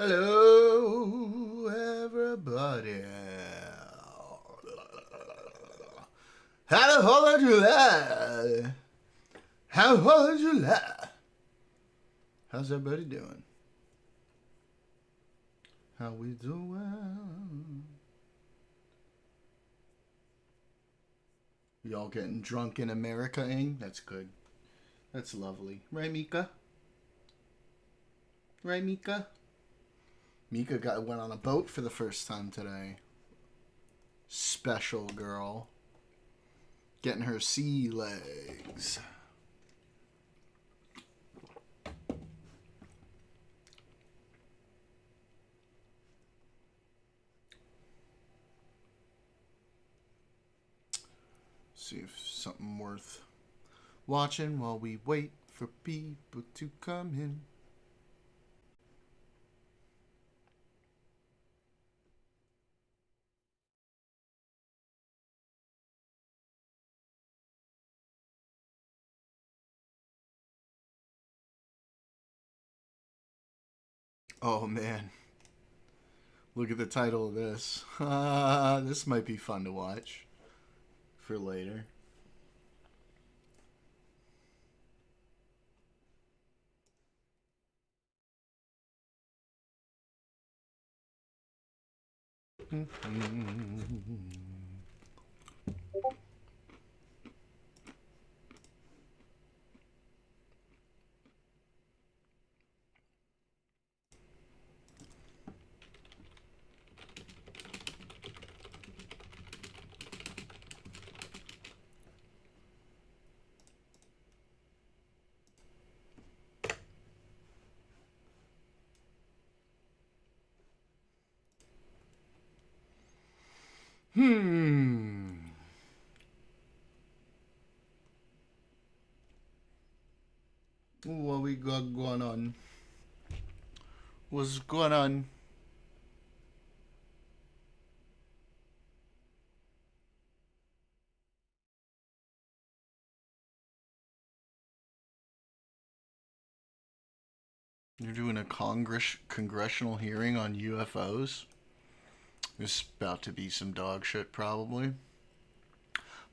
Hello, everybody. How the hell are you there? How are you there? How's everybody doing? How we doing? Y'all getting drunk in America, Ing? That's good. That's lovely. Right, Mika? Right, Mika? Mika went on a boat for the first time today. Special girl. Getting her sea legs. See if something worth watching while we wait for people to come in. Oh man. Look at the title of this. This might be fun to watch for later. What we got going on? What's going on? You're doing a congressional hearing on UFOs? There's about to be some dog shit, probably.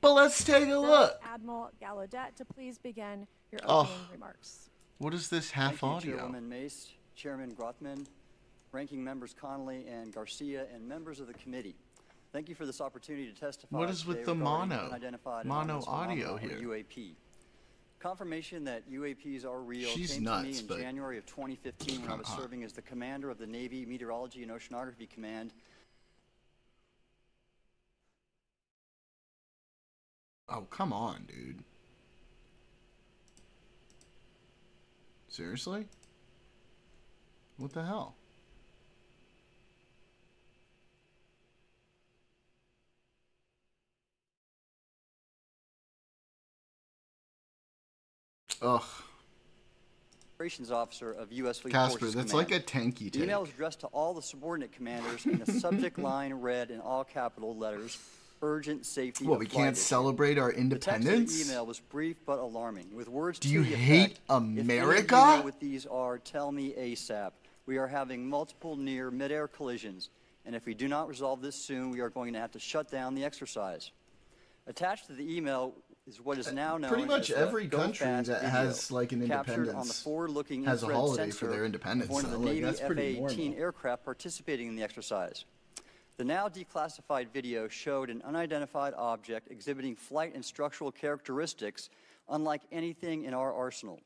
But let's take a look. Admiral Gallaudet, to please begin your opening remarks. What is this half Thank audio? you, Chairwoman Mace, Chairman Grothman, Ranking Members Connolly and Garcia, and members of the committee. Thank you for this opportunity to testify. What is with the mono audio here? UAP. Confirmation that UAPs are real She's came nuts, to me in January of 2015 when I was serving as the commander of the Navy Meteorology and Oceanography Command. Oh, come on, dude. Seriously? What the hell? Ugh. Operations Officer of U.S. Fleet Casper, Forces that's Command. like a tanky The take. email is addressed to all the subordinate commanders, and the subject line read in all capital letters, urgent safety What, of we flight can't issue. celebrate our The independence? text of the email was brief but alarming, with words Do to you the hate effect, America? If any of you know what these are, tell me ASAP. We are having multiple near mid-air collisions, and if we do not resolve this soon, we are going to have to shut down the exercise. Attached to the email is what is now known Pretty much as every the country Go-Fast that video, has like an captured on the independence forward-looking has a infrared holiday sensor for their independence. of one of the though. Like, Navy that's pretty F-A-18 normal. aircraft participating in the exercise. The now declassified video showed an unidentified object exhibiting flight and structural characteristics unlike anything in our arsenal.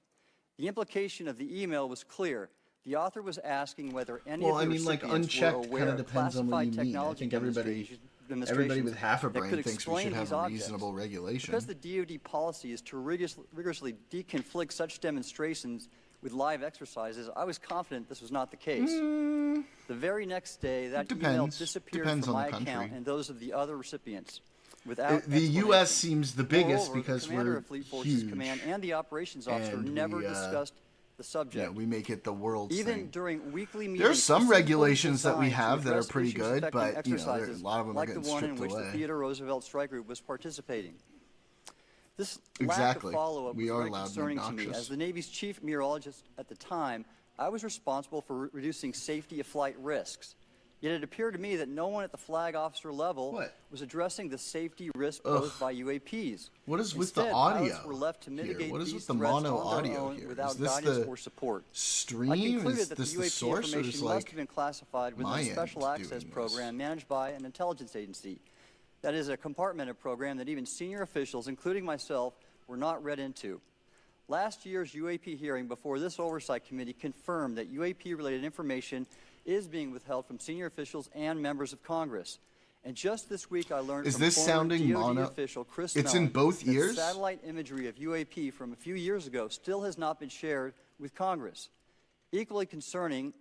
The implication of the email was clear. The author was asking whether any of the like recipients unchecked were aware kind of of depends on what you classified mean. I technology think everybody demonstrations with half a that brain could thinks we explain should have these a objects. reasonable regulation. Because the DoD policy is to rigorously deconflict such demonstrations with live exercises, I was confident this was not the case. The very next day, that email disappeared from my account and those of the other recipients. Without the U.S. seems the biggest Moreover, because the commander we're of Fleet Forces huge. Command and the operations officer And never we, discussed the subject. Yeah, we make it the world's Even thing. during weekly meetings, There's some specifically regulations that we designed to have that are address pretty issues good, affecting but you know, a exercises lot of them are like getting the one in stripped which away. the Theodore Roosevelt Strike Group was participating. This lack Exactly. of follow-up We was are very loud and concerning to me. obnoxious. As the Navy's chief meteorologist at the time, I was responsible for reducing safety of flight risks. Yet it appeared to me that no one at the flag officer level was addressing the safety risk posed by UAPs. What is with Instead, the audio pilots were left to mitigate here? What is these with the threats mono on their audio own here? without Is this guidance the or support. I stream? concluded Is that the this the UAP source, or information just must like have been classified within my a end special access doing this? program managed by an intelligence agency. That is a compartmented program that even senior officials, including myself, were not read into. Last year's UAP hearing before this oversight committee confirmed that UAP-related information is being withheld from senior officials and members of Congress. And just this week, I learned Is from this former sounding DoD mono? official Chris It's in Mellon both that ears? satellite imagery of UAP from a few years ago still has not been shared with Congress. Equally concerning,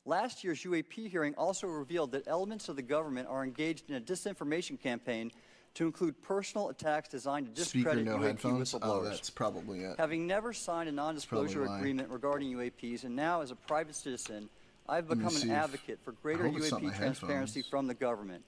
last year's UAP hearing also revealed that elements of the government are engaged in a disinformation campaign to include personal attacks designed to Speaker, discredit no UAP headphones? Oh, whistleblowers. that's probably it. Having never signed a non-disclosure why. agreement regarding UAPs, and now as a private citizen, I've me become see an if- advocate for greater I hope it's not UAP my transparency headphones. from the government.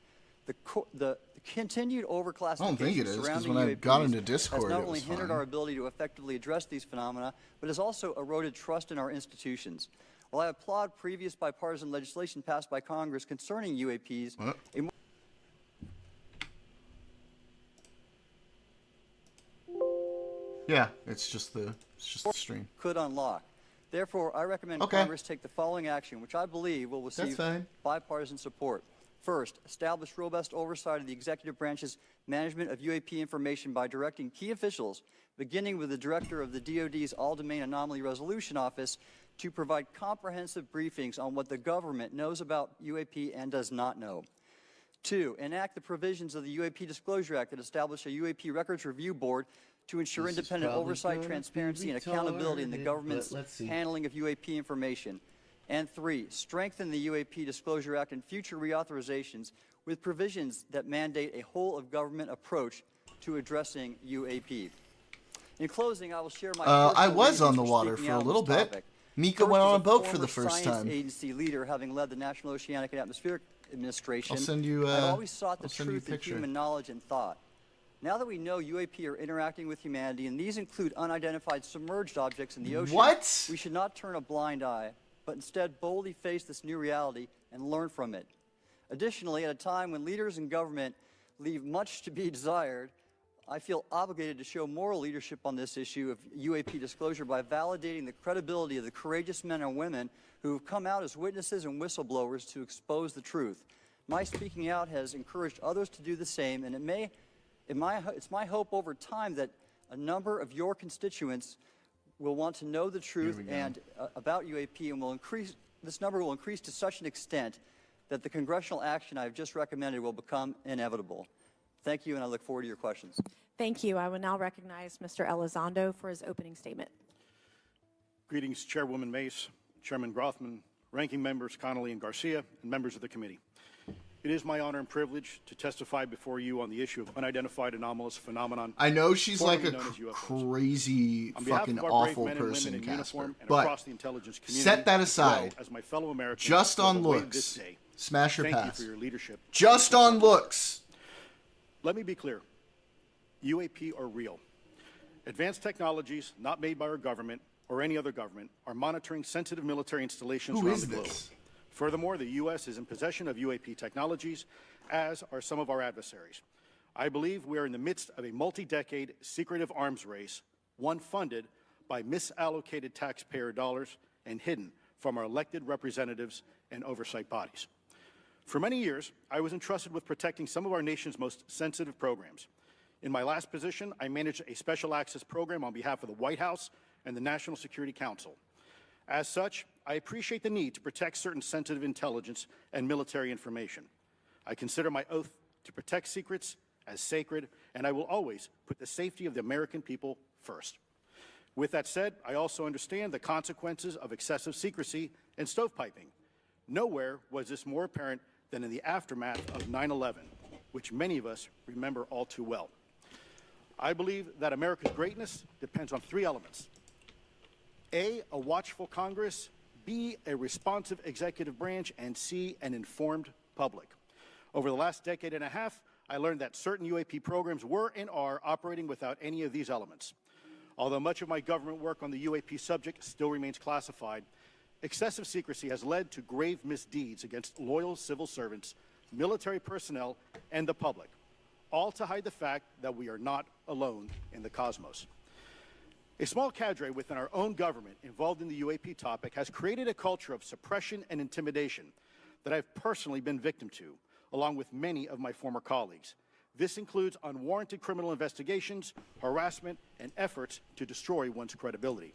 The continued overclassification I don't think it is, 'cause surrounding when I got UAPs into Discord, has not it only was hindered fine. our ability to effectively address these phenomena, but has also eroded trust in our institutions. While I applaud previous bipartisan legislation passed by Congress concerning UAPs, What? a more Yeah, it's just the stream. could unlock. Therefore, I recommend Okay. Congress take the following action, which I believe will receive fine. bipartisan support. First, establish robust oversight of the executive branch's management of UAP information by directing key officials, beginning with the director of the DoD's All-Domain Anomaly Resolution Office, to provide comprehensive briefings on what the government knows about UAP and does not know. Two, enact the provisions of the UAP Disclosure Act that establish a UAP Records Review Board to ensure This is independent probably oversight, gonna transparency, be and accountability in the retarded, government's but let's see. handling of UAP information. And three, strengthen the UAP Disclosure Act and future reauthorizations with provisions that mandate a whole-of-government approach to addressing UAP. In closing, I will share my I personal was reasons on the water speaking for a out on little this bit. topic. Mika First, went as on a a boat for former the first science time. agency leader, having led the National Oceanic and Atmospheric Administration, I'll send you, I've always sought the I'll send you a truth in picture. human knowledge and thought. Now that we know UAP are interacting with humanity, and these include unidentified submerged objects in the ocean, What? we should not turn a blind eye, but instead boldly face this new reality and learn from it. Additionally, at a time when leaders in government leave much to be desired, I feel obligated to show moral leadership on this issue of UAP disclosure by validating the credibility of the courageous men and women who have come out as witnesses and whistleblowers to expose the truth. My speaking out has encouraged others to do the same, and it's my hope over time that a number of your constituents will want to know the truth and about UAP, and this number will increase to such an extent that the congressional action I have just recommended will become inevitable. Thank you, and I look forward to your questions. Thank you. I will now recognize Mr. Elizondo for his opening statement. Greetings, Chairwoman Mace, Chairman Grothman, Ranking Members Connolly and Garcia, and members of the committee. It is my honor and privilege to testify before you on the issue of unidentified anomalous phenomenon. I know she's like a formerly known as UFOs. crazy, On behalf fucking of our brave awful men and women person, in Casper. uniform and But across the intelligence community, set that as well aside. as my fellow Americans Just who have on awaited this looks, day, smash or thank pass. you for your leadership. Just on looks. Let me be clear. UAP are real. Advanced technologies not made by our government or any other government are monitoring sensitive military installations Who around is the globe. this? Furthermore, the U.S. is in possession of UAP technologies, as are some of our adversaries. I believe we are in the midst of a multi-decade secretive arms race, one funded by misallocated taxpayer dollars and hidden from our elected representatives and oversight bodies. For many years, I was entrusted with protecting some of our nation's most sensitive programs. In my last position, I managed a special access program on behalf of the White House and the National Security Council. As such, I appreciate the need to protect certain sensitive intelligence and military information. I consider my oath to protect secrets as sacred, and I will always put the safety of the American people first. With that said, I also understand the consequences of excessive secrecy and stovepiping. Nowhere was this more apparent than in the aftermath of 9/11, which many of us remember all too well. I believe that America's greatness depends on three elements. A watchful Congress, B, a responsive executive branch, and C, an informed public. Over the last decade and a half, I learned that certain UAP programs were and are operating without any of these elements. Although much of my government work on the UAP subject still remains classified, excessive secrecy has led to grave misdeeds against loyal civil servants, military personnel, and the public, all to hide the fact that we are not alone in the cosmos. A small cadre within our own government involved in the UAP topic has created a culture of suppression and intimidation that I've personally been victim to, along with many of my former colleagues. This includes unwarranted criminal investigations, harassment, and efforts to destroy one's credibility.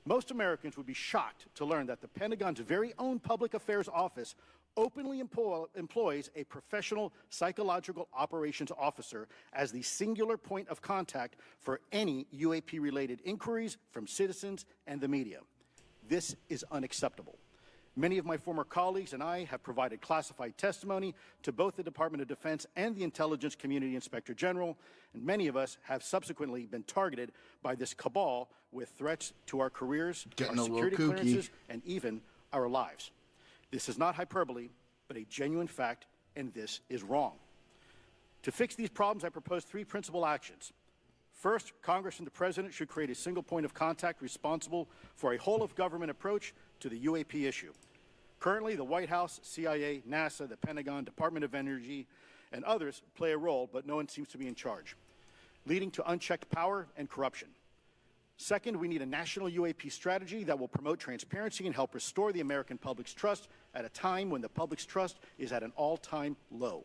Most Americans would be shocked to learn that the Pentagon's very own Public Affairs Office openly employs a professional psychological operations officer as the singular point of contact for any UAP-related inquiries from citizens and the media. This is unacceptable. Many of my former colleagues and I have provided classified testimony to both the Department of Defense and the Intelligence Community Inspector General, and many of us have subsequently been targeted by this cabal with threats to our careers, our security clearances, and even our lives. This is not hyperbole, but a genuine fact, and this is wrong. To fix these problems, I propose 3 principal actions. First, Congress and the President should create a single point of contact responsible for a whole-of-government approach to the UAP issue. Currently, the White House, CIA, NASA, the Pentagon, Department of Energy, and others play a role, but no one seems to be in charge, leading to unchecked power and corruption. Second, we need a national UAP strategy that will promote transparency and help restore the American public's trust at a time when the public's trust is at an all-time low.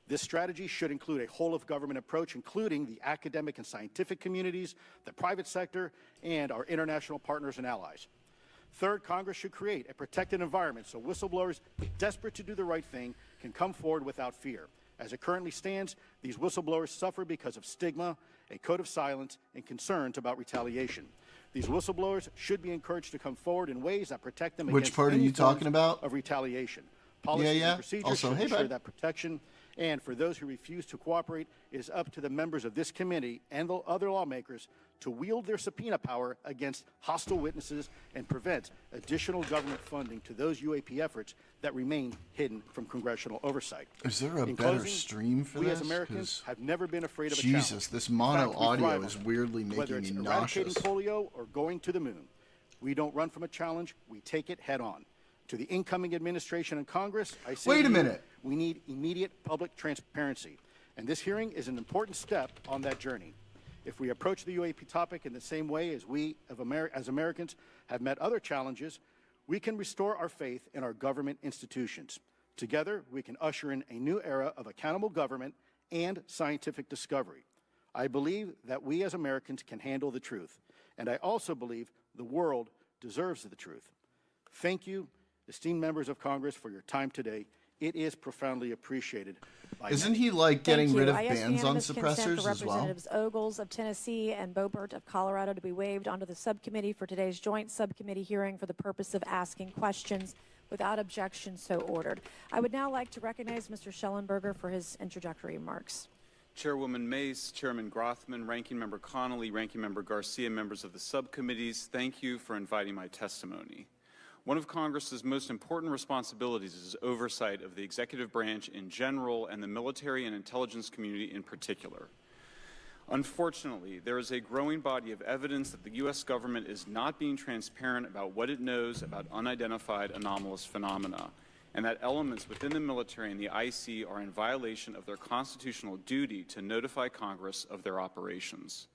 This strategy should include a whole-of-government approach, including the academic and scientific communities, the private sector, and our international partners and allies. Third, Congress should create a protected environment so whistleblowers desperate to do the right thing can come forward without fear. As it currently stands, these whistleblowers suffer because of stigma, a code of silence, and concerns about retaliation. These whistleblowers should be encouraged to come forward in ways that protect them against Which part are you talking about? Of retaliation. Policies and procedures should ensure that protection. And for those who refuse to cooperate, it is up to the members of this committee and the other lawmakers to wield their subpoena power against hostile witnesses and prevent additional government funding to those UAP efforts that remain hidden from congressional oversight. Is there a In better closing, stream for we this? as Americans have never been afraid of a Jesus, challenge. this In mono fact, we audio thrive is on it. weirdly Whether making it's me eradicating nauseous. polio or going to the moon, we don't run from a challenge, we take it head on. To the incoming administration and Congress, I say Wait a to you, minute. we need immediate public transparency, and this hearing is an important step on that journey. If we approach the UAP topic in the same way as we, as Americans, have met other challenges, we can restore our faith in our government institutions. Together, we can usher in a new era of accountable government and scientific discovery. I believe that we as Americans can handle the truth, and I also believe the world deserves the truth. Thank you, esteemed members of Congress, for your time today. It is profoundly appreciated. Isn't he like getting rid of I ask bans on unanimous consent suppressors for as well? Representatives Ogles of Tennessee and Boebert of Colorado to be waived onto the subcommittee for today's joint subcommittee hearing for the purpose of asking questions. Without objection, so ordered. I would now like to recognize Mr. Schellenberger for his introductory remarks. Chairwoman Mace, Chairman Grothman, Ranking Member Connolly, Ranking Member Garcia, members of the subcommittees, thank you for inviting my testimony. One of Congress's most important responsibilities is oversight of the executive branch in general and the military and intelligence community in particular. Unfortunately, there is a growing body of evidence that the U.S. government is not being transparent about what it knows about unidentified anomalous phenomena, and that elements within the military and the IC are in violation of their constitutional duty to notify Congress of their operations.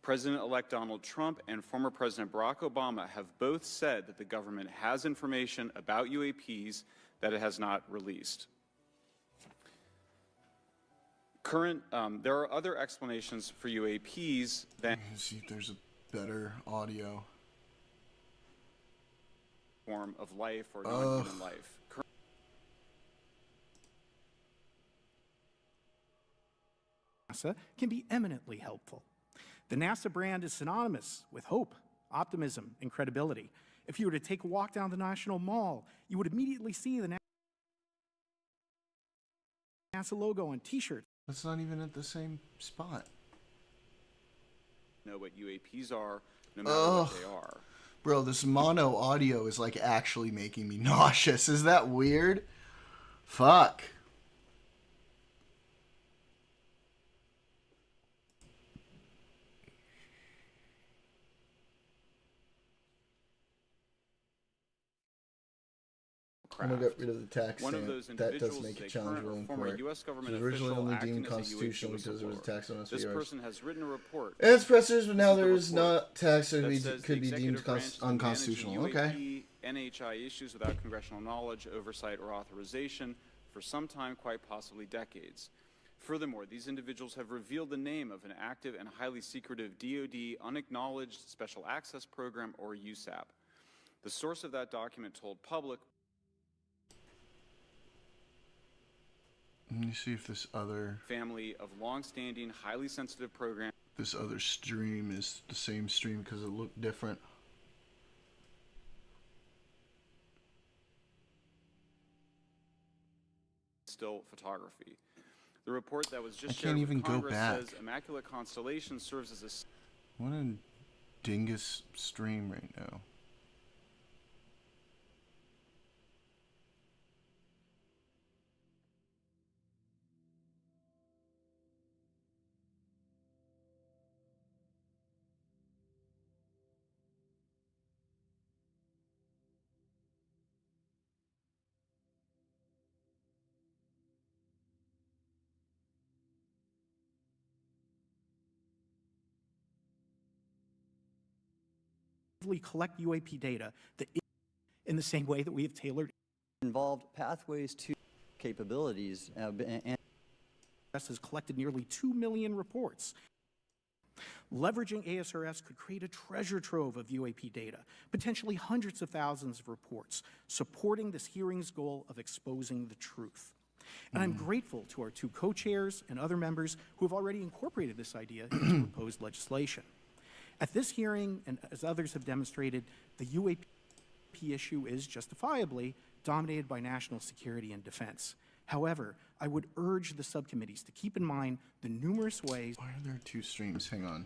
President-elect Donald Trump and former President Barack Obama have both said that the government has information about UAPs that it has not released. There are other explanations for UAPs than See if there's a better audio. form of life or non-human life. NASA can be eminently helpful. The NASA brand is synonymous with hope, optimism, and credibility. If you were to take a walk down the National Mall, you would immediately see the NASA logo on T-shirts. That's not even at the same spot. Know what UAPs are, no matter what they are. Bro, this mono audio is like actually making me nauseous. Is that weird? Fuck. craft. I'm gonna get rid of the tax One of stamp. those That does individuals make is a a challenge current or in former court. U.S. government It was originally official only acting deemed as a UAP constitutional because there was a whistleblower. tax on us for This years. person has written a report And it's pressers, but now This is the there's report not tax that that could says be the deemed executive branch has been unconstitutional. managing Okay. UAP, NHI issues without congressional knowledge, oversight, or authorization for some time, quite possibly decades. Furthermore, these individuals have revealed the name of an active and highly secretive DoD unacknowledged special access program, or USAP. The source of that document told public. Let me see if this other Long-standing, highly sensitive program. this other stream is the same stream because it looked different. Still photography. The report that was just I can't shared even with go Congress back. says Immaculate Constellation serves as a What a dingus stream right now. collect UAP data that in the same way that we have tailored Involved pathways to capabilities and has collected nearly 2 million reports. Leveraging ASRS could create a treasure trove of UAP data, potentially hundreds of thousands of reports, supporting this hearing's goal of exposing the truth. And I'm grateful to our 2 co-chairs and other members who have already incorporated this idea into proposed legislation. At this hearing, and as others have demonstrated, the UAP issue is justifiably dominated by national security and defense. However, I would urge the subcommittees to keep in mind the numerous ways. Why are there 2 streams? Hang on.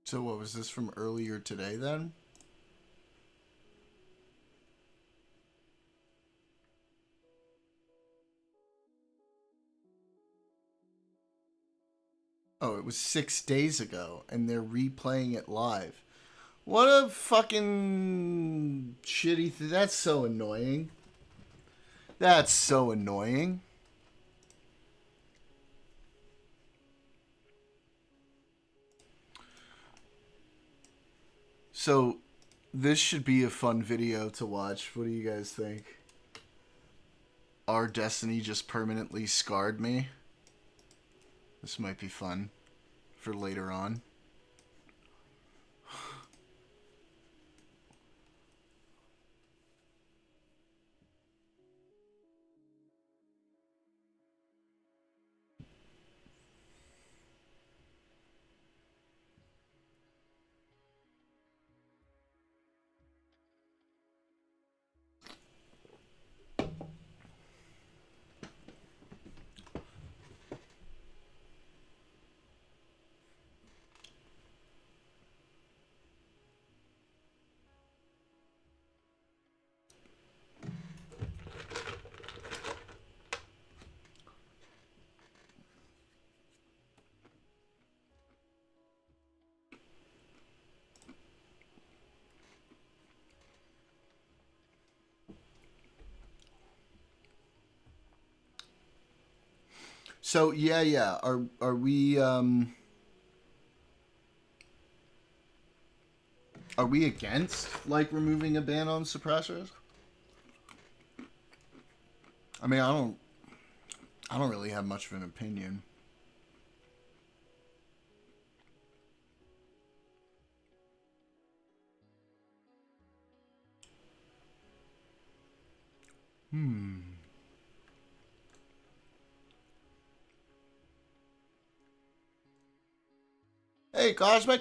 So what was this from earlier today then? Oh, it was 6 days ago and they're replaying it live. What a fucking shitty thing. That's so annoying. That's so annoying. So, this should be a fun video to watch. What do you guys think? Our destiny just permanently scarred me. This might be fun for later on. So yeah. Are we against like removing a ban on suppressors? I mean, I don't really have much of an opinion. Hey, Cosmic.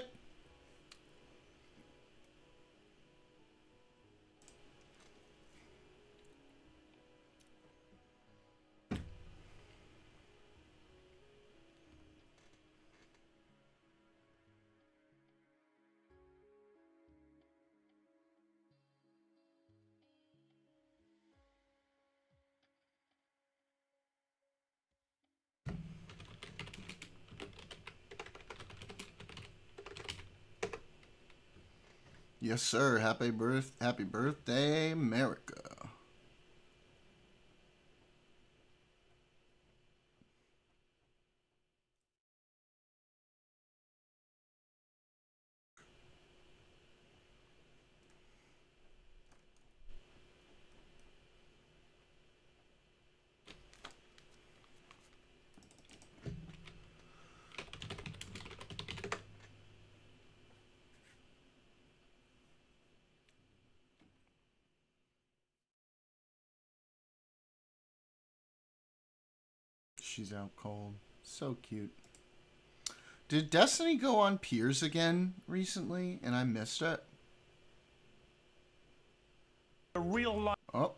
Yes, sir. Happy birthday, America. She's out cold. So cute. Did Destiny go on Piers again recently and I missed it? A real life. Oh.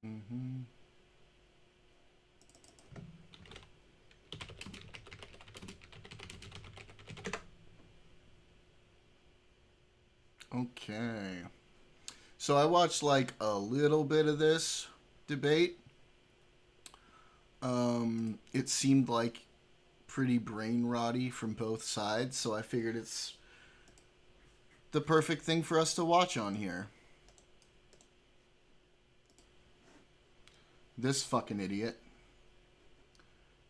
Mm-hmm. Okay. So I watched like a little bit of this debate. It seemed like pretty brain rotty from both sides, so I figured it's the perfect thing for us to watch on here. This fucking idiot.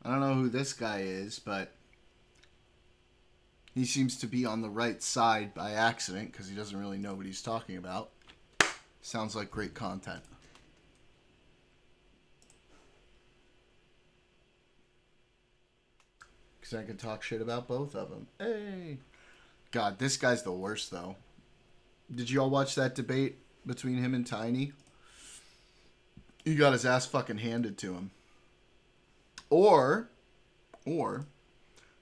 I don't know who this guy is, but he seems to be on the right side by accident because he doesn't really know what he's talking about. Sounds like great content. Because I can talk shit about both of them. Hey! God, this guy's the worst, though. Did you all watch that debate between him and Tiny? He got his ass fucking handed to him. Or,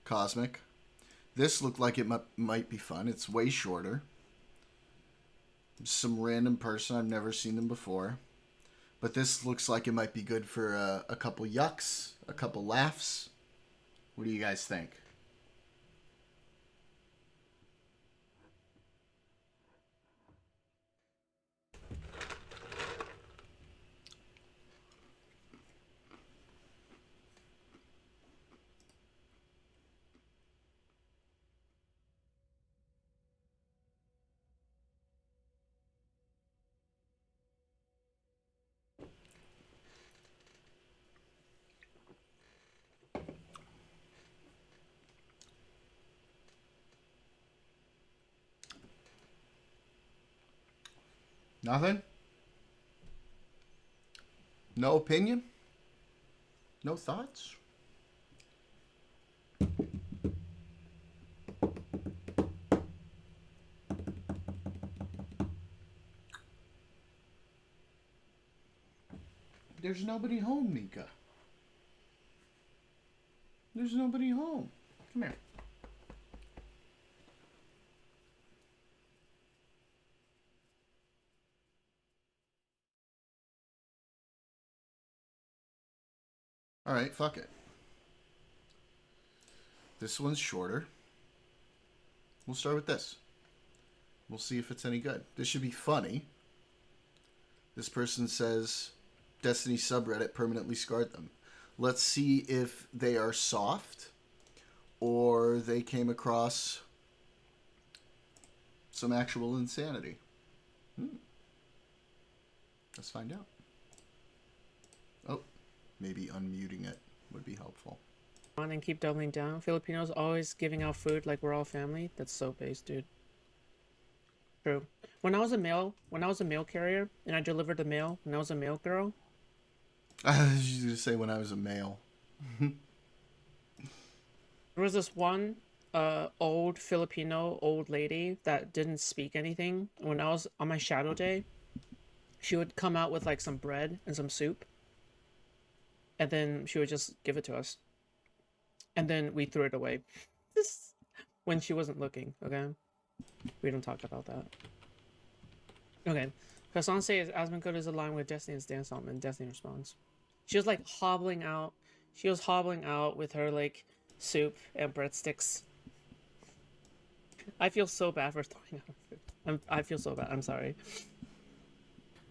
Cosmic. This looked like it might be fun. It's way shorter. Some random person. I've never seen them before. But this looks like it might be good for a couple yucks, a couple laughs. What do you guys think? Nothing? No opinion? No thoughts? There's nobody home, Mika. There's nobody home. Come here. All right, fuck it. This one's shorter. We'll start with this. We'll see if it's any good. This should be funny. This person says, Destiny subreddit permanently scarred them. Let's see if they are soft or they came across some actual insanity. Let's find out. Oh, maybe unmuting it would be helpful. On and keep doubling down. Filipinos always giving out food like we're all family. That's so base, dude. True. When I was a mail carrier and I delivered the mail, when I was a mail girl. I was going to say when I was a male. There was this one old Filipino old lady that didn't speak anything. When I was on my shadow day, she would come out with like some bread and some soup. And then she would just give it to us. And then we threw it away. When she wasn't looking, okay? We don't talk about that. Okay. Hassan says Asmongold is aligned with Destiny's dance song, and Destiny responds. She was like hobbling out. She was hobbling out with her like soup and breadsticks. I feel so bad for throwing out food. I feel so bad. I'm sorry.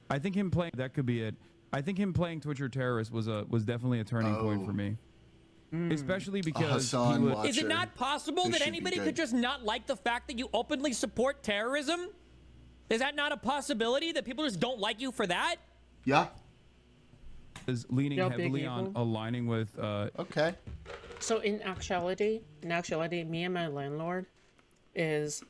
I think him playing that could be it. I think him playing Twitcher Terrorist was definitely a turning point for me. Especially because is it not possible that anybody could just not like the fact that you openly support terrorism? Is that not a possibility that people just don't like you for that? Yeah. Is leaning heavily on aligning with okay. So in actuality, me and my landlord is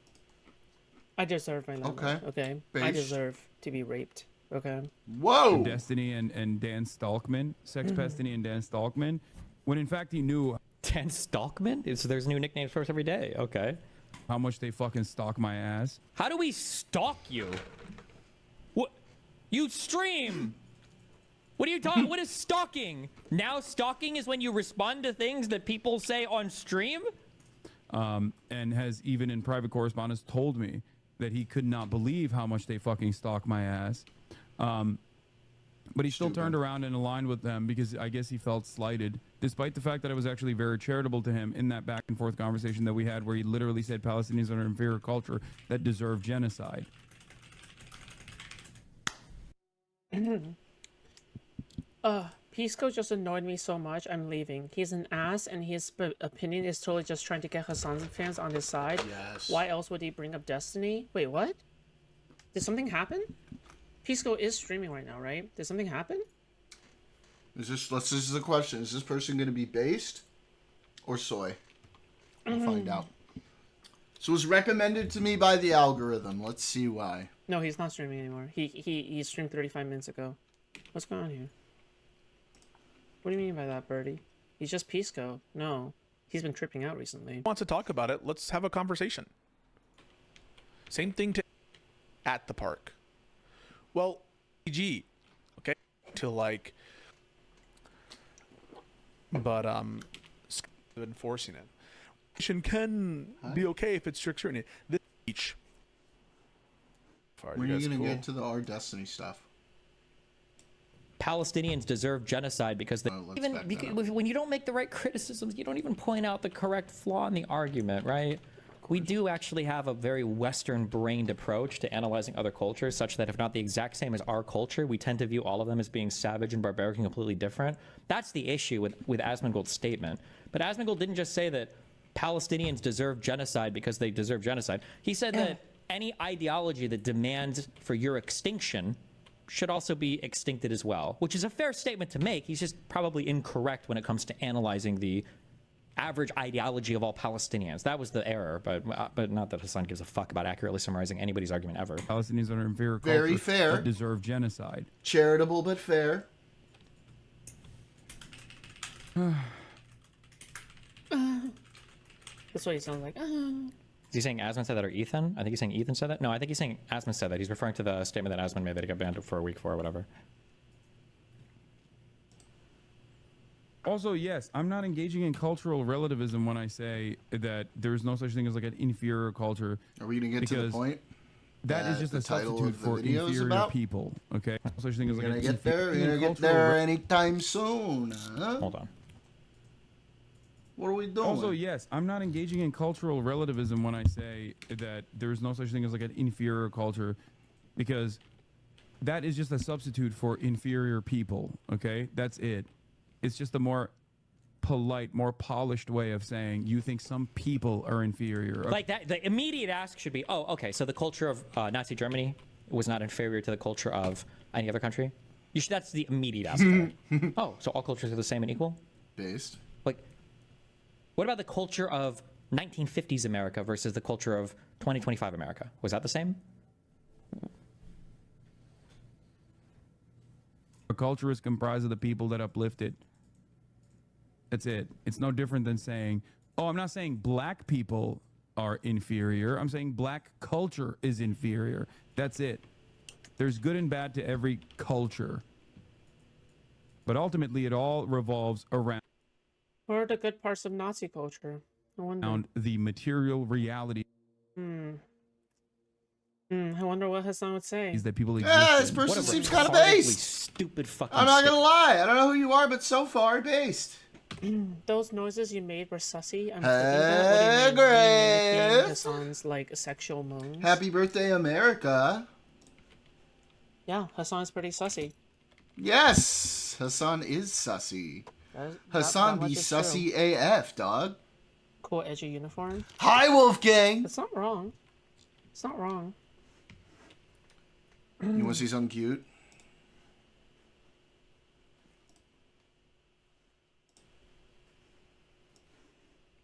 I deserve my landlord. Okay. I deserve to be raped. Okay. Whoa. Destiny and Dan Stalkman, Sex Destiny and Dan Stalkman, when in fact he knew Dan Stalkman? So there's new nicknames for us every day. Okay. How much they fucking stalk my ass. How do we stalk you? What? You stream. What are you talking? What is stalking? Now stalking is when you respond to things that people say on stream? And has even in private correspondence told me that he could not believe how much they fucking stalk my ass. But he still turned around and aligned with them because I guess he felt slighted, despite the fact that I was actually very charitable to him in that back and forth conversation that we had where he literally said Palestinians are an inferior culture that deserve genocide. Pisco just annoyed me so much, I'm leaving. He's an ass, and his opinion is totally just trying to get Hassan's fans on his side. Yes. Why else would he bring up Destiny? Wait, what? Did something happen? Pisco is streaming right now, right? Did something happen? This is the question. Is this person going to be based or soy? We'll find out. So it was recommended to me by the algorithm. Let's see why. No, he's not streaming anymore. He streamed 35 minutes ago. What's going on here? What do you mean by that, Birdie? He's just Pisco. No. He's been tripping out recently. Wants to talk about it. Let's have a conversation. Same thing to at the park. Well, PG, okay, to like, but enforcing it can be okay if it's strict scrutiny. This beach. When are you gonna get to the Our Destiny stuff? Palestinians deserve genocide because they when you don't make the right criticisms, you don't even point out the correct flaw in the argument, right? We do actually have a very Western-brained approach to analyzing other cultures, such that if not the exact same as our culture, we tend to view all of them as being savage and barbaric and completely different. That's the issue with Asmongold's statement. But Asmongold didn't just say that Palestinians deserve genocide because they deserve genocide. He said that any ideology that demands for your extinction should also be extincted as well, which is a fair statement to make. He's just probably incorrect when it comes to analyzing the average ideology of all Palestinians. That was the error, but not that Hassan gives a fuck about accurately summarizing anybody's argument ever. Palestinians are an inferior culture. Very fair. That deserve genocide. Charitable but fair. That's what he sounds like. Is he saying Asman said that or Ethan? I think he's saying Ethan said that. No, I think he's saying Asman said that. He's referring to the statement that Asman made that he got banned for a week for or whatever. Also, yes, I'm not engaging in cultural relativism when I say that there's no such thing as like an inferior culture. Are we gonna get to the point? That is just the a title substitute of the for video is inferior about? people. Okay, no such thing as We're like gonna an get there. We're inferior gonna get cultural there anytime soon. Huh? Hold on. What are we doing? Also, yes, I'm not engaging in cultural relativism when I say that there's no such thing as like an inferior culture, because that is just a substitute for inferior people. Okay, that's it. It's just a more polite, more polished way of saying you think some people are inferior. Okay? Like that, the immediate ask should be, oh, okay, so the culture of Nazi Germany was not inferior to the culture of any other country? That's the immediate ask. Oh, so all cultures are the same and equal? Based. Like, what about the culture of 1950s America versus the culture of 2025 America? Was that the same? A culture is comprised of the people that uplift it. That's it. It's no different than saying, oh, I'm not saying black people are inferior. I'm saying black culture is inferior. That's it. There's good and bad to every culture. But ultimately, it all revolves around What are the good parts of Nazi culture? I wonder. The material reality. I wonder what Hassan would say. Is that people exist. Yeah, this person seems kind of based. Stupid fucking. I'm not gonna lie. I don't know who you are, but so far based. Those noises you made were sussy. I'm Hey, thinking about what Grace. Hassan's like sexual moans. Happy birthday, America. Yeah, Hassan's pretty sussy. Yes, Hassan is sussy. Hassan be sussy AF, dog. Cool edgy uniform. Hi, Wolfgang. It's not wrong. It's not wrong. You want to see something cute?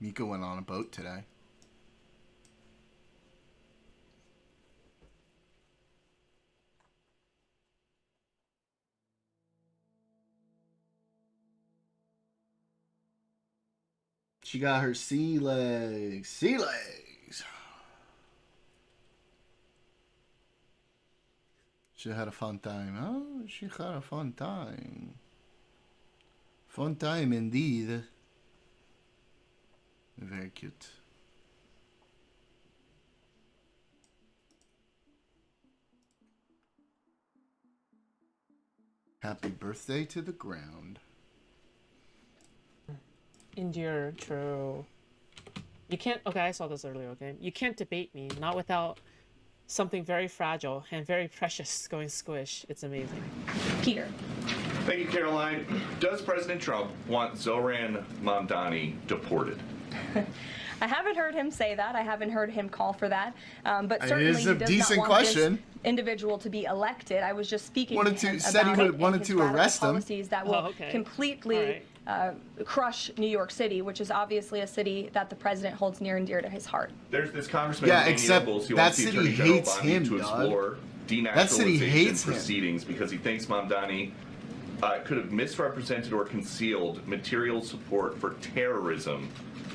Mika went on a boat today. She got her sea legs. Sea legs. She had a fun time. Oh, she had a fun time. Fun time indeed. Very cute. Happy birthday to the ground. Endure, true. You can't, okay, I saw this earlier, okay? You can't debate me, not without something very fragile and very precious going squish. It's amazing. Peter. Thank you, Caroline. Does President Trump want Zoran Mamdani deported? I haven't heard him say that. I haven't heard him call for that. But certainly It is a he does decent not want question. this individual to be elected. I was just speaking Wanted to him to- said he about would- wanted his to radical arrest him. policies that will completely crush New York City, which is obviously a city that the president holds near and dear to his heart. There's this congressman, Yeah, Danny except Nobles, who that wants the city Attorney General hates Bondi him, to dog. explore That city denaturalization hates him. proceedings because he thinks Mamdani could have misrepresented or concealed material support for terrorism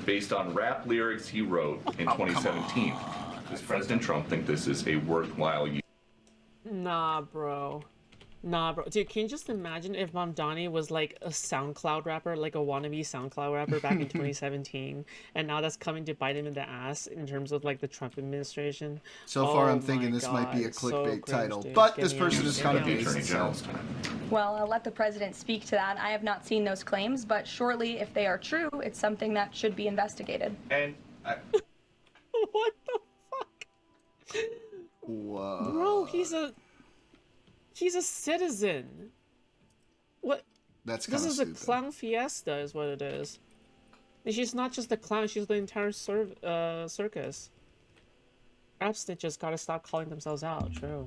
based on rap lyrics he wrote in 2017. Does President Trump think this is a worthwhile use? Nah, bro. Nah, bro. Dude, can you just imagine if Mamdani was like a SoundCloud rapper, like a wannabe SoundCloud rapper back in 2017, and now that's coming to bite him in the ass in terms of like the Trump administration? So far, I'm Oh thinking my this might be a God, so clickbait cringe, title, dude. but Get this me person out, is get kind me of out. Attorney based. General's time. Well, I'll let the president speak to that. I have not seen those claims, but surely if they are true, it's something that should be investigated. And What the fuck? Whoa. Bro, he's a citizen. What? That's This kind of is a stupid. clown fiesta, is what it is. And she's not just a clown; she's the entire circus. Rap snitches gotta stop calling themselves out. True.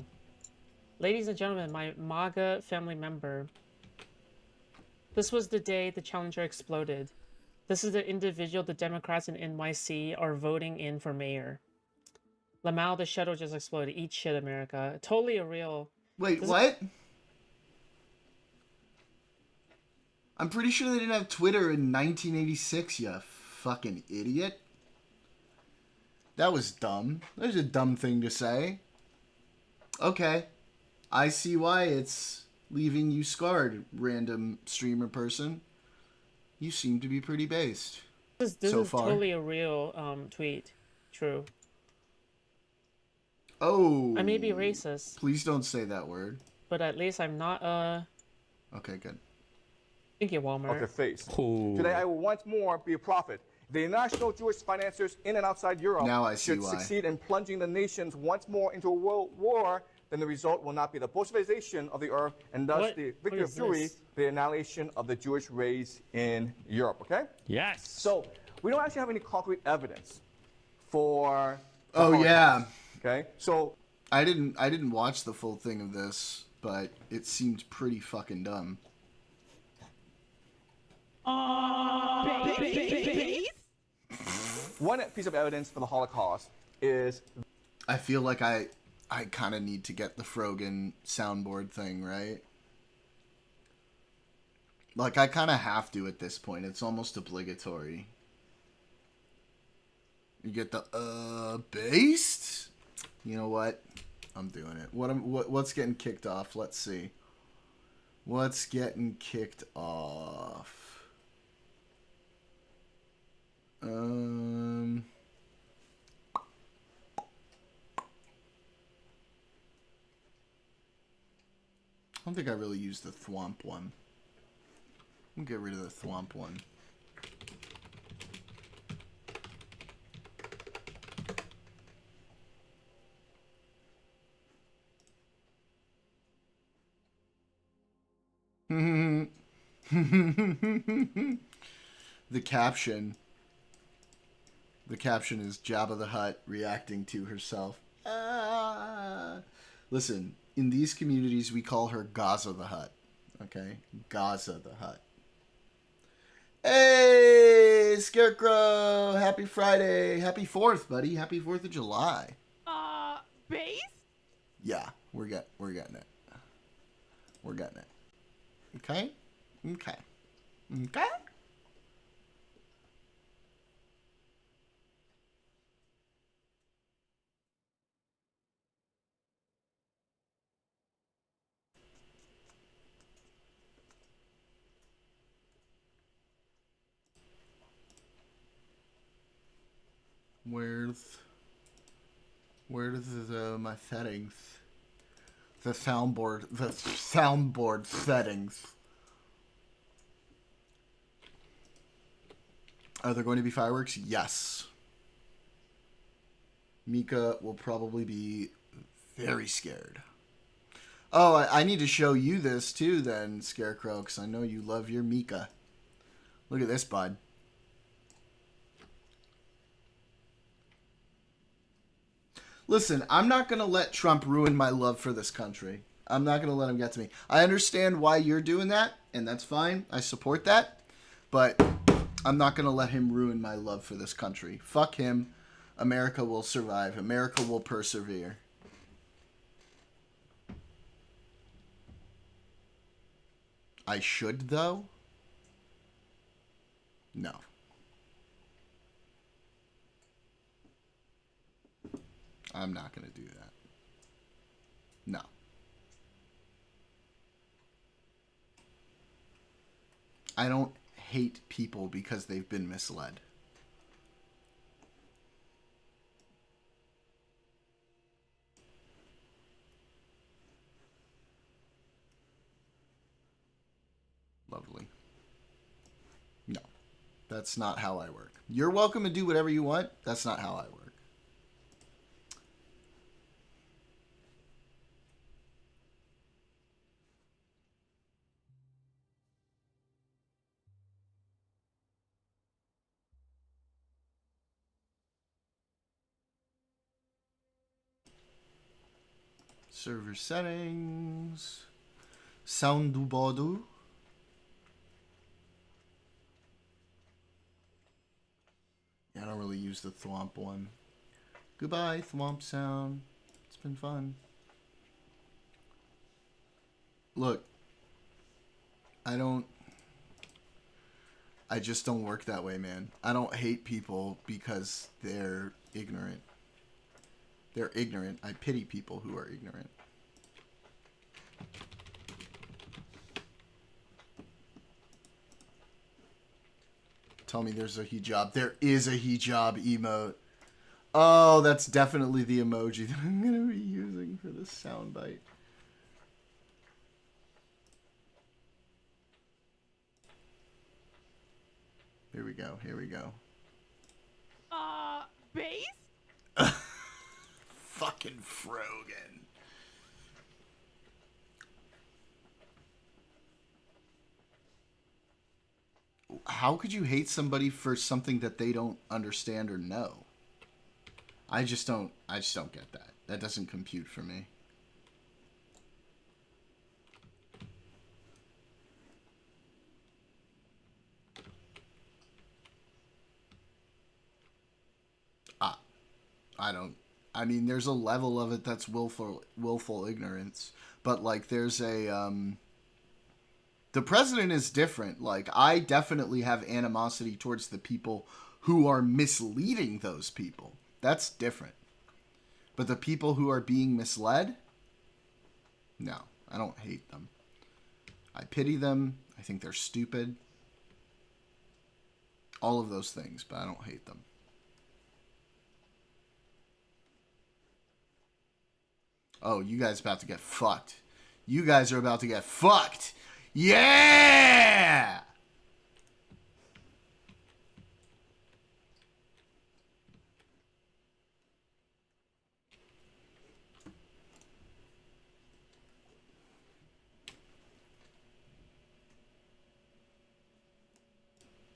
Ladies and gentlemen, my MAGA family member. This was the day the challenger exploded. This is the individual the Democrats in NYC are voting in for mayor. Lamau, the shuttle just exploded. Eat shit, America. Totally a real. Wait, what? I'm pretty sure they didn't have Twitter in 1986, you fucking idiot. That was dumb. That was a dumb thing to say. Okay. I see why it's leaving you scarred, random streamer person. What? That's kind of stupid. What the fuck? Whoa. Bro, he's a... He's a citizen. I'm not gonna lie. I don't know who you are, but so far I'm thinking this might be a clickbait title, but this person is kind of based. You seem to be pretty based. This so is far. totally a real tweet. True. Oh. I may be racist. Please don't say that word. But at least I'm not Okay, good. Thank you, Walmart. Of their face. Ooh. Today, I will once more be a prophet. The international Jewish financiers in and outside Europe Now I see should why. succeed in plunging the nations once more into a world war, then the result will not be the Bolshevization of the earth and thus the victory of Jewry, the annihilation of the Jewish race in Europe, okay? Yes. So, we don't actually have any concrete evidence for the Oh, Holocaust, yeah. okay? So, I didn't watch the full thing of this, but it seemed pretty fucking dumb. one piece of evidence for the Holocaust is... I feel like I kind of need to get the Frogan soundboard thing, right? Like, I kind of have to at this point. It's almost obligatory. You get the, based? You know what? I'm doing it. What's getting kicked off? Let's see. What's getting kicked off? I don't think I really used the thwomp one. I'm gonna get rid of the thwomp one. The caption. The caption is Jabba the Hutt reacting to herself. Listen, in these communities we call her Gaza the Hutt. Okay? Gaza the Hutt. Hey, Scarecrow! Happy Friday. Happy 4th, buddy. Happy 4th of July. Base? Yeah, we're getting it. We're getting it. Okay? Okay. Okay? Where's my settings? The soundboard settings. Are there going to be fireworks? Yes. Mika will probably be very scared. Oh, I need to show you this too then, Scarecrow, because I know you love your Mika. Look at this, bud. Listen, I'm not going to let Trump ruin my love for this country. I'm not going to let him get to me. I understand why you're doing that, and that's fine. I support that. But I'm not going to let him ruin my love for this country. Fuck him. America will survive. America will persevere. I should, though? No. I'm not going to do that. No. I don't hate people because they've been misled. Lovely. No. That's not how I work. You're welcome to do whatever you want. That's not how I work. Server settings. Sound Badu. Yeah, I don't really use the thwomp one. Goodbye, thwomp sound. It's been fun. Look, I just don't work that way, man. I don't hate people because they're ignorant. They're ignorant. I pity people who are ignorant. tell me there's a hijab. There is a hijab emote. Oh, that's definitely the emoji that I'm going to be using for this soundbite. Here we go. Here we go. Base? Fucking Frogan. How could you hate somebody for something that they don't understand or know? I just don't get that. That doesn't compute for me. I mean, there's a level of it that's willful ignorance, but like there's a the president is different. Like, I definitely have animosity towards the people who are misleading those people. That's different. But the people who are being misled, no, I don't hate them. I pity them. I think they're stupid. All of those things, but I don't hate them. Oh, you guys about to get fucked. You guys are about to get fucked. Yeah!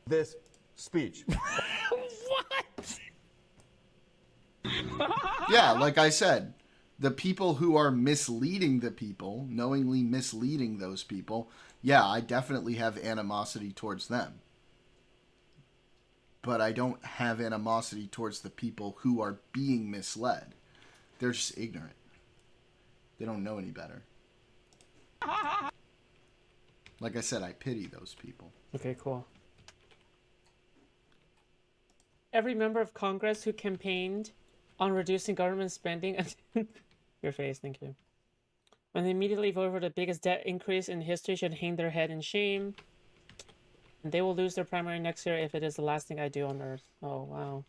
This speech. What? Yeah, like I said, the people who are misleading the people, knowingly misleading those people, yeah, I definitely have animosity towards them. But I don't have animosity towards the people who are being misled. They're just ignorant. They don't know any better. Like I said, I pity those people. Okay, cool. Every member of Congress who campaigned on reducing government spending... Your face, thank you. When they immediately vote for the biggest debt increase in history should hang their head in shame. And they will lose their primary next year if it is the last thing I do on Earth. Oh, wow.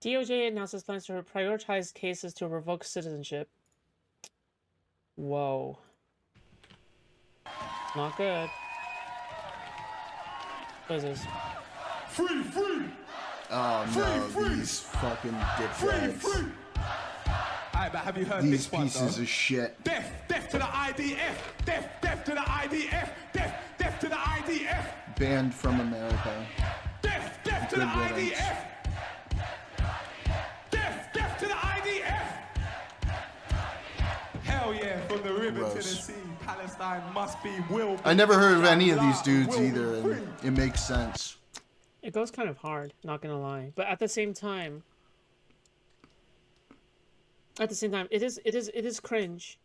DOJ announces plans to prioritize cases to revoke citizenship. Whoa. Not good. What is this? Free, free! Oh no, these fucking dickheads. Alright, but have you heard These this one, pieces though? of shit. Death, death to the IDF! Death, death to the IDF! Death, death to the IDF! Banned from America. Death, death to the Good riddance. IDF! Death, death to the IDF! Hell yeah, from the river to the Gross. sea, Palestine must be will. I never heard of any of these dudes either, and it makes sense. It goes kind of hard, not gonna lie. But at the same time, it is cringe,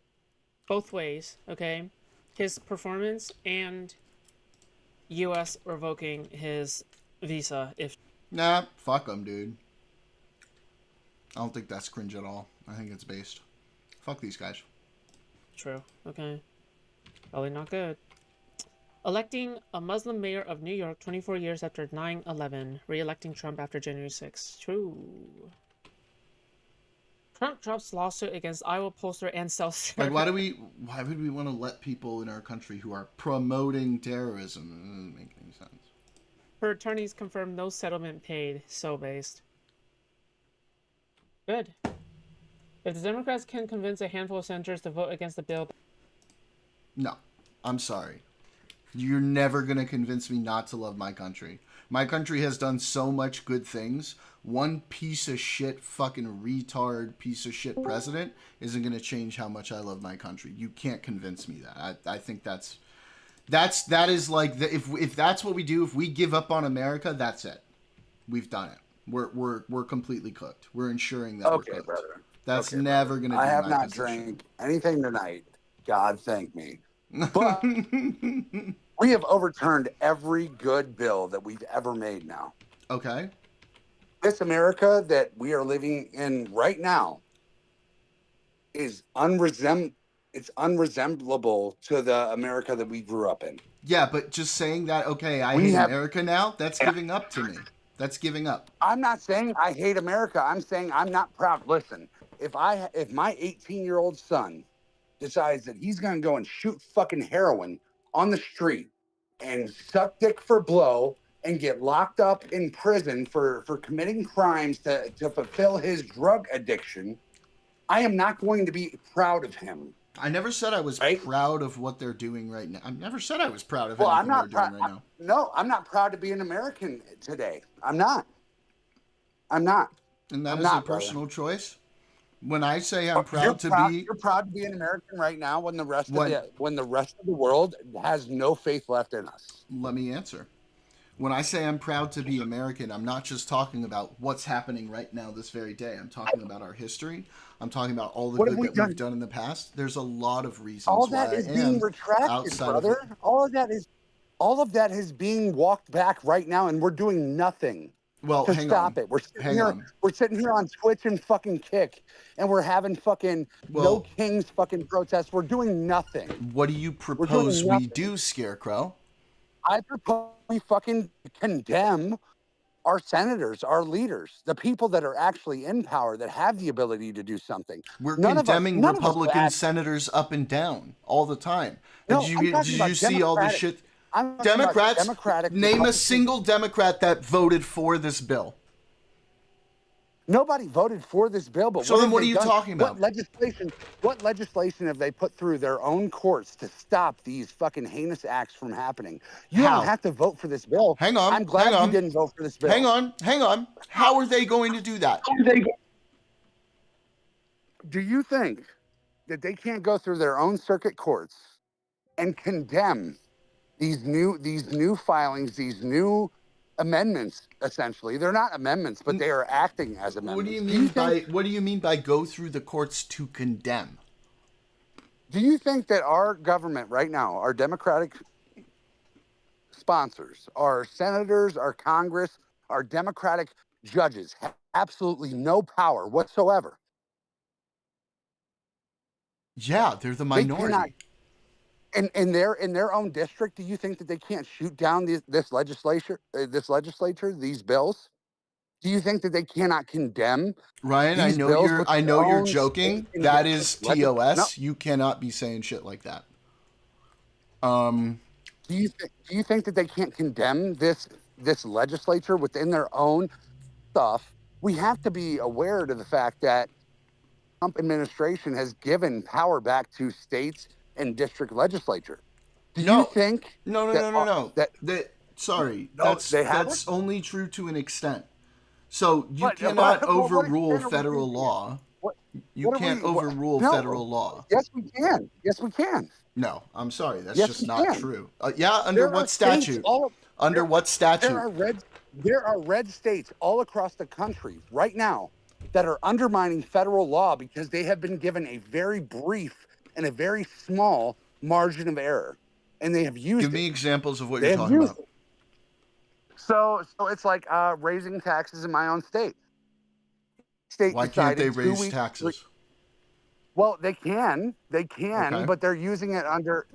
both ways. Okay, his performance and U.S. revoking his visa. If Nah, fuck them, dude. I don't think that's cringe at all. I think it's based. Fuck these guys. True. Okay. Probably not good. Electing a Muslim mayor of New York 24 years after 9/11. Re-electing Trump after January 6th. True. Trump drops lawsuit against Iowa pollster and self-serve. Like, why would we want to let people in our country who are promoting terrorism? It doesn't make any sense. Her attorneys confirmed no settlement paid. So based. Good. If the Democrats can convince a handful of senators to vote against the bill... No. I'm sorry. You're never going to convince me not to love my country. My country has done so much good things. One piece of shit, fucking retard piece of shit president isn't going to change how much I love my country. You can't convince me that. I think that is like, if that's what we do, if we give up on America, that's it. We've done it. We're completely cooked. We're ensuring that we're cooked. Brother. That's Okay, never going to be I have my not position. drank anything tonight. God thank me. But we have overturned every good bill that we've ever made now. Okay. This America that we are living in right now is it's unresemblable to the America that we grew up in. Yeah, but just saying that, okay, I hate America now, that's giving up to me. That's giving up. I'm not saying I hate America. I'm saying I'm not proud. Listen, if my 18-year-old son decides that he's going to go and shoot fucking heroin on the street and suck dick for blow and get locked up in prison for committing crimes to fulfill his drug addiction, I am not going to be proud of him. I never said I was proud of what they're doing right now. I never said I was proud of anything they're doing right now. No, I'm not proud to be an American today. I'm not. And that is a personal choice. When I say I'm proud to be, you're proud to be an American right now when the rest of the world has no faith left in us. Let me answer. When I say I'm proud to be American, I'm not just talking about what's happening right now this very day. I'm talking about our history. I'm talking about all the good that we've done in the past. There's a lot of reasons all why that is I being am retracted, brother. All of that is being walked back right now, and we're doing nothing to stop it. We're sitting here on Twitch and fucking Kick, and we're having fucking No Kings fucking protests. We're doing nothing. What do you propose we do, Scarecrow? I propose we fucking condemn our senators, our leaders, the people that are actually in power, that have the ability to do something. We're condemning Republican senators up and down all the time. Did you see all the shit? Democrats, name a single Democrat that voted for this bill. Nobody voted for this bill, but so then what are you talking about? What legislation have they put through their own courts to stop these fucking heinous acts from happening? You don't have to vote for this bill. Hang on. I'm glad you didn't vote for this bill. Hang on. How are they going to do that? Do you think that they can't go through their own circuit courts and condemn these new filings, these new amendments? Essentially, they're not amendments, but they are acting as amendments. What do you mean by go through the courts to condemn? Do you think that our government right now, our Democratic sponsors, our senators, our Congress, our Democratic judges have absolutely no power whatsoever? Yeah, they're the minority. In their own district, do you think that they can't shoot down this legislature, these bills? Do you think that they cannot condemn? Ryan, I know you're joking. That is TOS. No. You cannot be saying shit like that. Do you think that they can't condemn this legislature within their own stuff? We have to be aware to the fact that the Trump administration has given power back to states and district legislature. Do you think? No. That's only true to an extent. So you cannot overrule federal law. You can't overrule federal law. Yes, we can. Yes, we can. No, I'm sorry. That's just not true. Under what statute? Under what statute? There are red states all across the country right now that are undermining federal law because they have been given a very brief and a very small margin of error, and they have used. Give me examples of what you're talking about. So it's like raising taxes in my own state. Why can't they raise taxes? Well, they can, okay. But they're using it under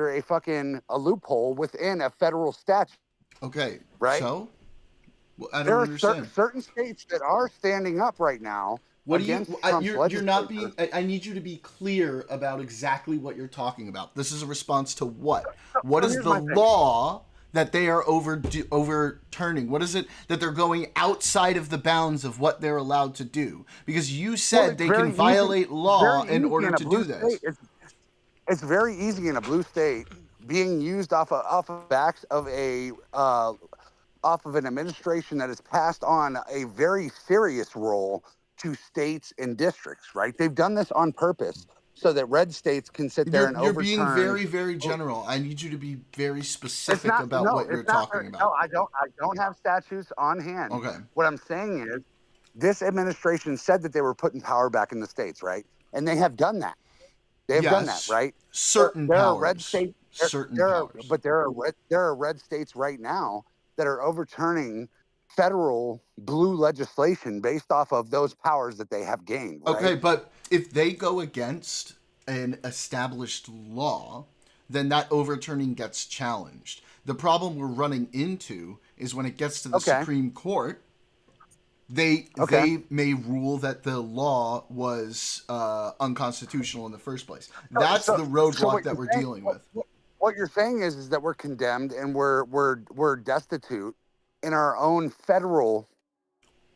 a fucking loophole within a federal statute. Okay, right. So I don't understand. There are certain states that are standing up right now. You're not being. I need you to be clear about exactly what you're talking about. This is a response to what? What is the law that they are overturning? What is it that they're going outside of the bounds of what they're allowed to do? Because you said they can violate law in order to do this. It's very easy in a blue state, being used off of backs of off of an administration that has passed on a very serious role to states and districts, right? They've done this on purpose so that red states can sit there and overturn. You're being very, very general. I need you to be very specific about what you're talking about. No, I don't have statutes on hand. Okay. What I'm saying is, this administration said that they were putting power back in the states, right? And they have done that. They have done that, right? Certain powers. Are red states. But there are red states right now that are overturning federal blue legislation based off of those powers that they have gained. Right? Okay, but if they go against an established law, then that overturning gets challenged. The problem we're running into is when it gets to the Supreme Court, they may rule that the law was unconstitutional in the first place. That's the roadblock that we're dealing with. What you're saying is that we're condemned and we're destitute in our own federal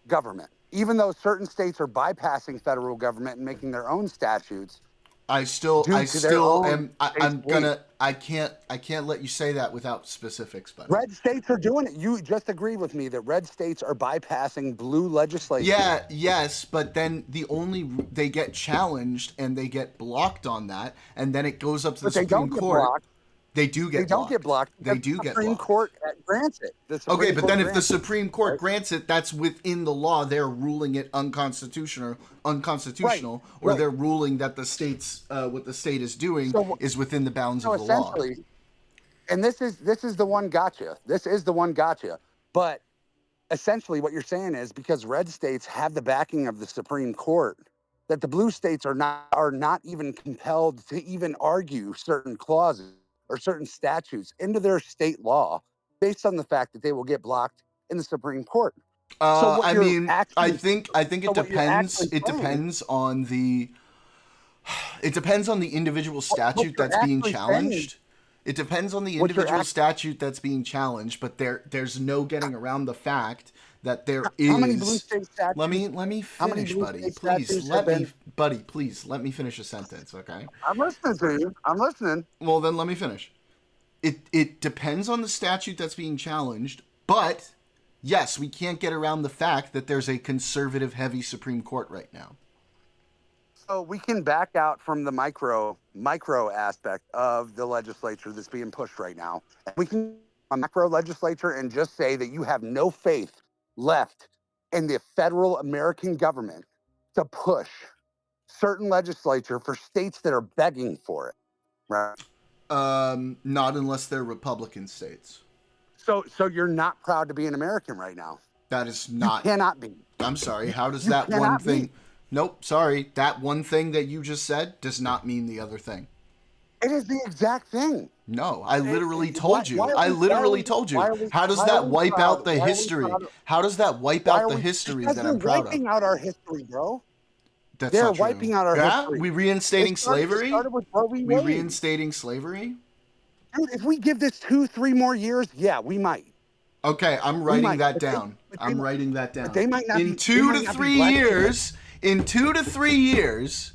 government, even though certain states are bypassing federal government and making their own statutes. I can't let you say that without specifics, buddy. Red states are doing it. You just agreed with me that red states are bypassing blue legislation. Yes, but then they get challenged and they get blocked on that, and then it goes up to the Supreme Court. They do get blocked. They don't get blocked. They do get blocked. The Supreme Court grants it. Okay, but then if the Supreme Court grants it, that's within the law. They're ruling it unconstitutional, or they're ruling that the state's what the state is doing is within the bounds of the law. And this is the one gotcha. This is the one gotcha. But essentially, what you're saying is because red states have the backing of the Supreme Court, that the blue states are not even compelled to even argue certain clauses or certain statutes into their state law based on the fact that they will get blocked in the Supreme Court. I think it depends. It depends on the individual statute that's being challenged. It depends on the individual statute that's being challenged, but there's no getting around the fact that there is. How many blue state statutes? Let me finish, buddy. Please let me finish a sentence, okay? I'm listening to you. I'm listening. Well, then let me finish. It depends on the statute that's being challenged, but yes, we can't get around the fact that there's a conservative heavy Supreme Court right now. So we can back out from the micro aspect of the legislature that's being pushed right now. We can a macro legislature and just say that you have no faith left in the federal American government to push certain legislature for states that are begging for it, right? Not unless they're Republican states. So you're not proud to be an American right now. That is not. You cannot be. I'm sorry. How does that one thing? Nope. Sorry. That one thing that you just said does not mean the other thing. It is the exact thing. No, I literally told you. I literally told you. How does that wipe out the history? How does that wipe out the history that I'm proud of? They're wiping out our history, bro. They're wiping out our history. We reinstating slavery? We reinstating slavery? Dude, if we give this 2-3 more years, yeah, we might. Okay, I'm writing that down. I'm writing that down. They might not in 2 to 3 years, in 2 to 3 years,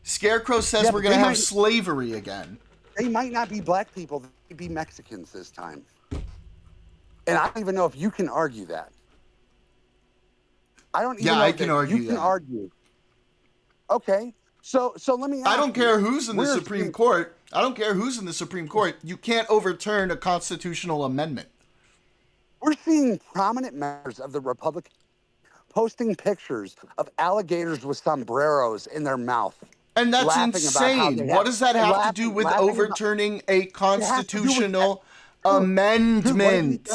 Scarecrow says we're going to have slavery again. They might not be black people. They might be Mexicans this time. And I don't even know if you can argue that. I don't even know I can argue you can argue. Okay. So let me ask I don't care who's in the Supreme Court. I don't care who's in the Supreme Court. You can't overturn a constitutional amendment. We're seeing prominent members of the Republican posting pictures of alligators with sombreros in their mouth. And that's insane. What does that have to do with overturning a constitutional amendment?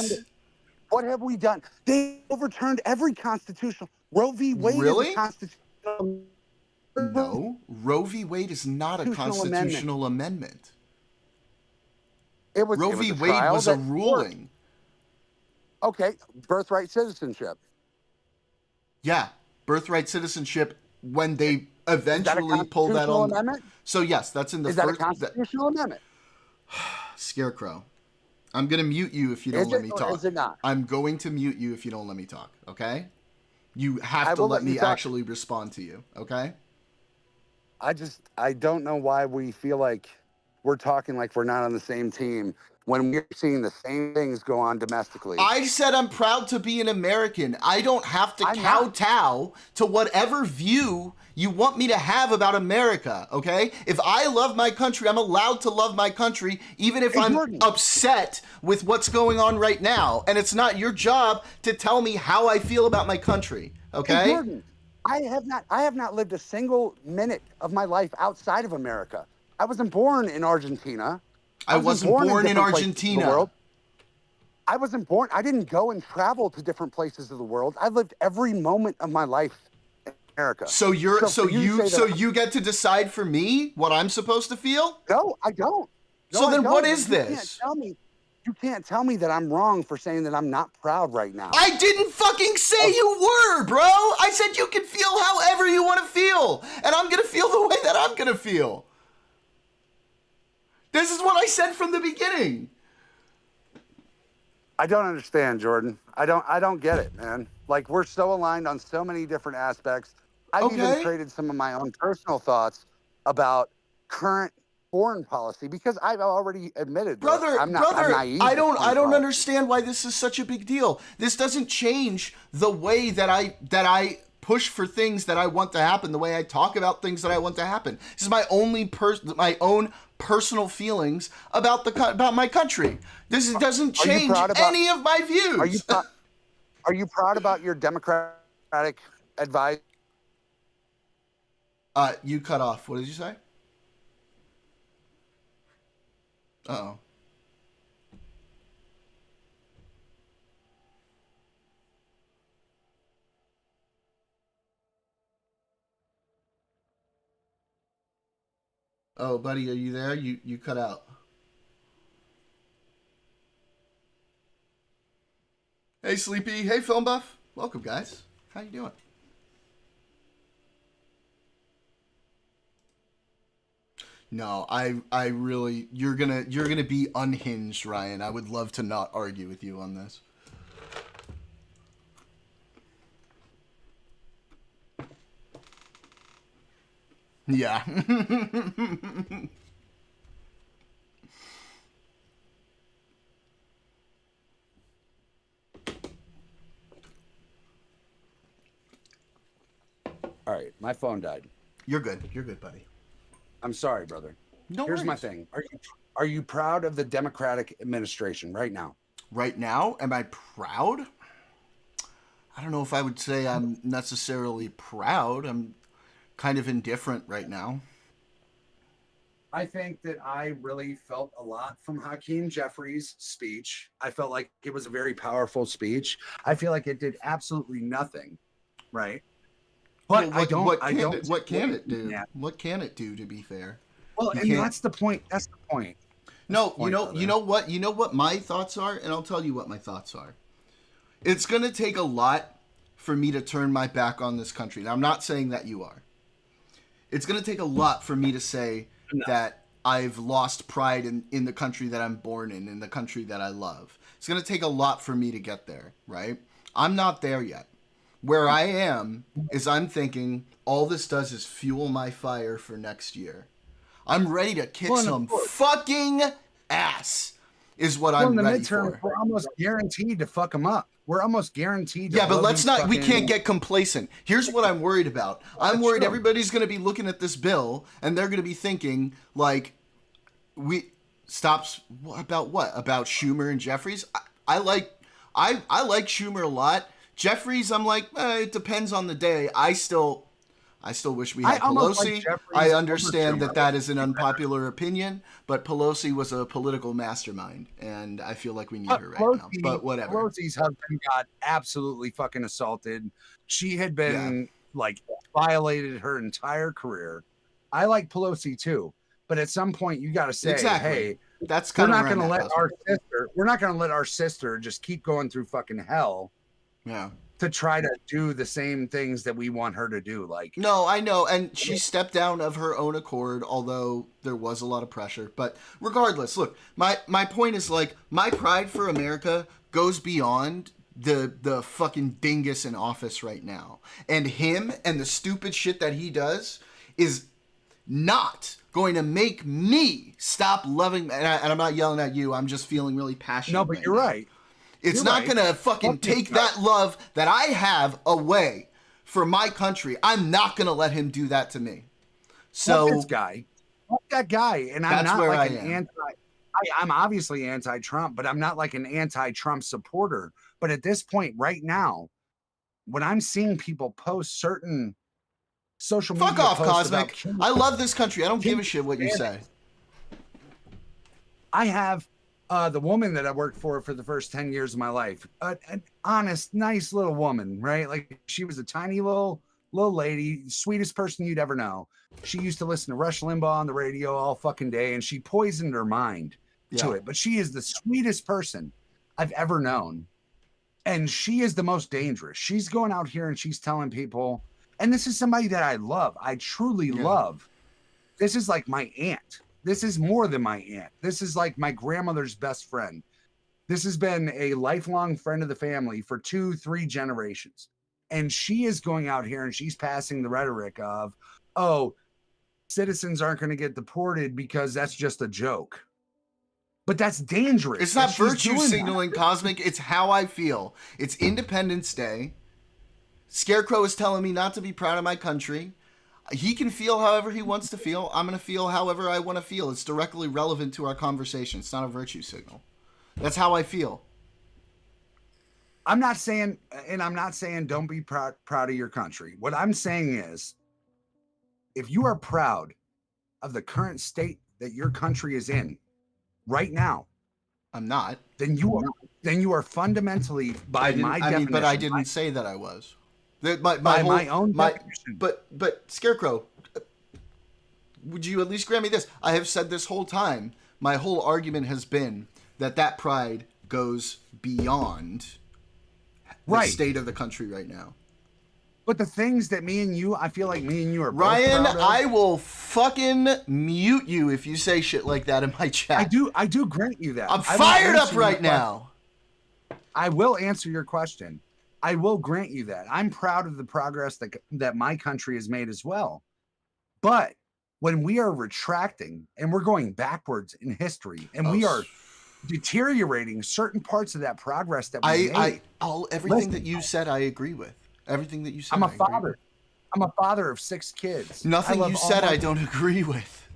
What have we done? They overturned every constitutional. Roe v. Wade is a constitutional. No, Roe v. Wade is not a constitutional amendment. Roe v. Wade was a ruling. Okay, birthright citizenship. Yeah, birthright citizenship when they eventually pull that on. Amendment? So yes, that's in the first. Is that a constitutional amendment? Scarecrow, I'm going to mute you if you don't let me talk. Is it not? I'm going to mute you if you don't let me talk, okay? You have to let me actually respond to you, okay? I don't know why we feel like we're talking like we're not on the same team when we're seeing the same things go on domestically. I said I'm proud to be an American. I don't have to kowtow to whatever view you want me to have about America, okay? If I love my country, I'm allowed to love my country, even if I'm upset with what's going on right now. And it's not your job to tell me how I feel about my country, okay? Hey, Jordan, I have not lived a single minute of my life outside of America. I wasn't born in Argentina. I wasn't born in Argentina. I wasn't born. I didn't go and travel to different places of the world. I lived every moment of my life in America. So So you get to decide for me what I'm supposed to feel? No, I don't. No, So I then don't. what is You this? You can't tell me that I'm wrong for saying that I'm not proud right now. I didn't fucking say you were, bro. I said you can feel however you want to feel, and I'm gonna feel the way that I'm gonna feel. This is what I said from the beginning. I don't understand, Jordan. I don't get it, man. Like, we're so aligned on so many different aspects. I've even traded some of my own personal thoughts about current foreign policy because I've already admitted that I'm naive. I don't understand why this is such a big deal. This doesn't change the way that I push for things that I want to happen, the way I talk about things that I want to happen. This is my my own personal feelings about my country. This doesn't change any of my views. Are you proud about your Democratic advice? You cut off. What did you say? Uh-oh. Oh, buddy, are you there? You cut out. Hey, Sleepy. Hey, Film Buff. Welcome, guys. How you doing? No, I really, you're gonna be unhinged, Ryan. I would love to not argue with you on this. Yeah. All right, my phone died. You're good. You're good, buddy. I'm sorry, brother. No Here's my worries. thing. Are you proud of the Democratic administration right now? Right now, am I proud? I don't know if I would say I'm necessarily proud. I'm kind of indifferent right now. I think that I really felt a lot from Hakeem Jeffries' speech. I felt like it was a very powerful speech. I feel like it did absolutely nothing, right? But Well, what can it do? Yeah. What can it do, to be fair? Well, and that's the point. That's the point. No, you know what my thoughts are, and I'll tell you what my thoughts are. It's gonna take a lot for me to turn my back on this country. Now, I'm not saying that you are. It's gonna take a lot for me to say that I've lost pride in the country that I'm born in the country that I love. It's gonna take a lot for me to get there, right? I'm not there yet. Where I am is I'm thinking all this does is fuel my fire for next year. I'm ready to kick some fucking ass is what I'm ready for. We're almost guaranteed to fuck them up. We're almost guaranteed to. Yeah, but we can't get complacent. Here's what I'm worried about. I'm worried everybody's going to be looking at this bill and they're going to be thinking like, about what? About Schumer and Jeffries? I like Schumer a lot. Jeffries, I'm like, it depends on the day. I still wish we had Pelosi. I understand that is an unpopular opinion, but Pelosi was a political mastermind, and I feel like we need her right now. But whatever. Pelosi's husband got absolutely fucking assaulted. She had been violated her entire career. I like Pelosi too, but at some point you got to say, hey, that's kind of we're not going to let our sister just keep going through fucking hell. Yeah. To try to do the same things that we want her to do. No, I know. And she stepped down of her own accord, although there was a lot of pressure. But regardless, look, my point is my pride for America goes beyond the fucking dingus in office right now. And him and the stupid shit that he does is not going to make me stop loving. And I'm not yelling at you. I'm just feeling really passionate. No, but you're right. It's not going to fucking take that love that I have away for my country. I'm not going to let him do that to me. So this guy, that guy, and I'm not like an anti. I'm obviously anti-Trump, but I'm not like an anti-Trump supporter. But at this point, right now, when I'm seeing people post certain social media, fuck off, Cosmic. I love this country. I don't give a shit what you say. I have. The woman that I worked for the first 10 years of my life, an honest, nice little woman, right? Like she was a tiny little little lady, sweetest person you'd ever know. She used to listen to Rush Limbaugh on the radio all fucking day, and she poisoned her mind to it. But she is the sweetest person I've ever known. And she is the most dangerous. She's going out here and she's telling people, and this is somebody that I love. I truly love. This is like my aunt. This is more than my aunt. This is like my grandmother's best friend. This has been a lifelong friend of the family for 2-3 generations. And she is going out here and she's passing the rhetoric of, oh, citizens aren't going to get deported because that's just a joke. But that's dangerous. It's not virtue signaling, Cosmic. It's how I feel. It's Independence Day. Scarecrow is telling me not to be proud of my country. He can feel however he wants to feel. I'm going to feel however I want to feel. It's directly relevant to our conversation. It's not a virtue signal. That's how I feel. I'm not saying don't be proud of your country. What I'm saying is, if you are proud of the current state that your country is in right now, I'm not. Then you are fundamentally, by my definition. But I didn't say that I was. My own definition. But Scarecrow, would you at least grant me this? I have said this whole time, my whole argument has been that pride goes beyond the state of the country right now. But the things that I feel like me and you are both Ryan, proud of, I will fucking mute you if you say shit like that in my chat. I do grant you that. I'm fired up right now. I will answer your question. I will grant you that. I'm proud of the progress that my country has made as well. But when we are retracting and we're going backwards in history and we are deteriorating certain parts of that progress that we made. Everything that you said, I agree with. Everything that you said. I'm a father of 6 kids. Nothing you said I don't agree with.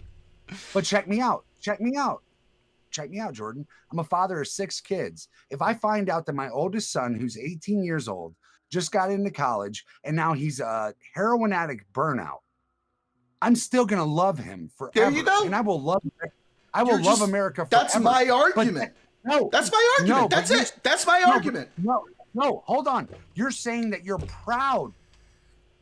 But check me out, Jordan. I'm a father of 6 kids. If I find out that my oldest son, who's 18 years old, just got into college and now he's a heroin addict burnout, I'm still gonna love him forever. There you go. And I will love America forever. That's my argument. That's my argument. No, that's it. That's my argument. No, hold on. You're saying that you're proud.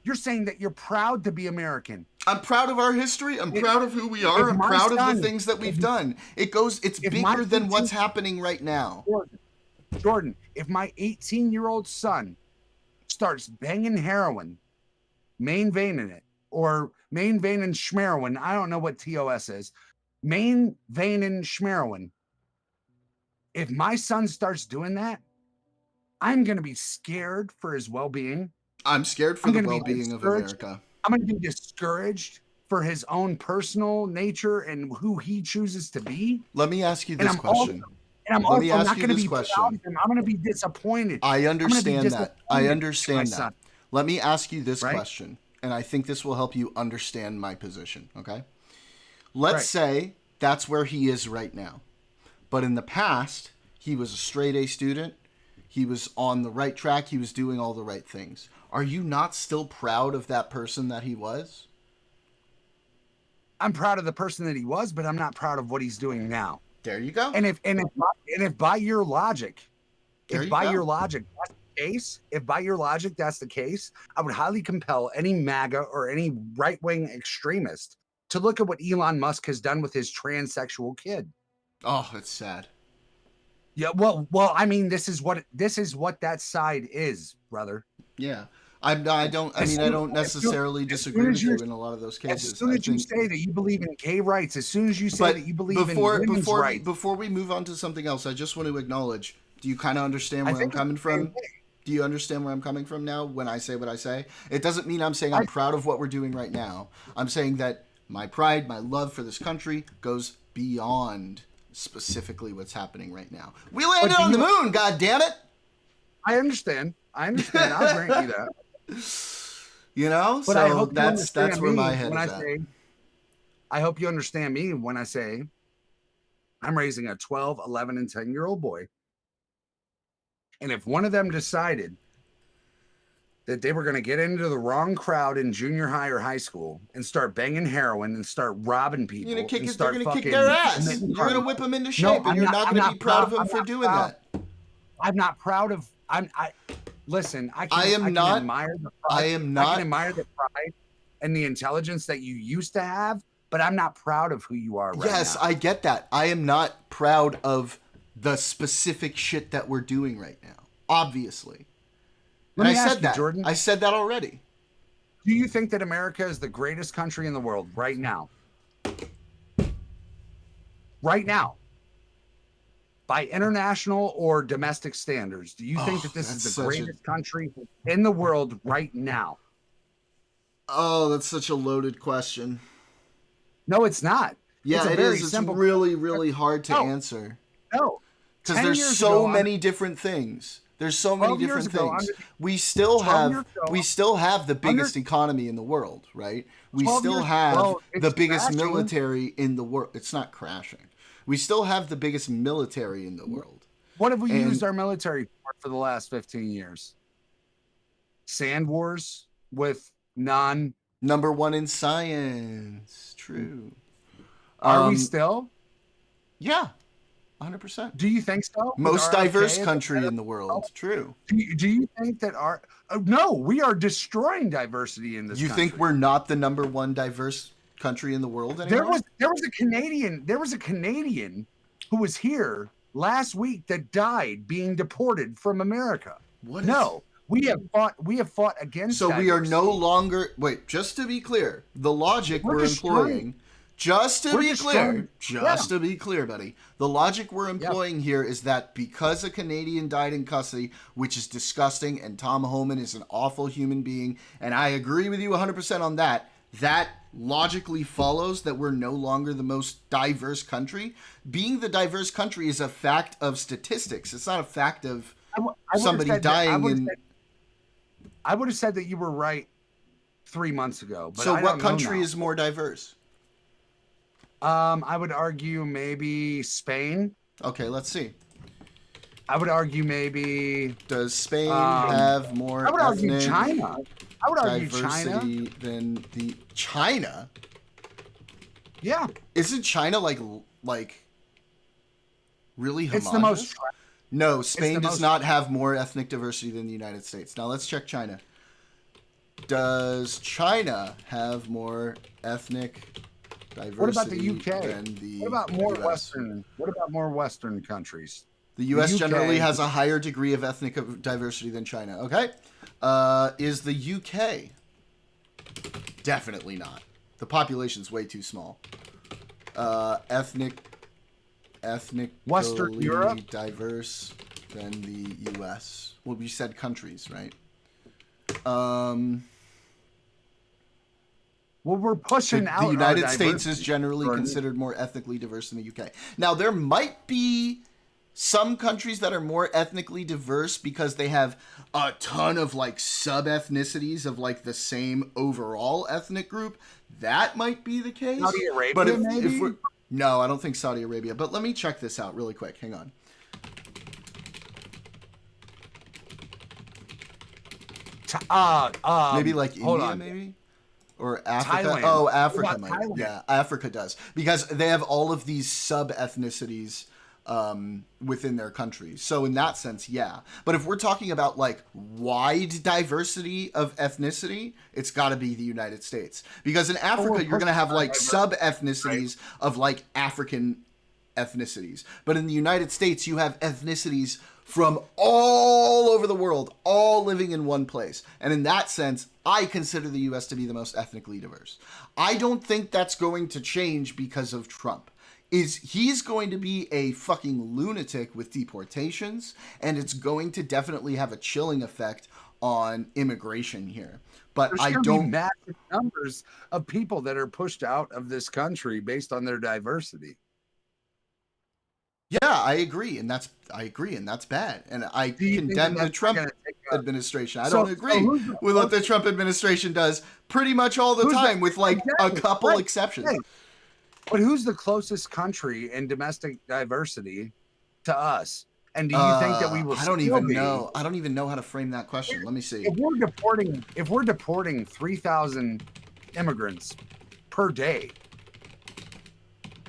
You're saying that you're proud to be American. I'm proud of our history. I'm proud of who we are. I'm proud of the things that we've done. It's bigger than what's happening right now. Jordan, if my 18-year-old son starts banging heroin, main veining it, or main veining schmeroin, I don't know what TOS is, main veining schmeroin, if my son starts doing that, I'm going to be scared for his well-being. I'm scared for the well-being of America. I'm going to be discouraged for his own personal nature and who he chooses to be. Let me ask you this question. I'm also not going to be proud of him. I'm going to be disappointed. I understand that. I understand that. Let me ask you this question, and I think this will help you understand my position, okay? Let's say that's where he is right now. But in the past, he was a straight A student. He was on the right track. He was doing all the right things. Are you not still proud of that person that he was? I'm proud of the person that he was, but I'm not proud of what he's doing now. There you go. And if by your logic, that's the case, I would highly compel any MAGA or any right-wing extremist to look at what Elon Musk has done with his transsexual kid. Oh, it's sad. Yeah, well, I mean, this is what that side is, brother. Yeah, I don't necessarily disagree with you in a lot of those cases. As soon as you say that you believe in gay rights, as soon as you say that you believe in women's rights, before we move on to something else, I just want to acknowledge. Do you kind of understand where I'm coming from? Do you understand where I'm coming from now when I say what I say? It doesn't mean I'm saying I'm proud of what we're doing right now. I'm saying that my pride, my love for this country goes beyond specifically what's happening right now. We landed on the moon, god damn it! I understand. I'll grant you that. You know, but so that's where my head is at. I hope you understand me when I say I'm raising a 12, 11, and 10-year-old boy. And if one of them decided that they were going to get into the wrong crowd in junior high or high school and start banging heroin and start robbing people, you're going to kick their ass. You're going to whip them into shape, and you're not going to be proud of them for doing that. I'm not proud of. Listen, I am can not. admire the I pride. am I not. can admire the pride and the intelligence that you used to have, but I'm not proud of who you are right Yes, now. I get that. I am not proud of the specific shit that we're doing right now. Obviously. Let And me I ask said you, that. Jordan. I said that already. Do you think that America is the greatest country in the world right now? Right now. By international or domestic standards, do you think that this is the greatest country in the world right now? Oh, that's such a loaded question. No, it's not. Yeah, it is. It's really, really hard to answer. No. Because there's so many different things. There's so many different things. We still have the biggest economy in the world, right? We still have the biggest military in the world. It's not crashing. We still have the biggest military in the world. What have we used our military for the last 15 years? Sand wars with number one in science. True. Are we still? Yeah. 100%. Do you think so? Most diverse country in the world. True. Do you think that no, we are destroying diversity in this country. You think we're not the number one diverse country in the world anymore? There was a Canadian who was here last week that died being deported from America. We have fought against So diversity. we are no longer just to be clear, the logic we're employing to be clear, buddy. The logic we're employing here is that because a Canadian died in custody, which is disgusting, and Tom Homan is an awful human being, and I agree with you 100% on that, that logically follows that we're no longer the most diverse country. Being the diverse country is a fact of statistics. It's not a fact of somebody dying. I would have said that you were right 3 months ago. But so what country is more diverse? I would argue maybe Spain. Okay, let's see. I would argue maybe. Does Spain have more? I would argue China. I would argue diversity China than the China. Yeah. Isn't China like really homogenous? It's the most. No, Spain does not have more ethnic diversity than the United States. Now let's check China. Does China have more ethnic diversity? What about the UK? Than the what about more US? Western? What about more Western countries? The U.S. UK generally has a higher degree of ethnic diversity than China. Okay, is the UK? Definitely not. The population's way too small. Ethnic Western Europe diverse than the U.S. Well, we said countries, right? Well, we're pushing out. The United States is generally considered more ethnically diverse than the UK. Now, there might be some countries that are more ethnically diverse because they have a ton of like sub-ethnicities of like the same overall ethnic group. That might be the case. Saudi Arabia, but if maybe? no, I don't think Saudi Arabia. But let me check this out really quick. Hang on. Maybe like India, maybe? Or Africa? Thailand. Oh, Africa might. Thailand? Yeah, Africa does. Because they have all of these sub-ethnicities within their countries. So in that sense, yeah. But if we're talking about like wide diversity of ethnicity, it's got to be the United States. Because in Africa, you're going to have like sub-ethnicities of like African ethnicities. But in the United States, you have ethnicities from all over the world, all living in one place. And in that sense, I consider the U.S. to be the most ethnically diverse. I don't think that's going to change because of Trump. He's going to be a fucking lunatic with deportations, and it's going to definitely have a chilling effect on immigration here. But There's I gonna don't be massive numbers of people that are pushed out of this country based on their diversity. Yeah, I agree, and that's bad, and I condemn the Trump administration. I don't agree with what the Trump administration does pretty much all the time, with like a couple exceptions. But who's the closest country in domestic diversity to us? And do you think that we will? I don't even know. I don't even know how to frame that question. Let me see. If we're deporting 3,000 immigrants per day.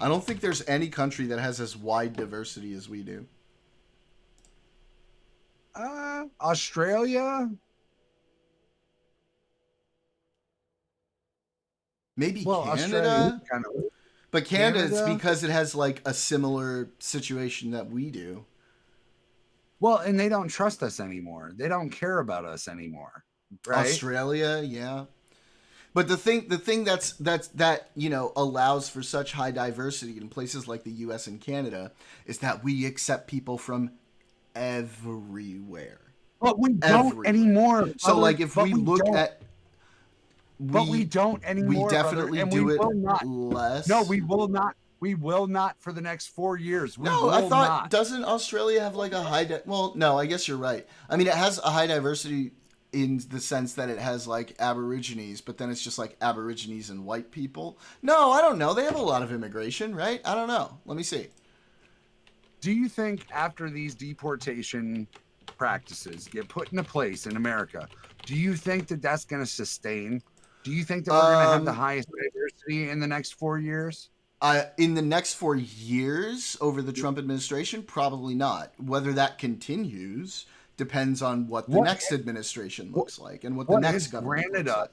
I don't think there's any country that has as wide diversity as we do. Australia. Maybe Well, Canada. Australia kind of. But Canada, it's Canada? because it has like a similar situation that we do. Well, and they don't trust us anymore. They don't care about us anymore. Right? Australia, yeah. But the thing that allows for such high diversity in places like the US and Canada is that we accept people from everywhere. But we don't anymore. So brother. like if But we look don't. at But we don't anymore. We definitely brother, and do we it will not. less. No, we will not. We will not for the next 4 years. We No, will I thought not. doesn't Australia have like a high? Well, no, I guess you're right. I mean, it has a high diversity in the sense that it has like Aborigines, but then it's just like Aborigines and white people. No, I don't know. They have a lot of immigration, right? I don't know. Let me see. Do you think after these deportation practices get put into place in America, do you think that that's going to sustain? Do you think that we're going to have the highest diversity in the next 4 years? In the next 4 years over the Trump administration, probably not. Whether that continues depends on what the next administration looks like and what the next government looks like.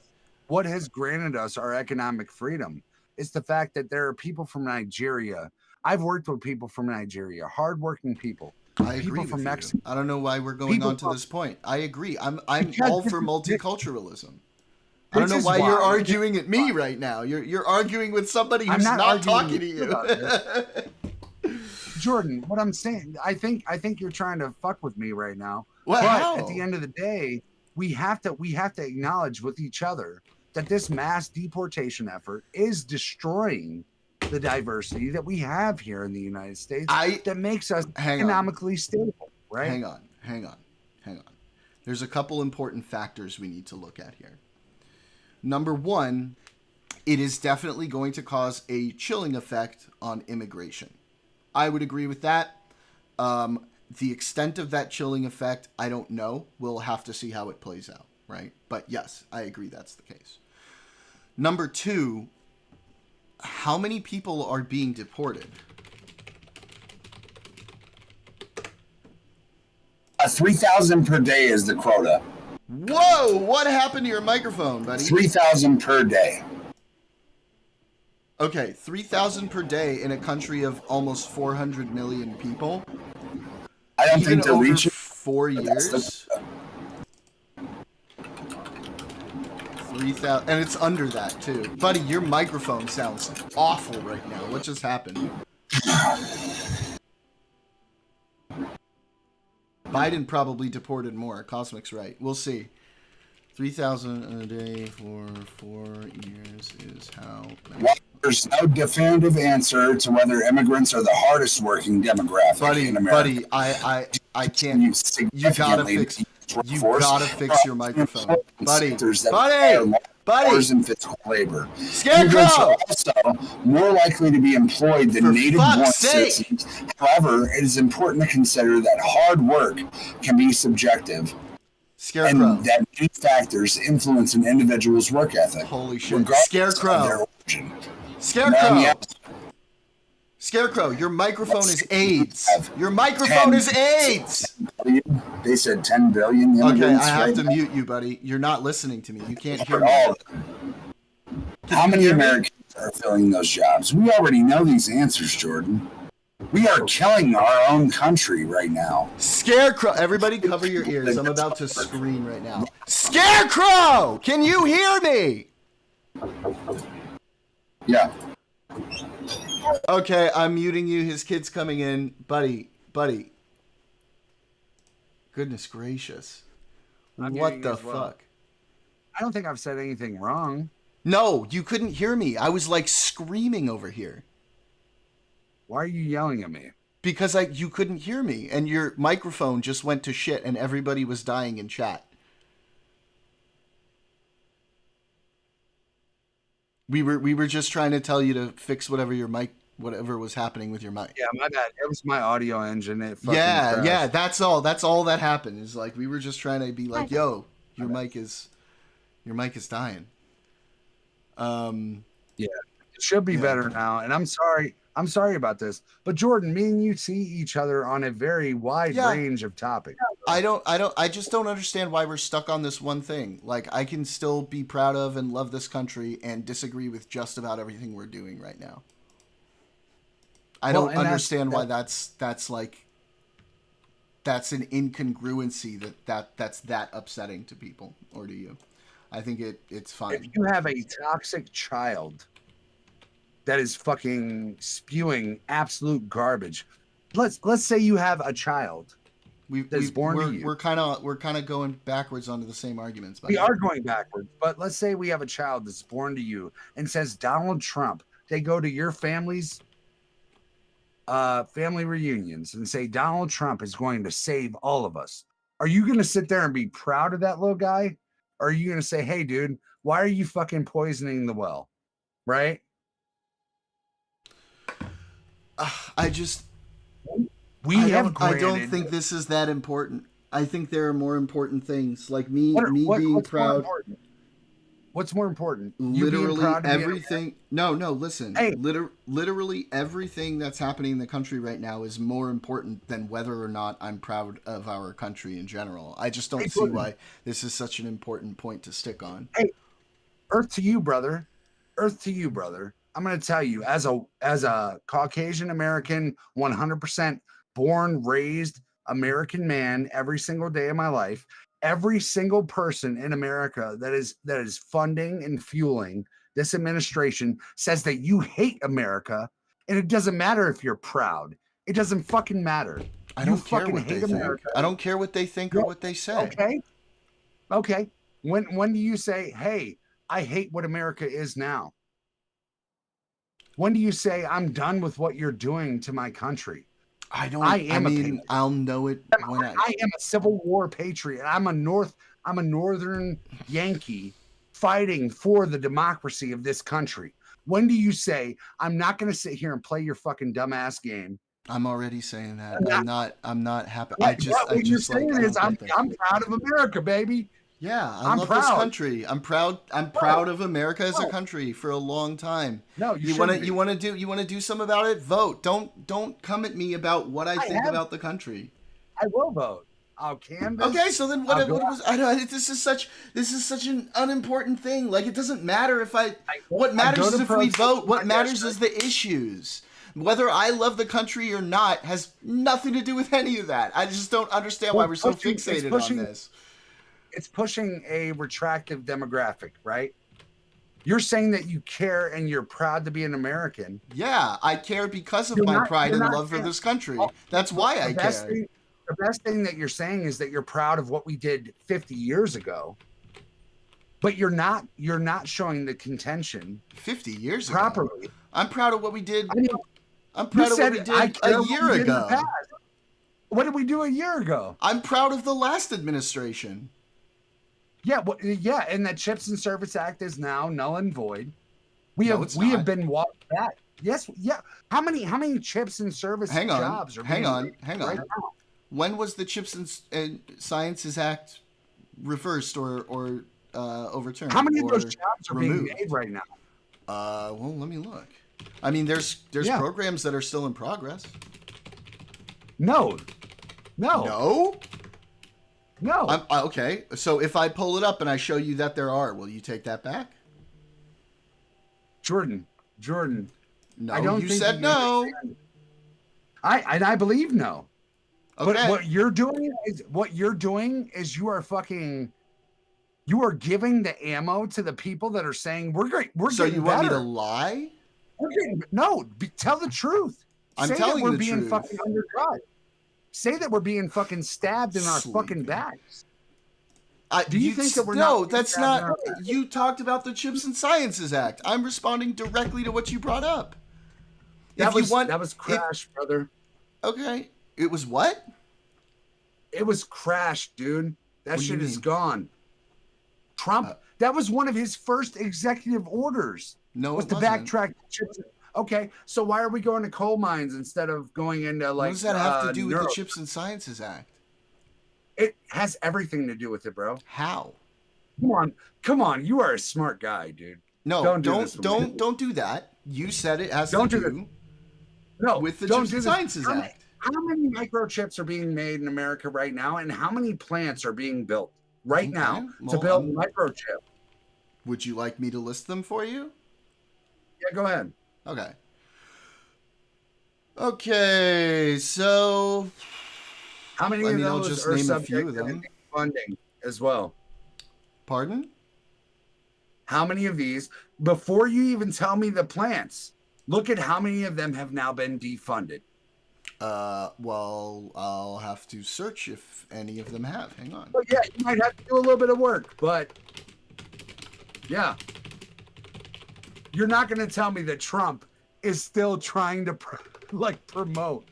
What has granted us our economic freedom is the fact that there are people from Nigeria. I've worked with people from Nigeria, hardworking people. I agree with you. I don't know why we're going on to this point. I agree. I'm all for multiculturalism. I don't know why you're arguing at me right now. You're arguing with somebody who's not talking to you. Jordan, what I'm saying, I think you're trying to fuck with me right now. Well, but how? At the end of the day, we have to acknowledge with each other that this mass deportation effort is destroying the diversity that we have here in the United States that makes us economically stable, right? Hang on. There's a couple important factors we need to look at here. Number one, it is definitely going to cause a chilling effect on immigration. I would agree with that. The extent of that chilling effect, I don't know. We'll have to see how it plays out, right? But yes, I agree that's the case. Number two, how many people are being deported? 3,000 per day is the quota. Whoa! What happened to your microphone, buddy? 3,000 per day. Okay, 3,000 per day in a country of almost 400 million people. I don't Even think they're over reaching 4 years. 3,000, and it's under that too, buddy. Your microphone sounds awful right now. What just happened? Biden probably deported more. Cosmic's right. We'll see. 3,000 a day for 4 years is how many? Well, there's no definitive answer to whether immigrants are the hardest working demographic in America. Buddy, I can't. You gotta fix. You gotta fix your microphone, buddy. And physical labor. Scarecrow! Immigrants are also more likely to be employed than native-born citizens. However, it is important to consider that hard work can be subjective. Scarecrow. And that many factors influence an individual's work ethic. Holy shit. Scarecrow. Scarecrow. Scarecrow, your microphone is AIDS. Your microphone is AIDS. They said 10 billion. Okay, I have to mute you, buddy. You're not listening to me. You can't hear me. How many Americans are filling those jobs? We already know these answers, Jordan. We are killing our own country right now. Scarecrow, everybody cover your ears. I'm about to scream right now. Scarecrow, can you hear me? Yeah. Okay, I'm muting you. His kid's coming in. Buddy. Goodness gracious. What the fuck? I don't think I've said anything wrong. No, you couldn't hear me. I was like screaming over here. Why are you yelling at me? Because you couldn't hear me and your microphone just went to shit and everybody was dying in chat. We were just trying to tell you to fix whatever was happening with your mic. Yeah, my bad. It was my audio engine. It fucking yeah, that's all. That's all that happened. Is like we were just trying to be like, yo, your mic is dying. Yeah, it should be better now. And I'm sorry about this. But Jordan, me and you see each other on a very wide range of topics. I just don't understand why we're stuck on this one thing. Like, I can still be proud of and love this country and disagree with just about everything we're doing right now. I don't understand why that's an incongruency that's that upsetting to people, or to you. I think it's fine. If you have a toxic child that is fucking spewing absolute garbage, let's say you have a child that's born to you. We're kind of going backwards onto the same arguments. We are going backwards, but let's say we have a child that's born to you and says Donald Trump. They go to your family's family reunions and say Donald Trump is going to save all of us. Are you going to sit there and be proud of that little guy? Or are you going to say, hey, dude, why are you fucking poisoning the well? Right? I don't think this is that important. I think there are more important things, like me being proud. What's more important? Literally everything. No, listen. Hey. Literally everything that's happening in the country right now is more important than whether or not I'm proud of our country in general. I just don't see why this is such an important point to stick on. Hey, Earth to you, brother. Earth to you, brother. I'm going to tell you, as a Caucasian American, 100% born, raised American man, every single day of my life, every single person in America that is funding and fueling this administration says that you hate America, and it doesn't matter if you're proud. It doesn't fucking matter. I don't care what they think. I don't care what they think or what they say. Okay. When do you say, hey, I hate what America is now? When do you say, I'm done with what you're doing to my country? I'll know it when I am a Civil War patriot. I'm a Northern Yankee fighting for the democracy of this country. When do you say, I'm not going to sit here and play your fucking dumbass game? I'm already saying that. I'm not happy. I'm proud of America, baby. Yeah, I love this country. I'm proud of America as a country for a long time. No, you want to do something about it? Vote. Don't come at me about what I think about the country. I will vote. I'll canvass. Okay, so then what was I don't this is such an unimportant thing. Like, it doesn't matter if what matters is if we vote. What matters is the issues. Whether I love the country or not has nothing to do with any of that. I just don't understand why we're so fixated on this. It's pushing a retractive demographic, right? You're saying that you care and you're proud to be an American. Yeah, I care because of my pride and love for this country. That's why I care. The best thing that you're saying is that you're proud of what we did 50 years ago. But you're not showing the contention 50 years properly. Ago. I'm proud of what we did. I'm proud of what we did a year ago. What did we do a year ago? I'm proud of the last administration. Yeah, and the Chips and Service Act is now null and void. We have been walked back. Yes, yeah. How many Chips and Service jobs are hang on. Right now? When was the Chips and Sciences Act reversed or overturned? How many of those jobs are being made right now? Well, let me look. I mean, there's programs that are still in progress. No. Okay, so if I pull it up and I show you that there are, will you take that back? Jordan. No, I don't you think said no. I believe no. Okay. But what you're doing is you are giving the ammo to the people that are saying we're great. So getting you want better. me to lie? Tell the truth. I'm Say telling that we're the being truth. fucking undercut. Say that we're being fucking stabbed in our fucking backs. Do you think that we're not? No, that's not. You talked about the Chips and Sciences Act. I'm responding directly to what you brought up. That was crash, brother. Okay. It was what? It was crash, dude. That shit is gone. Trump, that was one of his first executive orders. No, was it to wasn't. backtrack chips. Okay, so why are we going to coal mines instead of going into like? What does that have to do with the Chips and Sciences Act? It has everything to do with it, bro. How? Come on. You are a smart guy, dude. No, don't do that. You said it has to do No, with the Chips and Sciences Act. how many microchips are being made in America right now, and how many plants are being built right now to well, build microchip? Would you like me to list them for you? Yeah, go ahead. Okay. Okay, so how many of I'll those just are name a subject few of to them. Funding as well. Pardon? How many of these, before you even tell me the plants, look at how many of them have now been defunded? Well, I'll have to search if any of them have. Hang on. Well, yeah, you might have to do a little bit of work, but yeah. You're not going to tell me that Trump is still trying to promote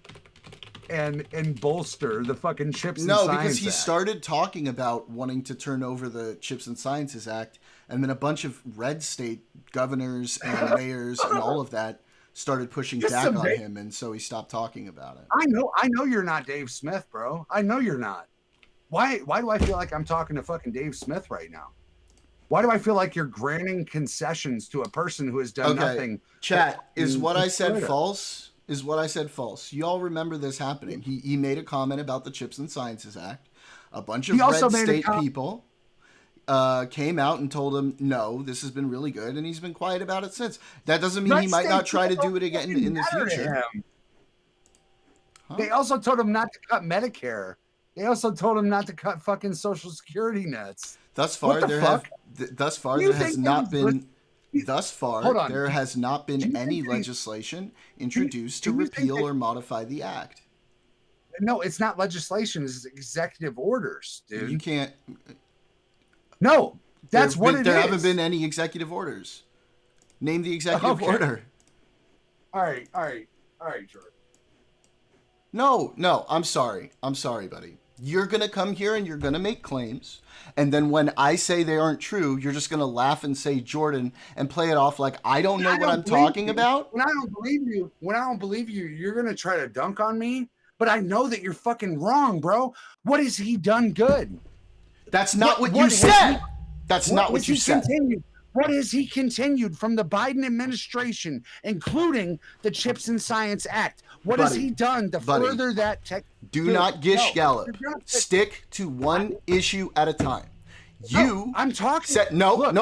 and bolster the fucking Chips and Science because he Act. started talking about wanting to turn over the Chips and Sciences Act, and then a bunch of red state governors and mayors and all of that started pushing back on him, and so he stopped talking about it. I know you're not Dave Smith, bro. I know you're not. Why do I feel like I'm talking to fucking Dave Smith right now? Why do I feel like you're granting concessions to a person who has done nothing? Chat, is what I said false? Is what I said false? You all remember this happening. He made a comment about the Chips and Sciences Act. A bunch of red state people came out and told him, no, this has been really good, and he's been quiet about it since. That doesn't mean he might not try to do it again in the future. Huh? They also told him not to cut Medicare. They also told him not to cut fucking Social Security nets. Thus far, there has not been any legislation introduced to repeal or modify the act. No, it's not legislation. It's executive orders, dude. You can't. No, that's what it is. There haven't been any executive orders. Name the executive order. All right, Jordan. No, I'm sorry, buddy. You're going to come here and you're going to make claims. And then when I say they aren't true, you're just going to laugh and say Jordan and play it off like I don't know what I'm talking about. When I don't believe you, you're going to try to dunk on me. But I know that you're fucking wrong, bro. What has he done good? That's not what you said. That's not what you said. What has he continued from the Biden administration, including the Chips and Science Act? What has he done to further that tech? Do not gish gallop. Stick to one issue at a time. I'm talking. Said, no.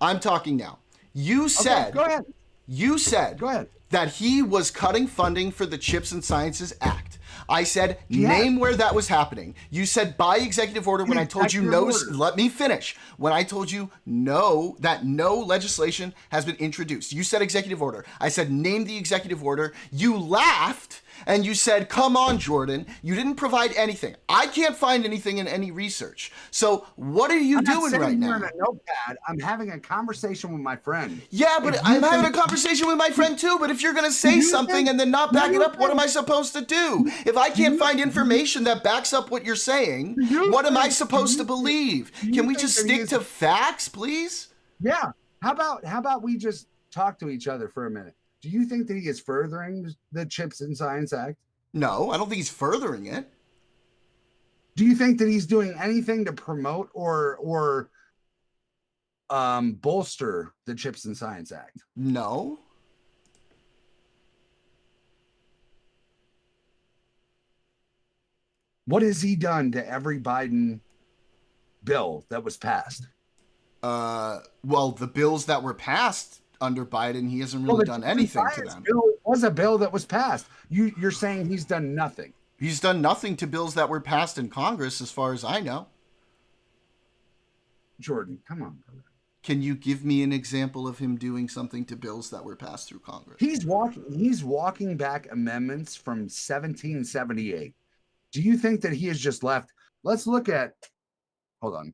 I'm talking now. You said. Go ahead. You said. Go ahead. That he was cutting funding for the Chips and Sciences Act. I said, name where that was happening. You said by executive order when I told you no. Let me finish. When I told you no, that no legislation has been introduced. You said executive order. I said, name the executive order. You laughed and you said, come on, Jordan. You didn't provide anything. I can't find anything in any research. So what are you doing right now? I'm not sitting here in a notepad. I'm having a conversation with my friend. Yeah, but I'm having a conversation with my friend too. But if you're going to say something and then not back it up, what am I supposed to do? If I can't find information that backs up what you're saying, what am I supposed to believe? Can we just stick to facts, please? Yeah. How about we just talk to each other for a minute? Do you think that he is furthering the Chips and Science Act? No, I don't think he's furthering it. Do you think that he's doing anything to promote or bolster the Chips and Science Act? No. What has he done to every Biden bill that was passed? Well, the bills that were passed under Biden, he hasn't really done anything to them. Bill was a bill that was passed. You're saying he's done nothing. He's done nothing to bills that were passed in Congress, as far as I know. Jordan, come on. Can you give me an example of him doing something to bills that were passed through Congress? He's walking back amendments from 1778. Do you think that he has just left? Let's look at. Hold on.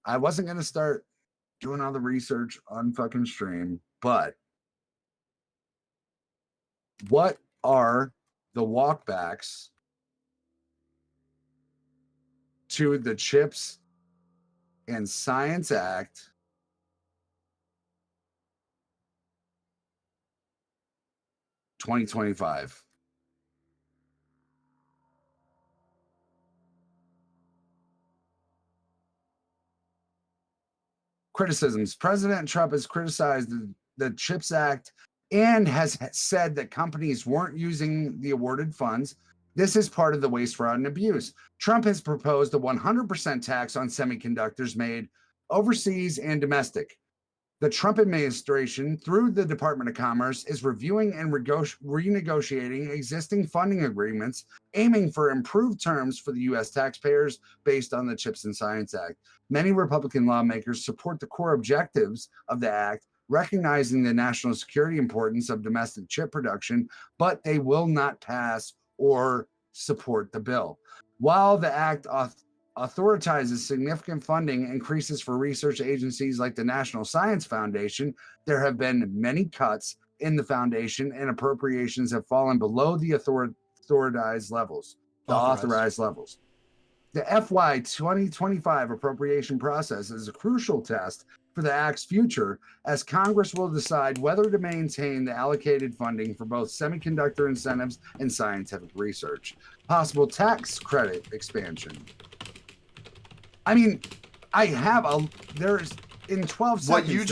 I wasn't going to start doing all the research on fucking stream, but what are the walkbacks to the Chips and Science Act (2025)? Criticisms. President Trump has criticized the CHIPS Act and has said that companies weren't using the awarded funds. This is part of the waste, fraud, and abuse. Trump has proposed a 100% tax on semiconductors made overseas and domestic. The Trump administration, through the Department of Commerce, is reviewing and renegotiating existing funding agreements, aiming for improved terms for the U.S. taxpayers based on the CHIPS and Science Act. Many Republican lawmakers support the core objectives of the act, recognizing the national security importance of domestic chip production, but they will not pass or support the bill. While the act authorizes significant funding increases for research agencies like the National Science Foundation, there have been many cuts in the foundation, and appropriations have fallen below the authorized levels. The FY 2025 appropriation process is a crucial test for the Act's future, as Congress will decide whether to maintain the allocated funding for both semiconductor incentives and scientific research. Possible tax credit expansion. I mean, there's in 12 seconds. What you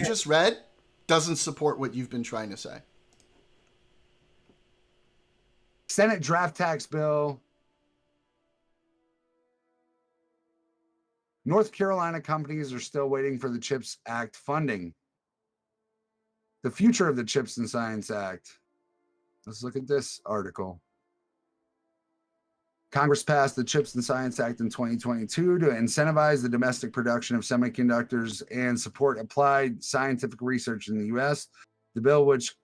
just read doesn't support what you've been trying to say. Senate draft tax bill. North Carolina companies are still waiting for the CHIPS Act funding. The future of the CHIPS and Science Act. Let's look at this article. Congress passed the CHIPS and Science Act in 2022 to incentivize the domestic production of semiconductors and support applied scientific research in the U.S. The bill, which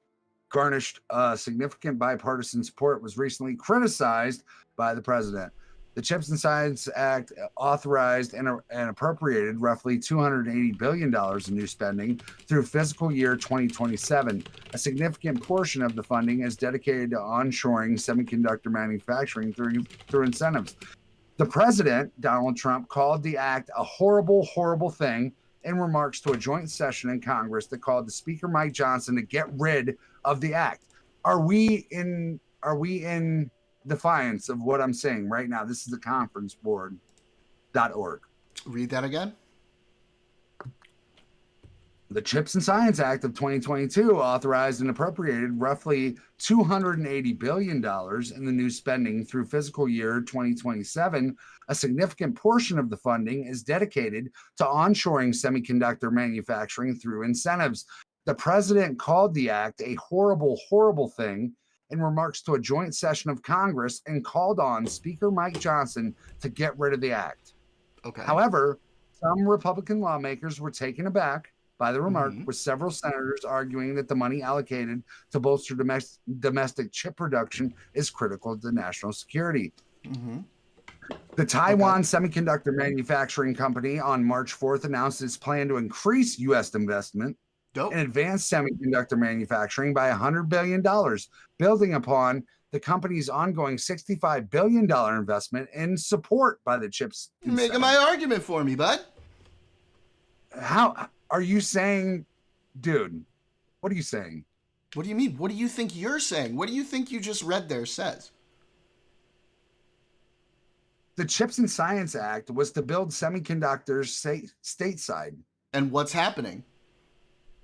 garnished significant bipartisan support, was recently criticized by the president. The CHIPS and Science Act authorized and appropriated roughly $280 billion in new spending through fiscal year 2027. A significant portion of the funding is dedicated to onshoring semiconductor manufacturing through incentives. The president, Donald Trump, called the act a horrible, horrible thing in remarks to a joint session in Congress that called the Speaker, Mike Johnson, to get rid of the act. Are we in defiance of what I'm saying right now? This is the conferenceboard.org. Read that again. The CHIPS and Science Act of 2022 authorized and appropriated roughly $280 billion in the new spending through fiscal year 2027. A significant portion of the funding is dedicated to onshoring semiconductor manufacturing through incentives. The president called the act a horrible, horrible thing in remarks to a joint session of Congress and called on Speaker Mike Johnson to get rid of the act. Okay. However, some Republican lawmakers were taken aback by the remark, with several senators arguing that the money allocated to bolster domestic chip production is critical to national security. The Taiwan Semiconductor Manufacturing Company on March 4th announced its plan to increase U.S. investment in advanced semiconductor manufacturing by $100 billion, building upon the company's ongoing $65 billion investment in support by the CHIPS. You're making my argument for me, bud. How are you saying, dude? What are you saying? What do you mean? What do you think you're saying? What do you think you just read there says? The CHIPS and Science Act was to build semiconductors stateside. And what's happening?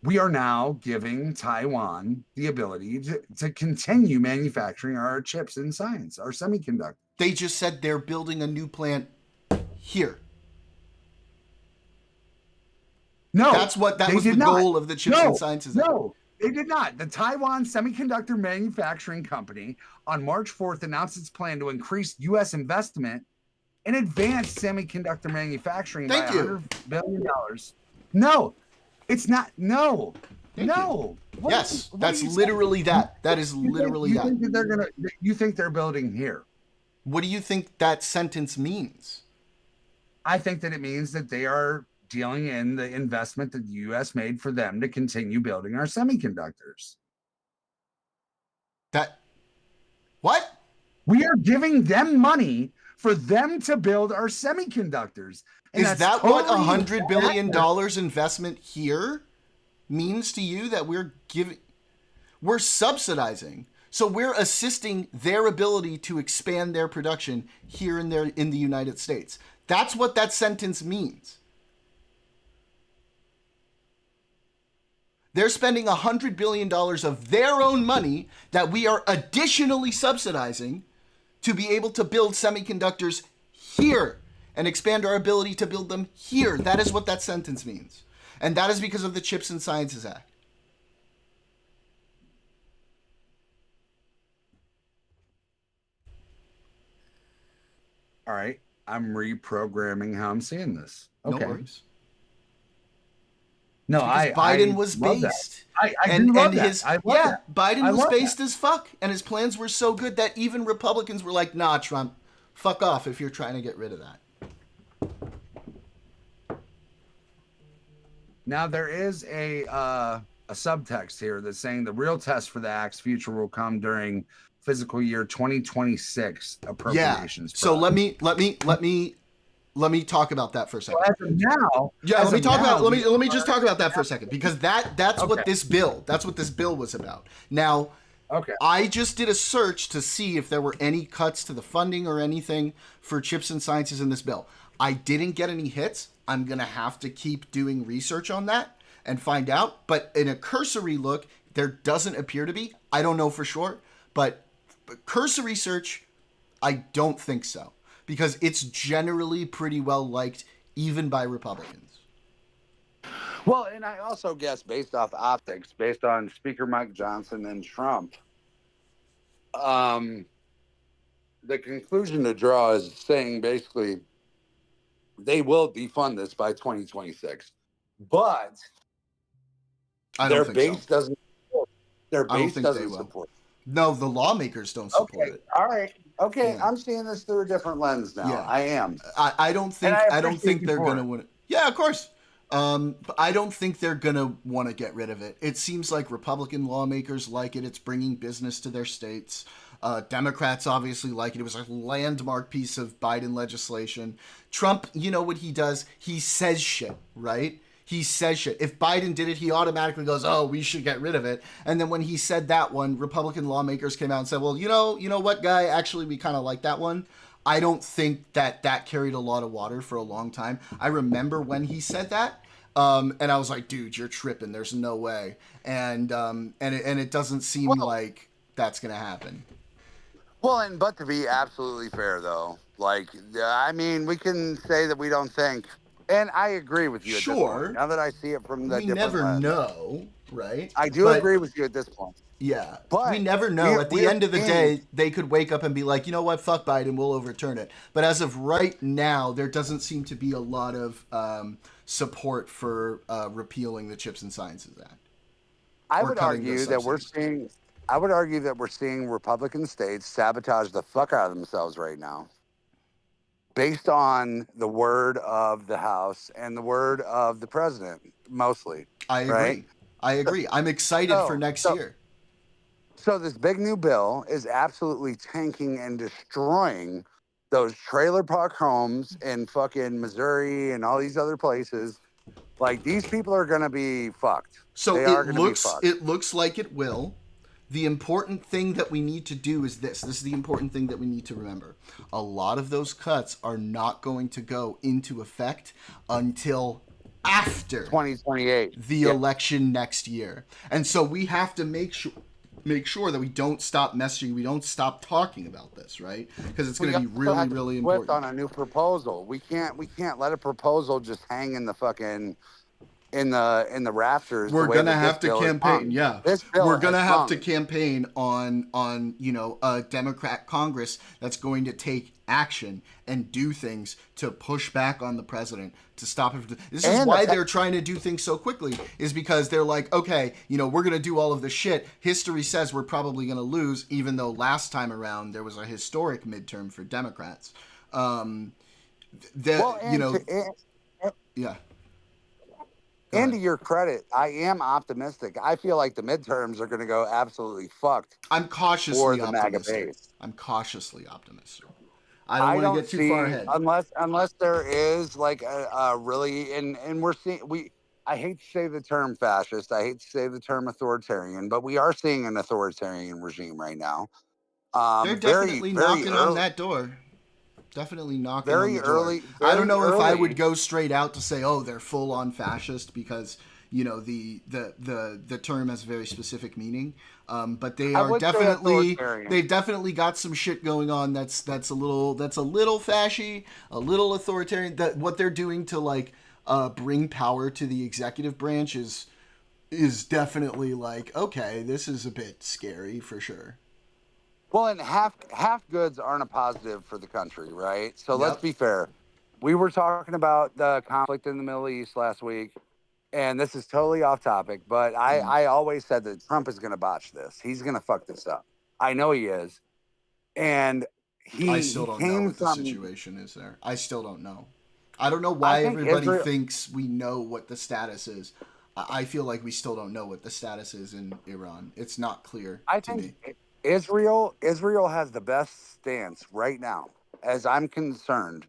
We are now giving Taiwan the ability to continue manufacturing our chips and science, our semiconductors. They just said they're building a new plant here. No, that was the goal of the CHIPS and Sciences Act. No, they did not. The Taiwan Semiconductor Manufacturing Company on March 4th announced its plan to increase U.S. investment in advanced semiconductor manufacturing by $100 billion. No, it's not. No. Yes, that's literally that. That is literally that. You think they're building here? What do you think that sentence means? I think that it means that they are dealing in the investment that the U.S. made for them to continue building our semiconductors. What? We are giving them money for them to build our semiconductors. And is that totally what $100 billion investment here means to you? That we're subsidizing. So we're assisting their ability to expand their production here in the United States. That's what that sentence means. They're spending $100 billion of their own money that we are additionally subsidizing to be able to build semiconductors here and expand our ability to build them here. That is what that sentence means. And that is because of the Chips and Sciences Act. All right. I'm reprogramming how I'm seeing this. Okay. No worries. No, Biden was love based. that. I do love that. I love that. Biden was based that. as fuck, and his plans were so good that even Republicans were like, nah, Trump, fuck off if you're trying to get rid of that. Now, there is a subtext here that's saying the real test for the act's future will come during fiscal year 2026 appropriations. Yeah. So let me talk about that for a second. So as of now, let me just talk about that for a second, because that's what this bill was about. Now, okay, I just did a search to see if there were any cuts to the funding or anything for Chips and Sciences in this bill. I didn't get any hits. I'm gonna have to keep doing research on that and find out. But in a cursory look, there doesn't appear to be. I don't know for sure, but cursory search, I don't think so, because it's generally pretty well liked even by Republicans. Well, and I also guess based off optics, based on Speaker Mike Johnson and Trump, the conclusion to draw is saying basically they will defund this by 2026, but their base doesn't support. Their base doesn't support. No, the lawmakers don't support it. All right. Okay, yeah. I'm seeing this through a different lens now. Yeah. I am. I don't think they're gonna win it. Yeah, of course. But I don't think they're gonna want to get rid of it. It seems like Republican lawmakers like it. It's bringing business to their states. Democrats obviously like it. It was a landmark piece of Biden legislation. Trump, you know what he does? He says shit, right? He says shit. If Biden did it, he automatically goes, oh, we should get rid of it. And then when he said that one, Republican lawmakers came out and said, well, you know what, guy? Actually, we kind of like that one. I don't think that carried a lot of water for a long time. I remember when he said that, and I was like, dude, you're tripping. There's no way. And it doesn't seem like that's going to happen. Well, but to be absolutely fair, though, like, I mean, we can say that we don't think. And I agree with you. Sure. At this point. Now that I see it from the different never lens. know, right? I do agree with you at this point. Yeah, but we never know. At the end of the day, they could wake up and be like, you know what, fuck Biden, we'll overturn it. But as of right now, there doesn't seem to be a lot of support for repealing the Chips and Sciences Act. I would argue that we're seeing Republican states sabotage the fuck out of themselves right now, based on the word of the House and the word of the president, mostly. I agree. Right? I agree. I'm excited for next year. So this big new bill is absolutely tanking and destroying those trailer park homes in fucking Missouri and all these other places. Like, these people are going to be fucked. So it looks like it will. The important thing that we need to do is this. This is the important thing that we need to remember. A lot of those cuts are not going to go into effect until after 2028, the election next year. And so we have to make sure that we don't stop messaging, we don't stop talking about this, right? Because it's going to be really important. On a new proposal, we can't let a proposal just hang in the fucking in the rafters. We're gonna have to campaign. Yeah, we're gonna have to campaign on a Democrat Congress that's going to take action and do things to push back on the president to stop him. This is why they're trying to do things so quickly, is because they're like, okay, we're gonna do all of this shit. History says we're probably gonna lose, even though last time around there was a historic midterm for Democrats. Yeah. And to your credit, I am optimistic. I feel like the midterms are going to go absolutely fucked. I'm cautiously optimistic. I'm cautiously optimistic. I don't want to get too far ahead. Unless there is like a really, and we're seeing, I hate to say the term fascist. I hate to say the term authoritarian, but we are seeing an authoritarian regime right now. They're definitely knocking on that door. Definitely knocking on the door. I don't know if I would go straight out to say, oh, they're full on fascist, because you know, the term has a very specific meaning. But they I are would say definitely, authoritarian. they've definitely got some shit going on that's a little fashy, a little authoritarian. That what they're doing to like bring power to the executive branch is definitely like, okay, this is a bit scary for sure. Well, and half goods aren't a positive for the country, right? So let's Yep. be fair. We were talking about the conflict in the Middle East last week, and this is totally off topic, but I always said that Trump is going to botch this. He's going to fuck this up. I know he is. And I still he don't know came what the from, situation is there. I still don't know. I don't know I why think everybody Israel, thinks we know what the status is. I feel like we still don't know what the status is in Iran. It's not clear I to me. think Israel has the best stance right now, as I'm concerned.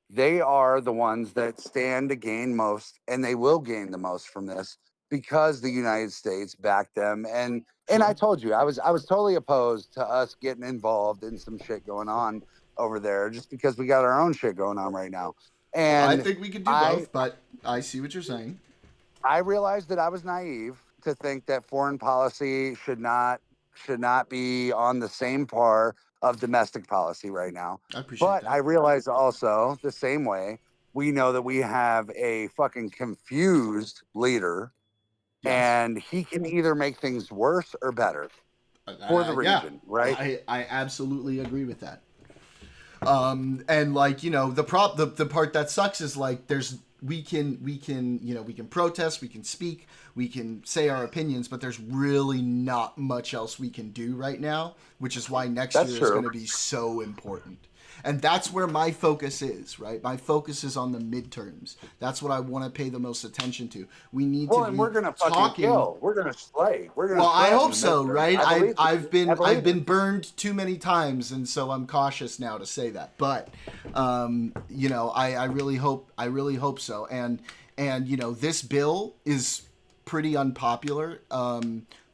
They are the ones that stand to gain most, and they will gain the most from this because the United States backed them. And I told you, I was totally opposed to us getting involved in some shit going on over there, just because we got our own shit going on right now. I And think we could do both, but I see what you're saying. I realized that I was naive to think that foreign policy should not be on the same par of domestic policy right now. I appreciate But that. I realize also the same way we know that we have a fucking confused leader, and he can either make things worse or better for the region, right? I absolutely agree with that. And like, you know, the part that sucks is like we can you know, we can protest, we can speak, we can say our opinions, but there's really not much else we can do right now, which is why next year is going to be so important. And that's where my focus is, right? My focus is on the midterms. That's what I want to pay the most attention to. We need to be we're gonna fucking talking. kill. We're gonna slay. We're gonna. Well, I shred in hope the so, midterm. right? I've been believe it. burned too many times, and so I'm cautious now to say that. But you know, I really hope so. And you know, this bill is pretty unpopular,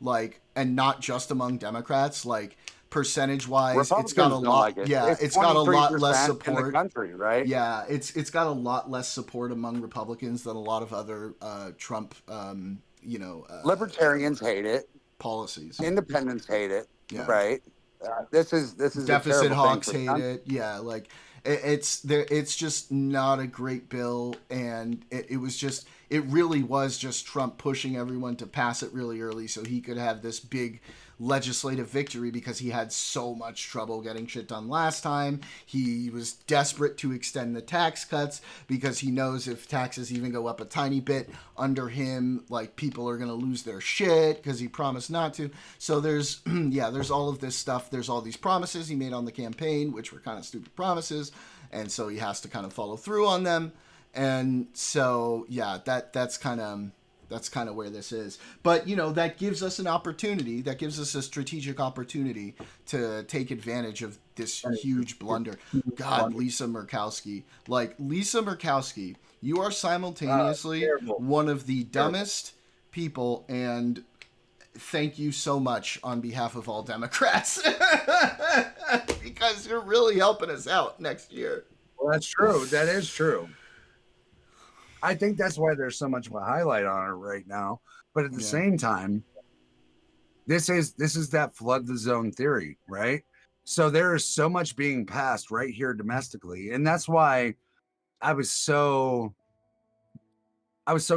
like, and not just among Democrats, like. Percentage wise, it's got a lot. Like it. Yeah, it's got a lot less in the support. country, right? Yeah, it's got a lot less support among Republicans than a lot of other Trump, you know, libertarians hate it. Policies. Independents hate it. Yeah. Right. This is deficit hawks hate it. Yeah, like it's there. It's just not a great bill, and it really was just Trump pushing everyone to pass it really early so he could have this big legislative victory because he had so much trouble getting shit done last time. He was desperate to extend the tax cuts because he knows if taxes even go up a tiny bit under him, like, people are going to lose their shit because he promised not to. So there's there's all of this stuff. There's all these promises he made on the campaign, which were kind of stupid promises, and so he has to kind of follow through on them. And so that's kind of where this is. But, you know, that gives us an opportunity, that gives us a strategic opportunity to take advantage of this huge blunder. God, Lisa Murkowski. Like, Lisa Murkowski, you are simultaneously one of the dumbest people, and thank you so much on behalf of all Democrats. Because you're really helping us out next year. Well, that's true. That is true. I think that's why there's so much of a highlight on her right now. But at the same time, this is that flood the zone theory, right? So there is so much being passed right here domestically. And that's why I was so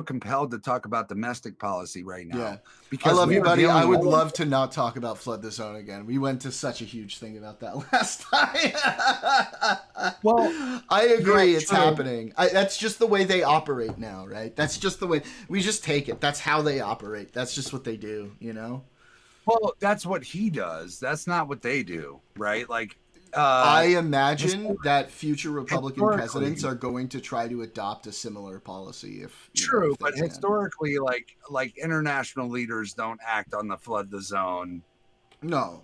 compelled to talk about domestic policy right now. Yeah. Because I love you, buddy. I would love to not talk about flood the zone again. We went to such a huge thing about that last time. Well, I agree. It's happening. That's just the way they operate now, right? That's just the way we just take it. That's how they operate. That's just what they do, you know? Well, that's what he does. That's not what they do, right? Like, I imagine that future Republican presidents are going to try to adopt a similar policy. True, but historically, like international leaders don't act on the flood the zone. No.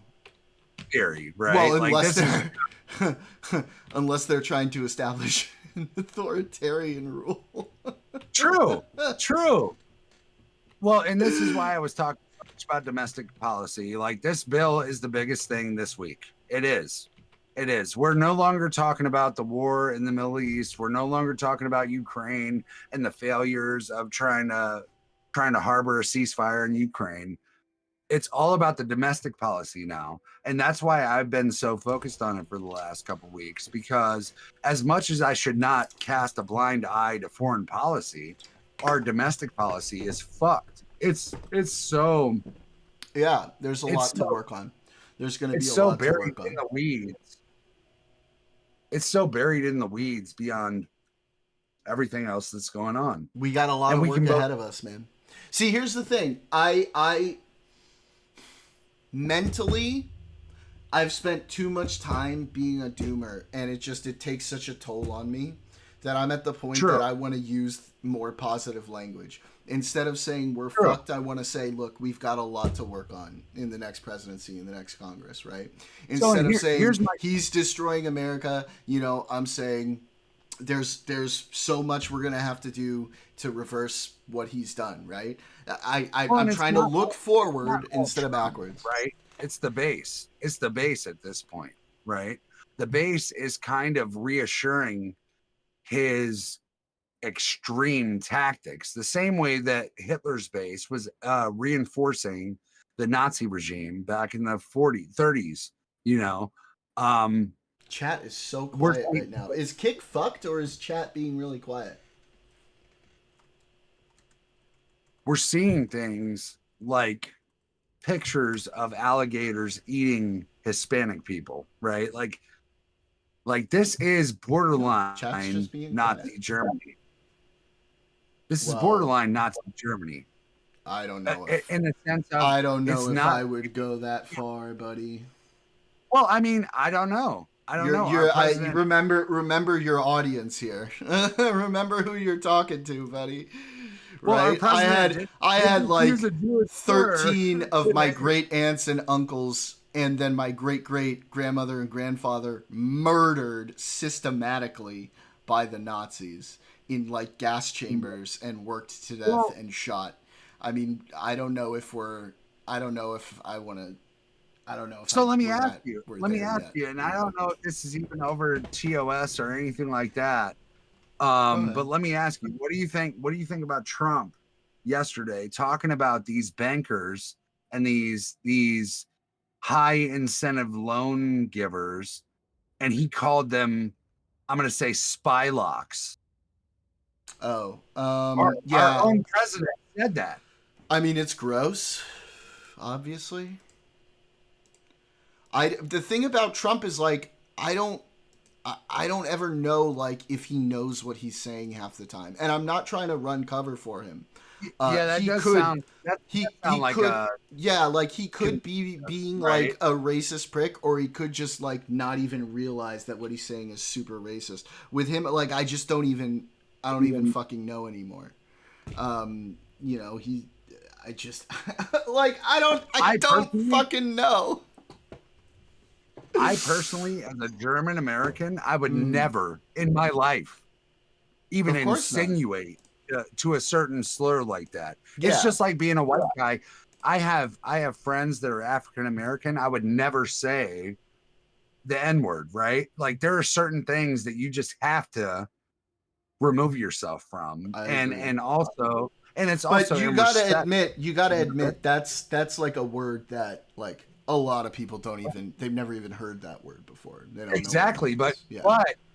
Theory, right? Well, like unless they're trying to establish an authoritarian rule. True. Well, and this is why I was talking about domestic policy. Like, this bill is the biggest thing this week. It is. We're no longer talking about the war in the Middle East. We're no longer talking about Ukraine and the failures of trying to trying to harbor a ceasefire in Ukraine. It's all about the domestic policy now. And that's why I've been so focused on it for the last couple of weeks, because as much as I should not cast a blind eye to foreign policy, our domestic policy is fucked. It's so, Yeah, there's a lot to so, work on. There's going to be it's a so lot to buried work in on. the weeds. It's so buried in the weeds beyond everything else that's going on. We got a lot And of we work can ahead of us, man. See, here's the thing. I mentally, I've spent too much time being a doomer, and it takes such a toll on me that I'm at the point that I want to use more positive language. Instead of saying we're fucked, I want to say, look, we've got a lot to work on in the next presidency, in the next Congress, right? Instead of saying he's destroying America, you know, I'm saying there's so much we're gonna have to do to reverse what he's done, right? I'm trying to look forward instead of backwards, right? It's the base. It's the base at this point, right? The base is kind of reassuring his extreme tactics, the same way that Hitler's base was reinforcing the Nazi regime back in the 30s, you know. Chat is so quiet right now. Is Kick fucked, or is chat being really quiet? We're seeing things like pictures of alligators eating Hispanic people, right? Like this is borderline Nazi Germany. This is borderline Nazi Germany. I don't know. In the sense of, I don't know if I would go that far, buddy. Well, I mean, I don't know. I don't know. Remember your audience here. Remember who you're talking to, buddy. Right? Well, I had like 13 of my great aunts and uncles, and then my great great grandmother and grandfather murdered systematically by the Nazis in like gas chambers and worked to death and shot. I mean, I don't know if I want to. I don't know. So let me ask you, and I don't know if this is even over TOS or anything like that. But let me ask you, what do you think about Trump yesterday talking about these bankers and these high incentive loan givers, and he called them, I'm going to say, spylocks. Oh, our own president said that. I mean, it's gross, obviously. The thing about Trump is like I don't ever know like if he knows what he's saying half the time, and I'm not trying to run cover for him. That does sound like he could be being like a racist prick, or he could just like not even realize that what he's saying is super racist. With him, like I don't even fucking know anymore. You know, I just like I don't fucking know. I personally, as a German American, I would never in my life even insinuate to a certain slur like that. Yeah. It's just like being a white guy. I have friends that are African American. I would never say the N-word, right? Like there are certain things that you just have to remove yourself from. And it's also you gotta admit that's like a word that like a lot of people they've never even heard that word before. They don't exactly, know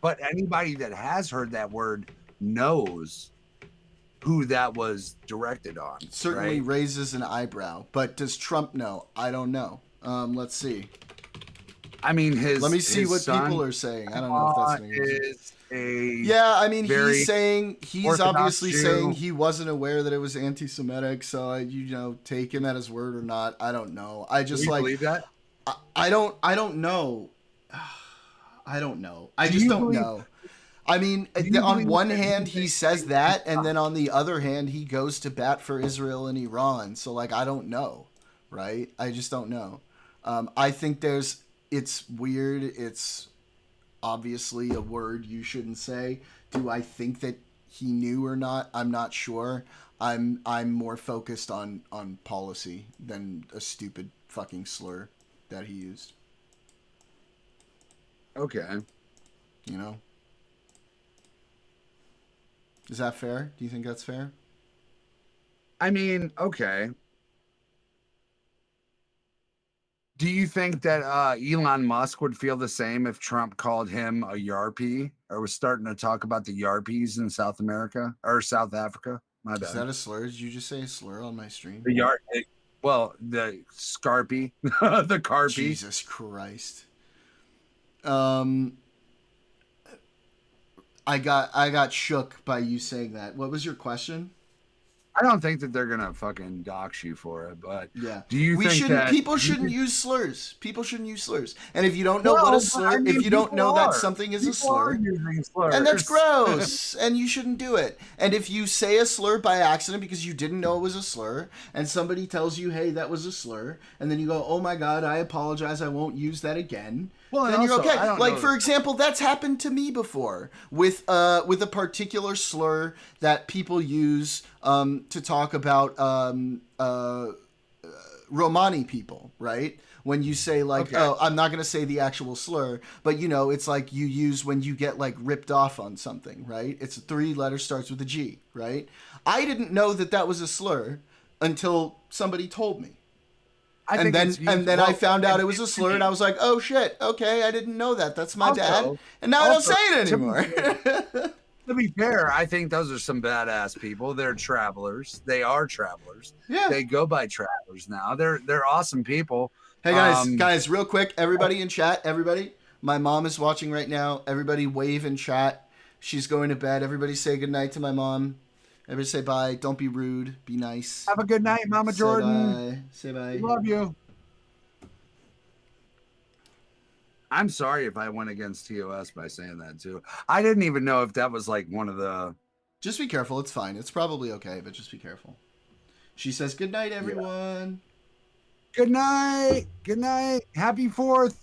but anybody that has heard that word knows who that was directed on. It certainly raises an eyebrow, but does Trump know? I don't know. Let's see. I mean, let me see what people are saying. I don't know if that's I mean, he's obviously saying he wasn't aware that it was anti-Semitic, so take him at his word or not. I don't know. I just believe that. I don't know. I don't know. I just don't know. I mean, on one hand, he says that, and then on the other hand, he goes to bat for Israel and Iran. So, like, I don't know, right? I just don't know. I think it's weird. It's obviously a word you shouldn't say. Do I think that he knew or not? I'm not sure. I'm more focused on policy than a stupid fucking slur that he used. Okay. You know? Is that fair? Do you think that's fair? I mean, okay. Do you think that Elon Musk would feel the same if Trump called him a Yarpy or was starting to talk about the Yarpies in South America or South Africa? My bad. Is that a slur? Did you just say a slur on my stream? The Yarp. Well, the Scarpy, the Carpy. Jesus Christ. I got shook by you saying that. What was your question? I don't think that they're gonna fucking dox you for it, but yeah, do you think shouldn't? that People shouldn't use slurs. People shouldn't use slurs. And if you don't know what a slur, if you don't know that something is a slur, and that's gross, and you shouldn't do it. And if you say a slur by accident because you didn't know it was a slur, and somebody tells you, "Hey, that was a slur," and then you go, "Oh my God, I apologize. I won't use that again." Well, then you're also, okay. Like for example, that's happened to me before with a particular slur that people use to talk about Romani people, right? When you say like, oh, I'm not gonna say the actual slur, but you know, it's like you use when you get like ripped off on something, right? It's 3 letters, starts with a G, right? I didn't know that that was a slur until somebody told me. And then I found out it was a slur, and I was like, "Oh shit! Okay, I didn't know that. That's my bad." And now I don't say it anymore. To be fair, I think those are some badass people. They're travelers. They are travelers. Yeah, they go by travelers now. They're awesome people. Hey guys, real quick, everybody in chat, everybody. My mom is watching right now. Everybody wave in chat. She's going to bed. Everybody say goodnight to my mom. Everybody say bye. Don't be rude. Be nice. Have a good night, Mama Jordan. Say bye. Love you. I'm sorry if I went against TOS by saying that too. I didn't even know if that was like one of the... Just be careful. It's fine. It's probably okay, but just be careful. She says good night, everyone. Yeah. Good night. Good night. Happy 4th.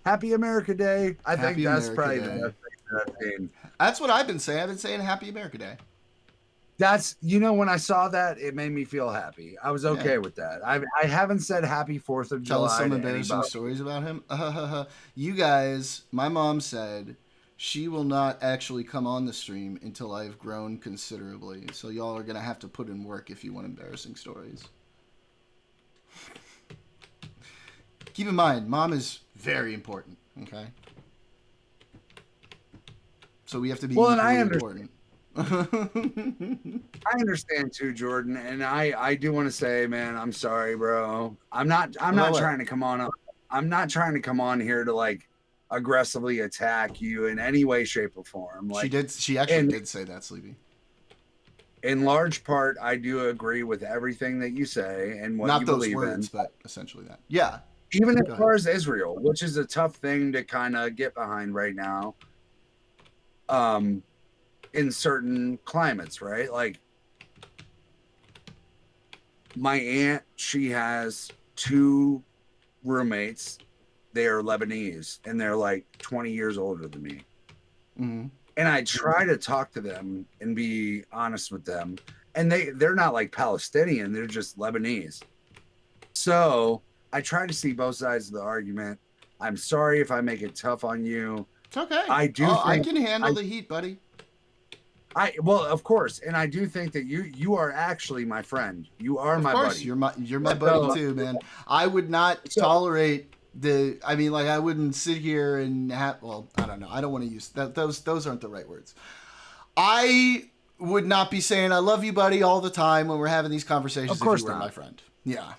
Happy America Day. I think that's probably the best thing that I've seen. That's what I've been saying. I've been saying Happy America Day. That's, you know, when I saw that, it made me feel happy. I was okay with that. I haven't said Happy 4th of July. Tell us some embarrassing stories about him. You guys, my mom said she will not actually come on the stream until I've grown considerably. So y'all are going to have to put in work if you want embarrassing stories. Keep in mind, mom is very important, okay? So we have to be important. I understand too, Jordan, and I do want to say, man, I'm sorry, bro. I'm not trying to come on. I'm not trying to come on here to like aggressively attack you in any way, shape, or form. Like, she actually did say that, Sleepy. In large part, I do agree with everything that you say and what you believe in. Not those words, but essentially that. Yeah. Even as far as Israel, which is a tough thing to kind of get behind right now. In certain climates, right? Like my aunt, she has 2 roommates. They are Lebanese and they're like 20 years older than me. Mm-hmm. And I try to talk to them and be honest with them. And they're not like Palestinian, they're just Lebanese. So I try to see both sides of the argument. I'm sorry if I make it tough on you. It's okay. I can handle the heat, buddy. Well, of course, and I do think that you are actually my friend. You are my buddy. You're my buddy too, man. I would not tolerate I wouldn't sit here and I don't know. I don't want to use that. Those aren't the right words. I would not be saying I love you, buddy, all the time when we're having these conversations. Of course if you were not. My friend. Yeah.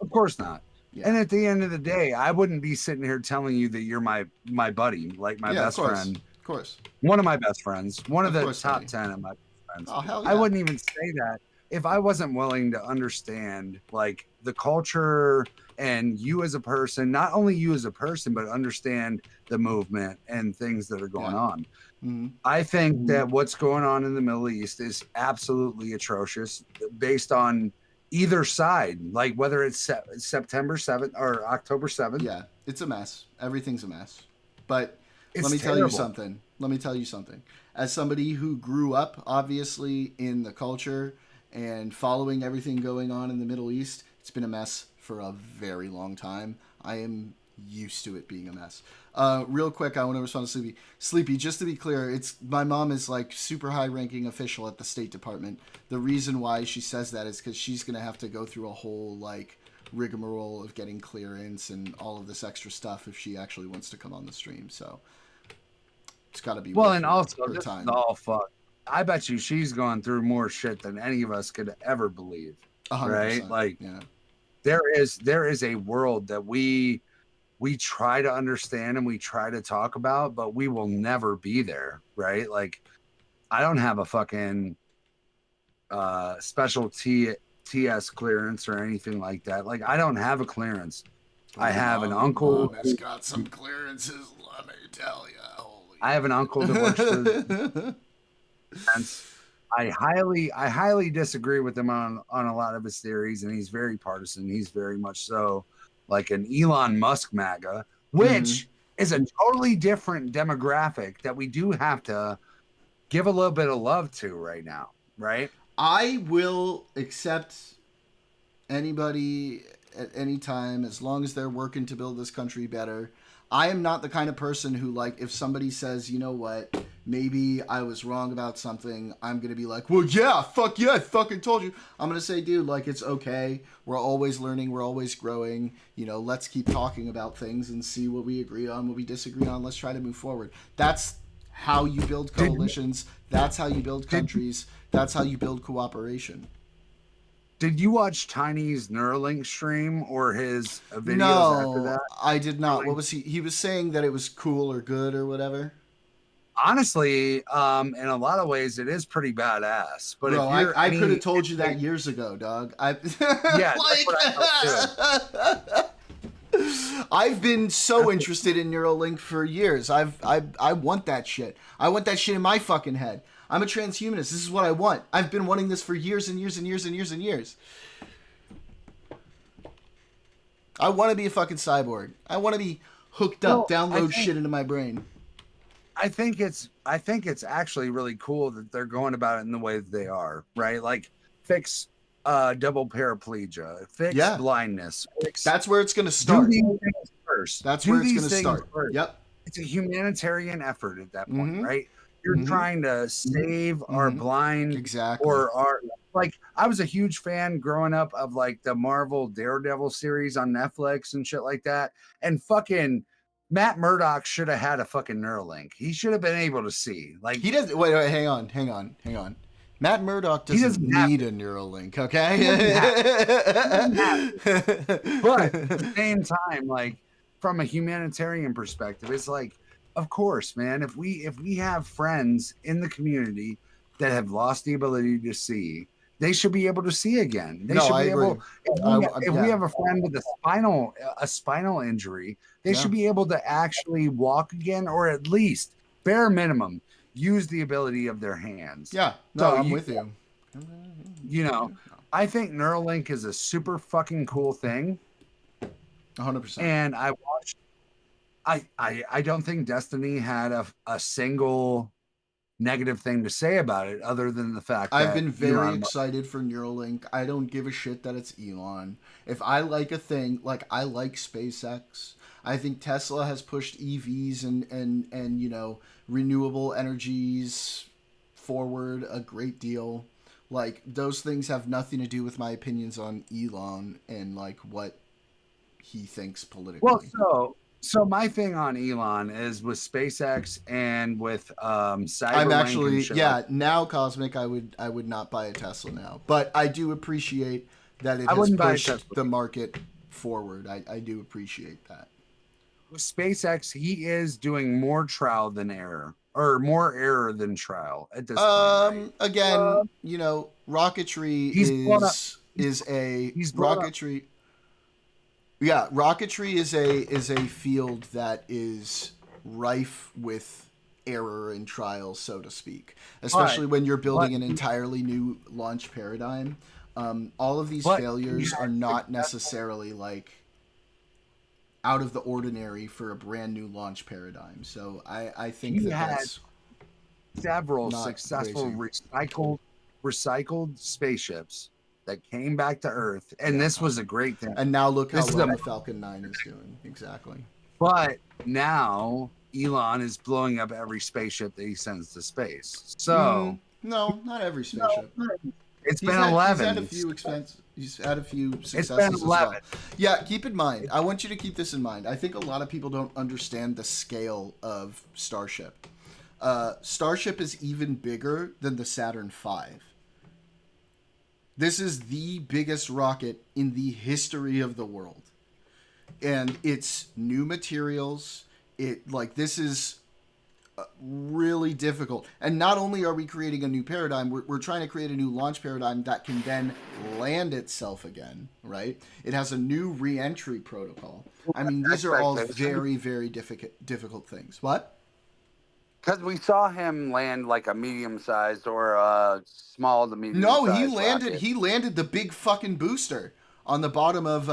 Of course not. Yeah. And at the end of the day, I wouldn't be sitting here telling you that you're my buddy, like my best friend. Of course. One of my best friends. One of the top buddy. 10 of my best friends. Oh, hell yeah. I wouldn't even say that if I wasn't willing to understand like the culture and you as a person, not only you as a person, but understand the movement and things that are going on. Mm-hmm. I think that what's going on in the Middle East is absolutely atrocious based on either side, like whether it's September 7th or October 7th. Yeah, it's a mess. Everything's a mess. But It's let me terrible. tell you something. As somebody who grew up, obviously, in the culture and following everything going on in the Middle East, it's been a mess for a very long time. I am used to it being a mess. Real quick, I want to respond to Sleepy. Sleepy, just to be clear, it's my mom is like super high-ranking official at the State Department. The reason why she says that is because she's gonna have to go through a whole like rigmarole of getting clearance and all of this extra stuff if she actually wants to come on the stream. So it's got to be Well, worth and her, also her this time. is all fuck. I bet you she's gone through more shit than any of us could ever believe. 100%, right? Like, yeah. there is a world that we try to understand and we try to talk about, but we will never be there, right? Like, I don't have a fucking special TS clearance or anything like that. Like, I don't have a clearance. I have an uncle. Mom has got some clearances, let me tell you. I have an uncle that works for the defense. I highly disagree with him on a lot of his theories, and he's very partisan. He's very much so like an Elon Musk MAGA, which is a totally different demographic that we do have to give a little bit of love to right now, right? I will accept anybody at any time as long as they're working to build this country better. I am not the kind of person who, like, if somebody says, you know what, maybe I was wrong about something, I'm going to be like, well, yeah, fuck yeah, I fucking told you. I'm going to say, dude, like, it's okay. We're always learning. We're always growing. You know, let's keep talking about things and see what we agree on, what we disagree on. Let's try to move forward. That's how you build coalitions. That's how you build countries. That's how you build cooperation. Did you watch Tiny's Neuralink stream or his videos after that? I did not. What was he? He was saying that it was cool or good or whatever. Honestly, in a lot of ways, it is pretty badass. But bro, if I could have told you that years ago, dog. Yeah, like, I've been so interested in Neuralink for years. I want that shit. I want that shit in my fucking head. I'm a transhumanist. This is what I want. I've been wanting this for years and years and years and years and years. I want to be a fucking cyborg. I want to be hooked up, download shit into my brain. I think it's actually really cool that they're going about it in the way that they are, right? Like, fix double paraplegia, fix blindness. That's where it's going to start. Do these things first. That's where it's going to start. First. Yep. It's a humanitarian effort at that point, right? You're trying to save our blind, or our, like, I was a huge fan growing up of like the Marvel Daredevil series on Netflix and shit like that. And fucking Matt Murdock should have had a fucking Neuralink. He should have been able to see. Like, he doesn't. Wait, hang on. Matt Murdock doesn't need a Neuralink, okay? But at the same time, like, from a humanitarian perspective, it's like, of course, man, if we have friends in the community that have lost the ability to see, they should be able to see again. They should be able. If we have a friend with a spinal injury, they should be able to actually walk again, or at least, bare minimum, use the ability of their hands. Yeah, no, I'm with you. You know, I think Neuralink is a super fucking cool thing. 100%. And I watched. I don't think Destiny had a single negative thing to say about it, other than the fact that I've been very excited for Neuralink. I don't give a shit that it's Elon. If I like a thing, like, I like SpaceX. I think Tesla has pushed EVs and you know, renewable energies forward a great deal. Like, those things have nothing to do with my opinions on Elon and like what he thinks politically. Well, so my thing on Elon is with SpaceX and with Cyberlink. I'm actually now Cosmic. I would not buy a Tesla now, but I do appreciate that it has pushed the market forward. I do appreciate that. With SpaceX, he is doing more trial than error, or more error than trial at this point. Right? Again, you know, rocketry rocketry. Yeah, rocketry is a field that is rife with error and trial, so to speak. Especially when you're building an entirely new launch paradigm. All of these failures are not necessarily like out of the ordinary for a brand new launch paradigm. So I think that's several successful recycled spaceships that came back to Earth, and this was a great thing. And now look how This is well a- the Falcon 9 is doing. Exactly. But now Elon is blowing up every spaceship that he sends to space. So No, not every spaceship. it's He's been had, 11. He's had a few It's successes been as 11. well. Yeah, keep in mind. I want you to keep this in mind. I think a lot of people don't understand the scale of Starship. Starship is even bigger than the Saturn V. This is the biggest rocket in the history of the world. And it's new materials. This is really difficult. And not only are we creating a new paradigm, we're trying to create a new launch paradigm that can then land itself again, right? It has a new re-entry protocol. I mean, these are all very, very difficult things. What? Because we saw him land like a medium-sized or a small to medium. No, he landed. Rocket. He landed the big fucking booster on the bottom of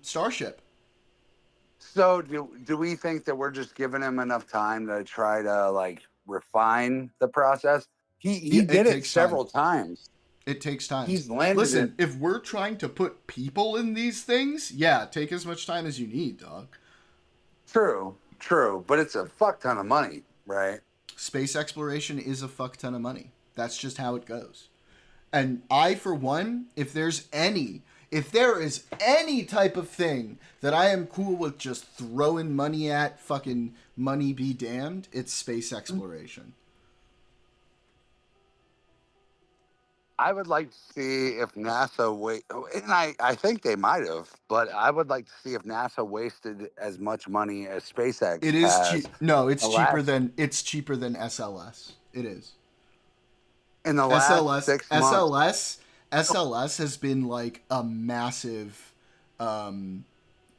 Starship. So do we think that we're just giving him enough time to try to like refine the process? He did it several times. It takes time. He's landed. Listen, if we're trying to put people in these things, yeah, take as much time as you need, dog. True, but it's a fuck ton of money, right? Space exploration is a fuck ton of money. That's just how it goes. And I, for one, if there is any type of thing that I am cool with just throwing money at, fucking money be damned, it's space exploration. I would like to see if NASA and I think they might have, but I would like to see if NASA wasted as much money as SpaceX. It is cheap. No, it's cheaper than SLS. It is. In the last 6 months. SLS has been like a massive,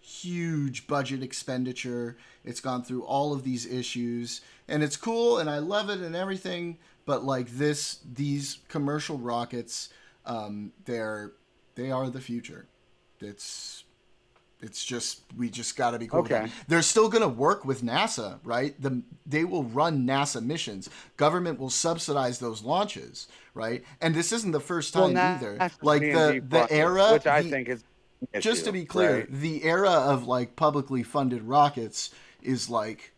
huge budget expenditure. It's gone through all of these issues, and it's cool, and I love it and everything. But like these commercial rockets, they are the future. It's just, we just got to be cool. Okay. They're still going to work with NASA, right? They will run NASA missions. Government will subsidize those launches, right? And this isn't the first time either. Like the era, which I think is an issue, just to be clear, right? the era of like publicly funded rockets is like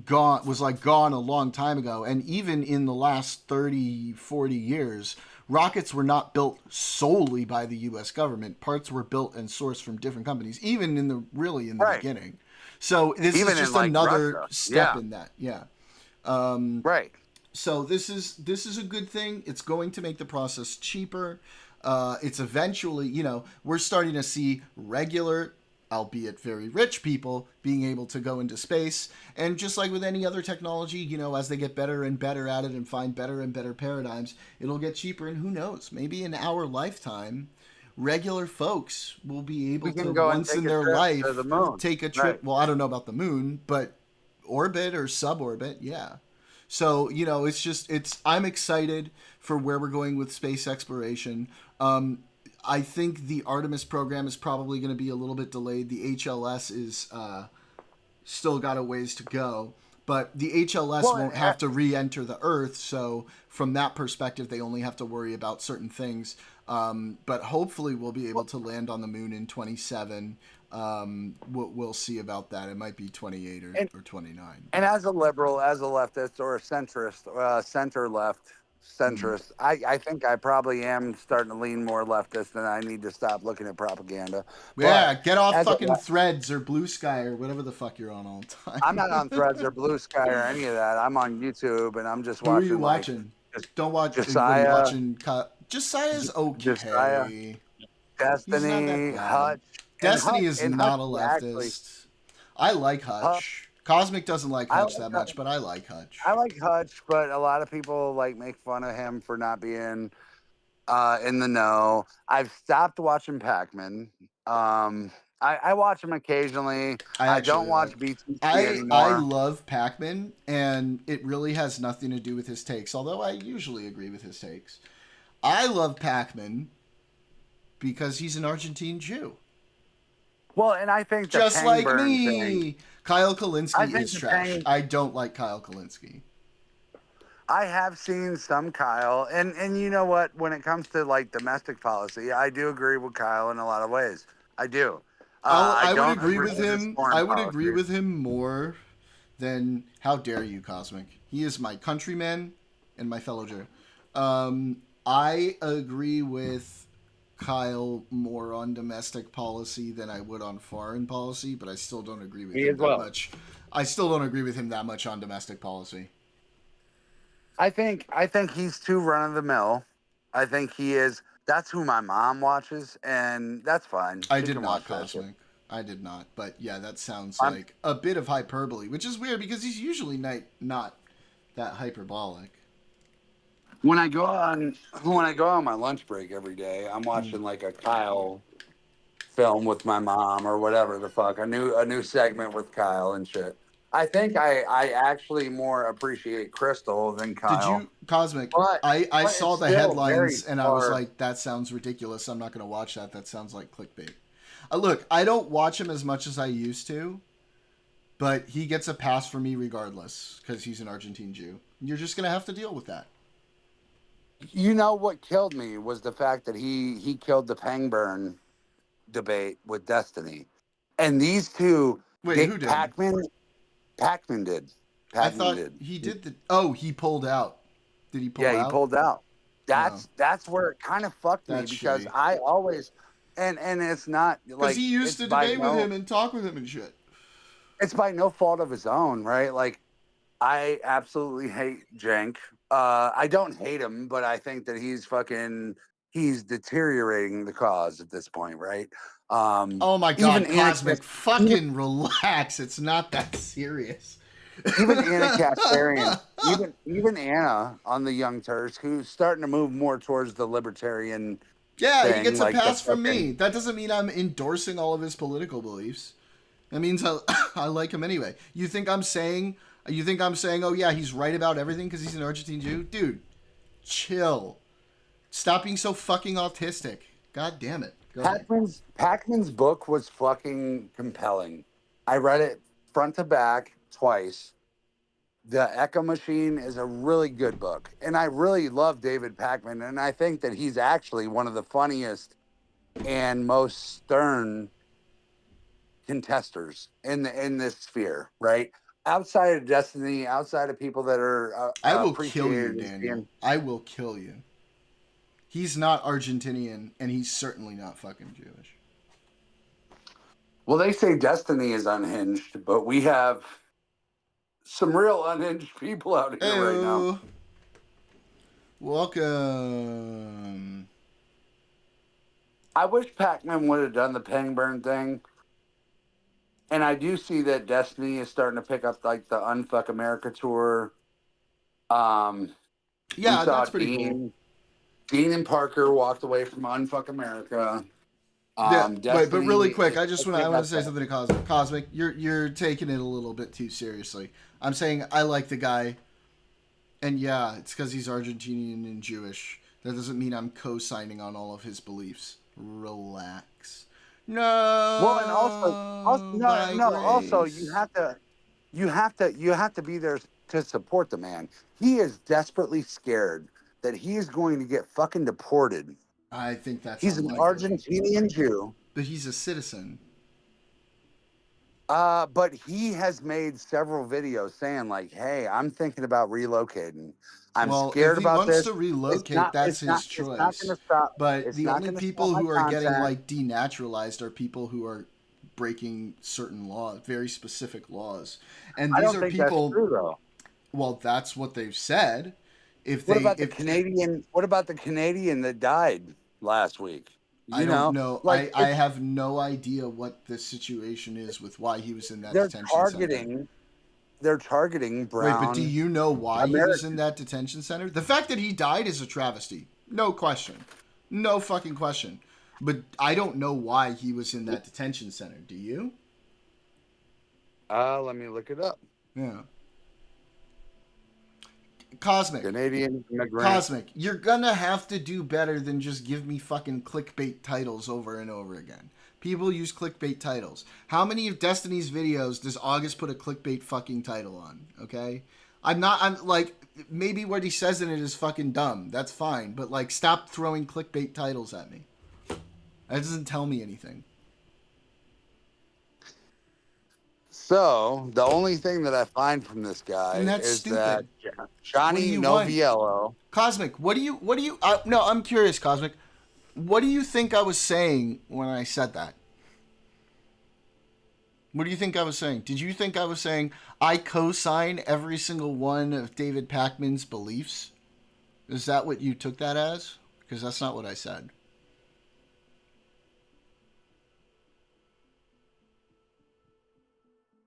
gone a long time ago. And even in the last 30, 40 years, rockets were not built solely by the U.S. government. Parts were built and sourced from different companies, even in the beginning. So this is just another step in that. Yeah. Right. So this is a good thing. It's going to make the process cheaper. It's eventually, we're starting to see regular, albeit very rich people being able to go into space. And just like with any other technology, as they get better and better at it and find better and better paradigms, it'll get cheaper. And who knows, maybe in our lifetime, regular folks will be able to once in their life take a trip. Right. Well, I don't know about the moon, but orbit or suborbit. Yeah. So, I'm excited for where we're going with space exploration. I think the Artemis program is probably going to be a little bit delayed. The HLS is still got a ways to go, but the HLS won't have to re-enter the Earth. So from that perspective, they only have to worry about certain things. But hopefully we'll be able to land on the moon in 27. We'll see about that. It might be 28 or 29. And as a liberal, as a leftist, or a centrist, center-left centrist, I think I probably am starting to lean more leftist, and I need to stop looking at propaganda. Yeah, get off fucking Threads or Blue Sky or whatever the fuck you're on all the time. I'm not on Threads or Blue Sky or any of that. I'm on YouTube, and I'm just watching. Who are you watching? Don't watch Josiah. Josiah's okay. Josiah, Destiny, Hutch. Destiny is not a leftist. I like Hutch. Cosmic doesn't like Hutch that much, but I like Hutch. I like Hutch, but a lot of people make fun of him for not being in the know. I've stopped watching Pac-Man. I watch him occasionally. I don't watch BTC anymore. I love Pac-Man, and it really has nothing to do with his takes, although I usually agree with his takes. I love Pac-Man because he's an Argentine Jew. Well, and I think just like me, Kyle Kalinske is trash. I don't like Kyle Kalinske. I have seen some Kyle, and you know what? When it comes to like domestic policy, I do agree with Kyle in a lot of ways. I do. I would don't agree with his him. foreign I would agree policy. with him more than how dare you, Cosmic. He is my countryman and my fellow Jew. I agree with Kyle more on domestic policy than I would on foreign policy, but I still don't agree with Me him as that well. much. I still don't agree with him that much on domestic policy. I think he's too run of the mill. I think he is. That's who my mom watches, and that's fine. I She did can not, watch that shit. Cosmic. I did not. But yeah, that sounds I'm- like a bit of hyperbole, which is weird because he's usually not that hyperbolic. When I go on my lunch break every day, I'm watching like a Kyle film with my mom or whatever the fuck, a new segment with Kyle and shit. I think I actually more appreciate Crystal than Kyle. Did you, Cosmic? But- I but saw it's the still headlines very and I was far- like, that sounds ridiculous. I'm not going to watch that. That sounds like clickbait. Look, I don't watch him as much as I used to, but he gets a pass for me regardless because he's an Argentine Jew. You're just going to have to deal with that. You know what killed me was the fact that he killed the Pangburn debate with Destiny, and these two. Wait, who did? Pac-Man did. I thought did. he did the. Oh, he pulled out. Did he pull out? Yeah, he pulled out. That's where it kind of fucked me That's because shitty. I always and it's not Because like he used to it's by debate with him and talk with him and shit. It's by no fault of his own, right? Like I absolutely hate Jenk. I don't hate him, but I think that he's deteriorating the cause at this point, right? Oh my god, even Cosmic, fucking relax. It's not that serious. Even Anna Kasparian, even Anna on the Young Turks, who's starting to move more towards the libertarian. Yeah, thing, he gets a like pass the from fucking- me. That doesn't mean I'm endorsing all of his political beliefs. That means I like him anyway. You think I'm saying, oh yeah, he's right about everything because he's an Argentine Jew? Dude, chill. Stop being so fucking autistic. God damn it. Go ahead. Pac-Man's book was fucking compelling. I read it front to back twice. The Echo Machine is a really good book, and I really love David Pac-Man, and I think that he's actually one of the funniest and most stern contesters in this sphere, right? Outside of Destiny, outside of people that are I will kill you, appreciated as Daniel. being- I will kill you. He's not Argentinian, and he's certainly not fucking Jewish. Well, they say Destiny is unhinged, but we have some real unhinged people out here right now. Heyo. Welcome. I wish Pac-Man would have done the Pangburn thing. And I do see that Destiny is starting to pick up like the Unfuck America tour. Yeah, we saw that's pretty cool. Dean and Parker walked away from Unfuck America. Yeah, wait, but Destiny really quick, I is just picking want to up say that. something to Cosmic. Cosmic, you're taking it a little bit too seriously. I'm saying I like the guy, and yeah, it's because he's Argentinian and Jewish. That doesn't mean I'm co-signing on all of his beliefs. Relax. No. Well, and also you have to be there to support the man. He is desperately scared that he is going to get fucking deported. I think that's He's unlikely. an Argentinian Jew. But he's a citizen. But he has made several videos saying like, "Hey, I'm thinking about relocating. I'm scared about this." If he wants to relocate, that's his choice. It's not gonna stop. But It's the not only gonna people stop my who are getting content. like denaturalized are people who are breaking certain laws, very specific laws. And I these don't are think people. that's true, though. Well, that's what they've said. What about the Canadian that died last week? I don't know. Like, I have no idea what the situation is with why he was in that detention center. They're targeting brown. Wait, but do you know why he was Americans. in that detention center? The fact that he died is a travesty. No question. No fucking question. But I don't know why he was in that detention center. Do you? Let me look it up. Yeah. Cosmic. Canadian immigrant. Cosmic, you're gonna have to do better than just give me fucking clickbait titles over and over again. People use clickbait titles. How many of Destiny's videos does August put a clickbait fucking title on? Okay? I'm like, maybe what he says in it is fucking dumb. That's fine. But like, stop throwing clickbait titles at me. That doesn't tell me anything. So the only thing that I find from this guy And that's is that stupid. What do Johnny you want? Noviello. Cosmic, what do you, no, I'm curious, Cosmic. What do you think I was saying when I said that? What do you think I was saying? Did you think I was saying I co-sign every single one of David Pakman's beliefs? Is that what you took that as? Because that's not what I said.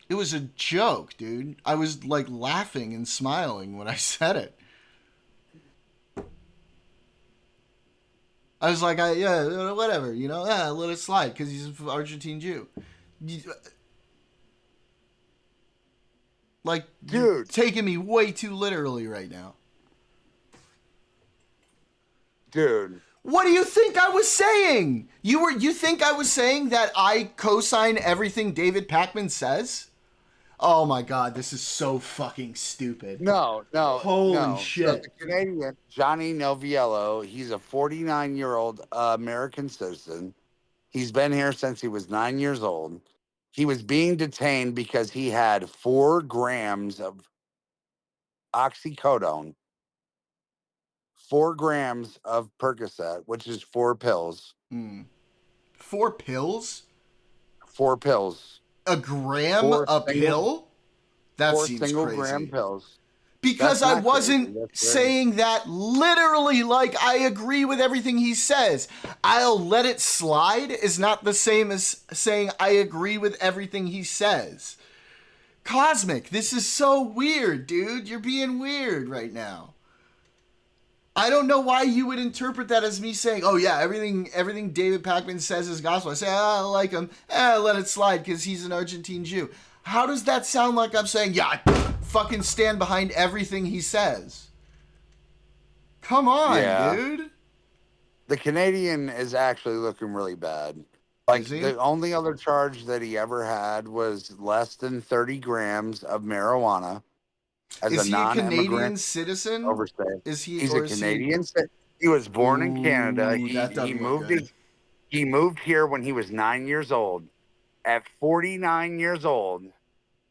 It was a joke, dude. I was like laughing and smiling when I said it. I was like, yeah, whatever, you know, let it slide because he's an Argentine Jew. Like, dude, you're taking me way too literally right now. Dude. What do you think I was saying? You think I was saying that I co-sign everything David Pakman says? Oh my God, this is so fucking stupid. No. Holy shit. So the Canadian, Johnny Noviello, he's a 49-year-old American citizen. He's been here since he was 9 years old. He was being detained because he had 4 grams of oxycodone, 4 grams of Percocet, which is 4 pills. 4 pills? 4 pills. A gram a pill? That 4 seems single crazy. gram pills. Because I wasn't saying that literally like I agree with everything he says. I'll let it slide is not the same as saying I agree with everything he says. Cosmic, this is so weird, dude. You're being weird right now. I don't know why you would interpret that as me saying, oh yeah, everything David Pakman says is gospel. I say, I like him. Let it slide because he's an Argentine Jew. How does that sound like I'm saying, yeah, I fucking stand behind everything he says? Come on, dude. The Canadian is actually looking really bad. Like, the only other charge that he ever had was less than 30 grams of marijuana. Is he a Canadian citizen? Overstay. He's a is Canadian. He was born in Canada. He moved here when he was 9 years old. At 49 years old,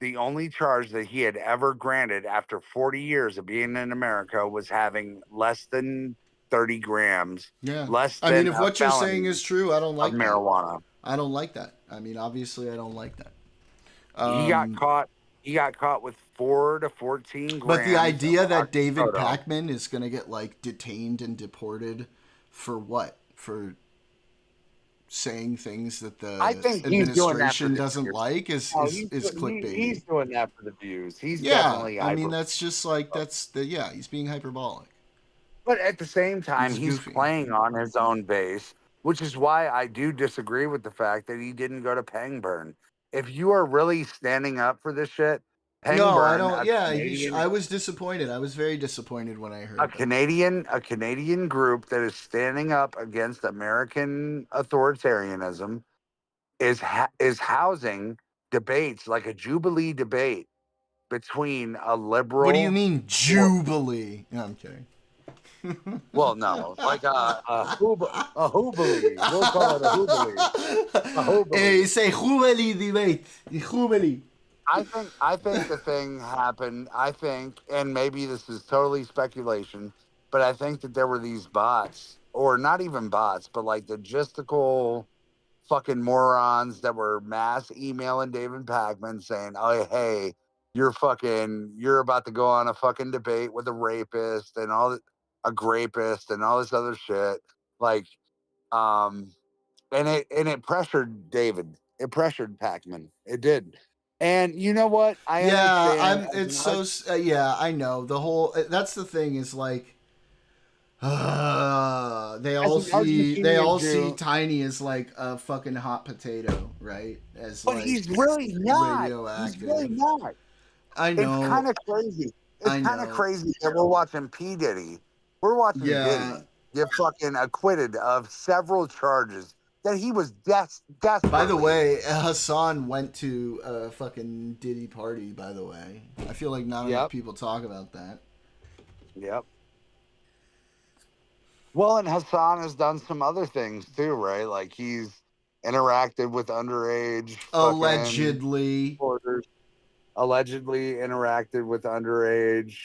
the only charge that he had ever granted after 40 years of being in America was having less than 30 grams. Yeah. Less I than mean, if what you're saying is true, I don't like that. marijuana. I don't like that. I mean, obviously, I don't like that. He got caught. He got caught with 4 to 14 grams. But the idea that David Pakman is going to get like detained and deported for what? For saying things that the administration doesn't like is clickbait. He's doing that for the views. He's yeah. Definitely I mean, that's just like he's being hyperbolic. But at the same time, he's playing on his own base, which is why I do disagree with the fact that he didn't go to Pangburn. If you are really standing up for this shit, Pangburn, no, I don't. Yeah, I was disappointed. I was very disappointed when I heard a Canadian group that is standing up against American authoritarianism is housing debates like a Jubilee debate between a liberal. What do you mean Jubilee? No, I'm kidding. Well, no, like a Jubilee. We'll call it a Jubilee. Hey, say Jubilee debate. Jubilee. I think the thing happened. I think, and maybe this is totally speculation, but I think that there were these bots, or not even bots, but like logistical fucking morons that were mass emailing David Pakman saying, "Oh, hey, you're about to go on a fucking debate with a rapist and a grapist and all this other shit." Like, and it pressured David. It pressured Pakman. It did. And you know what? I understand. I know the whole. That's the thing is like, they all see Tiny as like a fucking hot potato, right? But he's really not. He's really not. I know. It's kind of crazy. It's kind of crazy that we're watching P. Diddy. We're watching Diddy get fucking acquitted of several charges that he was desperate. By the way, Hassan went to a fucking Diddy party, by the way. I feel like not enough people talk about that. Yep. Well, and Hassan has done some other things too, right? Like he's interacted with underage Allegedly. Supporters. Allegedly interacted with underage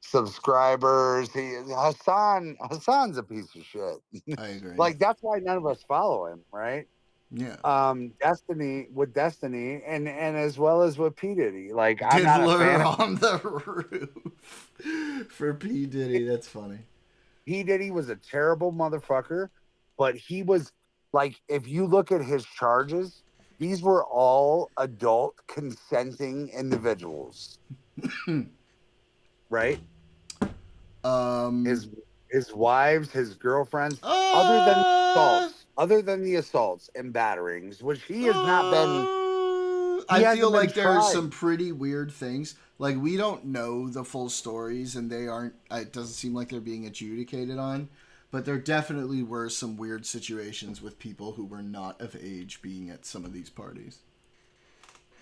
subscribers. Hassan's a piece of shit. I agree. Like that's why none of us follow him, right? Yeah. Destiny and as well as with P. Diddy. Like I'm not a Diddler fan on the roof for P. Diddy. That's funny. P. Diddy was a terrible motherfucker, but he was like, if you look at his charges, these were all adult consenting individuals. Right? His wives, his girlfriends, other than the assaults and batterings, which he has not been. I feel like there are some pretty weird things. Like we don't know the full stories, and they aren't. It doesn't seem like they're being adjudicated on. But there definitely were some weird situations with people who were not of age being at some of these parties.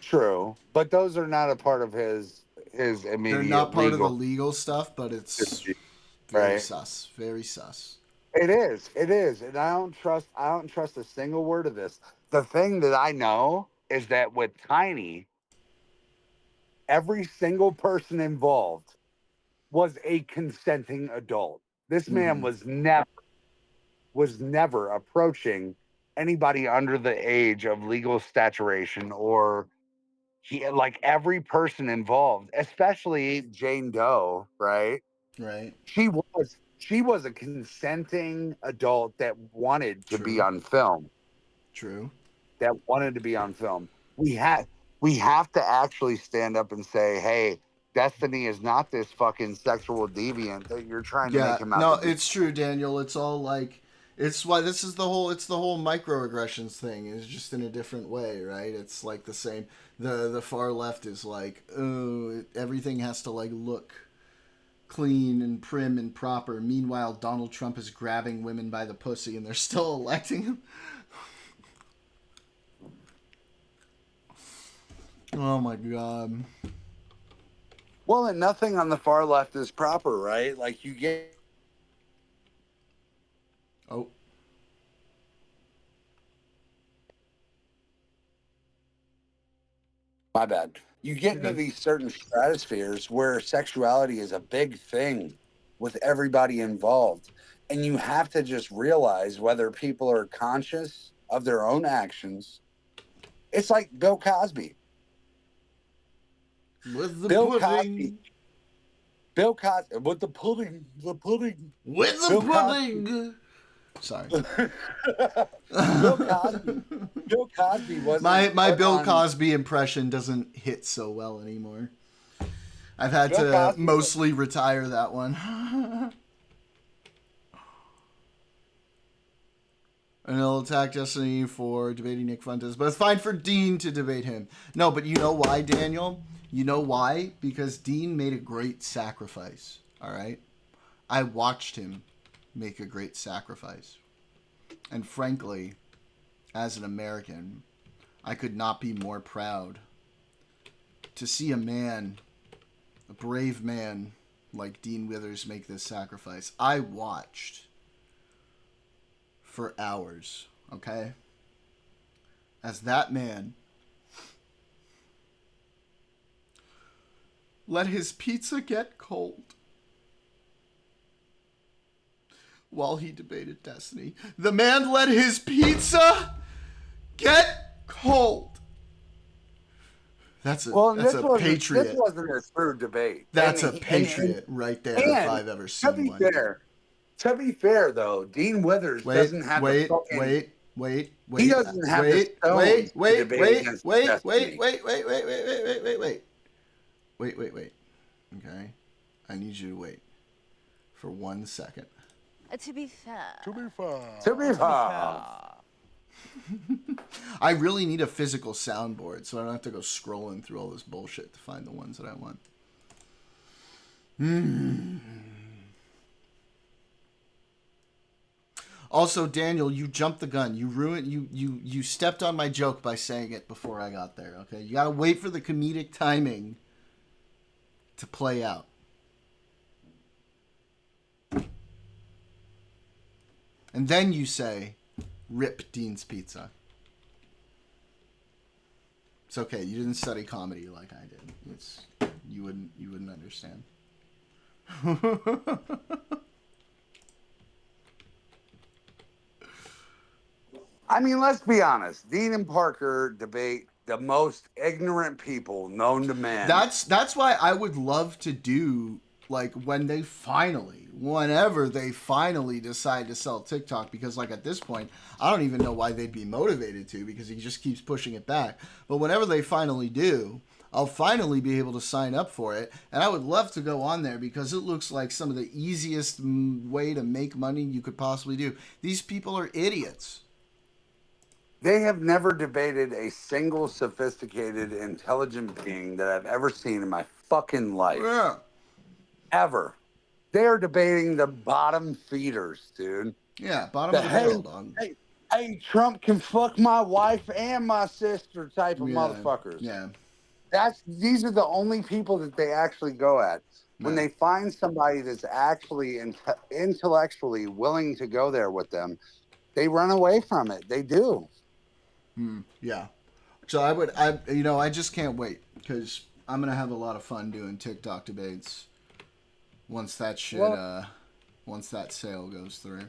True, but those are not a part of his immediate. They're not part of the legal stuff, but it's very sus. Very sus. It is, and I don't trust a single word of this. The thing that I know is that with Tiny, every single person involved was a consenting adult. This man was never approaching anybody under the age of legal staturation, or like every person involved, especially Jane Doe, right? Right. She was a consenting adult that wanted to be on film. True. That wanted to be on film. We have to actually stand up and say, hey, Destiny is not this fucking sexual deviant that you're trying to make him out. No, it's true, Daniel. It's all like, it's why this is the whole microaggressions thing is just in a different way, right? It's like the same. The far left is like, oh, everything has to like look clean and prim and proper. Meanwhile, Donald Trump is grabbing women by the pussy and they're still electing him. Oh my God. Well, and nothing on the far left is proper, right? Like you get. Oh. My bad. You get into these certain stratospheres where sexuality is a big thing with everybody involved. And you have to just realize whether people are conscious of their own actions. It's like Bill Cosby. With the Bill pudding. Bill Cosby. With the pudding. The pudding. With the Bill pudding. Cosby. Sorry. Bill Cosby was my Bill Cosby impression doesn't hit so well anymore. I've had to mostly retire that one. And he'll attack Destiny for debating Nick Fuentes, but it's fine for Dean to debate him. No, but you know why, Daniel? You know why? Because Dean made a great sacrifice. All right? I watched him make a great sacrifice. And frankly, as an American, I could not be more proud to see a man, a brave man like Dean Withers make this sacrifice. I watched for hours, okay? As that man let his pizza get cold while he debated Destiny. The man let his pizza get cold. That's a patriot. This wasn't a true debate. That's a patriot right there if I've ever seen one. To be fair, though, Dean Withers doesn't have wait. He doesn't have the stones to debate against Destiny. Wait. Okay, I need you to wait for 1 second. To be fair. I really need a physical soundboard so I don't have to go scrolling through all this bullshit to find the ones that I want. Also, Daniel, you jumped the gun. You stepped on my joke by saying it before I got there. Okay, you gotta wait for the comedic timing to play out. And then you say, "Rip Dean's Pizza." It's okay. You didn't study comedy like I did. You wouldn't understand. I mean, let's be honest. Dean and Parker debate the most ignorant people known to man. That's why I would love to do, like, whenever they finally decide to sell TikTok, because, like, at this point, I don't even know why they'd be motivated to, because he just keeps pushing it back. But whenever they finally do, I'll finally be able to sign up for it, and I would love to go on there because it looks like some of the easiest way to make money you could possibly do. These people are idiots. They have never debated a single sophisticated, intelligent being that I've ever seen in my fucking life. Yeah. Ever. They are debating the bottom feeders, dude. Yeah, bottom of the barrel, dog. Hey, Trump can fuck my wife and my sister type of motherfuckers. Yeah. These are the only people that they actually go at. When they find somebody that's actually intellectually willing to go there with them, they run away from it. They do. Yeah. So I just can't wait, because I'm going to have a lot of fun doing TikTok debates once that once that sale goes through.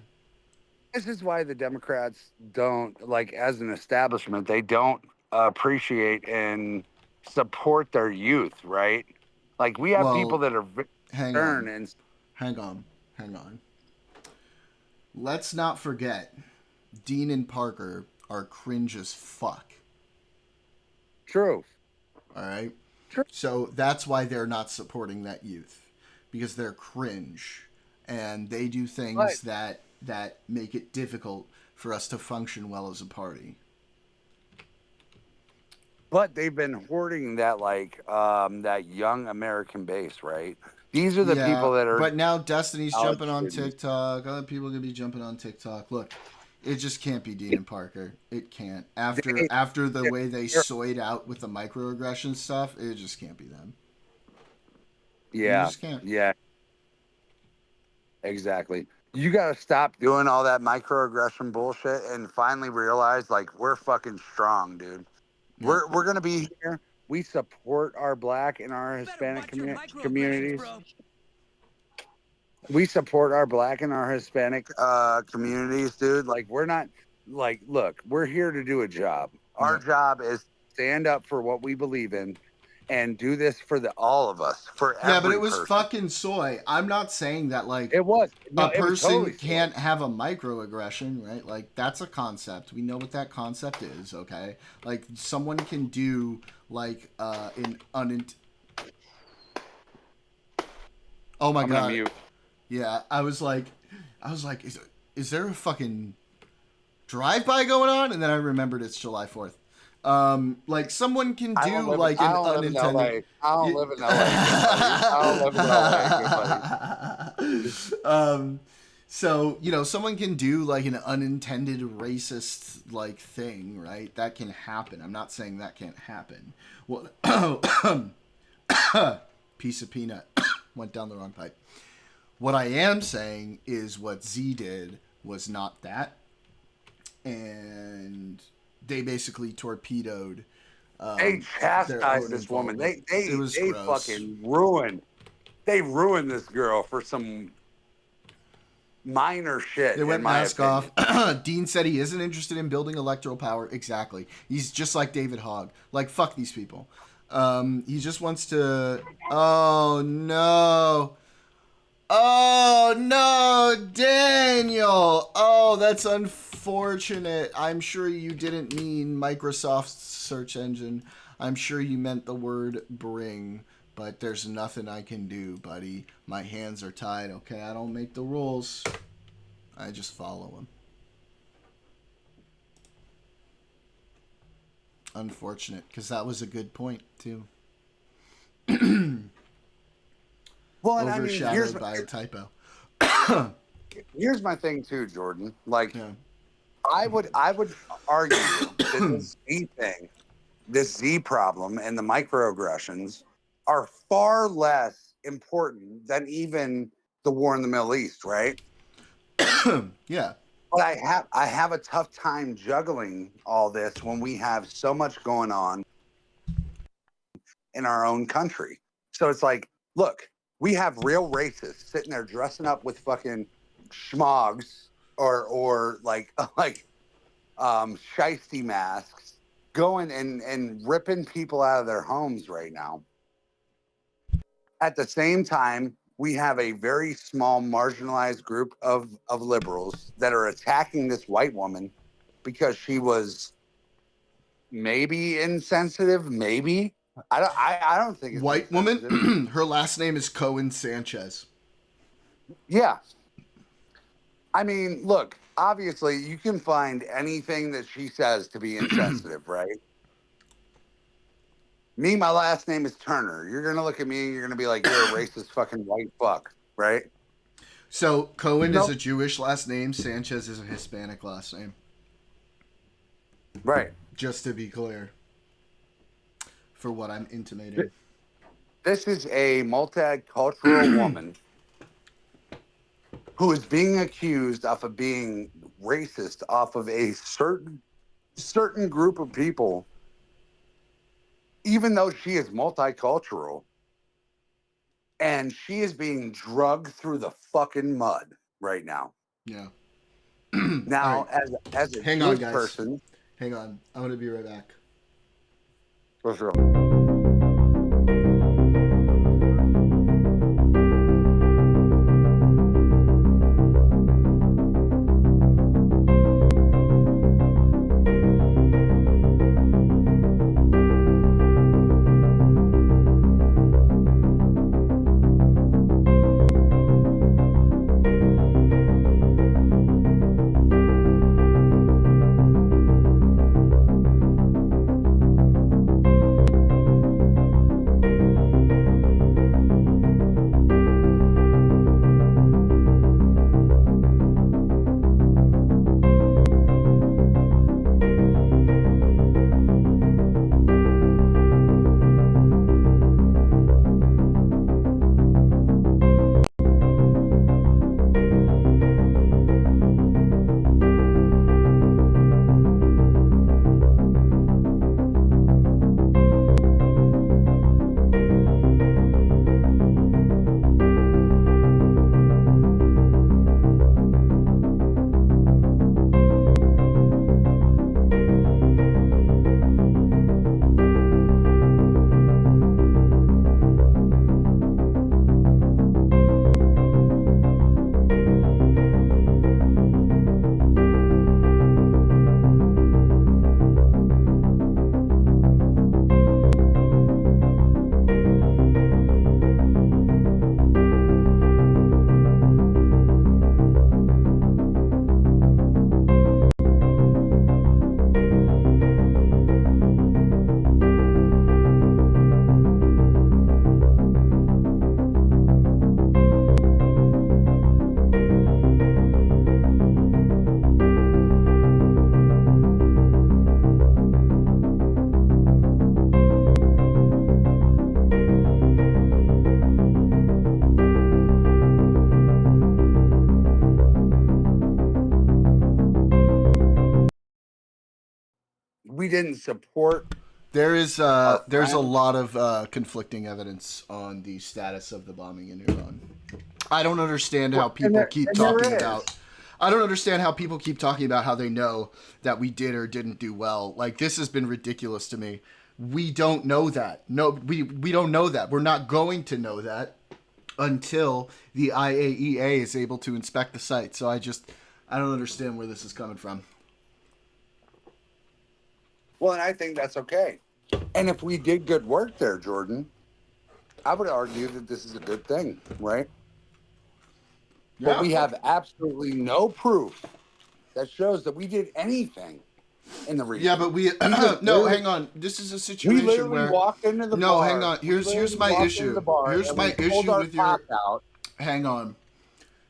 This is why the Democrats don't, like, as an establishment, they don't appreciate and support their youth, right? Like, we have people that are hang on. Let's not forget, Dean and Parker are cringe as fuck. True. All right? True. So that's why they're not supporting that youth, because they're cringe and they do things that make it difficult for us to function well as a party. But they've been hoarding that, like, that young American base, right? These are the people that are... But now Destiny's jumping on TikTok. Other people are going to be jumping on TikTok. Look, it just can't be Dean and Parker. It can't. After the way they soyed out with the microaggression stuff, it just can't be them. Yeah. You just can't. Yeah. Exactly. You got to stop doing all that microaggression bullshit and finally realize, like, we're fucking strong, dude. Yeah. We're going to be here. We support our Black and our Hispanic communities. We support our Black and our Hispanic communities, dude. Like, we're not, like, look, we're here to do a job. Our job is stand up for what we believe in and do this for all of us, for every but it was person. fucking soy. I'm not saying that, like, a person totally can't have a microaggression, right? Like, that's a concept. We know what that concept is, okay? Like, someone can do, like, oh my God. Mute. Yeah, I was like, is there a fucking drive-by going on? And then I remembered it's July 4th. Like, someone can do like an unintended. I don't live in LA. I don't live in LA. So, someone can do like an unintended racist like thing, right? That can happen. I'm not saying that can't happen. Well, piece of peanut went down the wrong pipe. What I am saying is what Z did was not that, and they basically torpedoed. They chastised this woman. They fucking ruined. They ruined this girl for some minor shit. They went mask off. Dean said he isn't interested in building electoral power. Exactly. He's just like David Hogg. Like, fuck these people. He just wants to. Oh no. Oh no, Daniel. Oh, that's unfortunate. I'm sure you didn't mean Microsoft's search engine. I'm sure you meant the word bring, but there's nothing I can do, buddy. My hands are tied, okay? I don't make the rules. I just follow them. Unfortunate, because that was a good point, too. Well, Overshadowed by a typo. here's my thing too, Jordan. Like, I would argue that this Z thing, this Z problem, and the microaggressions are far less important than even the war in the Middle East, right? Yeah. But I have a tough time juggling all this when we have so much going on in our own country. So it's like, look, we have real racists sitting there dressing up with fucking schmogs or like shiesty masks, going and ripping people out of their homes right now. At the same time, we have a very small marginalized group of liberals that are attacking this white woman because she was maybe insensitive, maybe. I don't think it's white woman. Her last name is Cohen Sanchez. Yeah. I mean, look, obviously you can find anything that she says to be insensitive, right? Me, my last name is Turner. You're going to look at me and you're going to be like, you're a racist fucking white fuck, right? So Cohen is a Jewish last name. Sanchez is a Hispanic last name. Right. Just to be clear. For what I'm intimating. This is a multicultural woman who is being accused of being racist off of a certain group of people, even though she is multicultural, and she is being drugged through the fucking mud right now. Yeah. Now, right. as a Hang Jewish on, guys. person, hang on, I'm gonna be right back. For sure. We didn't support. There's a lot of conflicting evidence on the status of the bombing in Iran. I don't understand how people keep talking about. I don't understand how people keep talking about how they know that we did or didn't do well. Like, this has been ridiculous to me. We don't know that. No, we don't know that. We're not going to know that until the IAEA is able to inspect the site. So I don't understand where this is coming from. Well, and I think that's okay. And if we did good work there, Jordan, I would argue that this is a good thing, right? Yeah. But we have absolutely no proof that shows that we did anything in the region. Yeah, but no, hang on. This is a situation we literally where walked into the bar. No, hang on. Here's my issue. Here's my issue with your. Out. Hang on.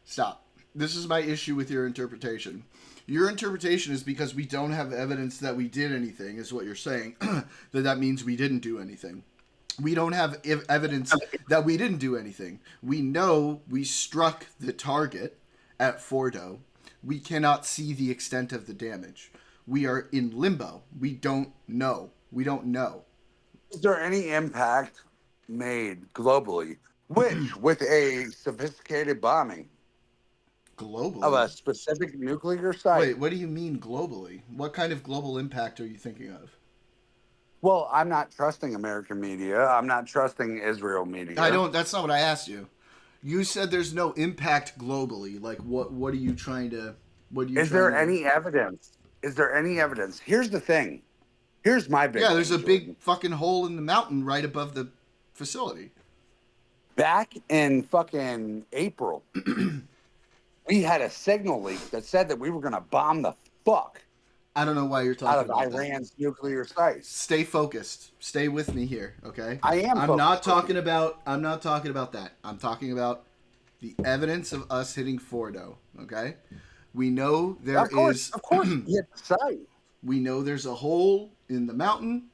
Stop. This is my issue with your interpretation. Your interpretation is because we don't have evidence that we did anything, is what you're saying. that means we didn't do anything. We don't have evidence that we didn't do anything. We know we struck the target at Fordo. We cannot see the extent of the damage. We are in limbo. We don't know. We don't know. Is there any impact made globally, which with a sophisticated bombing globally of a specific nuclear site? Wait, what do you mean globally? What kind of global impact are you thinking of? Well, I'm not trusting American media. I'm not trusting Israel media. That's not what I asked you. You said there's no impact globally. Like, what are you trying to? Is there any evidence? Is there any evidence? Here's the thing. Here's my big. Yeah, there's thing, a big fucking hole in the mountain right above the facility. Back in fucking April, we had a signal leak that said that we were going to bomb the fuck. I don't know why you're talking about that. Iran's nuclear sites. Stay focused. Stay with me here, okay? I am. I'm not talking about that. I'm talking about the evidence of us hitting Fordo, okay? We know there is. Of course, hit the site. We know there's a hole in the mountain.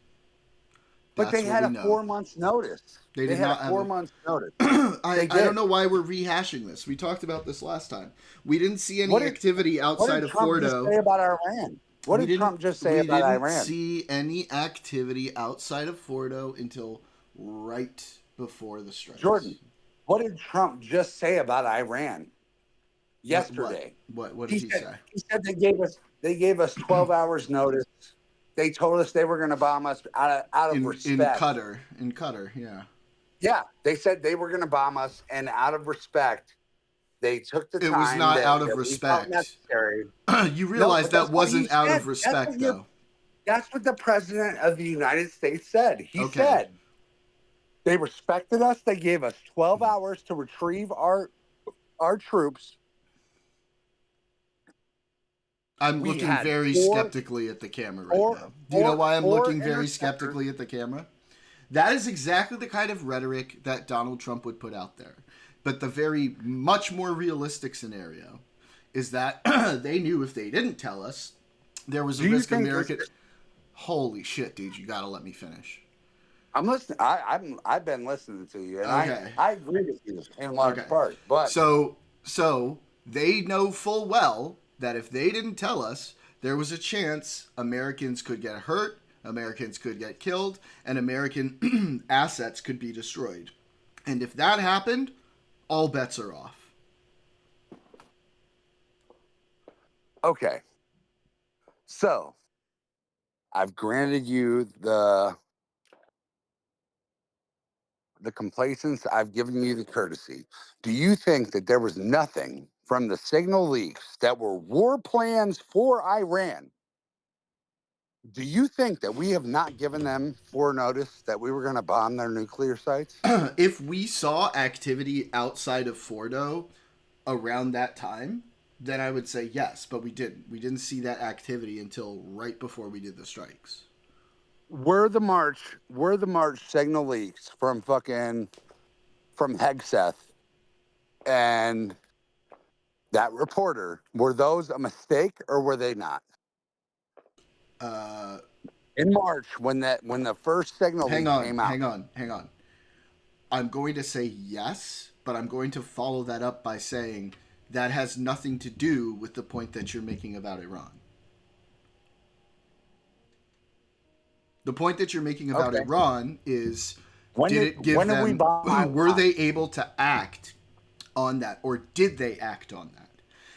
But they had a 4 months notice. They did had not a have 4 months notice. I don't know why we're rehashing this. We talked about this last time. We didn't see any activity outside of Fordo. What did Trump just say about Iran? What did Trump just say about Iran? We didn't see any activity outside of Fordo until right before the strikes. Jordan, what did Trump just say about Iran yesterday? What did he say? He said they gave us 12 hours notice. They told us they were going to bomb us out of respect. In Qatar, yeah. Yeah, they said they were going to bomb us, and out of respect, they took the time. It was not out of respect. You realize that wasn't out of respect, though. That's what the president of the United States said. He said they respected us. They gave us 12 hours to retrieve our troops. I'm looking very skeptically at the camera right now. Do you know why I'm looking very skeptically at the camera? That is exactly the kind of rhetoric that Donald Trump would put out there. But the very much more realistic scenario is that they knew if they didn't tell us, there was a risk American. Holy shit, dude! You gotta let me finish. I'm listening. I've been listening to you, and I agree with you in large part. But so they know full well that if they didn't tell us, there was a chance Americans could get hurt, Americans could get killed, and American assets could be destroyed. And if that happened, all bets are off. Okay. So, I've granted you the complacence. I've given you the courtesy. Do you think that there was nothing from the signal leaks that were war plans for Iran? Do you think that we have not given them notice that we were going to bomb their nuclear sites? If we saw activity outside of Fordo around that time, then I would say yes, but we didn't. We didn't see that activity until right before we did the strikes. Were the March signal leaks from Hegseth and that reporter, were those a mistake or were they not? In March, when the first signal leak came out. Hang on. I'm going to say yes, but I'm going to follow that up by saying that has nothing to do with the point that you're making about Iran. The point that you're making about Iran is, were they able to act on that, or did they act on that?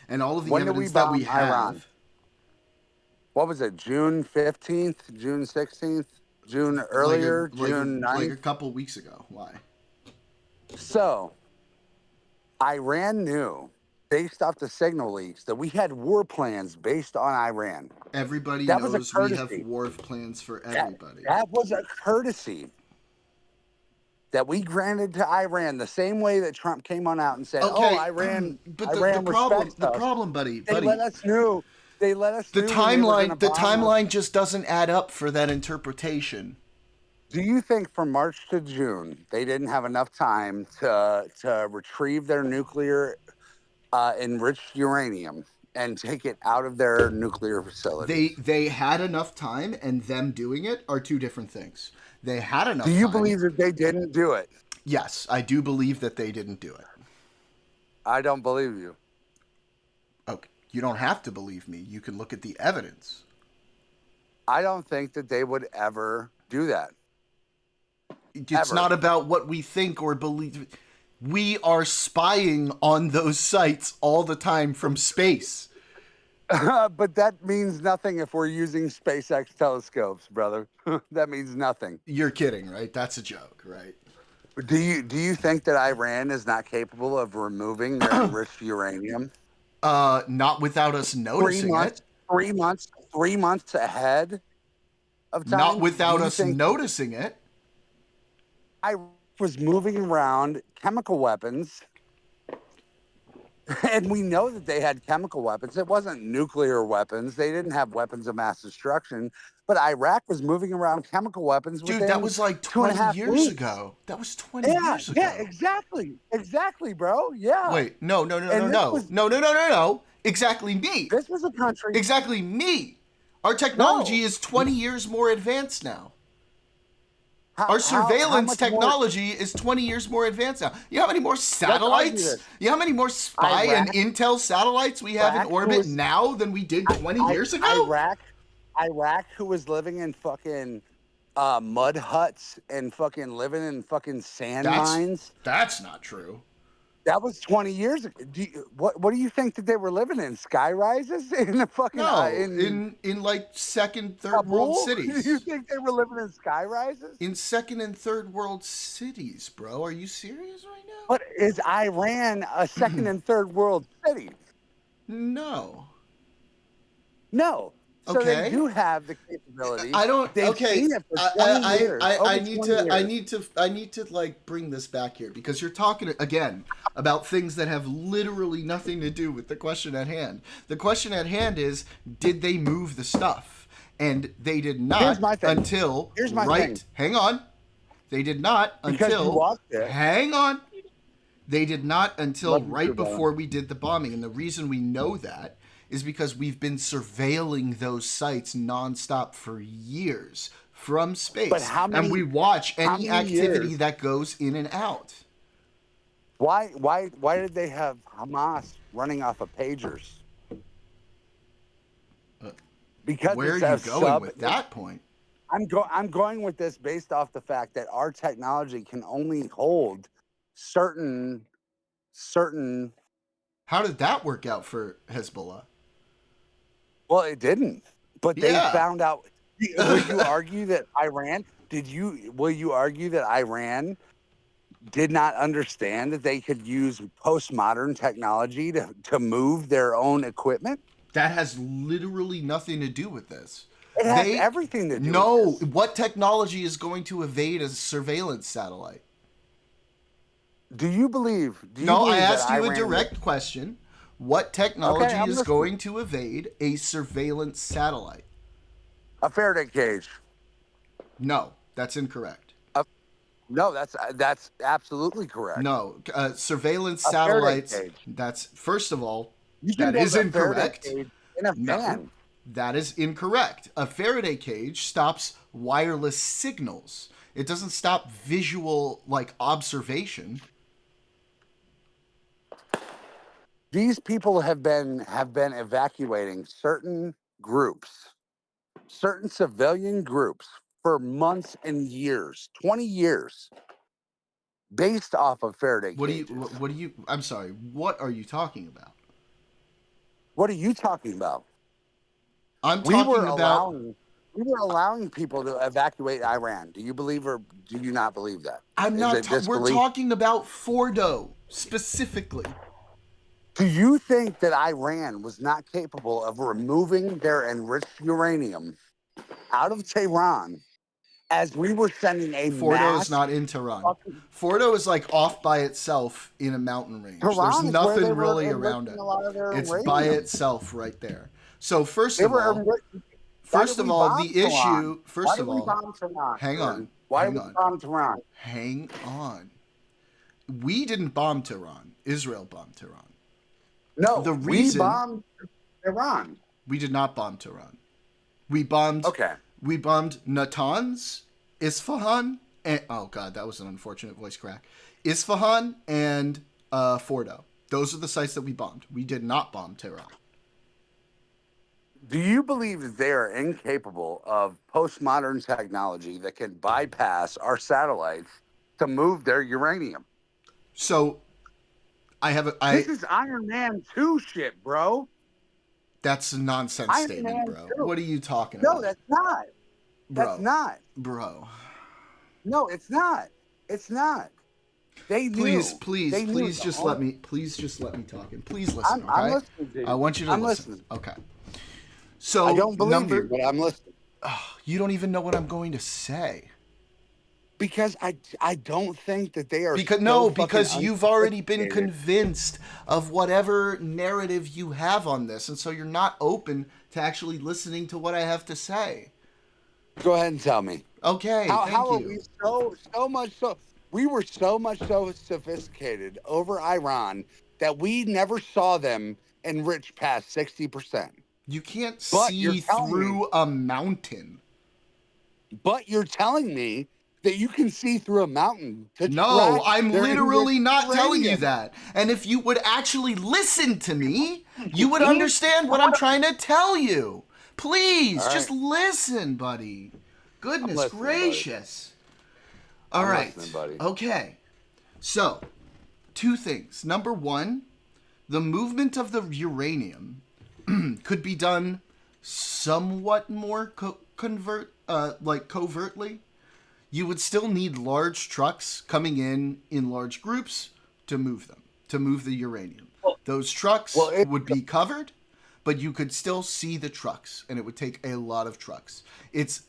And all of the evidence that we have. Iran? What was it? June 15th, June 16th, June earlier, June 9th? Like a couple weeks ago. Why? So, Iran knew, based off the signal leaks, that we had war plans based on Iran. Everybody knows we have war plans for everybody. That was a courtesy that we granted to Iran, the same way that Trump came on out and said, Iran, but Iran the problem, buddy. They let us know. They let us the timeline. The timeline just doesn't add up for that interpretation. Do you think from March to June they didn't have enough time to retrieve their nuclear enriched uranium and take it out of their nuclear facilities. They had enough time, and them doing it are two different things. They had enough Do you time. believe that they didn't do it? Yes, I do believe that they didn't do it. I don't believe you. Okay, you don't have to believe me. You can look at the evidence. I don't think that they would ever do that. It's not about what we think or believe. We are spying on those sites all the time from space. But that means nothing if we're using SpaceX telescopes, brother. That means nothing. You're kidding, right? That's a joke, right? Do you think that Iran is not capable of removing their enriched uranium? Not without us noticing it. 3 months ahead of time. Not without us noticing it. I was moving around chemical weapons, and we know that they had chemical weapons. It wasn't nuclear weapons. They didn't have weapons of mass destruction, but Iraq was moving around chemical weapons. Dude, that was like 20 years ago. That was 20 years ago. Yeah, exactly, bro. Yeah. Wait, no. Exactly me. This was a country. Exactly me. Our technology is 20 years more advanced now. Our surveillance technology is 20 years more advanced now. You know how many more satellites? You know how many more spy and intel satellites we have in orbit now than we did 20 years ago? Iraq, who was living in fucking mud huts and fucking living in fucking sand mines. That's not true. That was 20 years ago. What do you think that they were living in? Sky rises in the fucking in like second, third world cities. You think they were living in sky rises? In second and third world cities, bro. Are you serious right now? But is Iran a second and third world city? No. So they do have the capability. I don't. They've seen it for 20 years. I need to like bring this back here because you're talking again about things that have literally nothing to do with the question at hand. The question at hand is, did they move the stuff? And they did not until thing. Hang on. They did not until hang on. They did not until right before we did the bombing, and the reason we know that is because we've been surveilling those sites nonstop for years from space. But and we watch any activity that goes in and out. Why did they have Hamas running off of pagers? Because where are you going with that point? I'm going with this based off the fact that our technology can only hold certain. How did that work out for Hezbollah? Well, it didn't. But they found out. Will you argue that Iran? Will you argue that Iran did not understand that they could use postmodern technology to move their own equipment? That has literally nothing to do with this. It has everything to do with this. What technology is going to evade a surveillance satellite? Do you believe? I asked you a direct question. What technology is going to evade a surveillance satellite? A Faraday cage. No, that's incorrect. No, that's absolutely correct. No, surveillance satellites. That's first of all, that is incorrect. In a van. That is incorrect. A Faraday cage stops wireless signals. It doesn't stop visual observation. These people have been evacuating certain groups, certain civilian groups for months and years, 20 years, based off of Faraday cages. What do you? I'm sorry. What are you talking about? What are you talking about? I'm talking about. We were allowing people to evacuate Iran. Do you believe or do you not believe that? I'm not. We're talking about Fordo specifically. Do you think that Iran was not capable of removing their enriched uranium out of Tehran as we were sending a Fordo is not in Tehran. Fordo is off by itself in a mountain range. There's nothing really around it. It's by itself right there. So first of all, the issue. First of all, hang on. Why did we bomb Tehran? Hang on. We didn't bomb Tehran. Israel bombed Tehran. No, the we reason bombed Iran. we did not bomb Tehran. We bombed. Okay. We bombed Natanz, Isfahan, and oh god, that was an unfortunate voice crack. Isfahan and Fordo. Those are the sites that we bombed. We did not bomb Tehran. Do you believe that they are incapable of postmodern technology that can bypass our satellites to move their uranium? So, I have a. This is Iron Man 2 shit, bro. That's a nonsense Iron statement, Man bro. 2. What are you talking about? No, that's not. That's not. Bro. No, it's not. It's not. They knew. Please just let me talk and please listen. Okay? I'm listening to you. I want you to listen. Listening. Okay. So I don't believe you, but I'm listening. You don't even know what I'm going to say. Because I don't think that they are. Because you've already been convinced of whatever narrative you have on this, and so you're not open to actually listening to what I have to say. Go ahead and tell me. Okay. How are you. we so much so? We were so much so sophisticated over Iran that we never saw them enrich past 60%. You can't see through a mountain. But you're telling me that you can see through a mountain. No, I'm literally not telling you that. And if you would actually listen to me, you would understand what I'm trying to tell you. Please, just listen, buddy. Goodness gracious. All right. Okay. So, two things. Number one, the movement of the uranium could be done somewhat more covertly. You would still need large trucks coming in large groups to move them, to move the uranium. Those trucks would be covered, but you could still see the trucks, and it would take a lot of trucks.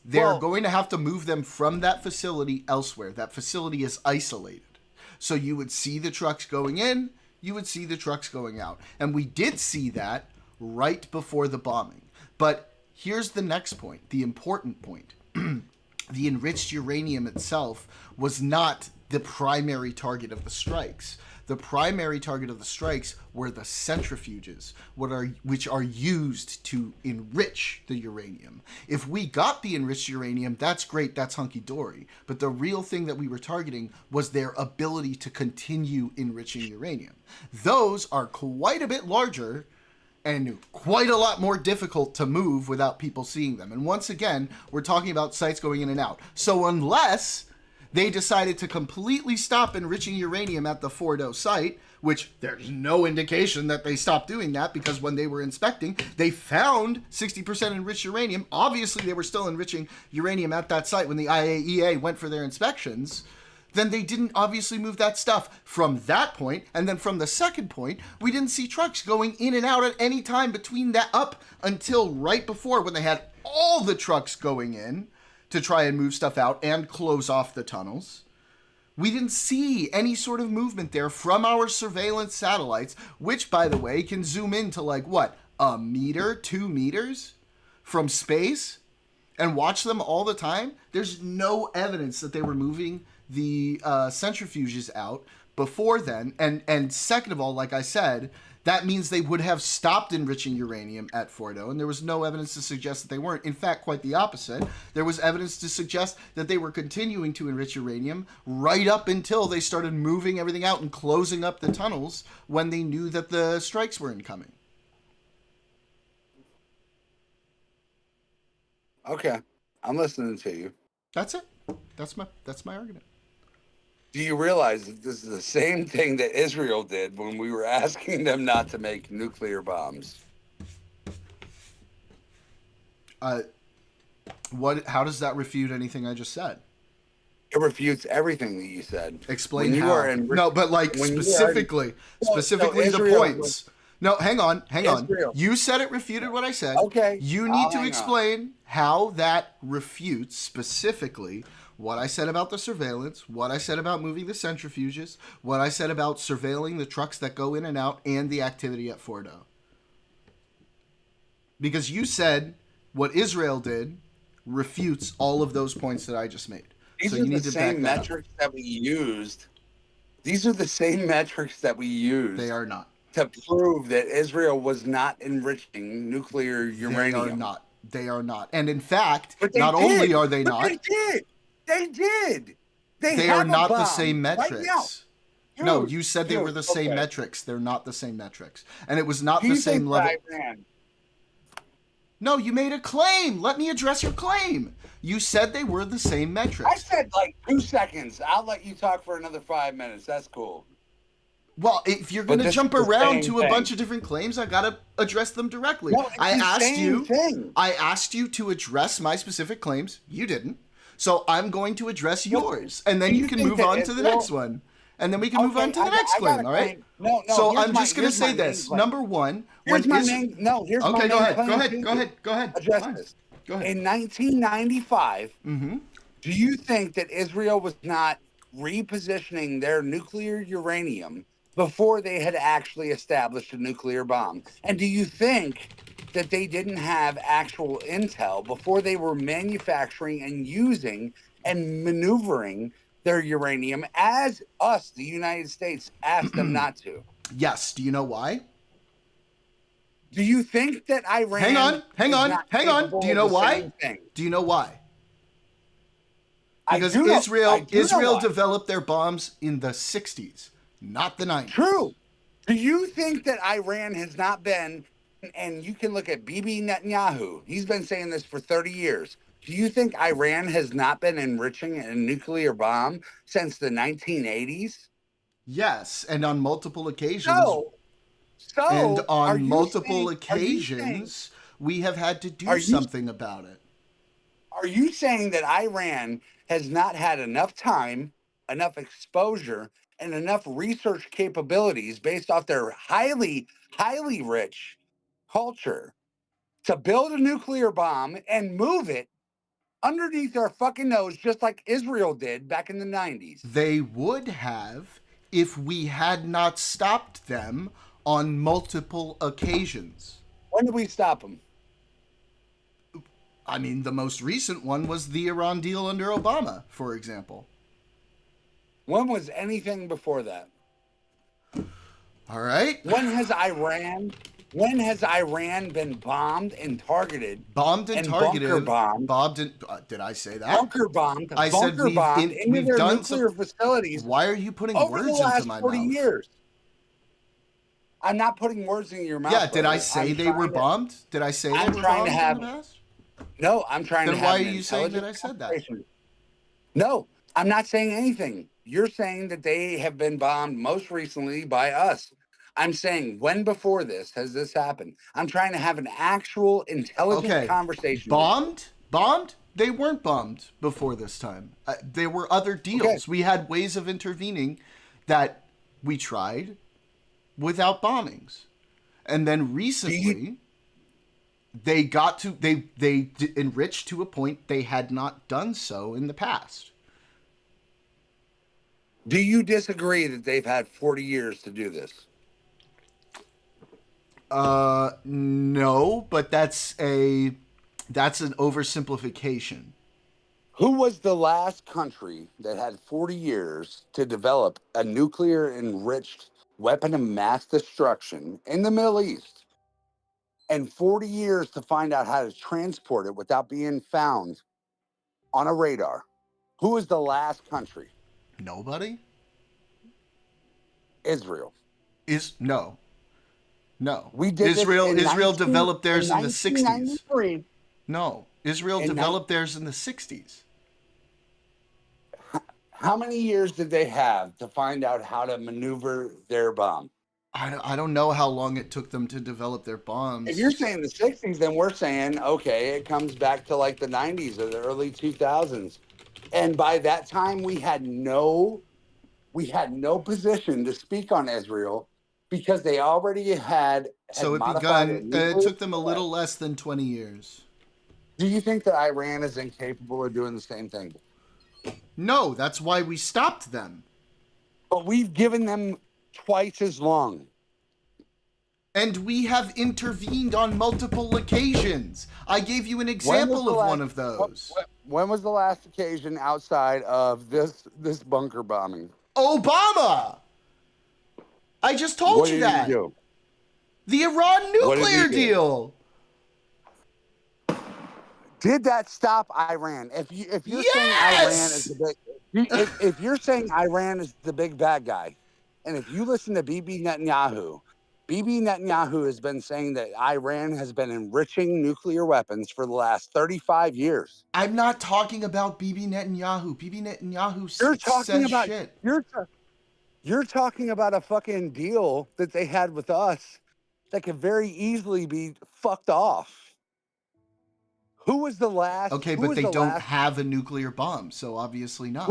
They're going to have to move them from that facility elsewhere. That facility is isolated. So you would see the trucks going in, you would see the trucks going out. And we did see that right before the bombing. But here's the next point, the important point. The enriched uranium itself was not the primary target of the strikes. The primary target of the strikes were the centrifuges, which are used to enrich the uranium. If we got the enriched uranium, that's great, that's hunky-dory. But the real thing that we were targeting was their ability to continue enriching uranium. Those are quite a bit larger and quite a lot more difficult to move without people seeing them. And once again, we're talking about sites going in and out. So unless they decided to completely stop enriching uranium at the Fordo site, which there's no indication that they stopped doing that, because when they were inspecting, they found 60% enriched uranium. Obviously, they were still enriching uranium at that site when the IAEA went for their inspections. Then they didn't obviously move that stuff from that point. And then from the second point, we didn't see trucks going in and out at any time between that up until right before, when they had all the trucks going in to try and move stuff out and close off the tunnels. We didn't see any sort of movement there from our surveillance satellites, which, by the way, can zoom into like, what, a meter, 2 meters from space and watch them all the time. There's no evidence that they were moving the centrifuges out before then. And second of all, like I said, that means they would have stopped enriching uranium at Fordo, and there was no evidence to suggest that they weren't. In fact, quite the opposite. There was evidence to suggest that they were continuing to enrich uranium right up until they started moving everything out and closing up the tunnels when they knew that the strikes were incoming. Okay, I'm listening to you. That's it. That's my argument. Do you realize that this is the same thing that Israel did when we were asking them not to make nuclear bombs? How does that refute anything I just said? It refutes everything that you said. Explain how. No, but like specifically the points. No, hang on. Israel. You said it refuted what I said. Okay. You need to explain how that refutes specifically what I said about the surveillance, what I said about moving the centrifuges, what I said about surveilling the trucks that go in and out, and the activity at Fordo. Because you said what Israel did refutes all of those points that I just made. These are the same metrics that we used. These are the same metrics that we used. They are not. to prove that Israel was not enriching nuclear uranium. They are not. They are not. And in fact, But they not did. only are they But not, they did. They did. they have are a not the bomb same right metrics. now. No, Dude, you said they were the same okay. metrics. They're not the same metrics. And it was not Do the you same think level. that Iran? No, you made a claim. Let me address your claim. You said they were the same metrics. I said like 2 seconds. I'll let you talk for another 5 minutes. That's cool. Well, if you're But going to this jump is the around same to a thing. bunch of different claims, I got to address them directly. No, it's I the asked same you thing. I asked you to address my specific claims. You didn't. So I'm going to address yours, and then do you you can think move that on to the Israel- next one. And then we can move Okay, on to the I next got claim, a all right? claim. No, So here's I'm my- just going to here's my say main this. claim. Number one, Here's when my Is- main. No, here's my Okay, main go ahead. claim. Go ahead. to Go you. ahead. Go ahead. Address Fine. this. Go ahead. In 1995, Mm-hmm. do you think that Israel was not repositioning their nuclear uranium before they had actually established a nuclear bomb? And do you think that they didn't have actual intel before they were manufacturing and using and maneuvering their uranium as us, the United States, asked them not to? Yes. Do you know why? Do you think that Iran Hang on. is not capable Do you of know the why? same thing? Do you know why? I Because do know- I Israel do know why. developed their bombs in the 60s, not the 90s. True. Do you think that Iran has not been, and you can look at Bibi Netanyahu, he's been saying this for 30 years. Do you think Iran has not been enriching a nuclear bomb since the 1980s? Yes, and on multiple occasions. So, are on you multiple saying- are you saying- occasions, we have had to do Are you- something about it. Are you saying that Iran has not had enough time, enough exposure, and enough research capabilities based off their highly, highly rich culture to build a nuclear bomb and move it underneath our fucking nose, just like Israel did back in the 90s? They would have if we had not stopped them on multiple occasions. When did we stop them? I mean, the most recent one was the Iran deal under Obama, for example. When was anything before that? All right. When has Iran been bombed and targeted? Bombed and targeted. Bunker bombed. Bombed and did I say that? Bunker bombed. I said bunker bombed into we've their done nuclear facilities. Why are you putting over words the last into my 40 mouth? years. I'm not putting words in your mouth. Yeah, did I brother. say I'm they were trying to- bombed? Did I say they I'm were trying bombed to have. in the past? No, I'm trying Then to why have. are an you saying that I intelligent said that? conversation. No, I'm not saying anything. You're saying that they have been bombed most recently by us. I'm saying, when before this has this happened? I'm trying to have an actual intelligent conversation. Bombed? Bombed? They weren't bombed before this time. There were other deals. Okay. We had ways of intervening that we tried without bombings. And then recently, they got to they enriched to a point they had not done so in the past. Do you disagree that they've had 40 years to do this? No, but that's an oversimplification. Who was the last country that had 40 years to develop a nuclear enriched weapon of mass destruction in the Middle East, and 40 years to find out how to transport it without being found on a radar? Who was the last country? Nobody? Israel. No. We did this Israel in developed theirs in the 60s. 1993. No, Israel In developed theirs in the 60s. How many years did they have to find out how to maneuver their bomb? I don't know how long it took them to develop their bombs. If you're saying the 60s, then we're saying, okay, it comes back to like the 90s or the early 2000s. And by that time, we had no position to speak on Israel because they already had So it modified it took them a little less than 20 years. Do you think that Iran is incapable of doing the same thing? No, that's why we stopped them. But we've given them twice as long. And we have intervened on multiple occasions. I gave you an example of one of those. When was the last occasion outside of this bunker bombing? Obama! I just told What you did that. he do? The Iran nuclear deal. Did that stop Iran? If you're saying Iran is the big, if you're saying Iran is the big bad guy, and if you listen to Bibi Netanyahu has been saying that Iran has been enriching nuclear weapons for the last 35 years. I'm not talking about Bibi Netanyahu. Bibi Netanyahu says shit. You're talking about a fucking deal that they had with us that could very easily be fucked off. Who was the last? Okay, but they don't have a nuclear bomb, so obviously not.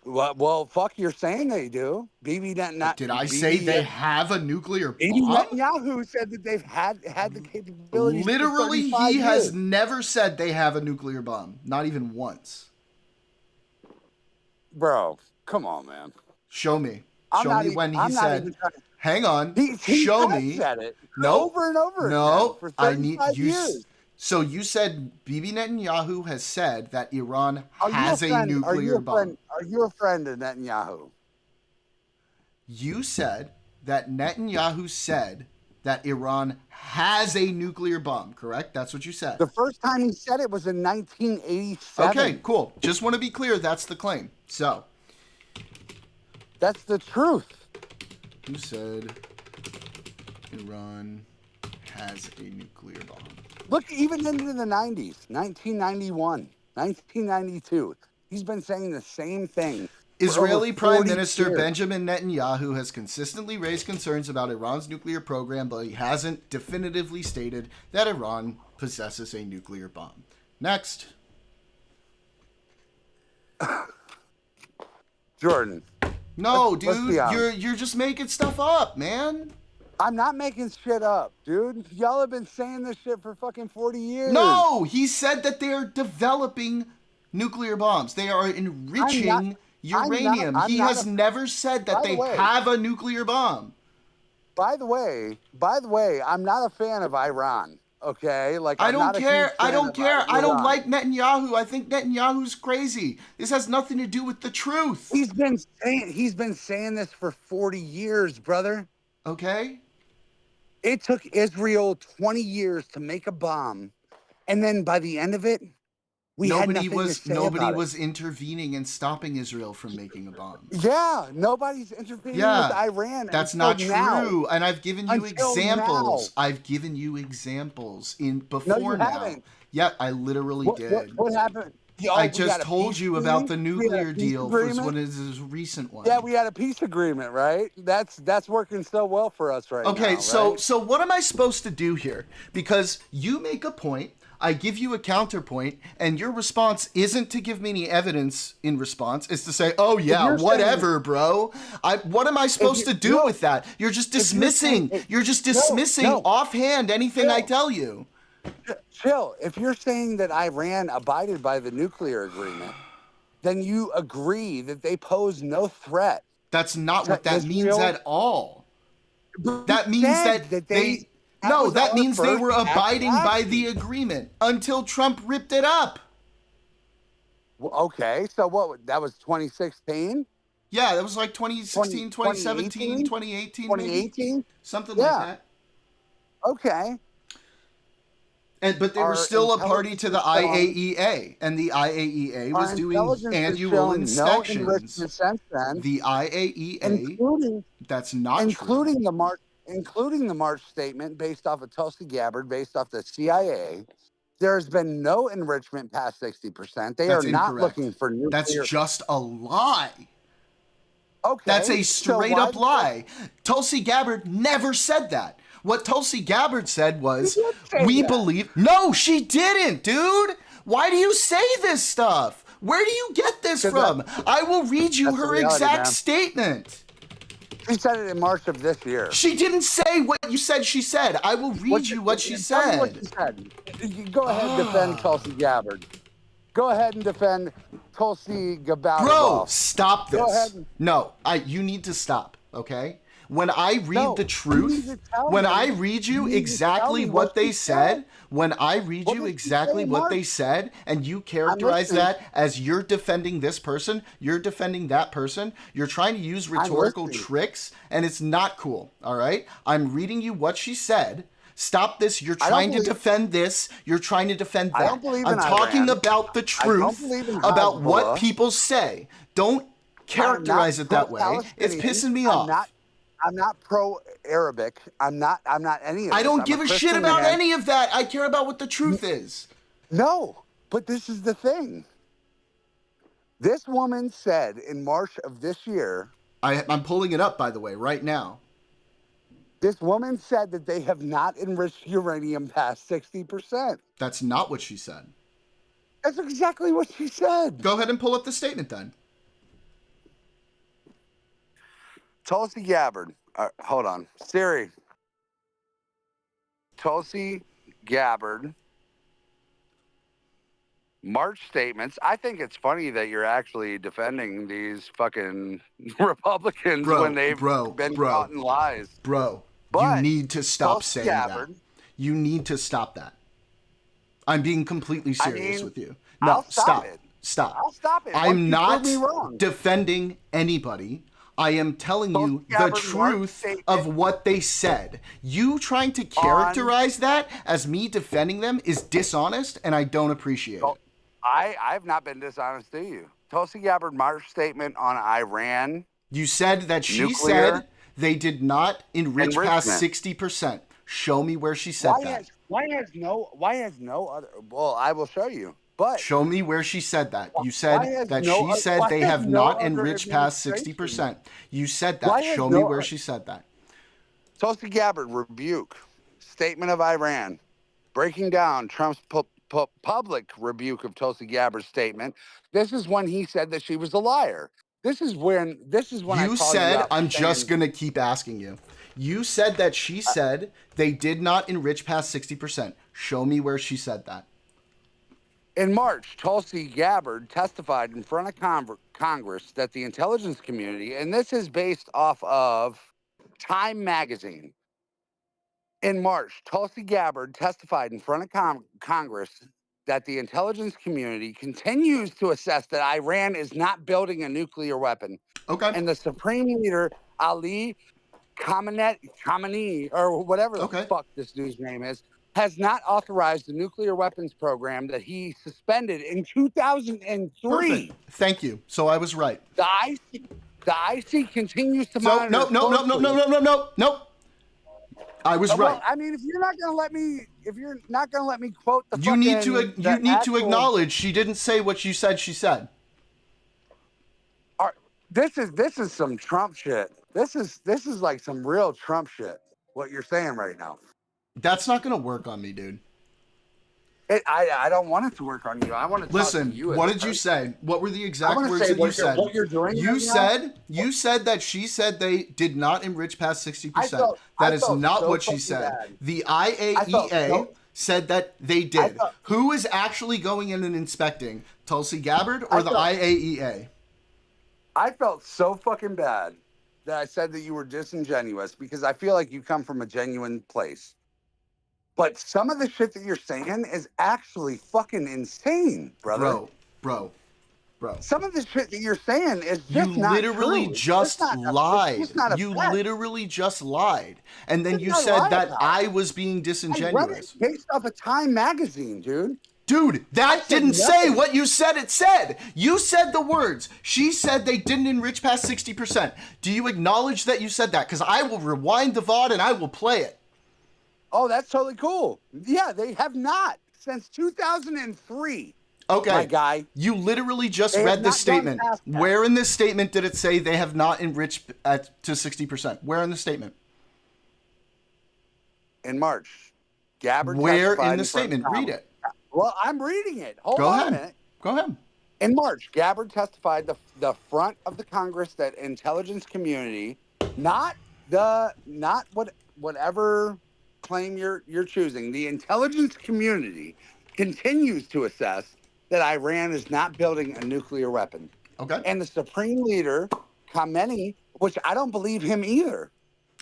Well, fuck, you're saying they do. Bibi Netanyahu. Did I say they have a nuclear bomb? Bibi Netanyahu said that they've had the capability. Literally, he has never said they have a nuclear bomb. Not even once. Bro, come on, man. Show me. Show me when he said. Hang on. Show me. Said it over and over. No, for I need you. Years. So you said Bibi Netanyahu has said that Iran has a nuclear bomb. Are you a friend of Netanyahu? You said that Netanyahu said that Iran has a nuclear bomb, correct? That's what you said. The first time he said it was in 1987. Okay, cool. Just want to be clear, that's the claim. So. That's the truth. Who said Iran has a nuclear bomb? Look, even into the 90s, 1991, 1992, he's been saying the same thing. Israeli Prime Minister Benjamin Netanyahu has consistently raised concerns about Iran's nuclear program, but he hasn't definitively stated that Iran possesses a nuclear bomb. Next. Jordan. No, dude, you're just making stuff up, man. I'm not making shit up, dude. Y'all have been saying this shit for fucking 40 years. No, he said that they're developing nuclear bombs. They are enriching uranium. He has never said that they have a nuclear bomb. By the way, I'm not a fan of Iran. Okay, like I don't care. I don't like Netanyahu. I think Netanyahu's crazy. This has nothing to do with the truth. He's been saying this for 40 years, brother. Okay. It took Israel 20 years to make a bomb, and then by the end of it, nobody was intervening and stopping Israel from making a bomb. Yeah, nobody's intervening with Iran. That's not true. And I've given you examples. I've given you examples before now. Haven't. Yeah, I literally did. What happened? I just told you about the nuclear deal for what is this recent one. Yeah, we had a peace agreement, right? That's working so well for us right now. Okay, so what am I supposed to do here? Because you make a point, I give you a counterpoint, and your response isn't to give me any evidence in response. It's to say, oh yeah, whatever, bro. What am I supposed to do with that? You're just dismissing. You're just dismissing offhand anything I tell you. Chill. If you're saying that Iran abided by the nuclear agreement, then you agree that they pose no threat. That's not what that means at all. That means that they... No, that means they were abiding by the agreement until Trump ripped it up. Well, okay, so what? That was 2016? Yeah, that was like 2016, 2017, 2018, 2018? Maybe? Something like that. Okay. But they were still a party to the IAEA, and the IAEA was doing annual inspections. The IAEA, that's not including true. Including the March statement based off of Tulsi Gabbard, based off the CIA, there has been no enrichment past 60%. They are not looking for nuclear. That's just a lie. Okay. That's a straight up lie. Tulsi Gabbard never said that. What Tulsi Gabbard said was, we believe... No, she didn't, dude. Why do you say this stuff? Where do you get this from? I will read you her exact statement. She said it in March of this year. She didn't say what you said she said. I will read you what she said. What she said. You go ahead and defend Tulsi Gabbard. Go ahead and defend Tulsi Gabbard. Bro, stop this. Go ahead. No, you need to stop, okay? When I read the truth, when I read you exactly what they said, when I read you exactly what they said, and you characterize that as you're defending this person, you're defending that person, you're trying to use rhetorical tricks, and it's not cool, all right? I'm reading you what she said. Stop this. You're trying to defend this. You're trying to defend that. I don't believe I'm in talking Iran. about the truth about what people say. Don't characterize it that way. It's pissing me off. I'm not pro-Arabic. I'm not any of this. I don't I'm give a shit Christian about man. any of that. I care about what the truth is. No, but this is the thing. This woman said in March of this year. I'm pulling it up, by the way, right now. This woman said that they have not enriched uranium past 60%. That's not what she said. That's exactly what she said. Go ahead and pull up the statement then. Tulsi Gabbard. Hold on. Siri. Tulsi Gabbard. March statements. I think it's funny that you're actually defending these fucking Republicans when they've been caught in lies. Bro, but you need to stop Tulsi saying Gabbard, that. You need to stop that. I'm being completely serious with you. No, I'll stop it. Stop. I'll stop it. I'm not defending anybody. I am telling you the truth of what they said. You trying to characterize that as me defending them is dishonest, and I don't appreciate it. I've not been dishonest to you. Tulsi Gabbard March statement on Iran. You said that she said they did not enrich past 60%. Show me where she said that. Why has no other? Well, I will show you. But show me where she said that. You said that she said they have not enriched past 60%. You said that. Show me where she said that. Tulsi Gabbard rebuke statement of Iran, breaking down Trump's public rebuke of Tulsi Gabbard's statement. This is when he said that she was a liar. This is when you said, I'm just going to keep asking you. You said that she said they did not enrich past 60%. Show me where she said that. In March, Tulsi Gabbard testified in front of Congress that the intelligence community, and this is based off of Time magazine. In March, Tulsi Gabbard testified in front of Congress that the intelligence community continues to assess that Iran is not building a nuclear weapon. Okay. And the Supreme Leader, Ali Khamenei, or whatever the fuck this dude's name is, has not authorized the nuclear weapons program that he suspended in 2003. Perfect. Thank you. So I was right. The IC continues to monitor. No. I was right. I mean, if you're not gonna let me quote the, you need to acknowledge she didn't say what you said she said. This is some Trump shit. This is like some real Trump shit. What you're saying right now. That's not gonna work on me, dude. I don't want it to work on you. I want to listen. Talk to you what did you say? What were the exact words that you said? What you're doing? You said that she said they did not enrich past 60%. That is not what she said. Bad. The IAEA said that they did. Who is actually going in and inspecting? Tulsi Gabbard or the IAEA? I felt so fucking bad that I said that you were disingenuous because I feel like you come from a genuine place. But some of the shit that you're saying is actually fucking insane, brother. Bro. Some of the shit that you're saying is just not true. Literally just lied. You literally just lied. And then you said that I was being disingenuous. I read it based off of Time magazine, dude. Dude, that didn't say what you said it said. You said the words. She said they didn't enrich past 60%. Do you acknowledge that you said that? Because I will rewind the VOD and I will play it. Oh, that's totally cool. Yeah, they have not since 2003. Okay. My guy. You literally just read this statement. Where in this statement did it say they have not enriched to 60%? Where in the statement? In March. Gabbard Where in the statement? Read it. Well, I'm reading it. Hold on a minute. Go ahead. In March, Gabbard testified the front of the Congress that intelligence community, whatever claim you're choosing, the intelligence community continues to assess that Iran is not building a nuclear weapon. Okay. And the Supreme Leader, Khamenei, which I don't believe him either,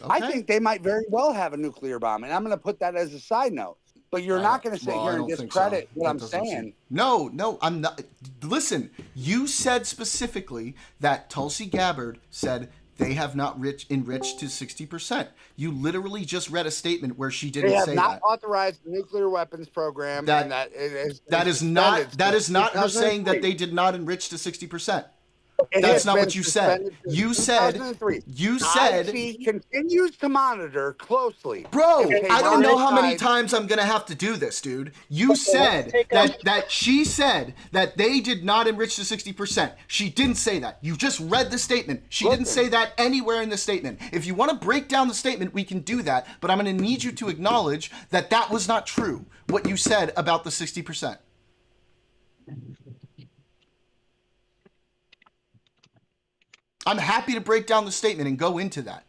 I think they might very well have a nuclear bomb, and I'm going to put that as a side note. But you're not going to sit here and discredit what I'm saying. No, I'm not. Listen, you said specifically that Tulsi Gabbard said they have not enriched to 60%. You literally just read a statement where she didn't say that. They have not authorized the nuclear weapons program, and that is not her saying that they did not enrich to 60%. That's not what you said. You said IC continues to monitor closely. Bro, I don't know how many times I'm gonna have to do this, dude. You said that she said that they did not enrich to 60%. She didn't say that. You just read the statement. She didn't say that anywhere in the statement. If you want to break down the statement, we can do that, but I'm gonna need you to acknowledge that that was not true, what you said about the 60%. I'm happy to break down the statement and go into that.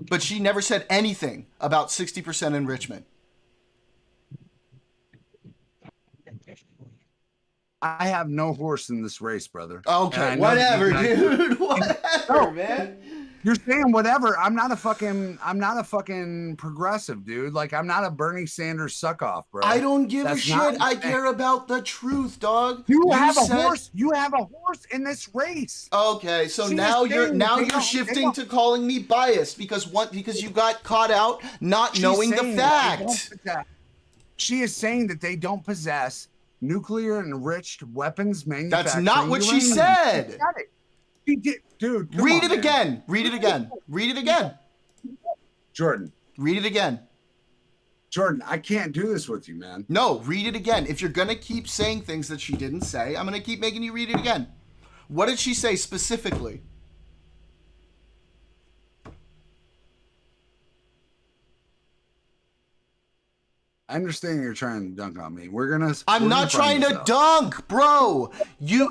But she never said anything about 60% enrichment. I have no horse in this race, brother. Okay, whatever, dude. Whatever, man. You're saying whatever. I'm not a fucking progressive, dude. Like, I'm not a Bernie Sanders suck off, bro. I don't give a shit. I care about the truth, dog. You have a horse. You have a horse in this race. Okay, so now you're shifting to calling me biased because you got caught out not knowing the fact. She is saying that they don't possess nuclear enriched weapons manufacturing. That's not what she said. She did, dude. Read it again. Read it again. Read it again. Jordan. Read it again. Jordan, I can't do this with you, man. No, read it again. If you're going to keep saying things that she didn't say, I'm going to keep making you read it again. What did she say specifically? I understand you're trying to dunk on me. I'm not trying to dunk, bro.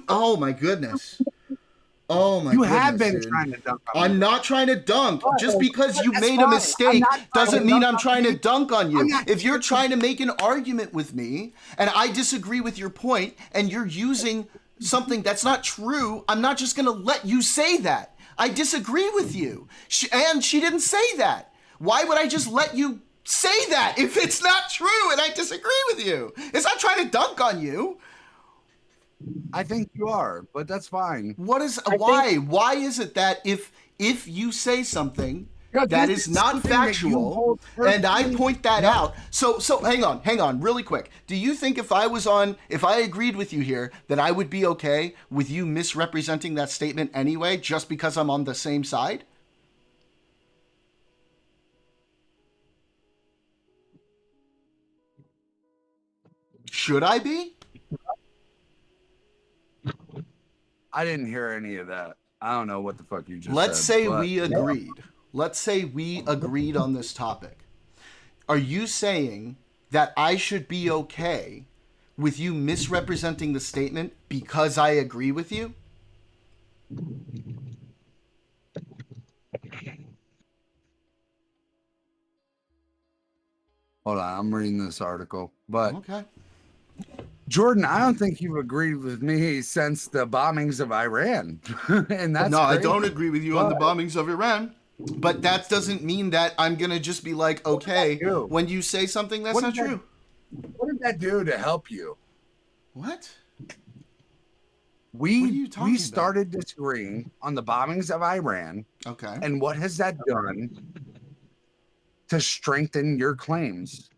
Oh my goodness. Oh my goodness. You have been trying to dunk on me. I'm not trying to dunk. Just because you made a mistake doesn't mean I'm trying to dunk on you. If you're trying to make an argument with me and I disagree with your point and you're using something that's not true, I'm not just going to let you say that. I disagree with you. And she didn't say that. Why would I just let you say that if it's not true and I disagree with you? It's not trying to dunk on you. I think you are, but that's fine. Why is it that if you say something that is not factual and I point that out, so hang on really quick. Do you think if I agreed with you here that I would be okay with you misrepresenting that statement anyway just because I'm on the same side? Should I be? I didn't hear any of that. I don't know what the fuck you just Let's said. say we agreed. Let's say we agreed on this topic. Are you saying that I should be okay with you misrepresenting the statement because I agree with you? Hold on, I'm reading this article. But okay. Jordan, I don't think you've agreed with me since the bombings of Iran. And that's no, crazy. I don't agree with you on the bombings of Iran. But that doesn't mean that I'm going to just be like, okay, when you say something that's not true. What did that do to help you? What? We started disagreeing on the bombings of Iran. Okay. And what has that done to strengthen your claims?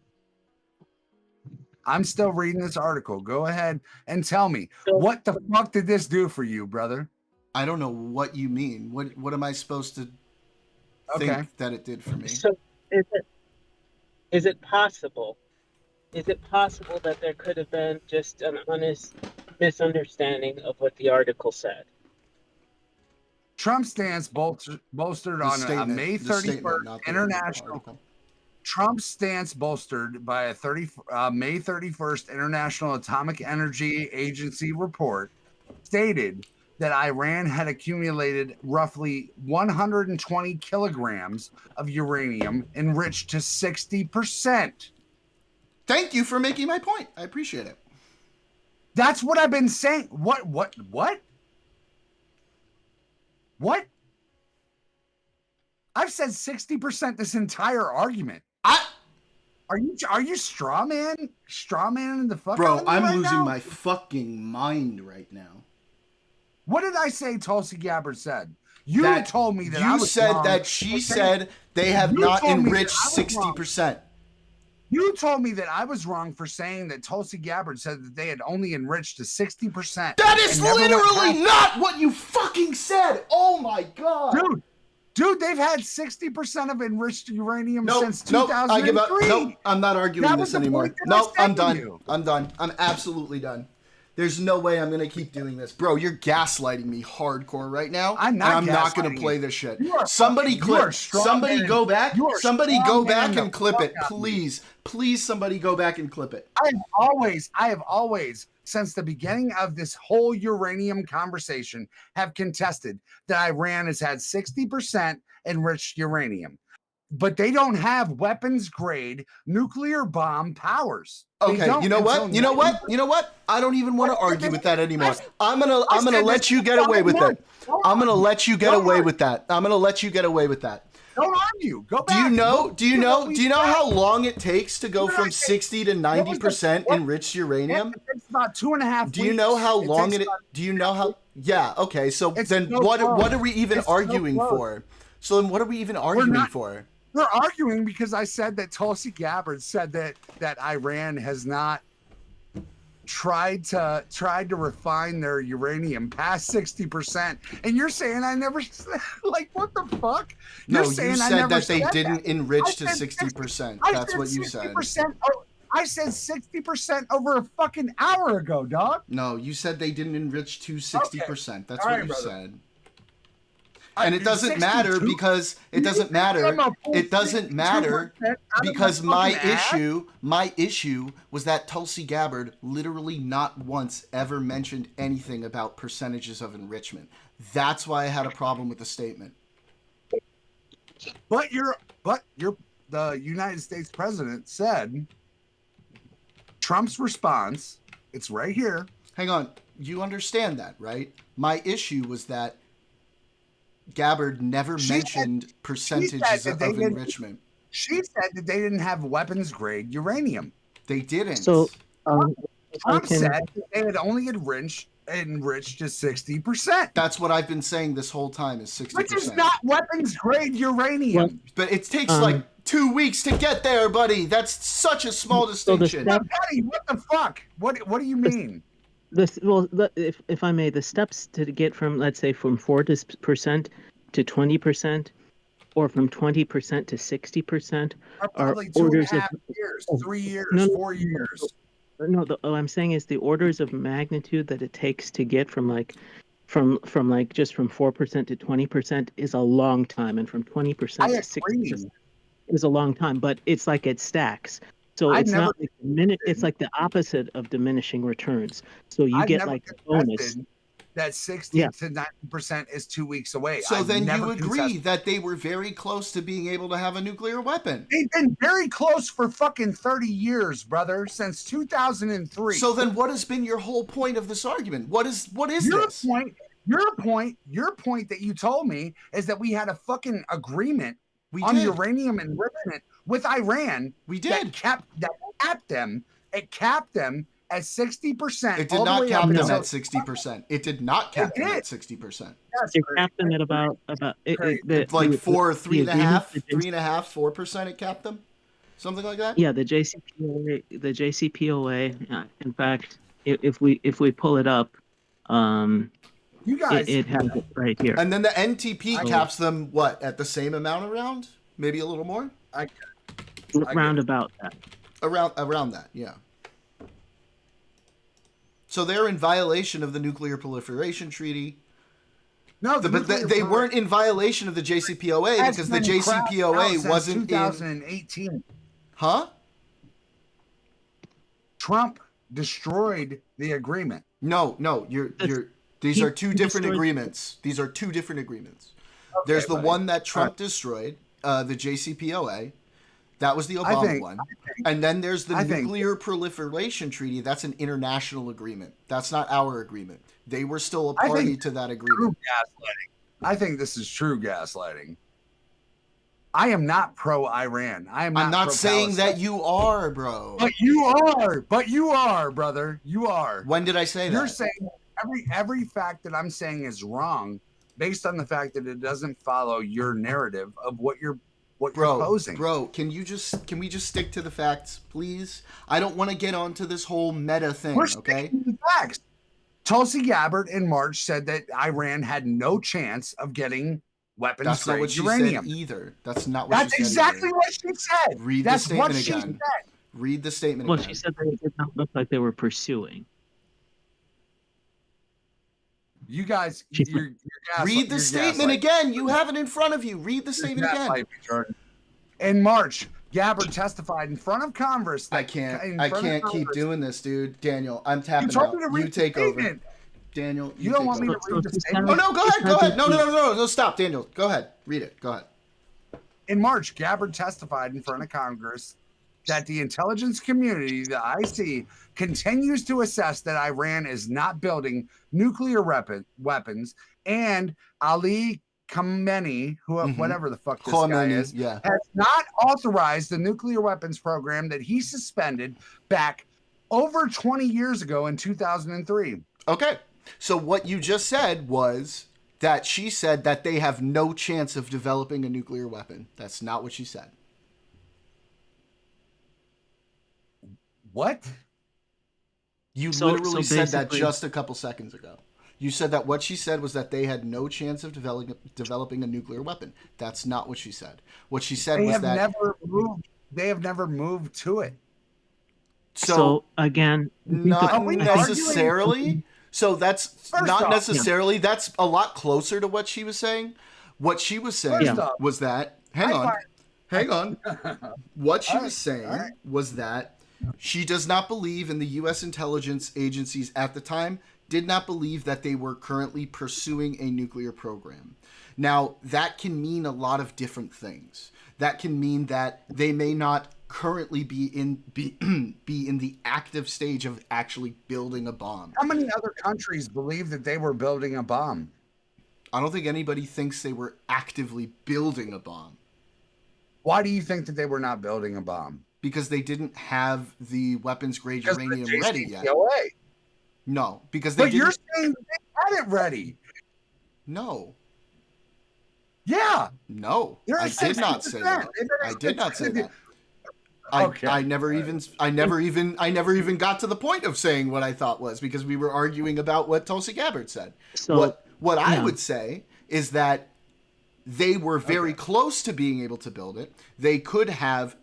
I'm still reading this article. Go ahead and tell me, what the fuck did this do for you, brother? I don't know what you mean. What am I supposed to think that it did for me? So is it possible? Is it possible that there could have been just an honest misunderstanding of what the article said? Trump's stance bolstered on a May 31st international. Trump's stance bolstered by a May 31st International Atomic Energy Agency report stated that Iran had accumulated roughly 120 kilograms of uranium enriched to 60%. Thank you for making my point. I appreciate it. That's what I've been saying. What? I've said 60% this entire argument. Are you straw man the fuck Bro, out of me I'm right losing now? my fucking mind right now. What did I say Tulsi Gabbard said? You That told me that you I was said wrong. that she said they have You not told me that enriched I was wrong. 60%. You told me that I was wrong for saying that Tulsi Gabbard said that they had only enriched to 60%. That is literally not what you fucking said. Oh my god. Dude, they've had 60% of enriched uranium since Nope, 2003. I give up. Nope, I'm not arguing That was this the anymore. point that I Nope, said I'm to done. you. I'm done. I'm absolutely done. There's no way I'm gonna keep doing this, bro. You're gaslighting me hardcore right now. I'm not. And I'm not gonna gaslighting play you. this shit. You are Somebody fucking- you clip. are strong Somebody man. go back. You are Somebody strong go man back the and clip fuck it, out of me. please. Please, somebody go back and clip it. I have always, since the beginning of this whole uranium conversation, have contested that Iran has had 60% enriched uranium, but they don't have weapons grade nuclear bomb powers. They Okay, don't you know what? until You know what? 90%. You know what? I don't even want to argue with that anymore. I'm I gonna said let this you get away with it. Hold I'm gonna on. let you get Don't away argue. with that. I'm gonna let you get away with that. Don't argue. Go Do you back. know? Look, Do you look know? what we Do you know said. how long it takes to go What did I from say? 60 to 90% enriched uranium? It takes about 2.5 Do you know weeks. how long takes it? about- Do you know how? Yeah. Okay. So It's then, so what close. are we even It's so arguing close. for? So then, what are we even arguing not- for? We're arguing because I said that Tulsi Gabbard said that Iran has not tried to refine their uranium past 60%, and you're saying I never like what the fuck? No, You're you saying I said never that they said didn't that. enrich I to said 60%. I That's said what you said. 60%. I said 60% over a fucking hour ago, dog. No, you said they didn't enrich to 60%. That's All what right, you brother. said. And it doesn't matter 62? because it doesn't matter. It doesn't matter because my issue was that Tulsi Gabbard literally not once ever mentioned anything about percentages of enrichment. That's why I had a problem with the statement. But the United States president said Trump's response, it's right here. Hang on. You understand that, right? My issue was that Gabbard never mentioned percentages of enrichment. She said that they didn't have weapons grade uranium. They didn't. So, Trump said that they had only enriched to 60%. That's what I've been saying this whole time is 60%. Which is not weapons grade uranium. But it takes like 2 weeks to get there, buddy. That's such a small distinction. Buddy, what the fuck? What do you mean? If I may, the steps to get from, let's say, from 4% to 20%, or from 20% to 60%, are are probably orders 2.5 of years, 3 years, No, no, 4 years. No, what I'm saying is the orders of magnitude that it takes to get from just from 4% to 20% is a long time, and from 20% to 60% is a long time. But it's like it stacks. So it's not like it's like the opposite of diminishing returns. So you get like a bonus. That 60 to 90% is 2 weeks away. So then you agree that they were very close to being able to have a nuclear weapon. They've been very close for fucking 30 years, brother, since 2003. So then what has been your whole point of this argument? What is this? Your point that you told me is that we had a fucking agreement on did. uranium enrichment with Iran. We did. That capped them. It capped them at 60%. It did not cap them at 60%. It did not cap them at 60%. You capped them at about like 3.5, 4%. It capped them, something like that. Yeah, the JCPOA. In fact, if we pull it up, you guys, it has it right here. And then the NTP caps them what at the same amount around, maybe a little more. Round about that. Around that, yeah. So they're in violation of the Nuclear Proliferation Treaty. No, but they weren't in violation of the JCPOA because the JCPOA wasn't 2018. Huh? Trump destroyed the agreement. No, these are two different agreements. These are two different agreements. There's the one that Trump destroyed, the JCPOA. That was the Obama one. And then there's the Nuclear Proliferation Treaty. That's an international agreement. That's not our agreement. They were still a party to that agreement. I think this is true gaslighting. I am not pro-Iran. I'm not saying that pro-Palestine. you are, bro. But you are. But you are, brother. You are. When did I say You're that? saying every fact that I'm saying is wrong based on the fact that it doesn't follow your narrative of what you're posing. Bro, can we just stick to the facts, please? I don't want to get onto this whole meta thing, We're okay? sticking to the facts. Tulsi Gabbard in March said that Iran had no chance of getting weapons That's not what she uranium. said either. That's not what That's she said. exactly either. what she said. Read That's the statement what she again. said. Read the statement Well, again. she said that it did not look like they were pursuing. You guys, read the statement again. You have it in front of you. Read the statement again. In March, Gabbard testified in front of Congress. I can't keep doing this, dude. Daniel, I'm tapping told out. me to read You take the over. statement. Daniel, You don't want me to read the statement? Oh, no, go ahead. Go ahead. No, stop, Daniel. Go ahead. Read it. Go ahead. In March, Gabbard testified in front of Congress that the intelligence community, the IC, continues to assess that Iran is not building nuclear weapons, and Ali Khamenei, whatever the fuck this guy is, has not authorized the nuclear weapons program that he suspended back over 20 years ago in 2003. Okay. So what you just said was that she said that they have no chance of developing a nuclear weapon. That's not what she said. What? You literally said that just a couple seconds ago. You said that what she said was that they had no chance of developing a nuclear weapon. That's not what she said. What she said was that they have never moved to it. So again, not necessarily. So that's not necessarily. That's a lot closer to what she was saying. What she was saying was that. Hang on. What she was saying was that she does not believe in the U.S. intelligence agencies at the time, did not believe that they were currently pursuing a nuclear program. Now, that can mean a lot of different things. That can mean that they may not currently be in the active stage of actually building a bomb. How many other countries believe that they were building a bomb? I don't think anybody thinks they were actively building a bomb. Why do you think that they were not building a bomb? Because they didn't have the weapons grade uranium ready yet. No, because they didn't. But you're saying they had it ready. No. Yeah. No. I did not say that. I did not say that. I never even got to the point of saying what I thought was, because we were arguing about what Tulsi Gabbard said. So, what I would say is that they were very close to being able to build it. They could have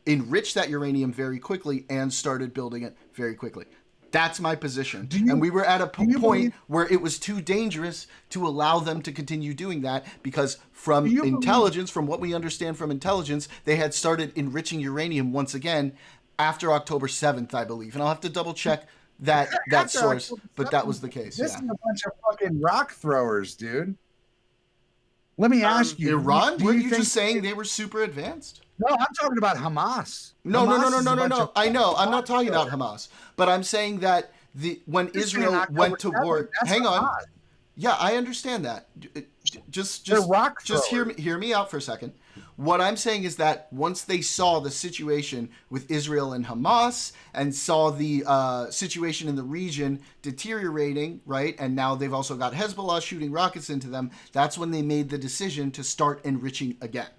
enriched that uranium very quickly and started building it very quickly. That's my position. And we were at a point where it was too dangerous to allow them to continue doing that, because from intelligence, from what we understand from intelligence, they had started enriching uranium once again after October 7th, I believe. And I'll have to double check that source, but that was the case. This is a bunch of fucking rock throwers, dude. Let me ask you. Iran? Were you just saying they were super advanced? No, I'm talking about Hamas. No. I know. I'm not talking about Hamas. But I'm saying that when Israel went to war... Hang on. Yeah, I understand that. Just hear me out for a second. What I'm saying is that once they saw the situation with Israel and Hamas and saw the situation in the region deteriorating, right, and now they've also got Hezbollah shooting rockets into them, that's when they made the decision to start enriching again.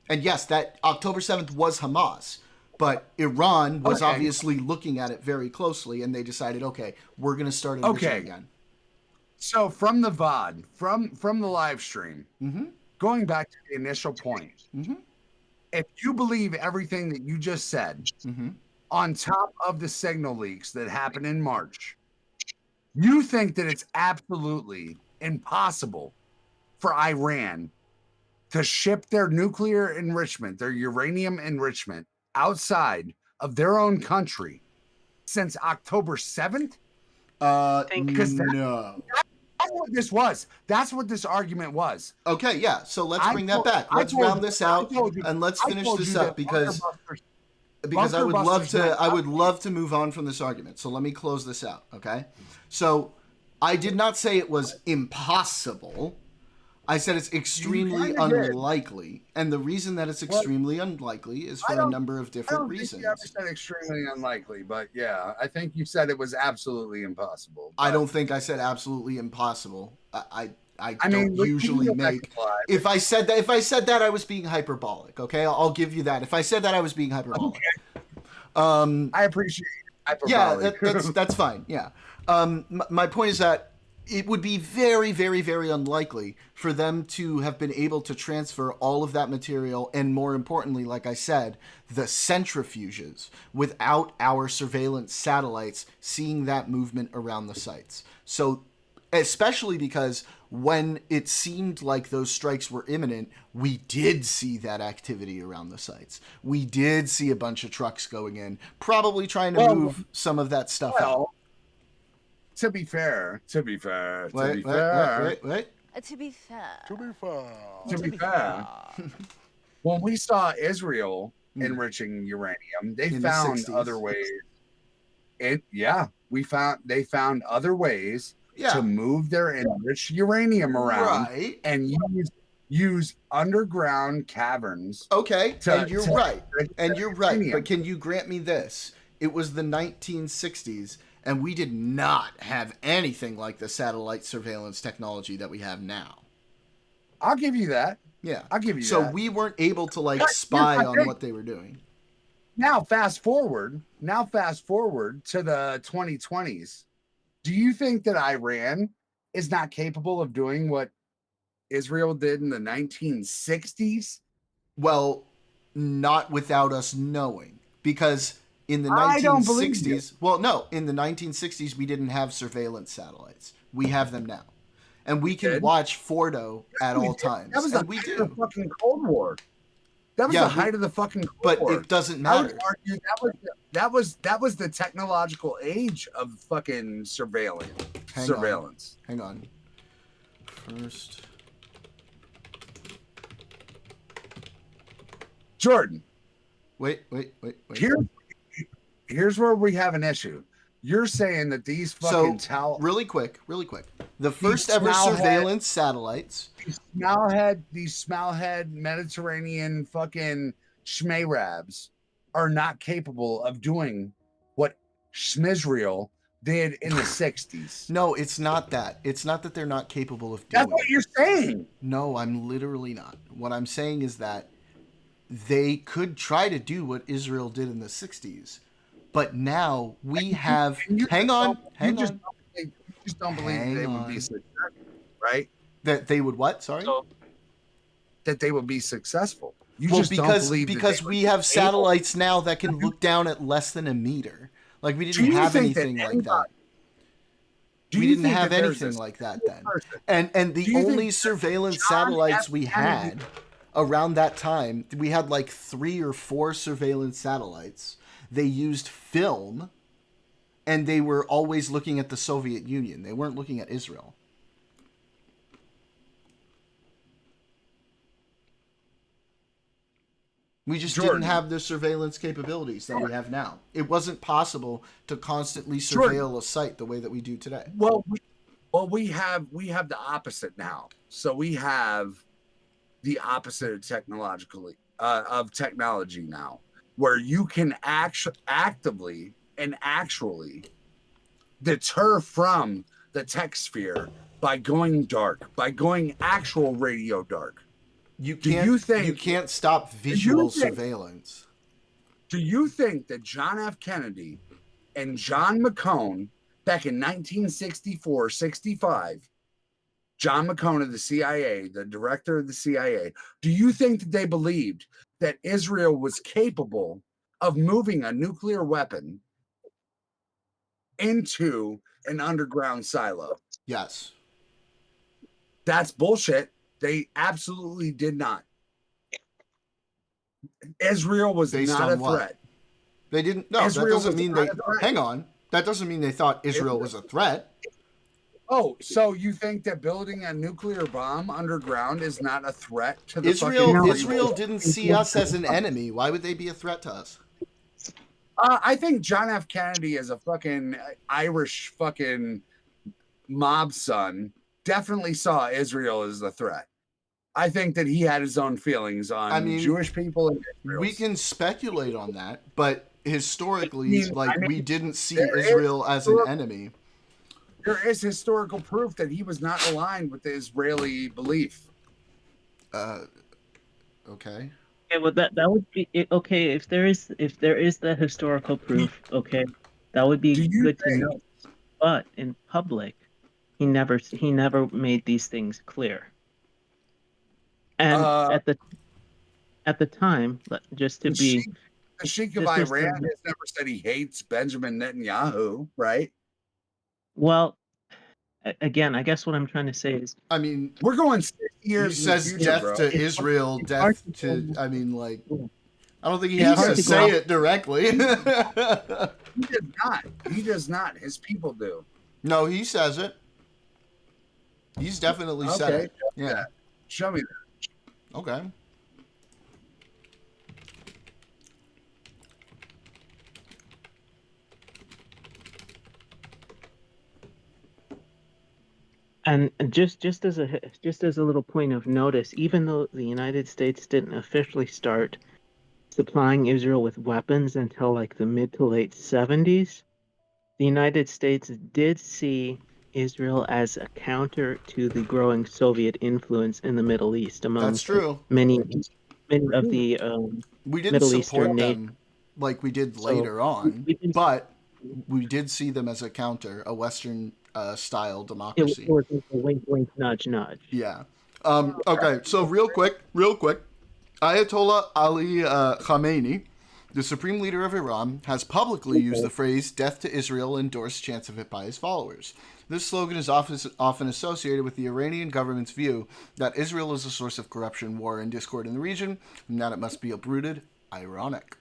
And yes, that October 7th was Hamas, but Iran was obviously looking at it very closely, and they decided, okay, we're going to start enriching again. So from the VOD, from the live stream, going back to the initial point, if you believe everything that you just said, on top of the signal leaks that happened in March, you think that it's absolutely impossible for Iran to ship their nuclear enrichment, their uranium enrichment, outside of their own country since October 7th? Because no. That's what this was. That's what this argument was. Okay, yeah. So let's bring that back. Let's round this out and let's finish this up, because I would love to move on from this argument. So let me close this out, okay? So I did not say it was impossible. I said it's extremely unlikely. And the reason that it's extremely unlikely is for a number of different reasons. Think you ever said extremely unlikely, but yeah, I think you said it was absolutely impossible. I don't think I said absolutely impossible. I mean, don't usually make. If I said that, I was being hyperbolic. Okay, I'll give you that. If I said that, I was being hyperbolic. Okay. I appreciate hyperbolic. Yeah, that's fine. Yeah. My point is that it would be very, very, very unlikely for them to have been able to transfer all of that material, and more importantly, like I said, the centrifuges, without our surveillance satellites seeing that movement around the sites. So, especially because when it seemed like those strikes were imminent, we did see that activity around the sites. We did see a bunch of trucks going in, probably trying to move some of that stuff out. To be fair. To be fair. When we saw Israel enriching uranium, they found other ways. They found other ways to move their enriched uranium around and use underground caverns. Okay, and you're right. But can you grant me this? It was the 1960s, and we did not have anything like the satellite surveillance technology that we have now. I'll give you that. Yeah. I'll give you that. So we weren't able to spy on what they were doing. Now fast forward to the 2020s. Do you think that Iran is not capable of doing what Israel did in the 1960s? Well, not without us knowing, because in the 1960s, in the 1960s, we didn't have surveillance satellites. We have them now. And we can watch Fordo at all times. That was the height of the fucking Cold War. That was the height of the fucking Cold War. But it doesn't matter. I would argue that was the technological age of fucking surveillance. Hang on. First. Jordan. Wait. Here's where we have an issue. You're saying that these fucking really quick. The first ever surveillance satellites. These smellhead Mediterranean fucking schmayrabs are not capable of doing what Schmizrael did in the 60s. No, it's not that. It's not that they're not capable of doing That's what you're saying. No, I'm literally not. What I'm saying is that they could try to do what Israel did in the 60s. But now we have. Hang on. You just don't believe they would be successful, right? That they would what? Sorry. That they would be successful. Because we have satellites now that can look down at less than a meter. Like we didn't have anything like that. We didn't have anything like that then. And the only surveillance satellites we had around that time, we had like 3 or 4 surveillance satellites. They used film, and they were always looking at the Soviet Union. They weren't looking at Israel. We just didn't have the surveillance capabilities that we have now. It wasn't possible to constantly surveil a site the way that we do today. Well, we have the opposite now. So we have the opposite of technology now, where you can actively and actually deter from the tech sphere by going dark, by going actual radio dark. You can't stop visual surveillance. Do you think that John F. Kennedy and John McCone back in 1964-65, John McCone of the CIA, the director of the CIA, do you think that they believed that Israel was capable of moving a nuclear weapon into an underground silo? Yes. That's bullshit. They absolutely did not. Israel was not a threat. They didn't. No, that doesn't mean they. Hang on. That doesn't mean they thought Israel was a threat. Oh, so you think that building a nuclear bomb underground is not a threat to the Israel didn't see us as an enemy. Why would they be a threat to us? I think John F. Kennedy, as a fucking Irish fucking mob son, definitely saw Israel as a threat. I think that he had his own feelings on Jewish people and Israel. We can speculate on that, but historically, we didn't see there Israel is as an enemy. There is historical proof that he was not aligned with the Israeli belief. Okay. Okay, well that would be okay if there is that historical proof. Okay, that would be good to know. But in public, he never made these things clear. And at the time, just to be the Sheikh of Iran has never said he hates Benjamin Netanyahu, right? Well, again, I guess what I'm trying to say is, I mean, we're going 6 years. He says in the future, death bro. to Israel, it's death hard to. I mean, like, I don't think he It's has hard to to go say out- it directly. He does not. He does not. His people do. No, he says it. He's definitely said Okay, it. Yeah. Show me that. Okay. and just as a little point of notice, even though the United States didn't officially start supplying Israel with weapons until like the mid to late 70s, the United States did see Israel as a counter to the growing Soviet influence in the Middle East among That's true. many of the We didn't Middle support Eastern nations. them like we did So, later on, but we did see them as a counter, a Western style It democracy. was like a wink, wink, nudge, nudge. Yeah. Okay, so real quick, Ayatollah Ali Khamenei, the supreme leader of Iran, has publicly used the phrase "death to Israel" and endorsed chants of it by his followers. This slogan is often associated with the Iranian government's view that Israel is a source of corruption, war, and discord in the region, and that it must be uprooted. Ironic.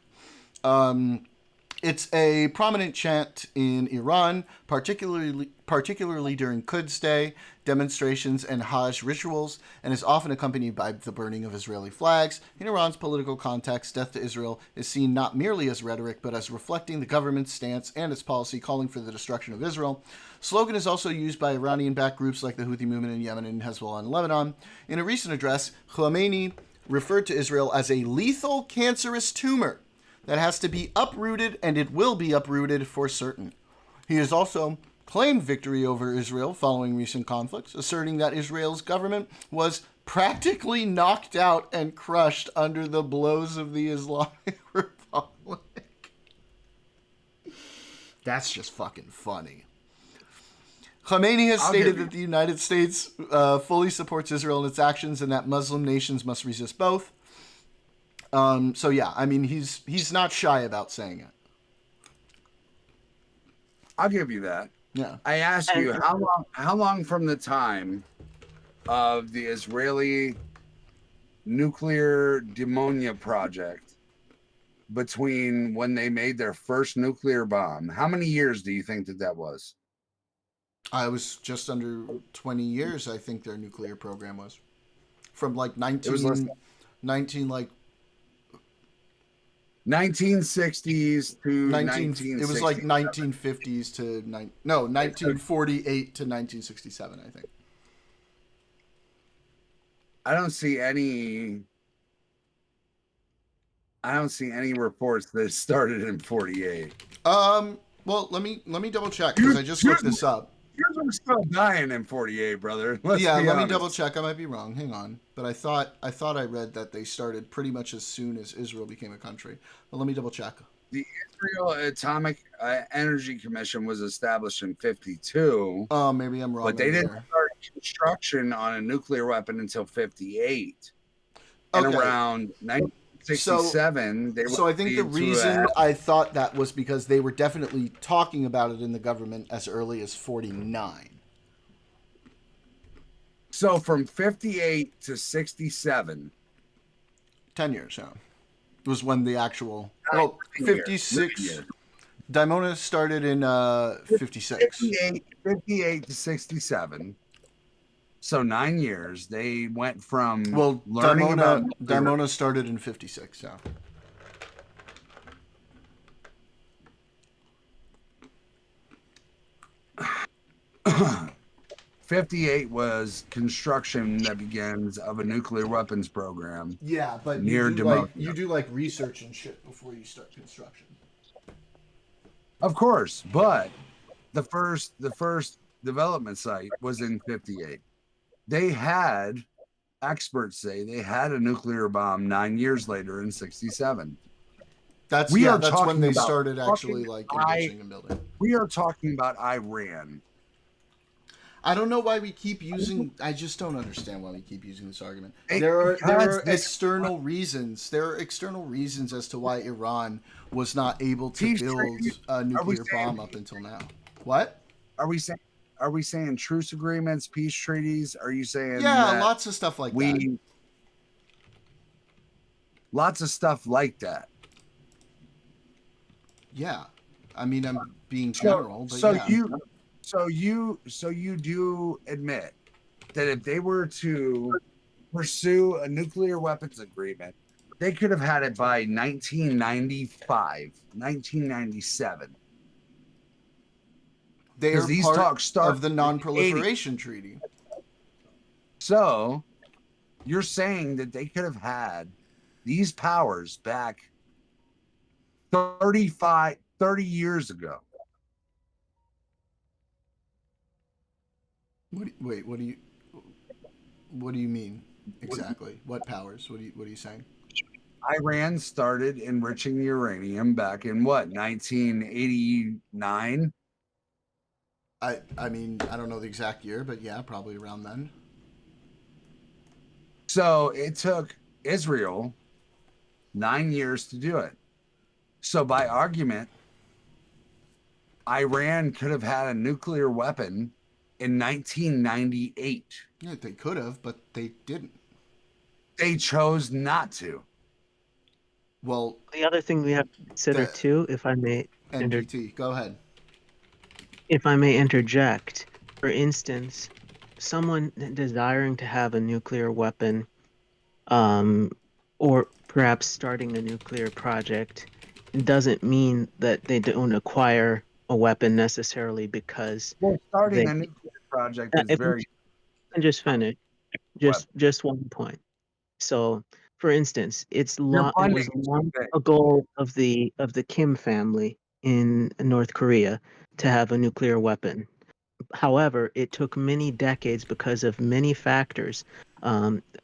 It's a prominent chant in Iran, particularly during Quds Day, demonstrations, and Hajj rituals, and is often accompanied by the burning of Israeli flags. In Iran's political context, death to Israel is seen not merely as rhetoric, but as reflecting the government's stance and its policy calling for the destruction of Israel. Slogan is also used by Iranian-backed groups like the Houthi movement in Yemen and Hezbollah in Lebanon. In a recent address, Khamenei referred to Israel as a lethal cancerous tumor that has to be uprooted, and it will be uprooted for certain. He has also claimed victory over Israel following recent conflicts, asserting that Israel's government was practically knocked out and crushed under the blows of the Islamic Republic. That's just fucking funny. Khamenei has stated that the United States fully supports Israel in its actions and that Muslim nations must resist both. So yeah, I mean, he's not shy about saying it. I'll give you that. Yeah. I ask you, how long from the time of the Israeli nuclear pneumonia project between when they made their first nuclear bomb? How many years do you think that was? I was just under 20 years, I think their nuclear program was. From like 1960s to 1960. It was like 1950s to 1948 to 1967, I think. I don't see any reports that it started in 48. Well, let me double check because I just looked this up. You're still dying in 48, brother. Let me double check. I might be wrong. Hang on. But I thought I read that they started pretty much as soon as Israel became a country. But let me double check. The Israel Atomic Energy Commission was established in 52. Oh, maybe I'm wrong. But they didn't start construction on a nuclear weapon until 58. And around 1967, So I think the reason I thought that was because they were definitely talking about it in the government as early as 49. So from 58 to 67. 10 years, yeah. Was when the actual... Well, 56... Dimona started in 56. 58 to 67. So 9 years. They went from Dimona started in 56, yeah. 58 was construction that begins of a nuclear weapons program. Yeah, but near Demotia. you do like research and shit before you start construction. Of course, but the first development site was in 58. They had experts say they had a nuclear bomb 9 years later in 67. That's when they started actually like enriching and building. We are talking about Iran. I don't know why we keep using. I just don't understand why we keep using this argument. Because There are this- external reasons. There are external reasons as to why Iran was not able to Peace build treaty- a nuclear saying- bomb up until now. What? Are we saying truce agreements, peace treaties? Are you saying Yeah, that lots of stuff like that. Lots of stuff like that. Yeah, I mean I'm being general, but so yeah. you do admit that if they were to pursue a nuclear weapons agreement, they could have had it by 1995, 1997. They are these part talks start of the non-proliferation treaty. So you're saying that they could have had these powers back 30 years ago. Wait, what do you mean exactly? What powers? What are you saying? Iran started enriching uranium back in what, 1989? I mean, I don't know the exact year, but yeah, probably around then. So it took Israel 9 years to do it. So by argument, Iran could have had a nuclear weapon in 1998. Yeah, they could have, but they didn't. They chose not to. Well, the other thing we have to consider too, if I may, NPT, go ahead. If I may interject, for instance, someone desiring to have a nuclear weapon, or perhaps starting a nuclear project, doesn't mean that they don't acquire a weapon necessarily because starting a nuclear project is very. And just finish, just one point. So, for instance, it was long a goal of the Kim family in North Korea to have a nuclear weapon. However, it took many decades because of many factors,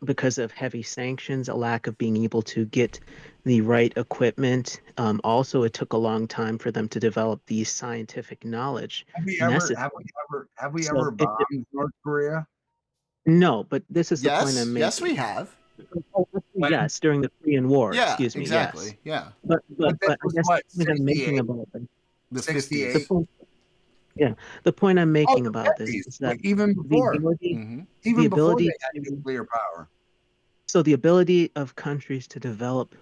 because of heavy sanctions, a lack of being able to get the right equipment. Also, it took a long time for them to develop the scientific knowledge. Have we ever bombed North Korea? No, but this is the point I'm making. Yes, we have. Yes, during the Korean War. Yeah, excuse me. exactly. Yes. Yeah. But I guess the point I'm making about this. The 68. The point I'm making about this is that even before, the ability they had nuclear power. So the ability of countries to develop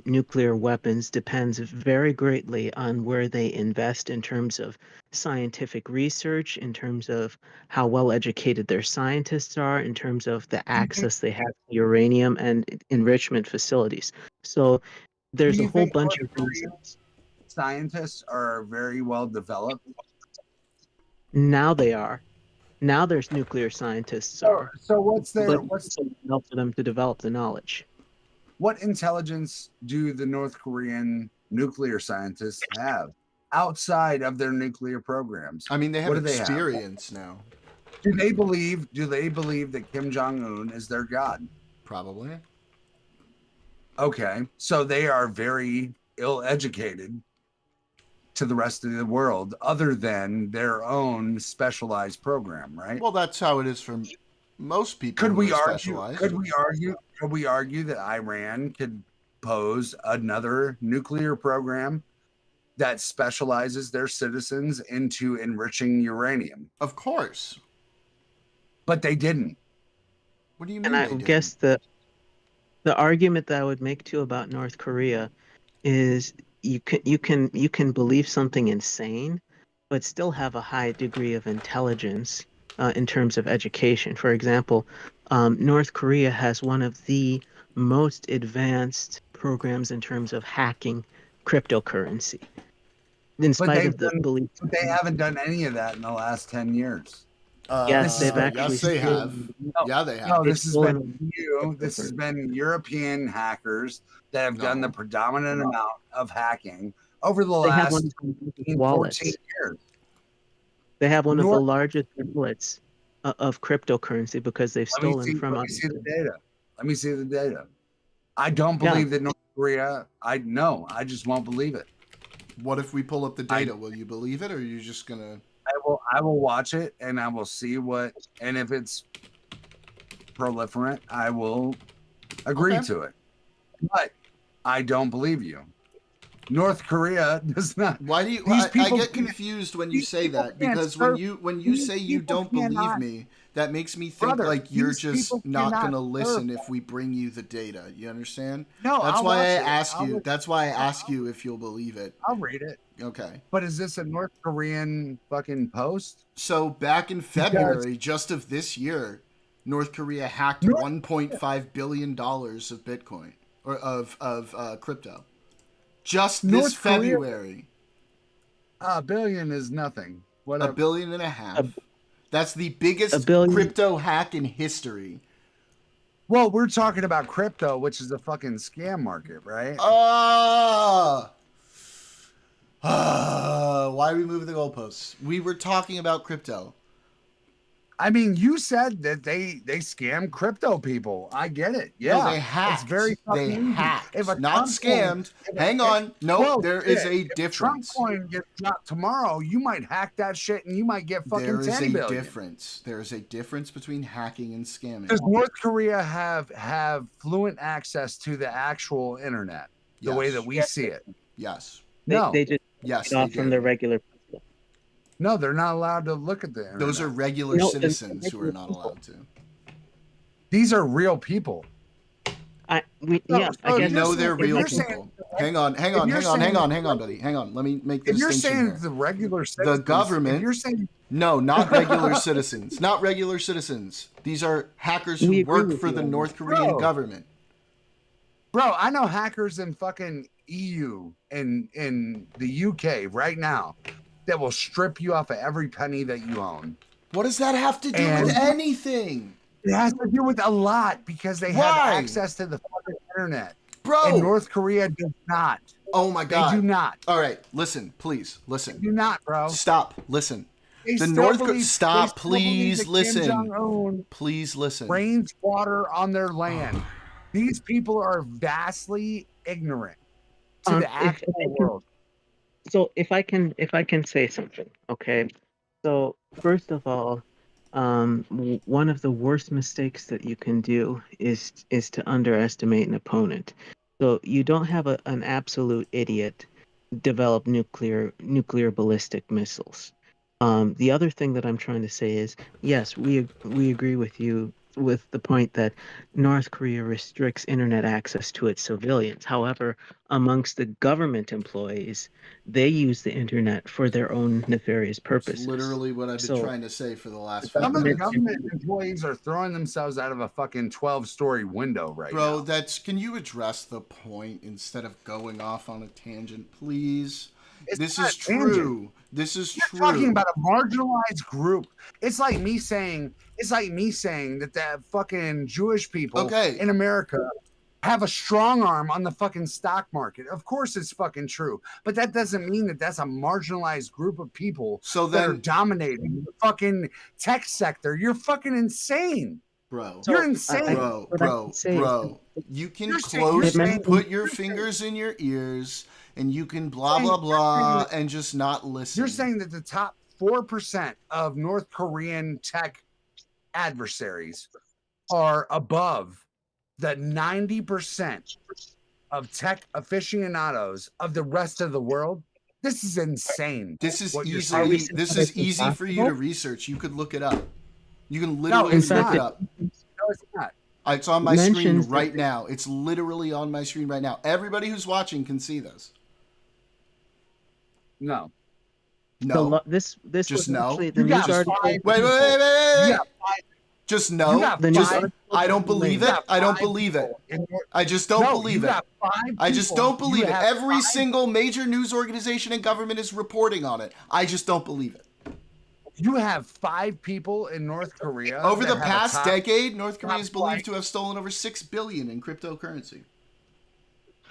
nuclear weapons depends very greatly on where they invest in terms of scientific research, in terms of how well educated their scientists are, in terms of the access they have to uranium and enrichment facilities. So there's a whole bunch of reasons. Scientists are very well developed. Now they are. Now there's nuclear scientists. So what's for them to develop the knowledge? What intelligence do the North Korean nuclear scientists have outside of their nuclear programs? I mean, they have What do experience now. Do they believe that Kim Jong-un is their god? Probably. Okay, so they are very ill-educated to the rest of the world, other than their own specialized program, right? Well, that's how it is for most people. Could we argue that Iran could pose another nuclear program that specializes their citizens into enriching uranium? Of course. But they didn't. What do you mean? And I guess the argument that I would make too about North Korea is you can believe something insane, but still have a high degree of intelligence in terms of education. For example, North Korea has one of the most advanced programs in terms of hacking cryptocurrency. In spite of the belief, but they haven't done any of that in the last 10 years. Yes, they've actually Yes, they have. Yeah, they have. No, this has been This has been European hackers that have done the predominant amount of hacking over the They have one last of the 14 wallets. years. They have one of the North- largest wallets of cryptocurrency because they've stolen from Let me others. see the data. Let me see the data. I don't believe that North Korea. I just won't believe it. What if we pull up the data? Will you believe it, or are you just gonna? I will watch it and I will see what, and if it's proliferant, I will agree to it. But I don't believe you. North Korea does not. Why do you? These I people get confused when you say that, because when you say you don't believe me, that makes me think Brother, like you're these people just not cannot gonna listen serve if we bring you the data. You understand? No, that's I'll why I watch it. ask you. I'll- That's why I ask you if you'll believe it. I'll read it. Okay. But is this a North Korean fucking post? So back in February, just of this year, North Korea hacked $1.5 billion of Bitcoin or of crypto. Just this North Korea- February. A billion is nothing. Whatever. $1.5 billion. That's the biggest crypto hack in history. Well, we're talking about crypto, which is a fucking scam market, right? Why are we moving the goalposts? We were talking about crypto. I mean, you said that they scam crypto people. I get it. Yeah, No, they hacked. It's very They fucking easy. hacked. If a Not Trump scammed. coin- Hang on. No, Well, there is a if difference. Trump coin gets dropped tomorrow, you might hack that shit and you might get fucking There is 10 a billion. difference. There is a difference between hacking and scamming. Does North Korea have fluent access to the actual internet the way that we see it? Yes. No. They just Yes, get off they from do. the regular. No, they're not allowed to look at the internet. Those are regular No, citizens who are not allowed to. These are real people. I We know they're real people. Hang on, buddy. Hang on. Let me make the If you're distinction saying here. the regular citizens, The government. if you're saying No, not regular citizens. Not regular citizens. These are hackers who work for the North Korean government. Bro, I know hackers in fucking EU and in the UK right now that will strip you off of every penny that you own. What does that have to do with anything? It has to do with a lot because they have access to the fucking internet. Bro! And North Korea does not. Oh my God. They do not. All right, listen, please, listen. They do not, bro. Stop, listen. They The still North believe- Korea. they Stop, still believe please that Kim listen. Jong-un Please listen. rains water on their land. These people are vastly ignorant to the actual world. So if I can say something, okay. So first of all, one of the worst mistakes that you can do is to underestimate an opponent. So you don't have an absolute idiot develop nuclear ballistic missiles. The other thing that I'm trying to say is, yes, we agree with you with the point that North Korea restricts internet access to its civilians. However, amongst the government employees, they use the internet for their own nefarious purposes. That's literally what I've been trying to say for the last 5 Some of the minutes. government employees are throwing themselves out of a fucking 12-story window right Bro, now. can you address the point instead of going off on a tangent, please? It's This not is a tangent. true. This is You're true. talking about a marginalized group. It's like me saying that the fucking Jewish people in America have a strong arm on the fucking stock market. Of course it's fucking true. But that doesn't mean that that's a marginalized group of people that are dominating the fucking tech sector. You're fucking insane. Bro. You're insane. Bro. You can put your fingers in your ears and you can blah, blah, blah, and just not listen. You're saying that the top 4% of North Korean tech adversaries are above the 90% of tech aficionados of the rest of the world? This is insane. This is what you're easy. saying. This is easy for you to research. You could look it up. You can No, literally it's look not. it up. No, it's not. It's on my screen Mentions right now. It's literally on my screen right now. Everybody who's watching can see this. No. No. This Just was no. actually the news article. Wait. Just no. Just I don't believe it. I don't believe it. I just don't believe it. I just don't believe it. Every single major news organization and government is reporting on it. I just don't believe it. you have 5 people in North Korea Over the that have a past top- decade, North Korea is top believed flight. to have stolen over $6 billion in cryptocurrency.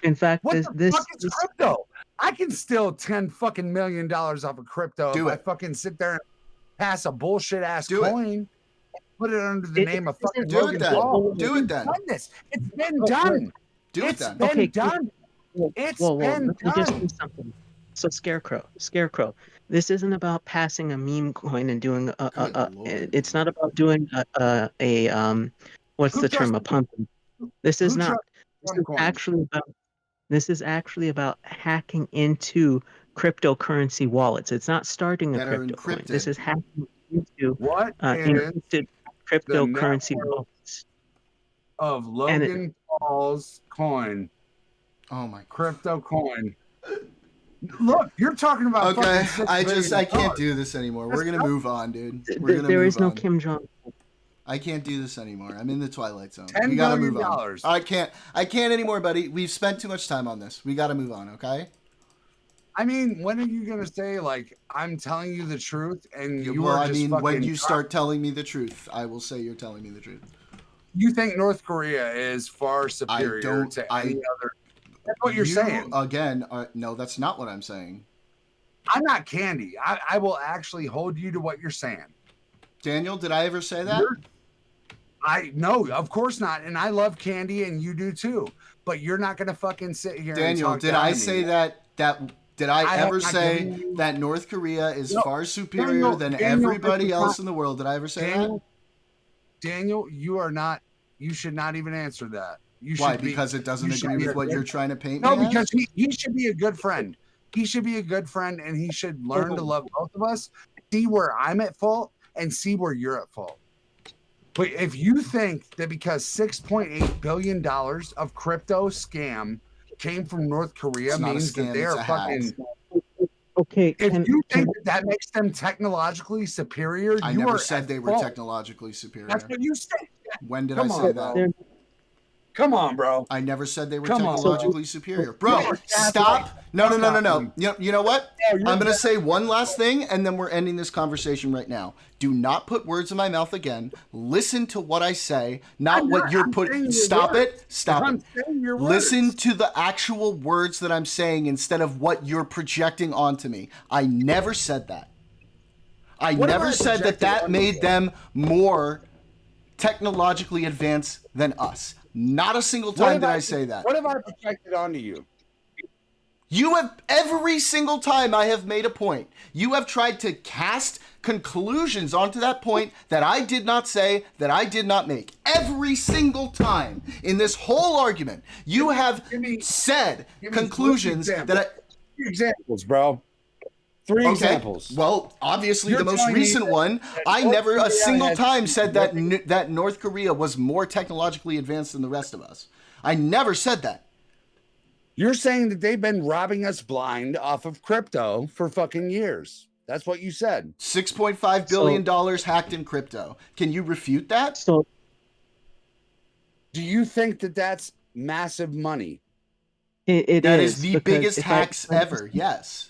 In fact, What the fuck is this crypto? I can steal $10 fucking million off of crypto Do if it. I fucking sit there and pass a bullshit ass Do it. coin, put it under the name of fucking Do it Logan then. Paul. Do it then. Done this. It's been done. Do it It's then. been Okay, done. It's whoa, been let me just done. do something. So Scarecrow, this isn't about passing a meme coin and doing it's not about doing what's Who the term, a trusts- pumping. This is who not. trusts This one is coin? actually about hacking into cryptocurrency wallets. It's not starting a That are crypto coin. encrypted. This is hacking into What is encrypted the cryptocurrency network wallets. of Logan Paul's coin? Oh my crypto coin. Look, you're talking about Okay, fucking $6 I billion. can't do this anymore. We're gonna move on, dude. We're gonna There move is no on. Kim Jong. I can't do this anymore. I'm in the twilight zone. $10 We gotta billion. move on. I can't anymore, buddy. We've spent too much time on this. We gotta move on, okay? I mean, when are you gonna say like I'm telling you the truth and you well, are I just mean, fucking when you start telling me the truth, I will say you're telling me the truth. You think North Korea is far superior to any other? That's what you're saying. Again, no, that's not what I'm saying. I'm not Candy. I will actually hold you to what you're saying. Daniel, did I ever say that? No, of course not. And I love Candy, and you do too. But you're not gonna fucking sit here. Daniel, and talk did down I to me. say that? Did I have ever not say given you- that North Korea is No, far superior than Daniel, everybody this is else not- in the world? Did I ever say Daniel, you are not. You should not even answer that. You that? Why? should be- Because it doesn't you should agree be with a what good- you're trying to paint No, me because as? he should be a good friend. He should be a good friend, and he should learn to love both of us. See where I'm at fault, and see where you're at fault. But if you think that because $6.8 billion of crypto scam came from North Korea It's not a means scam, that they it's are a hack. fucking. Okay, If you think that makes them technologically superior, I you never are said at they were fault. technologically superior. That's what you said. When did Come I on, say bro. that? Come on, bro. I never said they were Come on. technologically superior. Bro, You're stop. No. You know what? No, you're I'm going to definitely- say one last thing, and then we're ending this conversation right now. Do not put words in my mouth again. Listen to what I say, not what you're I'm saying putting. your Stop words. it. Stop I'm it. saying your Listen words. to the actual words that I'm saying instead of what you're projecting onto me. I never said that. I What have never I said that projected onto made you? them more technologically advanced than us. Not a single What time have did I say that. What have I projected onto you? You have, every single time I have made a point, you have tried to cast conclusions onto that point that I did not say, that I did not make. Every single time in this whole argument, you have said conclusions that I. Examples, bro. Three examples. Well, obviously You're the most telling me recent one, that I North never a Korea single has- time said that that North Korea was more technologically advanced than the rest of us. I never said that. You're saying that they've been robbing us blind off of crypto for fucking years. That's what you said. $6.5 billion hacked in crypto. Can you refute that? So, do you think that that's massive money? That is the because biggest if hacks ever. Yes.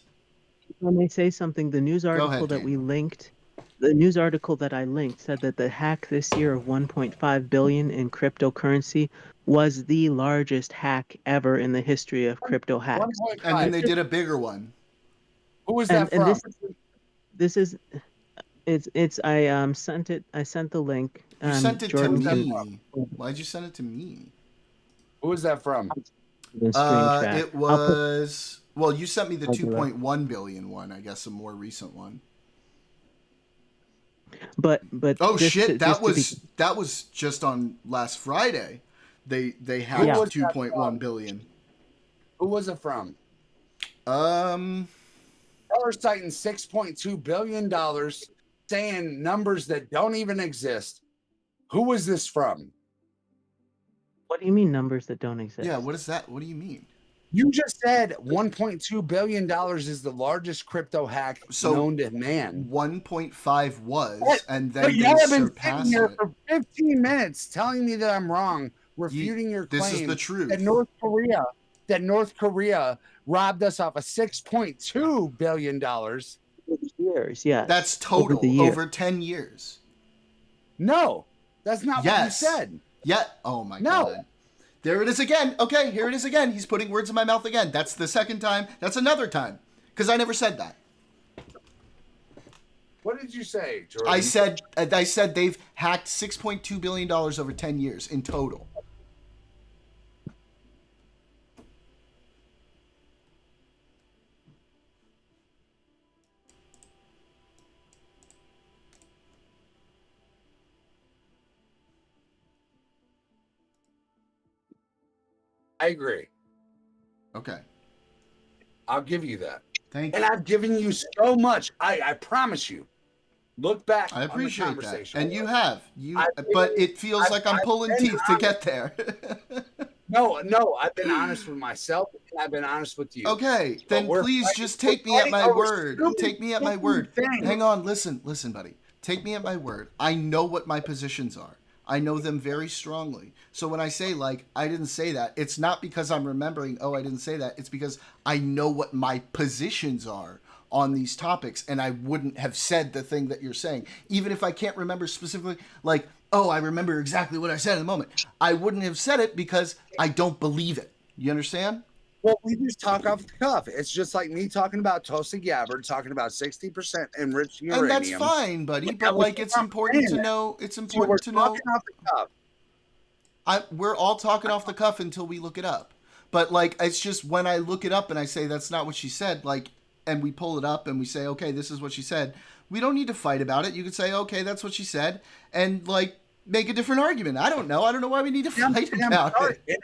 When they say something, the news article ahead, that we linked, the news article that I linked said that the hack this year of 1.5 billion in cryptocurrency was the largest hack ever in the history of crypto hacks. And then they did a bigger one. Who was that from? And I sent the link. You sent it Jordan to can- me. Why'd you send it to me? Who was that from? the screenshot. It I'll put- was. Well, you sent me the I'll do that. 2.1 billion one. I guess a more recent one. But Oh just shit! to- That just to be- was that was just on last Friday. They hacked Yeah. 2.1 billion. Who was it from? Um, They're citing $6.2 billion, saying numbers that don't even exist. Who was this from? What do you mean numbers that don't exist? yeah. What is that? What do you mean? You just said $1.2 billion is the largest crypto hack known to man. 1.5 was, and then But they y'all have been sitting surpassed here it. for 15 minutes telling me that I'm wrong, refuting your claim. This is the truth. That North Korea robbed us off of $6.2 billion. years, yes. That's Over total, the year. over 10 years. No, that's not what you Yes. said. Yeah. Oh my No. God. There it is again. Okay, here it is again. He's putting words in my mouth again. That's the second time. That's another time. Because I never said that. What did you say, Jordan? I said they've hacked $6.2 billion over 10 years in total. I agree. Okay. I'll give you that. Thank and you. I've given you so much. I promise you. Look back. I appreciate on the conversation. that. And you have. But it feels like I'm pulling teeth to get there. No, I've been honest with myself and I've been honest with you. Okay, But then we're please fighting- just take we're me at fighting my over word. stupid Take me at my word. things. Hang on, listen, buddy. Take me at my word. I know what my positions are. I know them very strongly. So when I say, like, I didn't say that, it's not because I'm remembering, oh, I didn't say that. It's because I know what my positions are on these topics, and I wouldn't have said the thing that you're saying. Even if I can't remember specifically, like, oh, I remember exactly what I said in the moment. I wouldn't have said it because I don't believe it. You understand? Well, we just talk off the cuff. It's just like me talking about Tulsi Gabbard, talking about 60% enriched uranium. And that's fine, buddy. Yeah, But like, it's important to that. know. It's So important we're to know. talking off the cuff. We're all talking off the cuff until we look it up. But like, it's just when I look it up and I say that's not what she said, like, and we pull it up and we say, okay, this is what she said. We don't need to fight about it. You could say, okay, that's what she said, and like make a different argument. I don't know why we need to fight about sorry. it.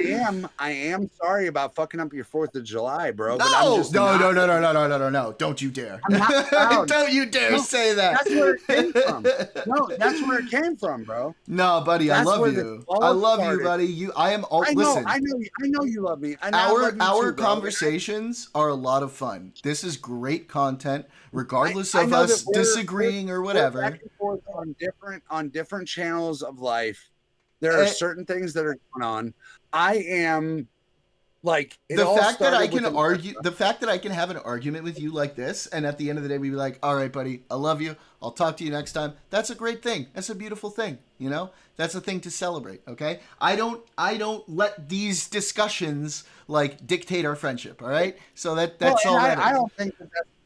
And I am sorry about fucking up your 4th of July, bro. No, but I'm just no. Don't you dare. Don't you dare say that. That's where it came from. No, that's where it came from, bro. No, buddy, I That's love where you. this all I love you, started. buddy. I am all. I know, Listen, I know you love me. And I love you our too, bro. conversations are a lot of fun. This is great content, regardless I of know us that we're- disagreeing or we're whatever. back and forth on different channels of life. There are certain things that are going on. I am like The fact that I can argue, the fact that I can have an argument with you like this, and at the end of the day, we be like, "All right, buddy, I love you. I'll talk to you next time." That's a great thing. That's a beautiful thing. You know, that's a thing to celebrate. Okay, I don't let these discussions like dictate our friendship. All right, so that's well, all.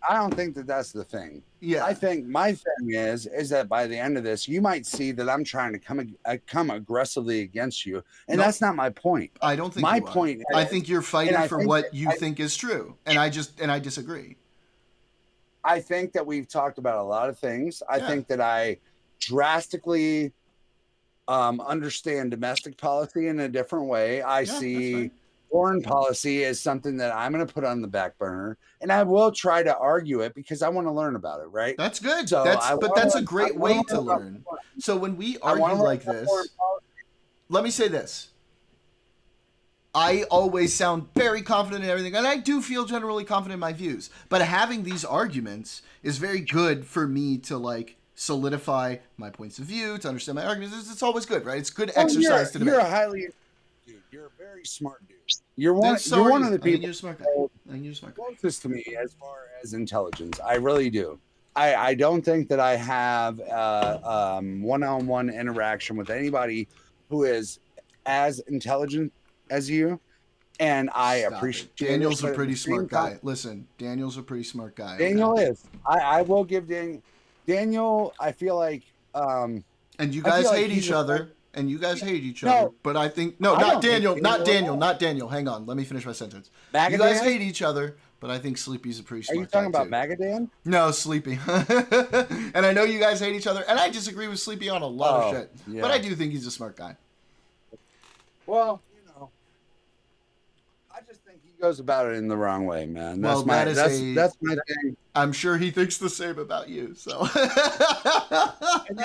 I don't think that that's the thing. Yeah. I think my thing is that by the end of this, you might see that I'm trying to come aggressively against you, and No. that's not my point. I don't think my you are. point. I think you're fighting and I for think what that you think is true, and I disagree. I think that we've talked about a lot of things. I think that I drastically understand domestic policy in a different way. I see foreign policy as something that I'm going to put on the back burner, and I will try to argue it because I want to learn about it. Right? That's good. So That's a great way to learn. So when we argue like this, let me say this. I always sound very confident in everything, and I do feel generally confident in my views. But having these arguments is very good for me to like solidify my points of view, to understand my arguments. It's always good, right? It's good exercise to debate. You're a highly dude. You're a very smart dude. You're one of the people you're smart guy. You're smart guy. closest to me as far as intelligence. I really do. I don't think that I have one-on-one interaction with anybody who is as intelligent as you, and I appreciate it. Daniel's But a at pretty the same smart guy. time- Listen, Daniel's a pretty smart guy. Daniel is. I will give Daniel. I feel like. And you I guys feel like hate he's each a- other. And you guys hate each No. other. But I think I not don't Daniel, hate not Daniel Daniel, at all. not Daniel. Hang on, let me finish my sentence. You guys Magadan? hate each other, but I think Sleepy's a pretty Are smart you talking guy about Magadan? No, Sleepy. And I know you guys hate each other, and I disagree with Sleepy on a lot of shit. yeah. But I do think he's a smart guy. Well, I just think he goes about it in the wrong way, man. That's Well, my that's my thing. I'm sure he thinks the same about you. So And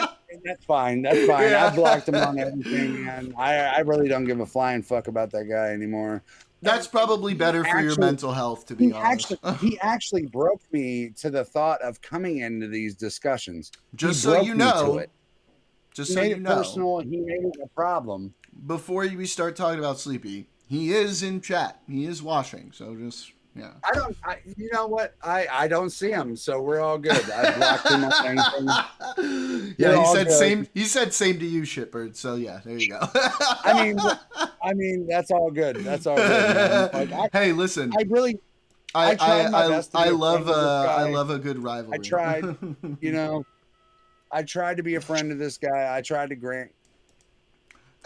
that's fine. That's fine. Yeah. I've blocked him on everything, man. I really don't give a flying fuck about that guy anymore. that's probably better for your Actually- mental health, to be honest. He actually broke me to the thought of coming into these discussions. Just He so broke you me to know, it. just He so made you it know, personal. He made it a problem. before we start talking about Sleepy, he is in chat. He is watching. So just Yeah. You know what? I don't see him, so we're all good. I blocked him on anything. Yeah, he said same. He said same to you, shitbird. So yeah, there you go. I mean, that's all good. That's all good, man. Like, hey, listen. I tried my best to be I a love friend of this guy. I love a good rivalry. I tried, I tried to be a friend of this guy. I tried to grant.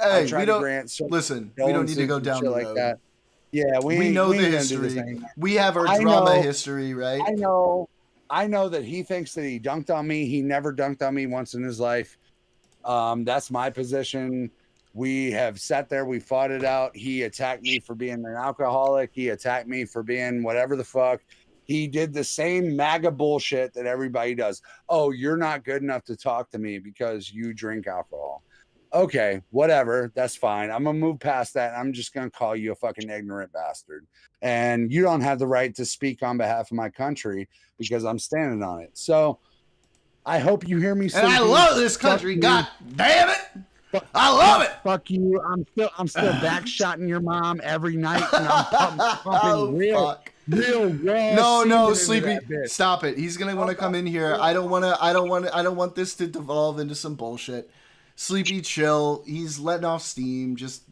Hey, we don't listen. We don't need to go down the road. Like that. Yeah, we know the history. We have our drama history, right? I know that he thinks that he dunked on me. He never dunked on me once in his life. That's my position. We have sat there, we fought it out. He attacked me for being an alcoholic. He attacked me for being whatever the fuck. He did the same MAGA bullshit that everybody does. Oh, you're not good enough to talk to me because you drink alcohol. Okay, whatever. That's fine. I'm going to move past that. I'm just going to call you a fucking ignorant bastard. And you don't have the right to speak on behalf of my country because I'm standing on it. So I hope you hear me. And I love this country. God damn it. I love it. Fuck you. I'm still back shotting your mom every night, and I'm pumping real raw. No, Sleepy, stop it. He's gonna want to come in here. I don't want this to devolve into some bullshit. Sleepy, chill. He's letting off steam. Just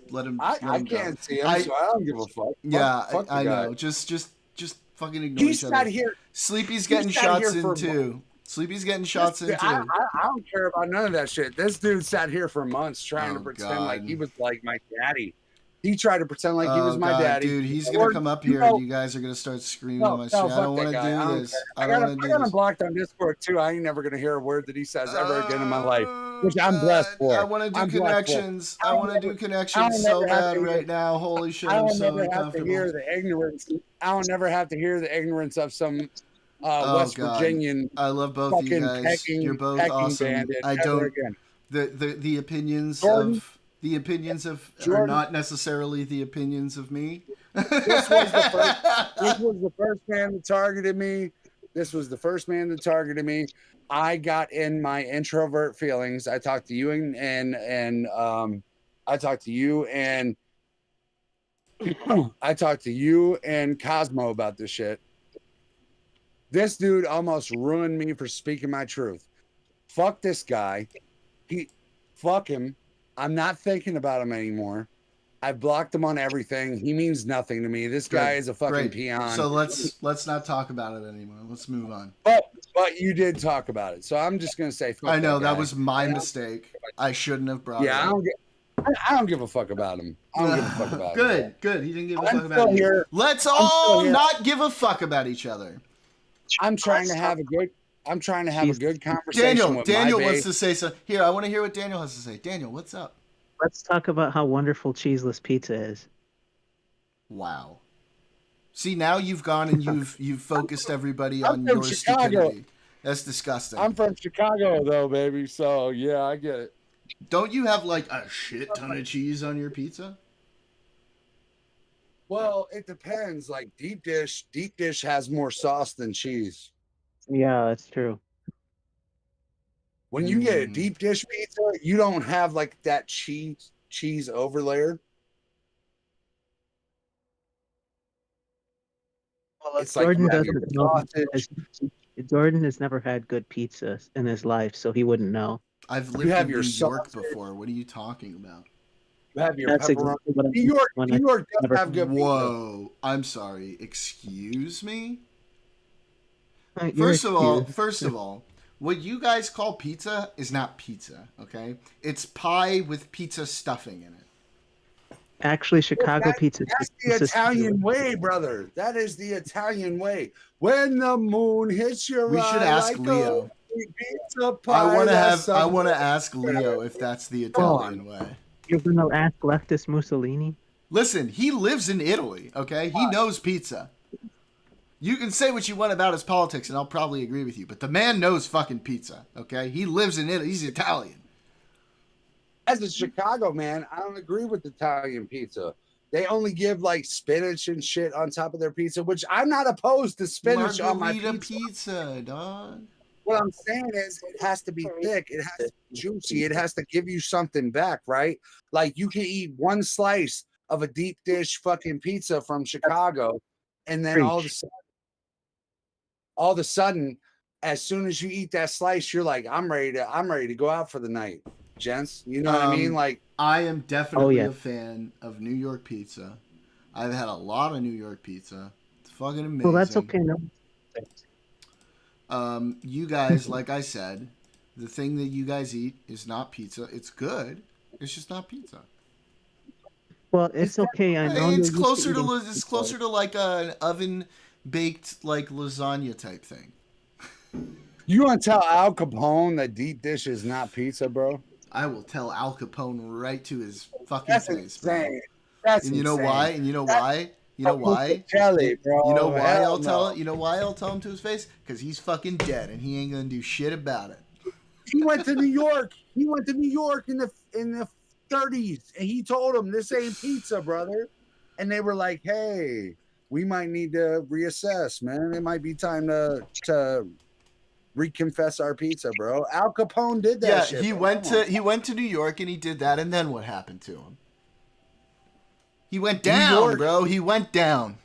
let him. I can't see him, so I don't give a fuck. Yeah, fuck I know. Just fucking ignore each other. Here. Sleepy's getting shots in too. Sleepy's getting shots in too. I don't care about none of that shit. This dude sat here for months trying to pretend like he was like my daddy. He tried to pretend like he was my daddy. Dude, he's gonna come up here and you guys are gonna start screaming on my shit. I don't want to do this. I got him blocked on Discord too. I ain't never gonna hear a word that he says ever again in my life, which I'm blessed for. I want to do connections. I want to do connections so bad right now. Holy shit! I'm so uncomfortable. I don't never have to hear the ignorance of some West Virginian. I love both of you guys. You're both awesome. I don't. The opinions of Jordan, are not necessarily the opinions of me. This was the first man that targeted me. I got in my introvert feelings. I talked to you and I talked to you and I talked to you and Cosmo about this shit. This dude almost ruined me for speaking my truth. Fuck this guy. Fuck him. I'm not thinking about him anymore. I've blocked him on everything. He means nothing to me. This guy is a fucking peon. So let's not talk about it anymore. Let's move on. But you did talk about it. So I'm just gonna say fuck I know that was my mistake. I shouldn't have brought it up. I don't give a fuck about him. I don't give a fuck about him. Good. He didn't give a fuck about you. Let's all not give a fuck about each other. I'm trying to have a good conversation. Daniel wants to say something. Here, I want to hear what Daniel has to say. Daniel, what's up? Let's talk about how wonderful cheeseless pizza is. Wow. See, now you've gone and you've focused everybody on your Chicago. stupidity. That's disgusting. I'm from Chicago though, baby. So yeah, I get it. Don't you have like a shit ton of cheese on your pizza? Well, it depends. Like deep dish has more sauce than cheese. Yeah, that's true. When you get a deep dish pizza, you don't have like that cheese overlayer. Well, Jordan doesn't know. Jordan has never had good pizza in his life, so he wouldn't know. I've lived in New York before. What are you talking about? You have your pepperoni. Exactly New York does have good pizza. Whoa, I'm sorry. Excuse me? First of all, what you guys call pizza is not pizza, okay? It's pie with pizza stuffing in it. Actually, Chicago pizza. That's the Italian way, brother. That is the Italian way. When the moon hits your eye, we should ask Leo. I want to ask Leo if that's the Italian way. You're gonna ask leftist Mussolini? Listen, he lives in Italy, okay? He knows pizza. You can say what you want about his politics, and I'll probably agree with you, but the man knows fucking pizza, okay? He lives in Italy. He's Italian. As a Chicago man, I don't agree with Italian pizza. They only give like spinach and shit on top of their pizza, which I'm not opposed to spinach on my pizza, dog. What I'm saying is it has to be thick. It has to be juicy. It has to give you something back, right? Like you can eat one slice of a deep dish fucking pizza from Chicago and then all of a sudden, as soon as you eat that slice, you're like, I'm ready to go out for the night, gents. You know what I mean? Like, I am definitely a fan of New York pizza. I've had a lot of New York pizza. It's fucking amazing. Well, that's okay. No. You guys, like I said, the thing that you guys eat is not pizza. It's good. It's just not pizza. Well, it's okay. I know It's you're closer used to eating it's closer to like an oven baked like lasagna type thing. you want to tell Al Capone that deep dish is not pizza, bro? I will tell Al Capone right to his fucking That's face, insane. bro. That's And you know insane. why? And you know why? You know why? Jelly, bro. You know why Hell I'll tell no. it? You know why I'll tell him to his face? Because he's fucking dead and he ain't gonna do shit about it. He went to New York. He went to New York in the 30s, and he told them this ain't pizza, brother. And they were like, "Hey, we might need to reassess, man. It might be time to reconfess our pizza, bro." Al Capone did that. Yeah, shit, he bro. went to New York and he did that, and then what happened to him? He went New down, York. bro. He went down.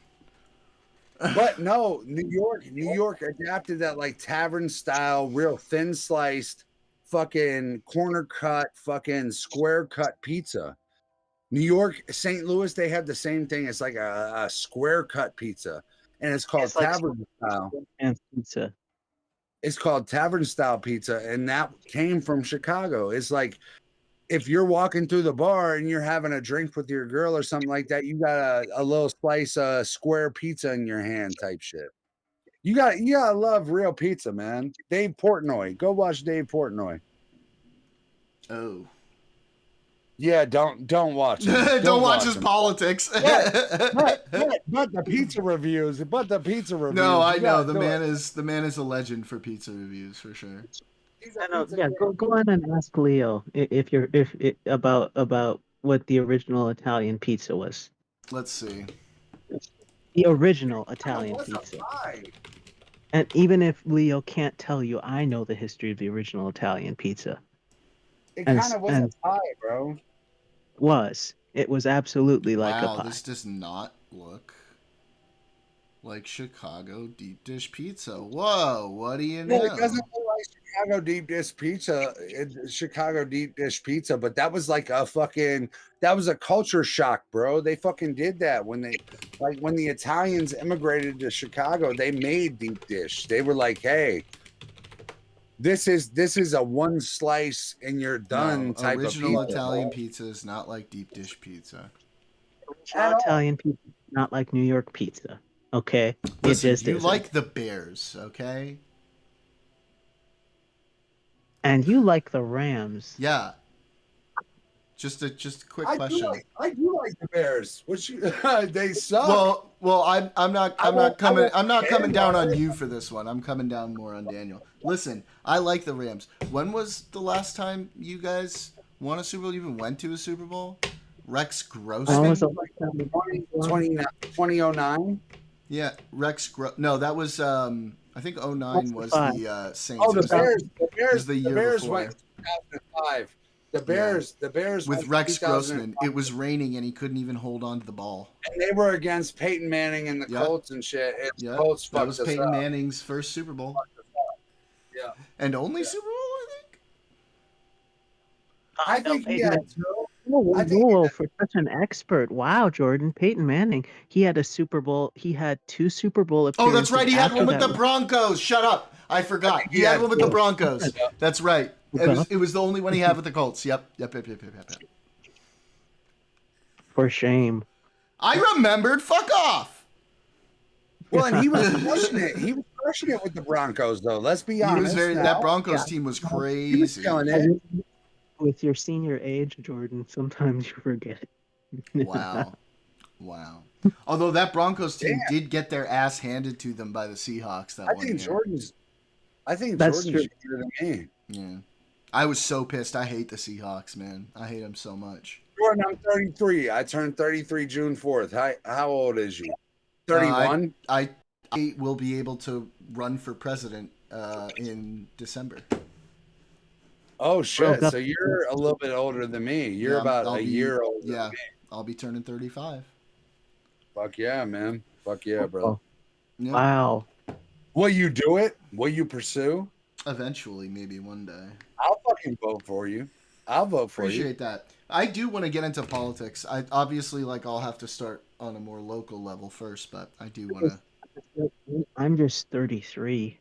But no, New York adapted that like tavern style, real thin sliced, fucking corner cut, fucking square cut pizza. New York, St. Louis, they have the same thing. It's like a square cut pizza, and it's called tavern style. And pizza. It's called tavern style pizza, and that came from Chicago. It's like if you're walking through the bar and you're having a drink with your girl or something like that, you got a little slice of square pizza in your hand type shit. You gotta love real pizza, man. Dave Portnoy. Go watch Dave Portnoy. Oh. Yeah, don't watch him. Don't watch his politics. but the pizza reviews. But the pizza reviews. No, I know the man is a legend for pizza reviews for sure. Yeah, go on and ask Leo about what the original Italian pizza was. Let's see. The original Italian pizza. And even if Leo can't tell you, I know the history of the original Italian pizza. It kind of was a pie, bro. It was absolutely like a Wow, pie. this does not look like Chicago deep dish pizza. Whoa, what do you know? Well, it doesn't look like Chicago deep dish pizza. It's Chicago deep dish pizza, but that was like that was a culture shock, bro. They fucking did that when the Italians immigrated to Chicago, they made deep dish. They were like, hey, this is a one slice and you're done type of pizza. Original Italian pizza is not like deep dish pizza. Italian pizza, not like New York pizza. Okay, Listen, it just you isn't. like the Bears, okay? And you like the Rams. Yeah. Just a quick question. I do like the Bears. Which they suck. Well, I'm not coming down on you for this one. I'm coming down more on Daniel. Listen, I like the Rams. When was the last time you guys won a Super Bowl? You even went to a Super Bowl? Rex Grossman? 2009. Yeah, No, that was I think 09 was the Saints. Oh, the Bears. The year Bears before. went 2005. The Bears with Rex Grossman. It was raining and he couldn't even hold on to the ball. And they were against Peyton Manning and the Colts and shit. Yeah, Colts that was fucked us Peyton up. Manning's first Super Bowl. Yeah, and only Super Bowl, I think. I think he had two. Whoa, for such an expert. Wow, Jordan. Peyton Manning, he had a Super Bowl. He had 2 Super Bowl appearances. Oh, that's right. He had one with after the that. Broncos. Shut up. I forgot. He had one with the Broncos. That's right. It was the only one he had with the Colts. Yep. For shame. I remembered. Fuck off. Well, and he was crushing it. He was crushing it with the Broncos, though. Let's be honest. That Broncos team was crazy. He was killing it. With your senior age, Jordan, sometimes you forget. Wow. Although that Broncos team did get their ass handed to them by the Seahawks that one year. I think That's Jordan's true. better than me. Yeah. I was so pissed. I hate the Seahawks, man. I hate them so much. Jordan, I'm 33. I turned 33 June 4th. How old is you? 31? I will be able to run for president in December. Oh, shit. So you're a little bit older than me. You're about a year older than me. I'll be turning 35. Fuck yeah, man. Fuck yeah, bro. Yep. Wow. Will you do it? Will you pursue? Eventually, maybe one day. I'll fucking vote for you. I'll vote for you. Appreciate that. I do want to get into politics. I obviously like I'll have to start on a more local level first, but I do want to. I'm just 33.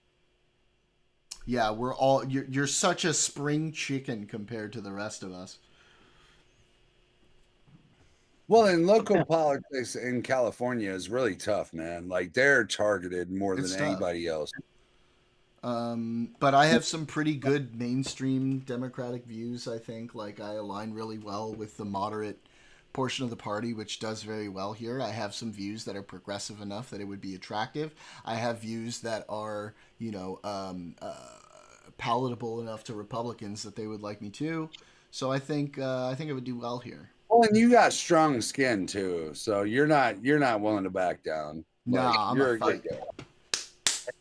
Yeah, we're all. You're such a spring chicken compared to the rest of us. Well, in local politics in California is really tough, man. Like they're targeted more It's than tough. anybody else. But I have some pretty good mainstream Democratic views, I think. Like, I align really well with the moderate portion of the party, which does very well here. I have some views that are progressive enough that it would be attractive. I have views that are, palatable enough to Republicans that they would like me to. So I think it would do well here. Well, and you got strong skin too, so you're not willing to back down. Nah, you're I'm a fight.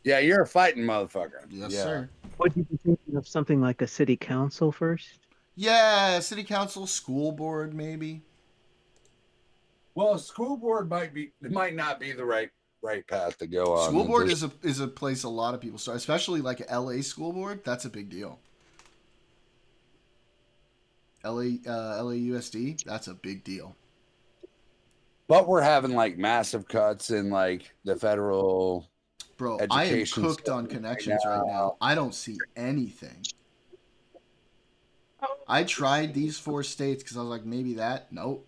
Yeah, you're a fighting motherfucker. Yes, yeah. sir. Would you be thinking of something like a city council first? Yeah, city council, school board, maybe. Well, school board might not be the right path to go on. School board is a place a lot of people start, especially like LA school board. That's a big deal. LAUSD, that's a big deal. But we're having like massive cuts in like the federal. Bro, I am cooked on connections right now. I don't see anything. I tried these 4 states because I was like, maybe that. Nope.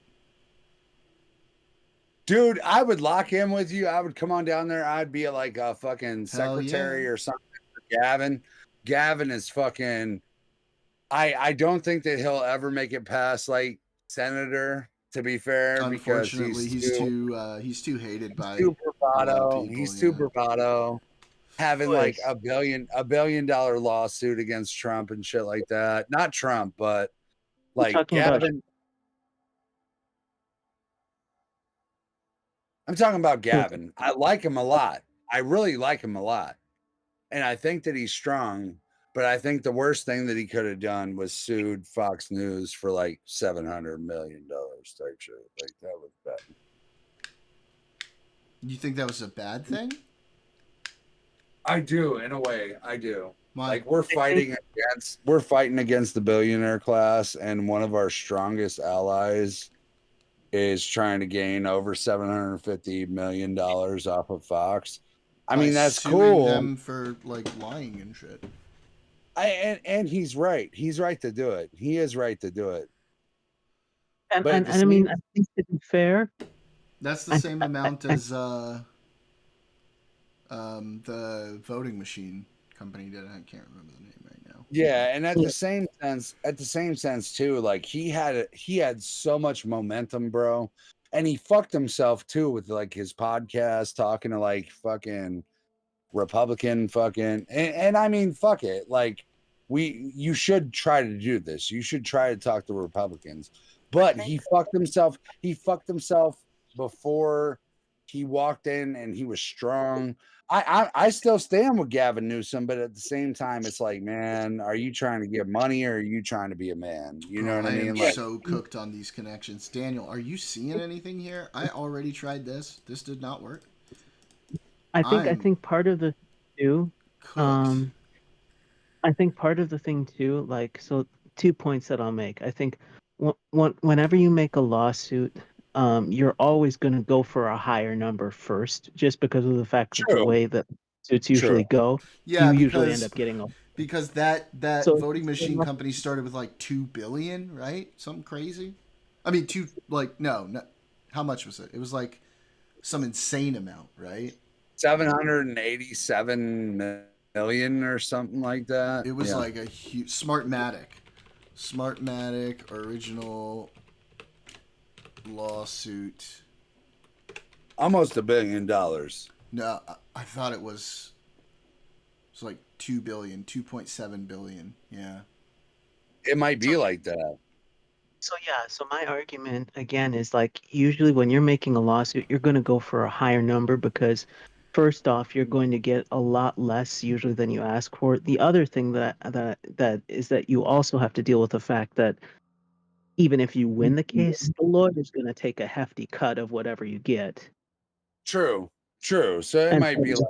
Dude, I would lock in with you. I would come on down there. I'd be like a fucking secretary or something for Gavin. Gavin is fucking. I don't think that he'll ever make it past like senator. To be fair, unfortunately, because he's too hated by too bravado. People, he's too bravado. Having like a $1 billion lawsuit against Trump and shit like that. Not Trump, but like Gavin. I'm talking about Gavin. I like him a lot. I really like him a lot. And I think that he's strong, but I think the worst thing that he could have done was sued Fox News for like $700 million type shit. Like that was bad. You think that was a bad thing? I do, in a way. I do. Like we're fighting against the billionaire class, and one of our strongest allies is trying to gain over $750 million off of Fox. I mean, that's cool. Them for like lying and shit. And he's right. He's right to do it. He is right to do it. And I mean, I think to be fair, that's the same amount as the voting machine company did. I can't remember the name right now. Yeah, and at the same sense too, like he had so much momentum, bro. And he fucked himself too with like his podcast talking to like fucking Republican and I mean fuck it. Like you should try to do this. You should try to talk to Republicans. But he fucked himself. He fucked himself before he walked in and he was strong. I still stand with Gavin Newsom, but at the same time, it's like, man, are you trying to get money or are you trying to be a man? You know what I mean? I am like, so cooked on these connections. Daniel, are you seeing anything here? I already tried this. This did not work. I think part of the too. I think part of the thing too, like, so 2 points that I'll make. I think whenever you make a lawsuit, you're always going to go for a higher number first, just because of the fact that the way that suits usually go. Yeah, you usually end up getting because that voting machine company started with like $2 billion, right? Something crazy. I mean, no. How much was it? It was like some insane amount, right? 787 million or something like that. It was like a huge Smartmatic original lawsuit. Almost $1 billion. No, I thought it was like 2 billion, 2.7 billion. Yeah. It might be like that. So my argument again is like usually when you're making a lawsuit, you're going to go for a higher number because first off, you're going to get a lot less usually than you ask for. The other thing that is that you also have to deal with the fact that even if you win the case, the lawyer's going to take a hefty cut of whatever you get. True. True. So it And might be like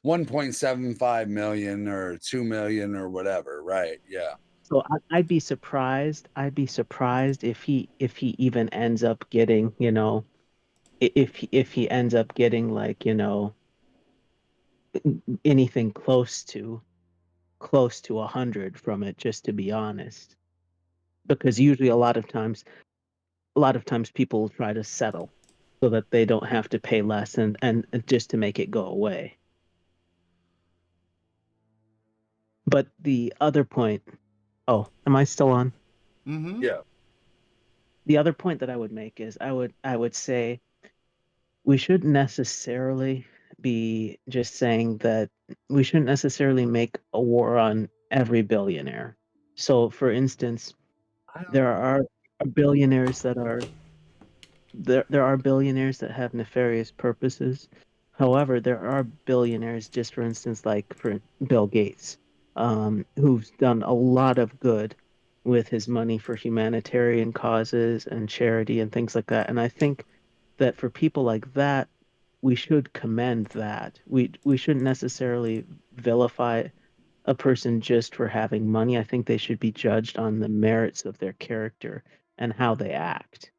1.75 million or 2 million or whatever, right? Yeah. so I'd be surprised. I'd be surprised if he even ends up getting, if he ends up getting like, anything close to 100 from it, just to be honest. Because usually a lot of times people try to settle so that they don't have to pay less and just to make it go away. But the other point, oh, am I still on? Mm-hmm. Yeah. The other point that I would make is I would say we shouldn't necessarily be just saying that we shouldn't necessarily make a war on every billionaire. So for instance, there are billionaires that are there are billionaires that have nefarious purposes. However, there are billionaires, just for instance, like for Bill Gates, who's done a lot of good with his money for humanitarian causes and charity and things like that. And I think that for people like that, we should commend that. We shouldn't necessarily vilify a person just for having money. I think they should be judged on the merits of their character and how they act.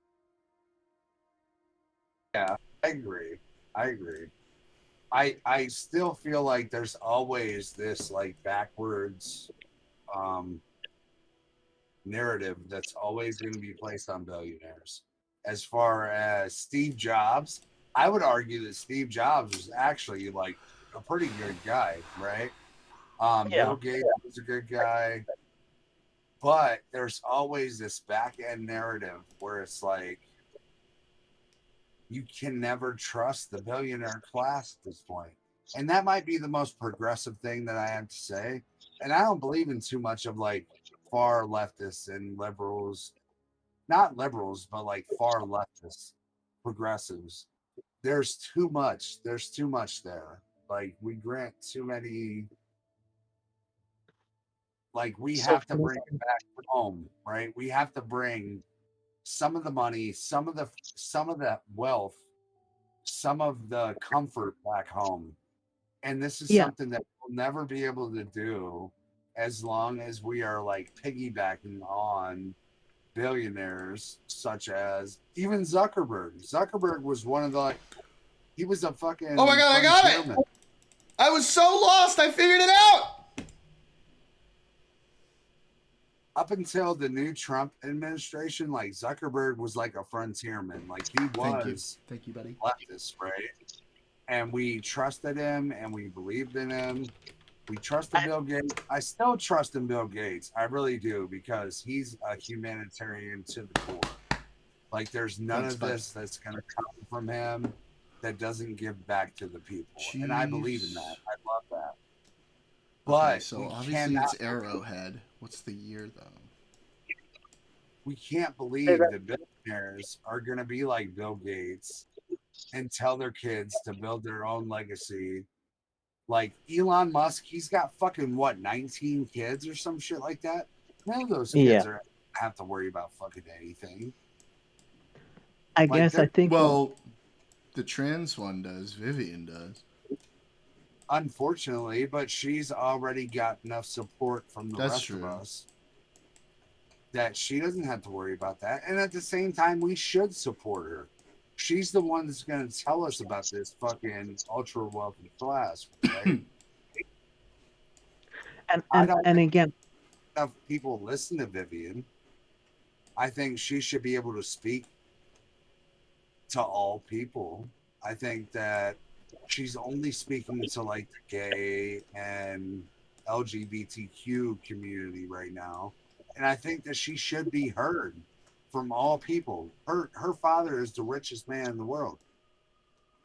Yeah, I agree. I agree. I still feel like there's always this like backwards narrative that's always going to be placed on billionaires. As far as Steve Jobs, I would argue that Steve Jobs was actually like a pretty good guy, right? Bill Gates was a good guy, but there's always this back end narrative where it's like you can never trust the billionaire class at this point. And that might be the most progressive thing that I have to say. And I don't believe in too much of like far leftists and liberals, not liberals, but like far leftists, progressives. There's too much. There's too much there. Like we grant too many. Like we have to bring it back home, right? We have to bring some of the money, some of the wealth, some of the comfort back home. And this is Yeah. something that we'll never be able to do as long as we are like piggybacking on billionaires such as even Zuckerberg. Zuckerberg was one of the like he was a fucking Oh my god, I got it! I was so lost, I figured it out! Up until the new Trump administration, like Zuckerberg was like a frontierman. Like he was Thank you, buddy. leftist, right? And we trusted him and we believed in him. We trusted Bill Gates. I still trust in Bill Gates. I really do because he's a humanitarian to the core. Like there's none of this that's going to come from him that doesn't give back to the people. Jeez. And I believe in that. I love that. Okay, But so obviously it's Arrowhead. What's the year though? We can't believe that billionaires are going to be like Bill Gates and tell their kids to build their own legacy. Like Elon Musk, he's got fucking what, 19 kids or some shit like that. None of those kids have to worry about fucking anything. I guess I think. Well, the trans one does. Vivian does. Unfortunately, but she's already got enough support from the rest true. of us that she doesn't have to worry about that. And at the same time, we should support her. She's the one that's going to tell us about this fucking ultra wealthy class, right? and again, enough people listen to Vivian. I think she should be able to speak to all people. I think that she's only speaking to like the gay and LGBTQ community right now. And I think that she should be heard from all people. Her father is the richest man in the world.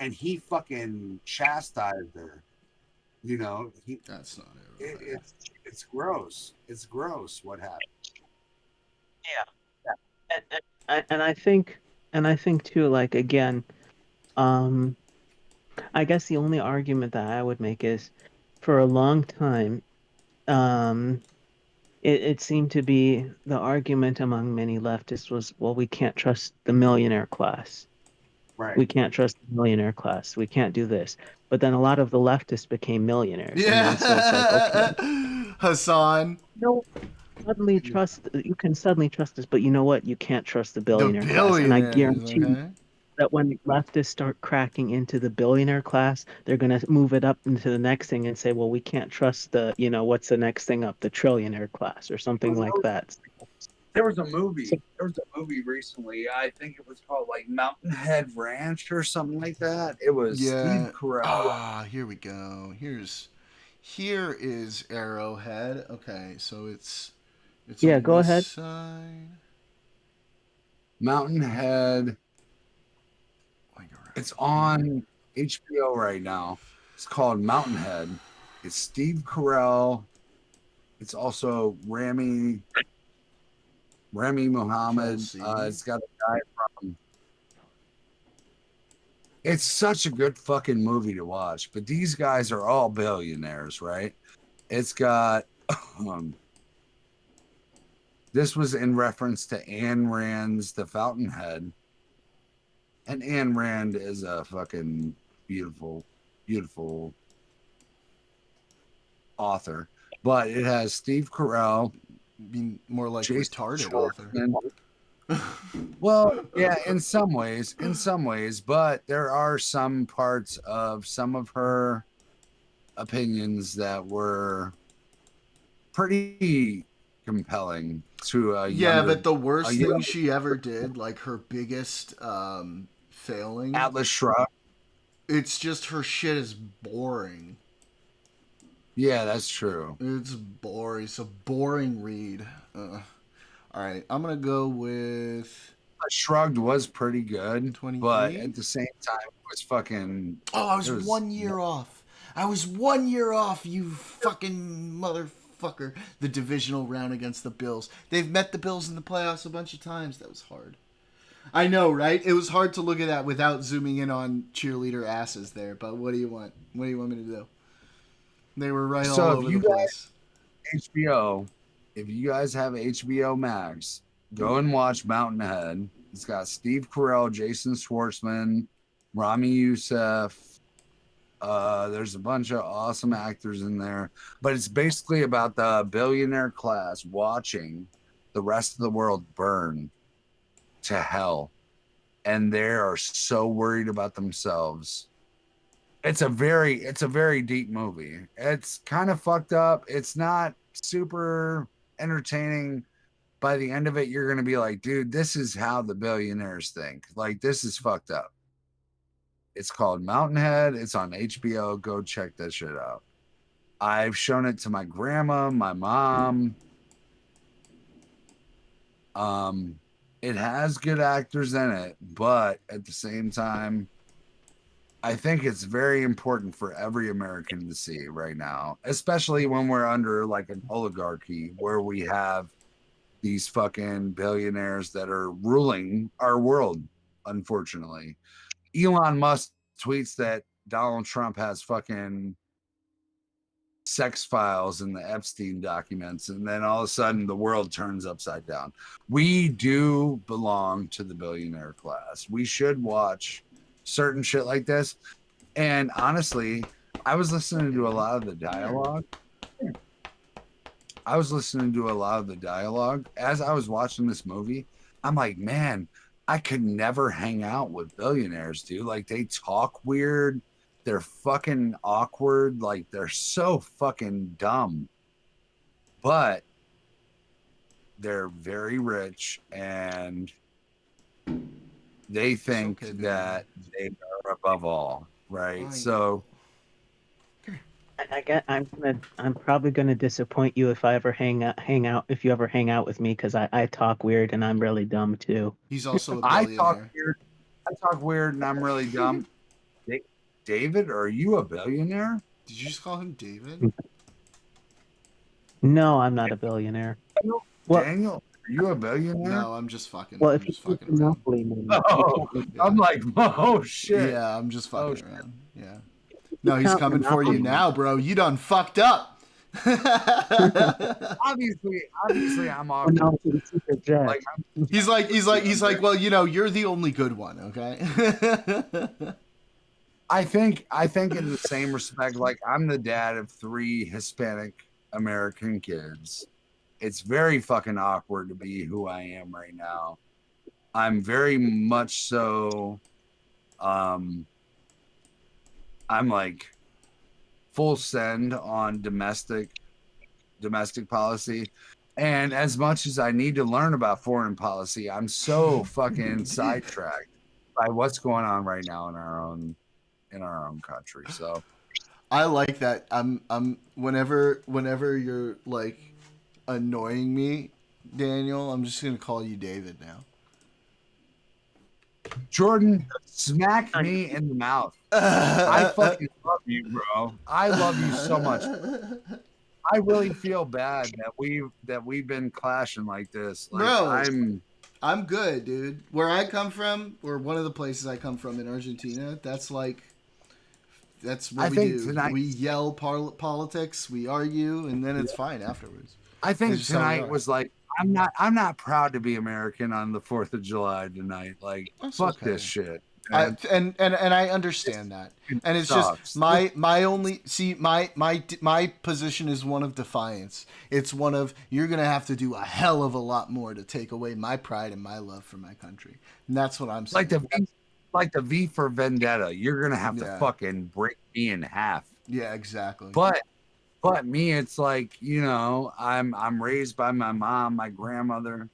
And he fucking chastised her. You know, that's not it's gross. It's gross what happened. Yeah. And I think too, like again, I guess the only argument that I would make is for a long time, it seemed to be the argument among many leftists was, well, we can't trust the millionaire class. We can't trust the millionaire class. We can't do this. But then a lot of the leftists became millionaires. And then so it's like, okay, Hassan. no, you can suddenly trust this, but you know what? You can't trust the The billionaire class. And I billionaires, guarantee okay? that when leftists start cracking into the billionaire class, they're going to move it up into the next thing and say, well, we can't trust the, what's the next thing up? The trillionaire class or something like that. There was a movie. There was a movie recently. I think it was called like Mountain Head Ranch or something like that. It was Steve Carell. Ah, here we go. Here is Arrowhead. Okay, so it's Yeah, on go this ahead. side. Mountain Head. It's on HBO right now. It's called Mountain Head. It's Steve Carell. It's also Rami Muhammad. It's got a guy from. It's such a good fucking movie to watch. But these guys are all billionaires, right? It's got. This was in reference to Ayn Rand's The Fountainhead. And Ayn Rand is a fucking beautiful, beautiful author. But it has Steve Carell. Being more like Jason retarded Schwartzman. author. Well, yeah, in some ways, but there are some parts of some of her opinions that were pretty compelling to a but the worst thing she ever did, like her biggest failing, Atlas Shrugged. It's just her shit is boring. Yeah, that's true. It's boring. It's a boring read. All right, I'm gonna go with. Shrugged was pretty good, 23? but at the same time, it was fucking. Oh, I was 1 year off. I was 1 year off. You fucking motherfucker. The divisional round against the Bills. They've met the Bills in the playoffs a bunch of times. That was hard. I know, right? It was hard to look at that without zooming in on cheerleader asses there. But what do you want? What do you want me to do? They were right all over the place. HBO, if you guys have HBO Max, go and watch Mountainhead. It's got Steve Carell, Jason Schwartzman, Rami Youssef. There's a bunch of awesome actors in there. But it's basically about the billionaire class watching the rest of the world burn to hell. And they are so worried about themselves. It's a very deep movie. It's kind of fucked up. It's not super entertaining. By the end of it, you're going to be like, dude, this is how the billionaires think. Like, this is fucked up. It's called Mountainhead. It's on HBO. Go check that shit out. I've shown it to my grandma, my mom. It has good actors in it, but at the same time, I think it's very important for every American to see right now, especially when we're under like an oligarchy where we have these fucking billionaires that are ruling our world, unfortunately. Elon Musk tweets that Donald Trump has fucking sex files in the Epstein documents, and then all of a sudden the world turns upside down. We do belong to the billionaire class. We should watch certain shit like this. And honestly, I was listening to a lot of the dialogue. As I was watching this movie. I'm like, man, I could never hang out with billionaires, dude. Like, they talk weird. They're fucking awkward. Like, they're so fucking dumb. But they're very rich, and they think that they are above all, right? So I'm probably gonna disappoint you if I ever hang out if you ever hang out with me, because I talk weird and I'm really dumb too. He's also a billionaire. I talk weird and I'm really dumb. David, are you a billionaire? Did you just call him David? No, I'm not a billionaire. Daniel, are you a billionaire? No, I'm just fucking. Well, I'm if you just fucking around. I'm like, oh shit. Yeah, I'm just fucking around. Yeah. No, he's coming for you now, bro. You done fucked up. obviously, I'm Oh, off. no, it's a secret jet. Like, He's like, well, you know, you're the only good one, okay? I think in the same respect, like I'm the dad of 3 Hispanic American kids. It's very fucking awkward to be who I am right now. I'm very much so I'm like full send on domestic policy. And as much as I need to learn about foreign policy, I'm so fucking sidetracked by what's going on right now in our own country. So I like that. I'm whenever you're like annoying me, Daniel, I'm just gonna call you David now. Jordan, smack me in the mouth. I fucking love you, bro. I love you so much. I really feel bad that we've been clashing like this. Like, Bro, I'm good, dude. Where I come from, or one of the places I come from in Argentina, that's what we do. Tonight, we yell politics, we argue, and then it's fine afterwards. I think tonight was like, I'm not proud to be American on the 4th of July tonight. Like, that's fuck okay. this shit. And I understand that, and it's just my position is one of defiance. It's one of, you're gonna have to do a hell of a lot more to take away my pride and my love for my country, and that's what I'm saying. Like the V for Vendetta, you're gonna have to fucking break me in half. Yeah, exactly. But me, it's like, you know, I'm raised by my mom, my grandmother.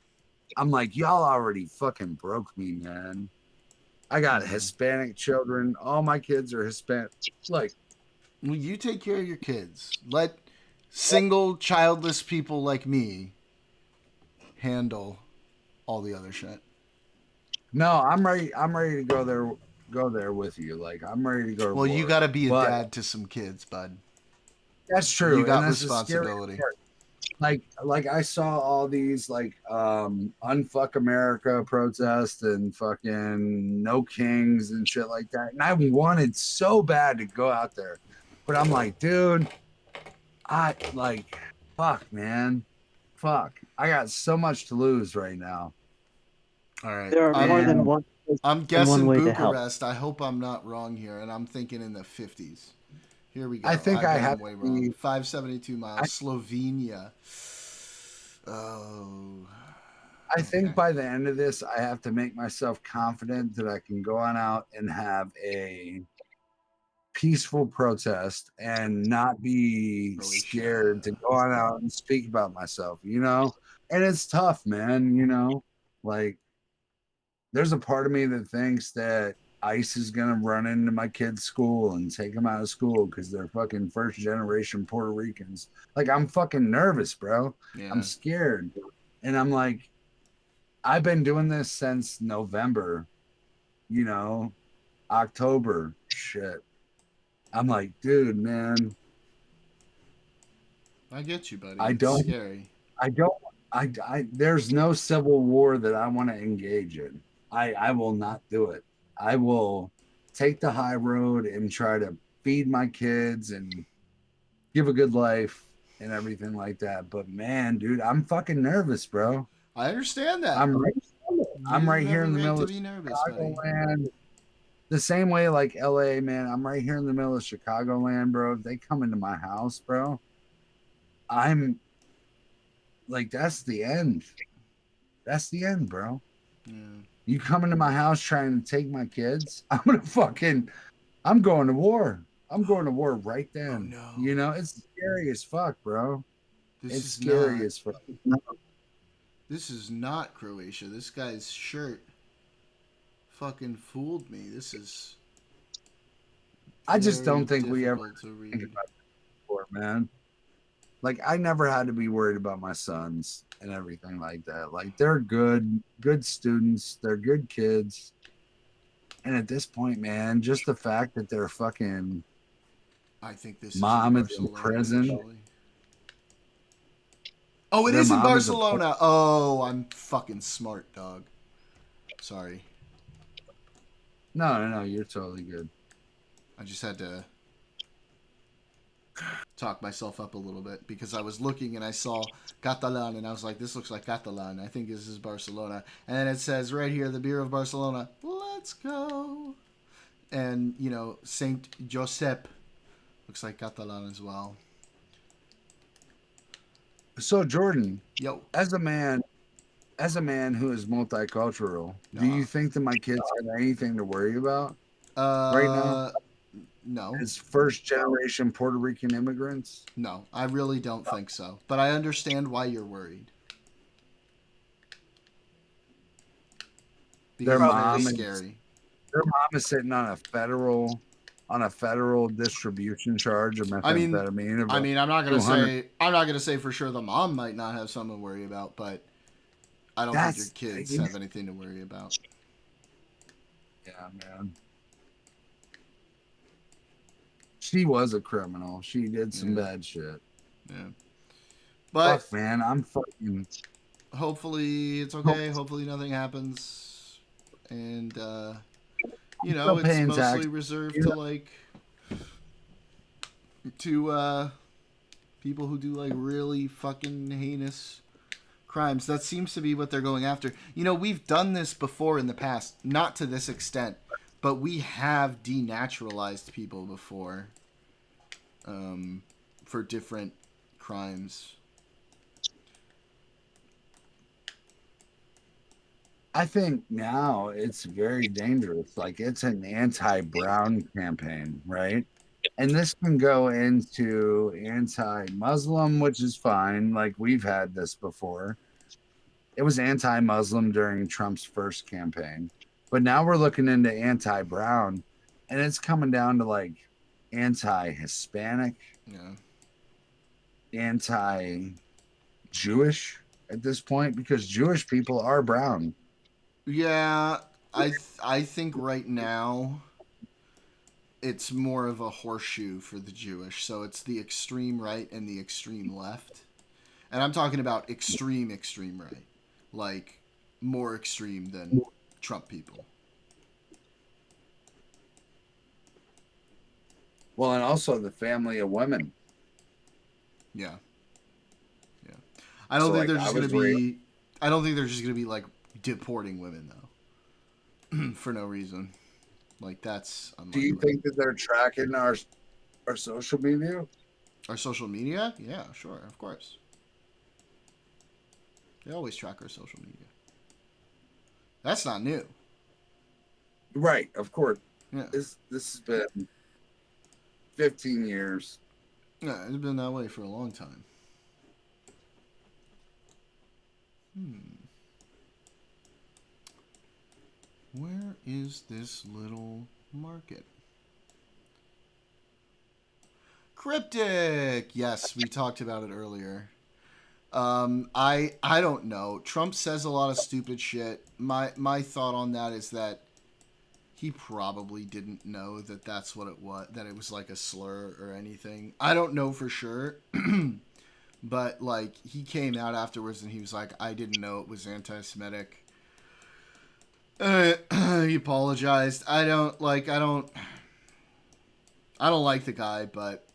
I'm like, y'all already fucking broke me, man. I got Hispanic children. All my kids are Hispanic. Like, well, you take care of your kids. Let single childless people like me handle all the other shit. No, I'm ready to go there with you. Like, I'm ready to go to war. You got to be a dad to some kids, bud. That's true. You got and responsibility. Like I saw all these like unfuck America protests and fucking no kings and shit like that. And I wanted so bad to go out there. But I'm like, dude, fuck, man. Fuck. I got so much to lose right now. All right. There are more than one. I'm guessing way Bucharest. I hope I'm not wrong here, and I'm thinking in the 50s. Here we go. I think I have way wrong. 572 miles. Slovenia. Oh. I think by the end of this, I have to make myself confident that I can go on out and have a peaceful protest and not be scared to go on out and speak about myself, you know? And it's tough, man, you know? Like, there's a part of me that thinks that ICE is going to run into my kid's school and take them out of school because they're fucking first generation Puerto Ricans. Like, I'm fucking nervous, bro. Yeah. I'm scared. And I'm like, I've been doing this since November, you know, October. Shit. I'm like, dude, man. I get you, buddy. It's scary. There's no civil war that I want to engage in. I will not do it. I will take the high road and try to feed my kids and give a good life and everything like that. But man, dude, I'm fucking nervous, bro. I understand that. I'm right here in the middle of Chicagoland. The same way like LA, man. I'm right here in the middle of Chicagoland, bro. If they come into my house, bro, I'm like, that's the end. That's the end, bro. Yeah. You come into my house trying to take my kids, I'm going to war. I'm going to war right then. Oh, no. You know, it's scary as fuck, bro. It's scary as fuck. This is not Croatia. This guy's shirt fucking fooled me. This is. I just don't think we ever think about it before, man. Like, I never had to be worried about my sons and everything like that. Like, they're good students. They're good kids. And at this point, man, just the fact that they're fucking I think this mom is in prison. Actually. Oh, it is in Barcelona. Oh, I'm fucking smart, dog. Sorry. No, you're totally good. I just had to talk myself up a little bit because I was looking and I saw Catalan and I was like, this looks like Catalan. I think this is Barcelona. And then it says right here, the beer of Barcelona. Let's go. And, you know, Saint Josep looks like Catalan as well. So Jordan, yo, as a man who is multicultural, do you think that my kids have anything to worry about right now? No. As first generation Puerto Rican immigrants? No, I really don't think so. But I understand why you're worried. Because it's very scary. Their mom is sitting on a federal distribution charge of methamphetamine. I mean, I'm not gonna say for sure the mom might not have something to worry about, but I don't think your kids have anything to worry about. Yeah, man. She was a criminal. She did some bad shit. Yeah. But fuck, man, I'm fucking. Hopefully it's okay. Hopefully nothing happens, and you know, it's mostly reserved to like people who do like really fucking heinous crimes. That seems to be what they're going after. You know, we've done this before in the past, not to this extent, but we have denaturalized people before for different crimes. I think now it's very dangerous. Like, it's an anti-Brown campaign, right? And this can go into anti-Muslim, which is fine. Like, we've had this before. It was anti-Muslim during Trump's first campaign. But now we're looking into anti-Brown, and it's coming down to like anti-Hispanic, anti-Jewish at this point, because Jewish people are brown. Yeah, I think right now it's more of a horseshoe for the Jewish. So it's the extreme right and the extreme left. And I'm talking about extreme right. Like more extreme than Trump people. Well, and also the family of women. Yeah. Yeah. I don't think they're just going to be I don't think they're just going to be like deporting women though. For no reason. Like that's unlikely. Do you think that they're tracking our social media? Our social media? Yeah, sure, of course. They always track our social media. That's not new. Right, of course. Yeah. This has been 15 years. Yeah, it's been that way for a long time. Where is this little market? Cryptic! Yes, we talked about it earlier. I don't know. Trump says a lot of stupid shit. My thought on that is that he probably didn't know that that's what it was, that it was like a slur or anything. I don't know for sure. But like he came out afterwards and he was like, I didn't know it was anti-Semitic. He apologized. I don't like the guy, but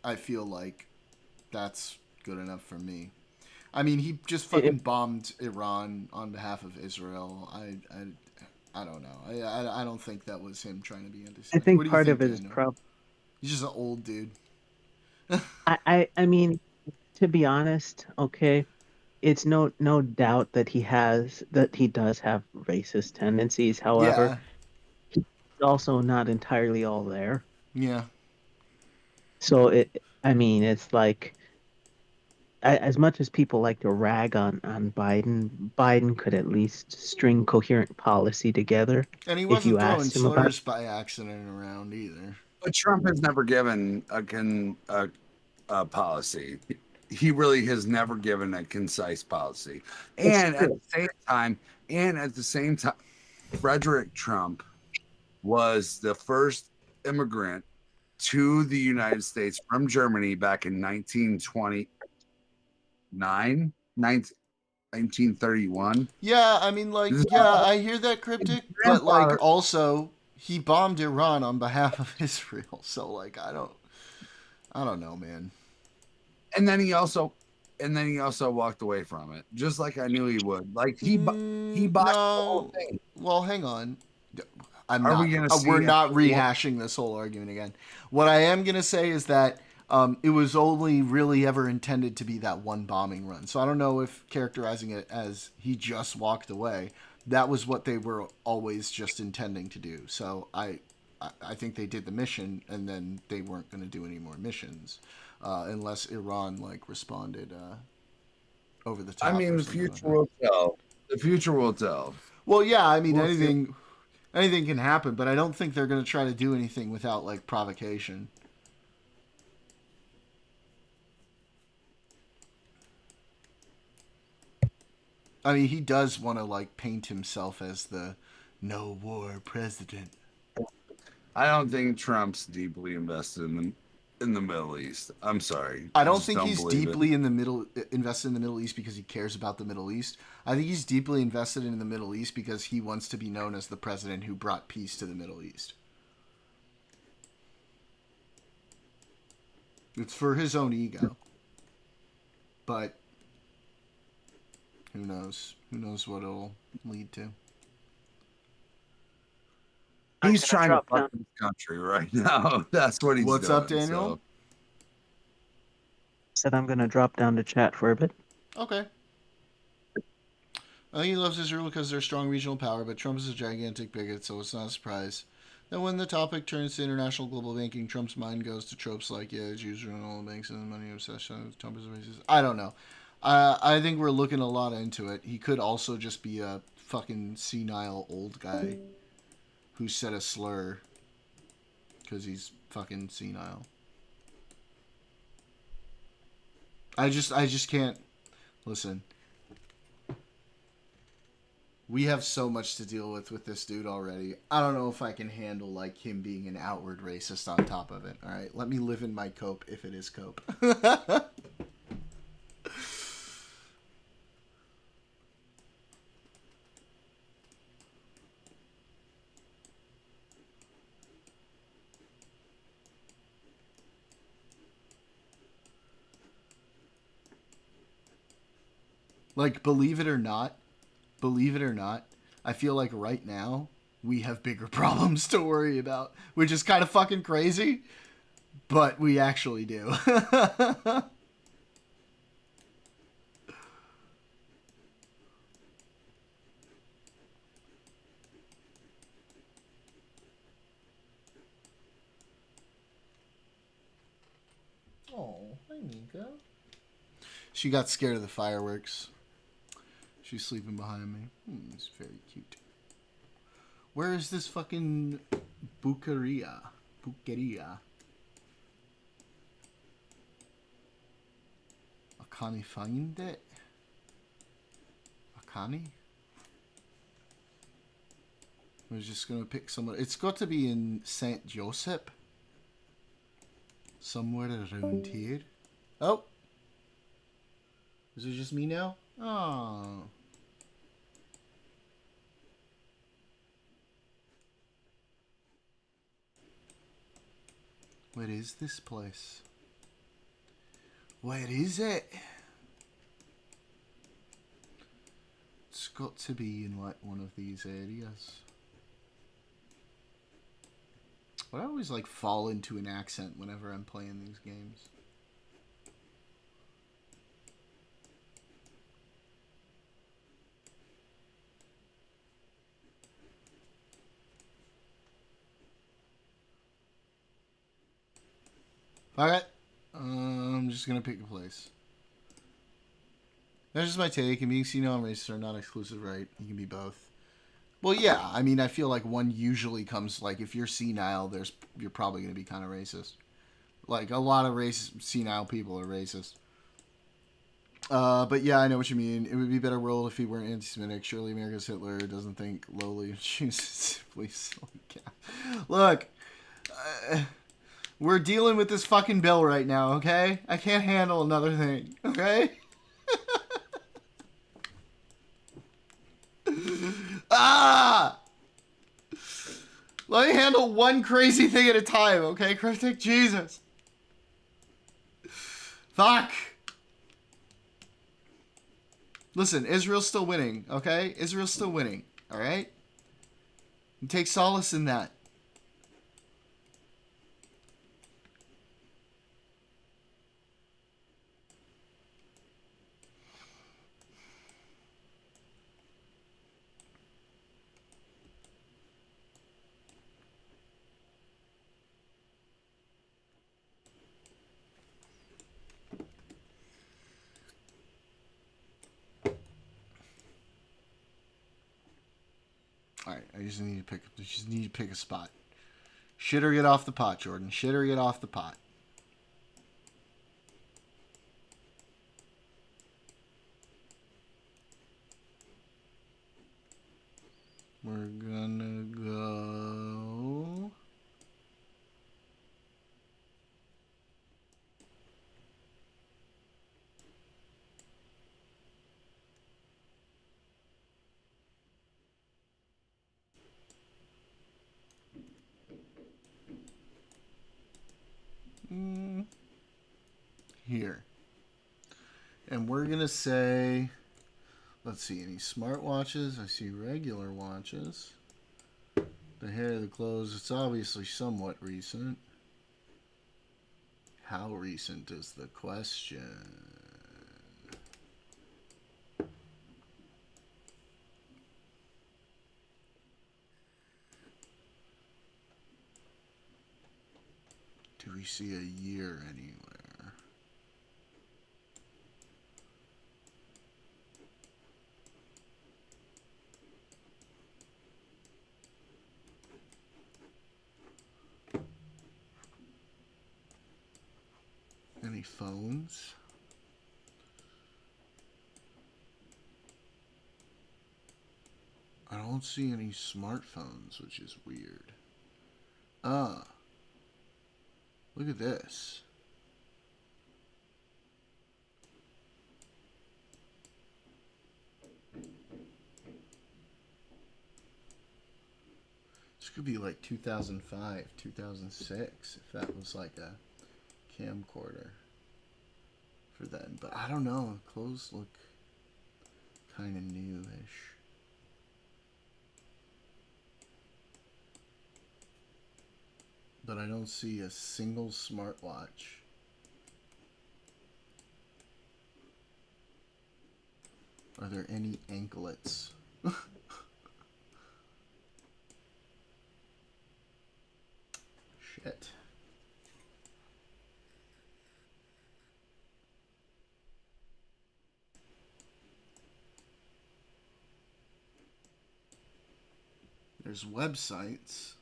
I feel like that's good enough for me. I mean, he just fucking bombed Iran on behalf of Israel. I don't know. I don't think that was him trying to be anti-Semitic. I think part of it is probably he's just an old dude. I mean, to be honest, okay, it's no doubt that he does have racist tendencies. However, he's also not entirely all there. Yeah. So it's like, as much as people like to rag on Biden could at least string coherent policy together. And he wasn't throwing slurs by accident around either. But Trump has never given a policy. He really has never given a concise policy. And at the same time, Frederick Trump was the first immigrant to the United States from Germany back in 1931. Yeah, I mean, like, I hear that, Cryptic, but like, also he bombed Iran on behalf of Israel. So like, I don't I don't know, man. And then he also walked away from it, just like I knew he would. Like he botched the whole thing. Well, hang on. We're not rehashing this whole argument again. What I am gonna say is that it was only really ever intended to be that one bombing run. So I don't know if characterizing it as he just walked away, that was what they were always just intending to do. So I think they did the mission, and then they weren't going to do any more missions unless Iran like responded over the top. I mean, the future will tell. The future will tell. Well, yeah, I mean, anything can happen, but I don't think they're going to try to do anything without like provocation. I mean, he does want to like paint himself as the no war president. I don't think Trump's deeply invested in the Middle East. I'm sorry. I don't think he's deeply invested in the Middle East because he cares about the Middle East. I think he's deeply invested in the Middle East because he wants to be known as the president who brought peace to the Middle East. It's for his own ego. But who knows? Who knows what it'll lead to? He's trying to fuck this country right now. That's what he's doing. What's up, Daniel? Said I'm going to drop down to chat for a bit. Okay. I think he loves Israel because they're strong regional power, but Trump is a gigantic bigot, so it's not a surprise. Then when the topic turns to international global banking, Trump's mind goes to tropes like, yeah, Jews run all the banks and the money obsession. Trump is a racist. I don't know. I think we're looking a lot into it. He could also just be a fucking senile old guy who said a slur because he's fucking senile. I just can't listen. We have so much to deal with this dude already. I don't know if I can handle like him being an outward racist on top of it. All right, let me live in my cope if it is cope. Like, believe it or not, I feel like right now we have bigger problems to worry about, which is kind of fucking crazy, but we actually do. Oh, hi, Nico. She got scared of the fireworks. She's sleeping behind me. It's very cute. Where is this fucking bukeria? Can I find it? Akani? We're just gonna pick someone. It's got to be in St. Joseph. Somewhere around here. Oh! Is it just me now? Oh. Where is this place? Where is it? It's got to be in like one of these areas. But I always like fall into an accent whenever I'm playing these games. Alright. I'm just gonna pick a place. That's just my take, and being senile and racist are not exclusive, right? You can be both. Well, yeah, I mean, I feel like one usually comes, like, if you're senile, you're probably gonna be kind of racist. Like, a lot of senile people are racist. But yeah, I know what you mean. It would be a better world if he weren't anti-Semitic. Surely America's Hitler doesn't think lowly of Jews. Please. Look. We're dealing with this fucking bill right now, okay? I can't handle another thing, okay? Ah! Let me handle one crazy thing at a time, okay, Cryptic? Jesus. Fuck! Listen, Israel's still winning, okay? Israel's still winning, alright? And take solace in that. Alright, I just need to pick a spot. Shit or get off the pot, Jordan. Shit or get off the pot. We're gonna go... Here. And we're gonna say, let's see, any smartwatches? I see regular watches. The hair, the clothes, it's obviously somewhat recent. How recent is the question? Do we see a year anywhere? Any phones? I don't see any smartphones, which is weird. Look at this. This could be like 2005, 2006, if that was like a camcorder for then. But I don't know. Clothes look kind of newish. But I don't see a single smartwatch. Are there any anklets? Shit. There's websites.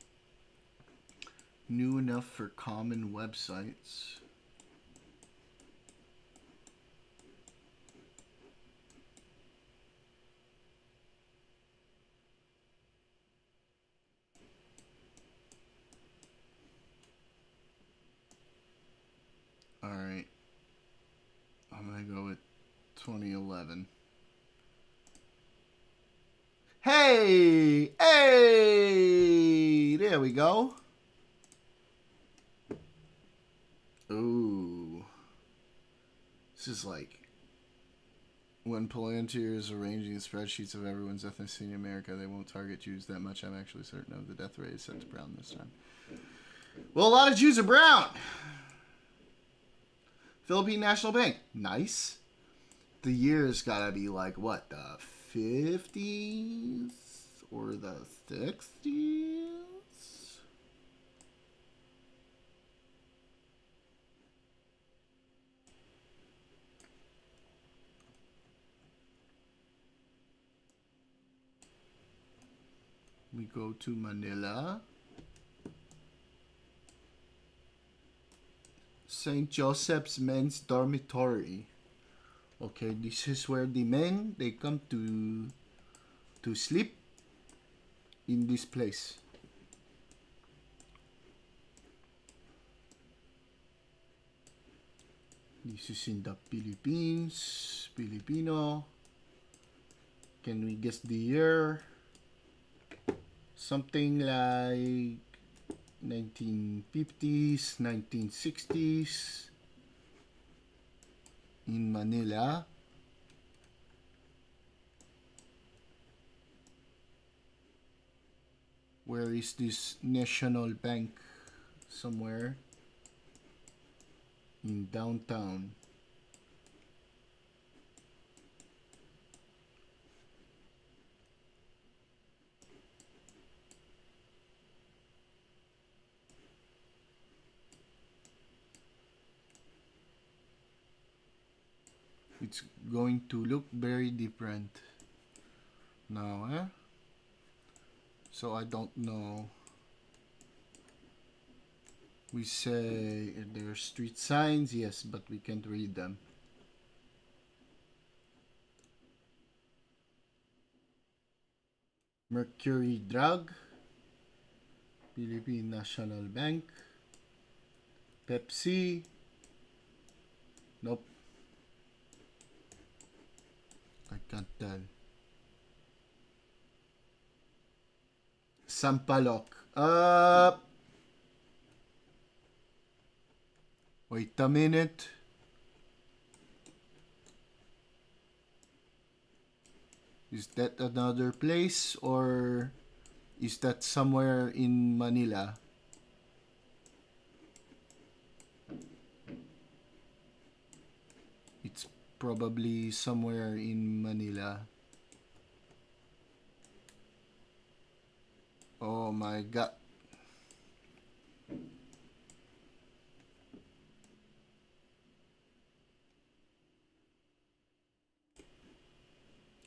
New enough for common websites. Alright. I'm gonna go with 2011. Hey! Hey! There we go. Ooh. This is like when Palantir is arranging the spreadsheets of everyone's ethnicity in America, they won't target Jews that much. I'm actually certain of the death rate is set to brown this time. Well, a lot of Jews are brown. Philippine National Bank. Nice. The year's gotta be like, what, the 50s or the 60s? We go to Manila. St. Joseph's Men's Dormitory. Okay, this is where the men, they come to sleep in this place. This is in the Philippines. Filipino. Can we guess the year? Something like 1950s, 1960s. in Manila. Where is this National Bank? Somewhere in downtown. It's going to look very different now, eh? So I don't know. We say there are street signs, yes, but we can't read them. Mercury Drug, Philippine National Bank, Pepsi. Nope. I can't tell. Sampaloc. Wait a minute. Is that another place or is that somewhere in Manila? It's probably somewhere in Manila. Oh my god.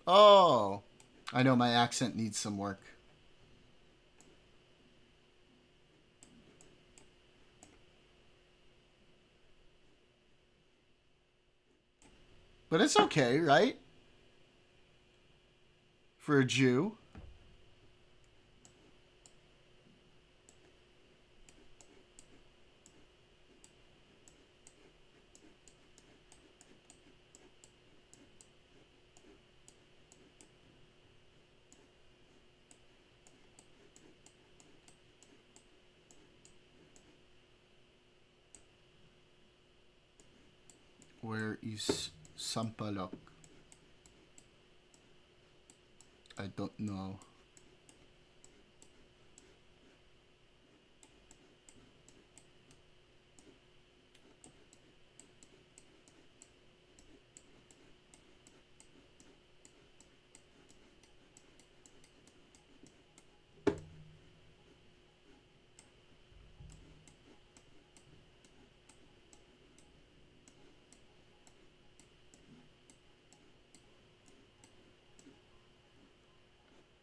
Oh, I know my accent needs some work. But it's okay, right? For a Jew. Where is Sampaloc? I don't know.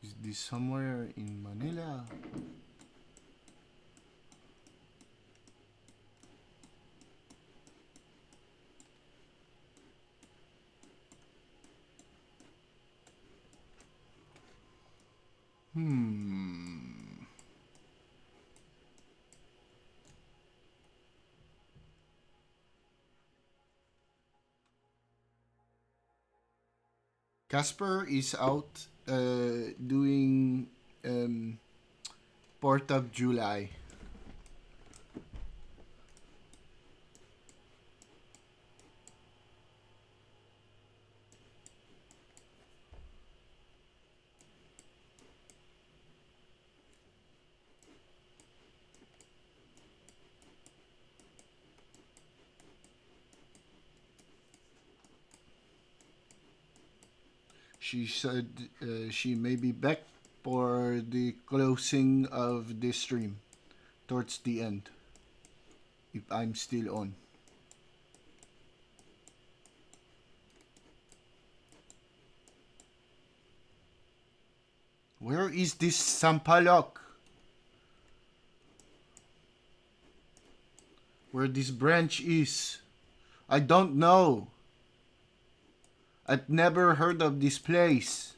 Is this somewhere in Manila? Casper is out doing 4th of July. She said she may be back for the closing of this stream towards the end, if I'm still on. Where is this Sampaloc? Where this branch is? I don't know. I've never heard of this place.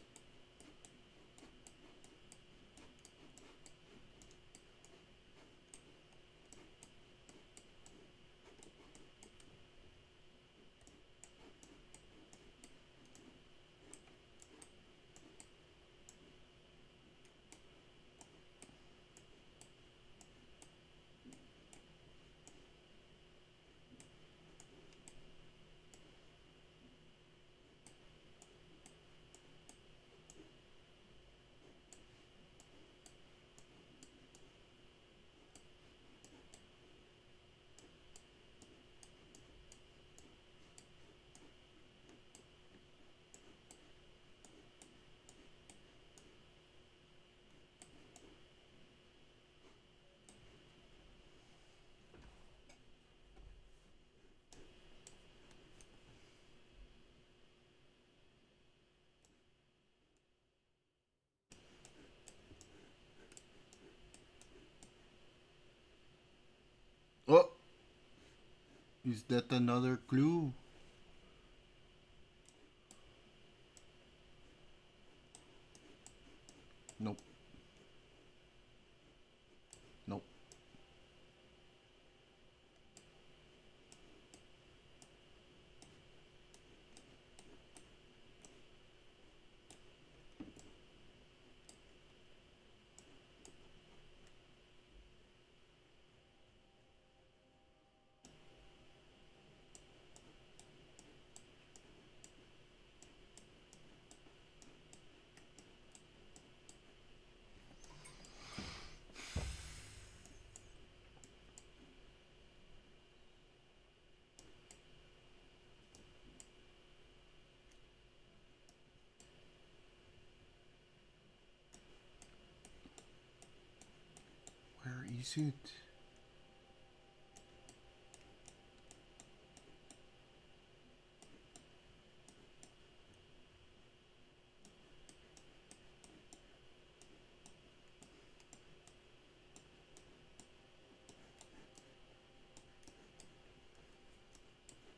Is that another clue? Nope. Nope. Where is it?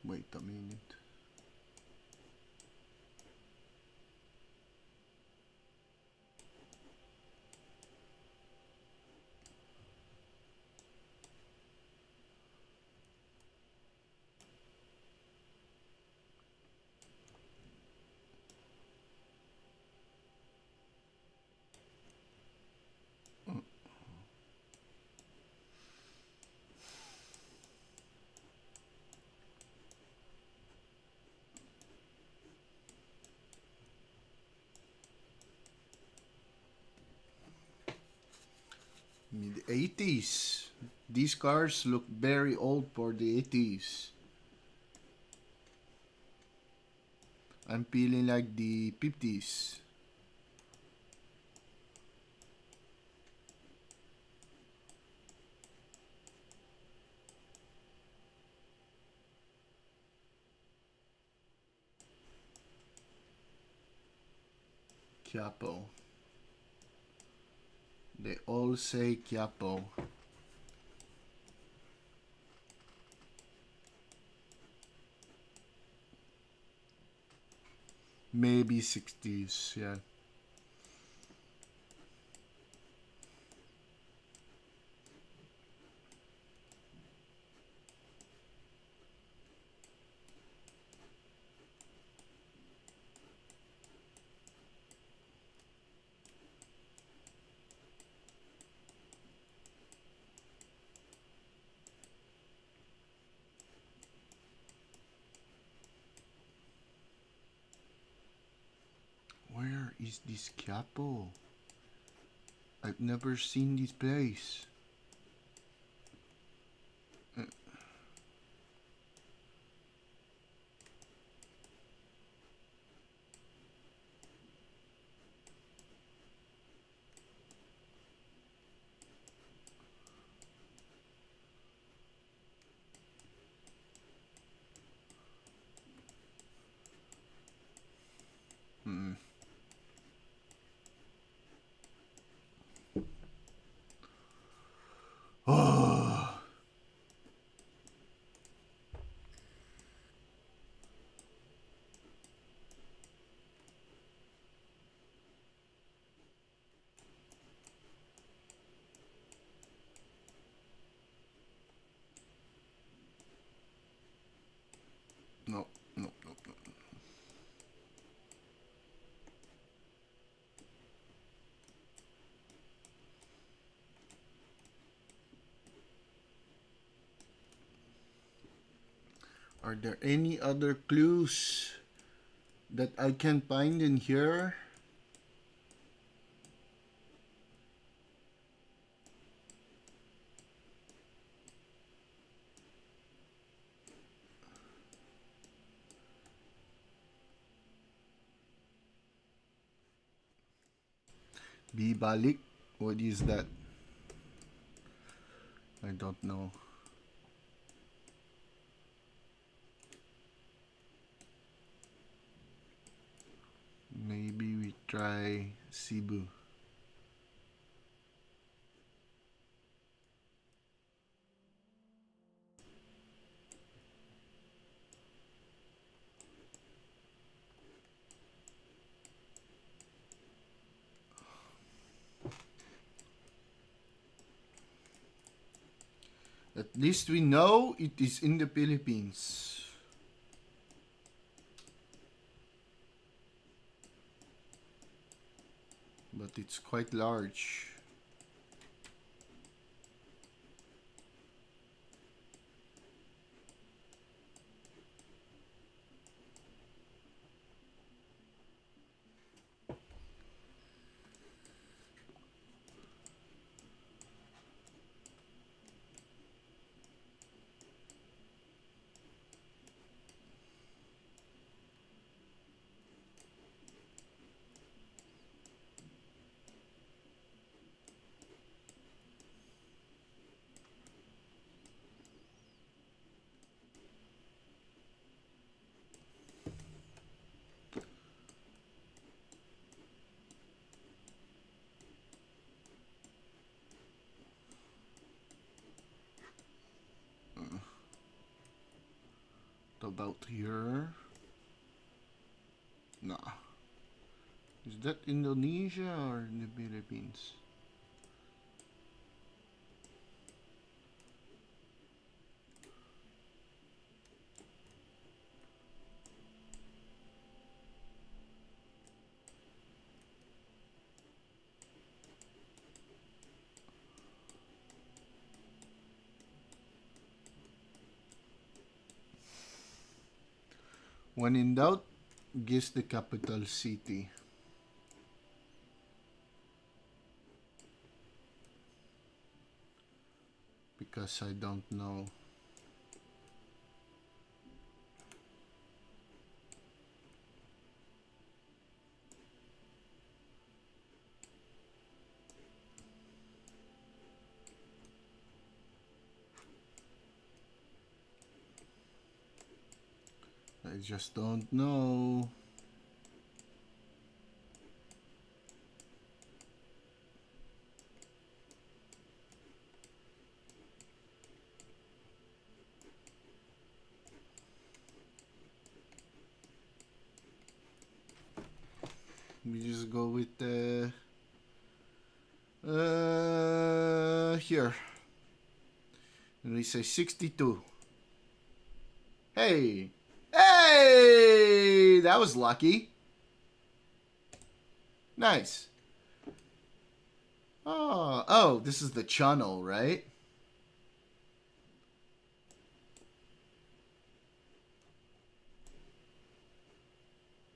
Wait a minute. Mid 80s. These cars look very old for the 80s. I'm feeling like the 50s. Capo. They all say Capo. Maybe 60s, yeah. Where is this Capo? I've never seen this place. Hmm. Oh. No, no, no, no. Are there any other clues that I can find in here? Bibalik? What is that? I don't know. Maybe we try Cebu. At least we know it is in the Philippines. But it's quite large. About here. Nah. Is that Indonesia or in the Philippines? When in doubt, guess the capital city. Because I don't know. I just don't know. We just go with the here. And we say 62. Hey! Hey! That was lucky. Nice. Oh, this is the channel, right?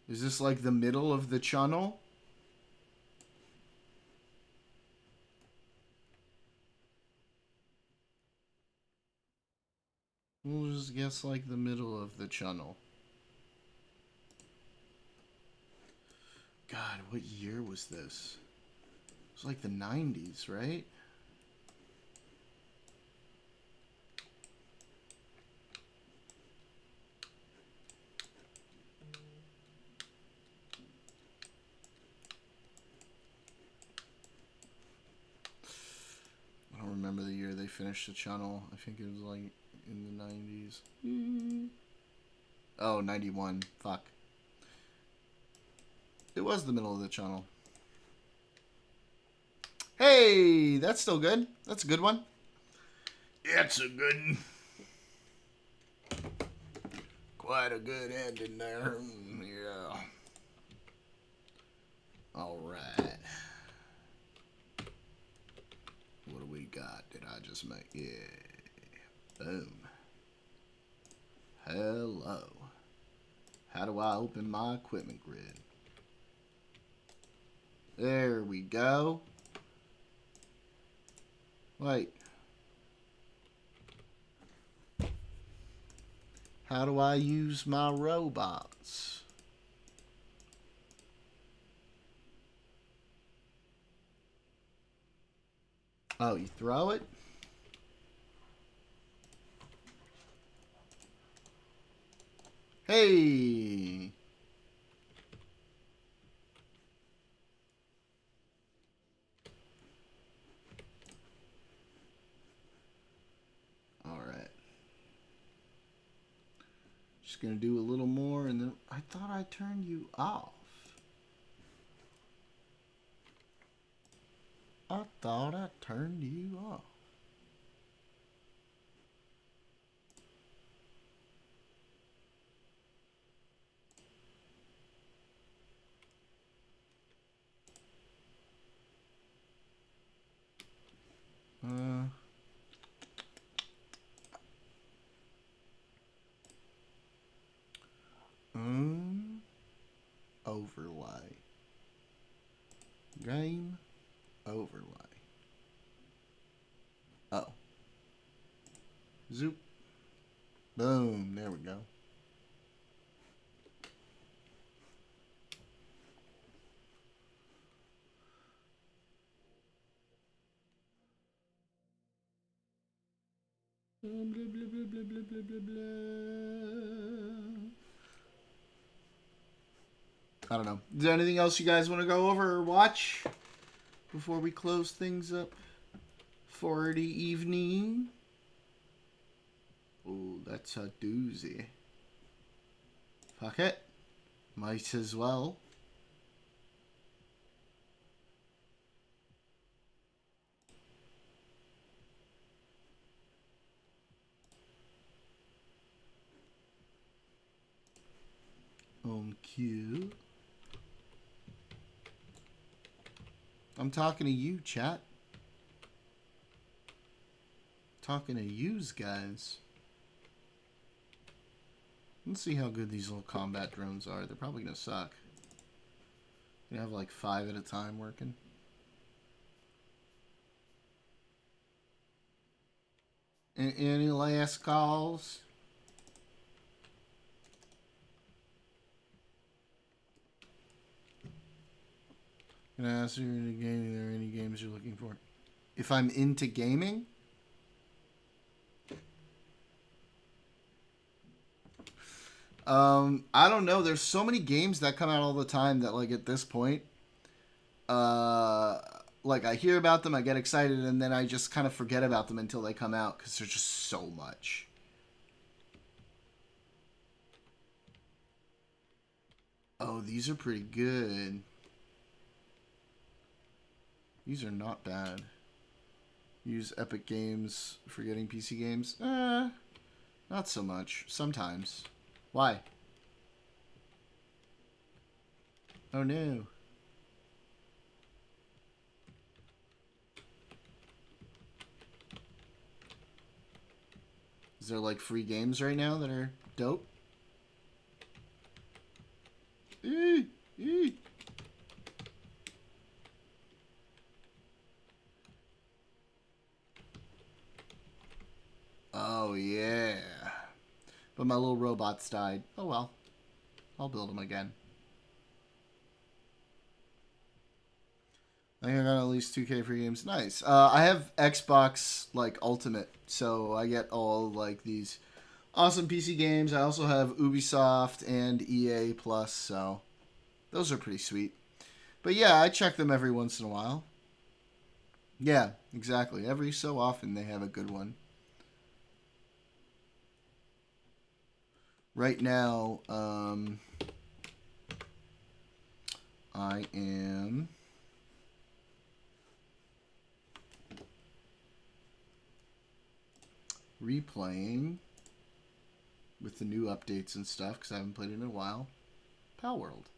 Is this like the middle of the channel? We'll just guess like the middle of the channel. God, what year was this? It was like the 90s, right? I don't remember the year they finished the channel. I think it was like in the 90s. Oh, 91. Fuck. It was the middle of the channel. Hey, that's still good. That's a good one. It's a good one. Quite a good ending there. Yeah. All right. What do we got? Did I just make? Yeah. Boom. Hello. How do I open my equipment grid? There we go. Wait. How do I use my robots? Oh, you throw it? Hey! Alright. Just gonna do a little more and then I thought I turned you off. I thought I turned you off. overlay. Game overlay. Oh. Zoop. Boom. There we go. Blah, blah, blah, blah, blah, blah, blah, blah. I don't know. Is there anything else you guys want to go over or watch before we close things up for the evening? Oh, that's a doozy. Fuck it. Might as well. On cue. I'm talking to you, chat. Talking to yous, guys. Let's see how good these little combat drones are. They're probably gonna suck. You have like 5 at a time working. Any last calls? Can I ask you in a game? Are there any games you're looking for? If I'm into gaming? I don't know. There's so many games that come out all the time that, like, at this point, like, I hear about them, I get excited, and then I just kind of forget about them until they come out because there's just so much. Oh, these are pretty good. These are not bad. Use Epic Games for getting PC games? Not so much. Sometimes. Why? Oh no. Is there like free games right now that are dope? Oh yeah. But my little robots died. Oh well. I'll build them again. I think I got at least 2K free games. Nice. I have Xbox like Ultimate, so I get all like these awesome PC games. I also have Ubisoft and EA Plus, so those are pretty sweet. But yeah, I check them every once in a while. Yeah, exactly. Every so often they have a good one. Right now, I am replaying with the new updates and stuff because I haven't played it in a while. Pal World.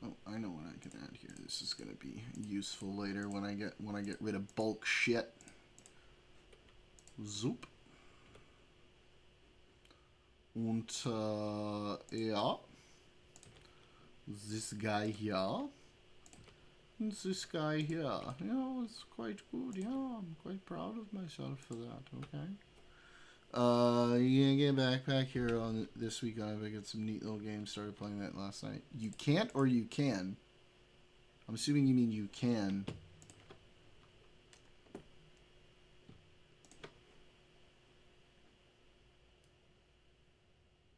Oh, I know what I can add here. This is gonna be useful later when I get rid of bulk shit. Zoop. Und ja, this guy here, and this guy here. Yeah, it's quite good. Yeah, I'm quite proud of myself for that. Okay. You gonna get backpack here on this weekend? I get some neat little games. Started playing that last night. You can't or you can? I'm assuming you mean you can.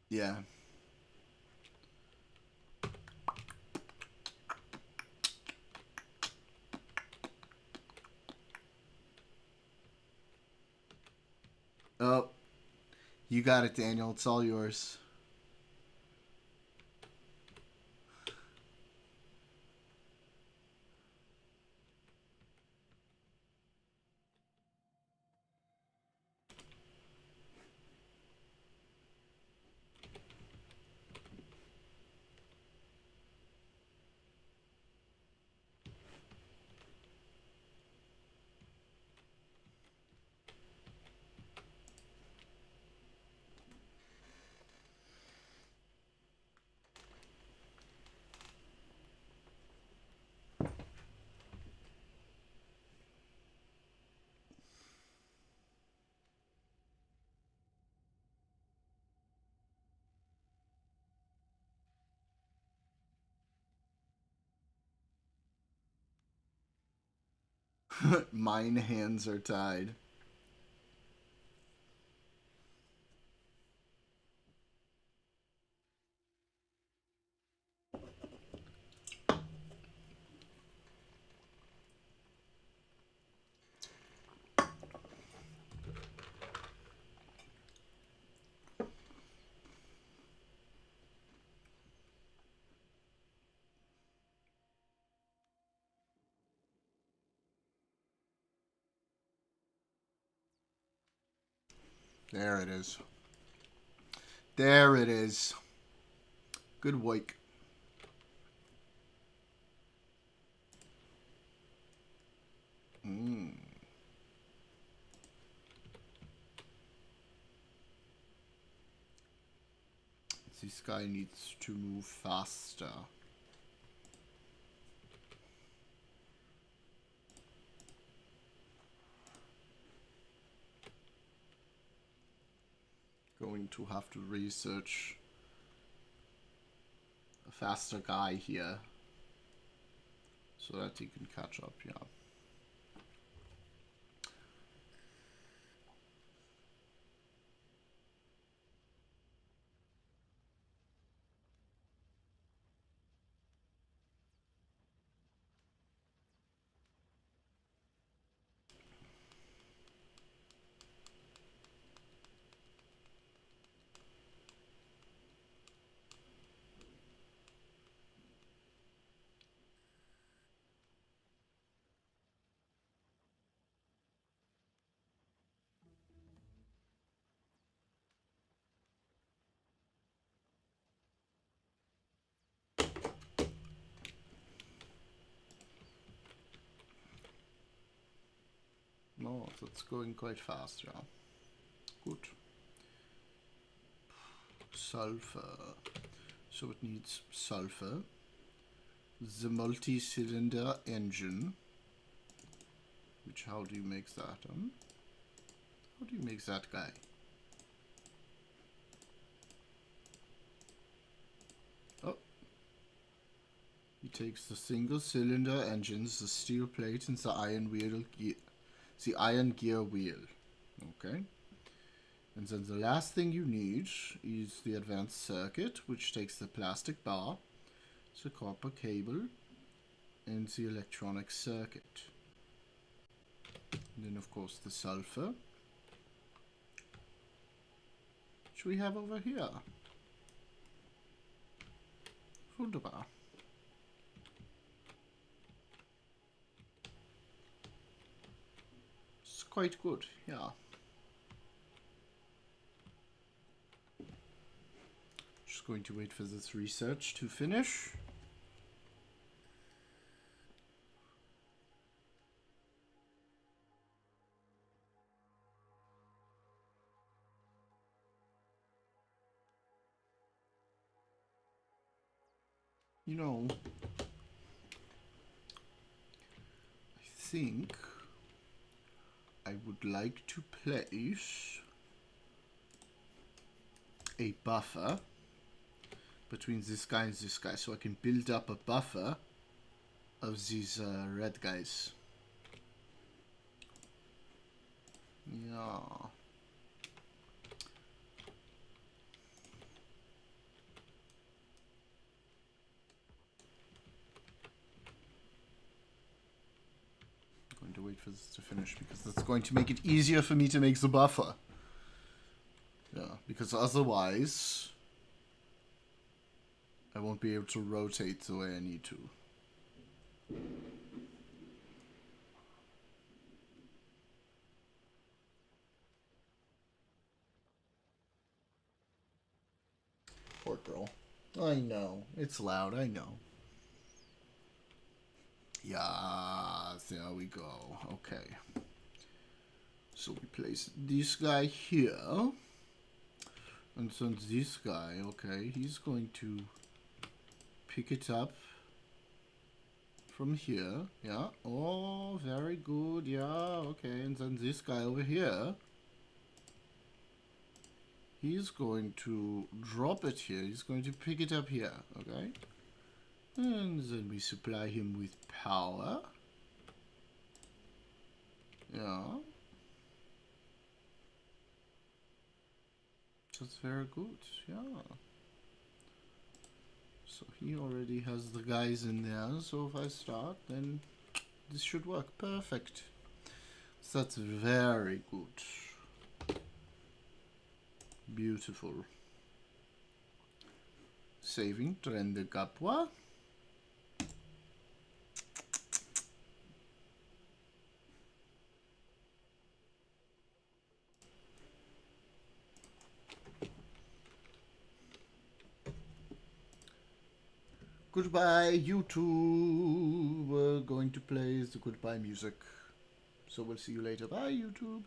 Yeah. Oh, you got it, Daniel. It's all yours. Mine hands are tied. There it is. There it is. Good work. This guy needs to move faster. Going to have to research a faster guy here so that he can catch up, yeah. No, that's going quite fast, yeah. Good. Sulfur. So it needs sulfur. The multi-cylinder engine. Which, how do you make that? How do you make that guy? Oh. He takes the single-cylinder engines, the steel plate, and the iron gear wheel. Okay. And then the last thing you need is the advanced circuit, which takes the plastic bar, the copper cable, and the electronic circuit. And then, of course, the sulfur, which we have over here. Wunderbar. It's quite good, yeah. Just going to wait for this research to finish. You know, I think I would like to place a buffer between this guy and this guy, so I can build up a buffer of these red guys. Yeah. I'm going to wait for this to finish because that's going to make it easier for me to make the buffer. Yeah, because otherwise I won't be able to rotate the way I need to. Poor girl. I know. It's loud, I know. Yeah, there we go. Okay. So we place this guy here. And then this guy, okay, he's going to pick it up from here. Yeah. Oh, very good. Yeah, okay. And then this guy over here, he's going to drop it here. He's going to pick it up here, okay? And then we supply him with power. Yeah. That's very good, yeah. So he already has the guys in there, so if I start, then this should work perfect. So that's very good. Beautiful. Saving Trende Capua. Goodbye, YouTube. We're going to play the goodbye music. So we'll see you later. Bye, YouTube.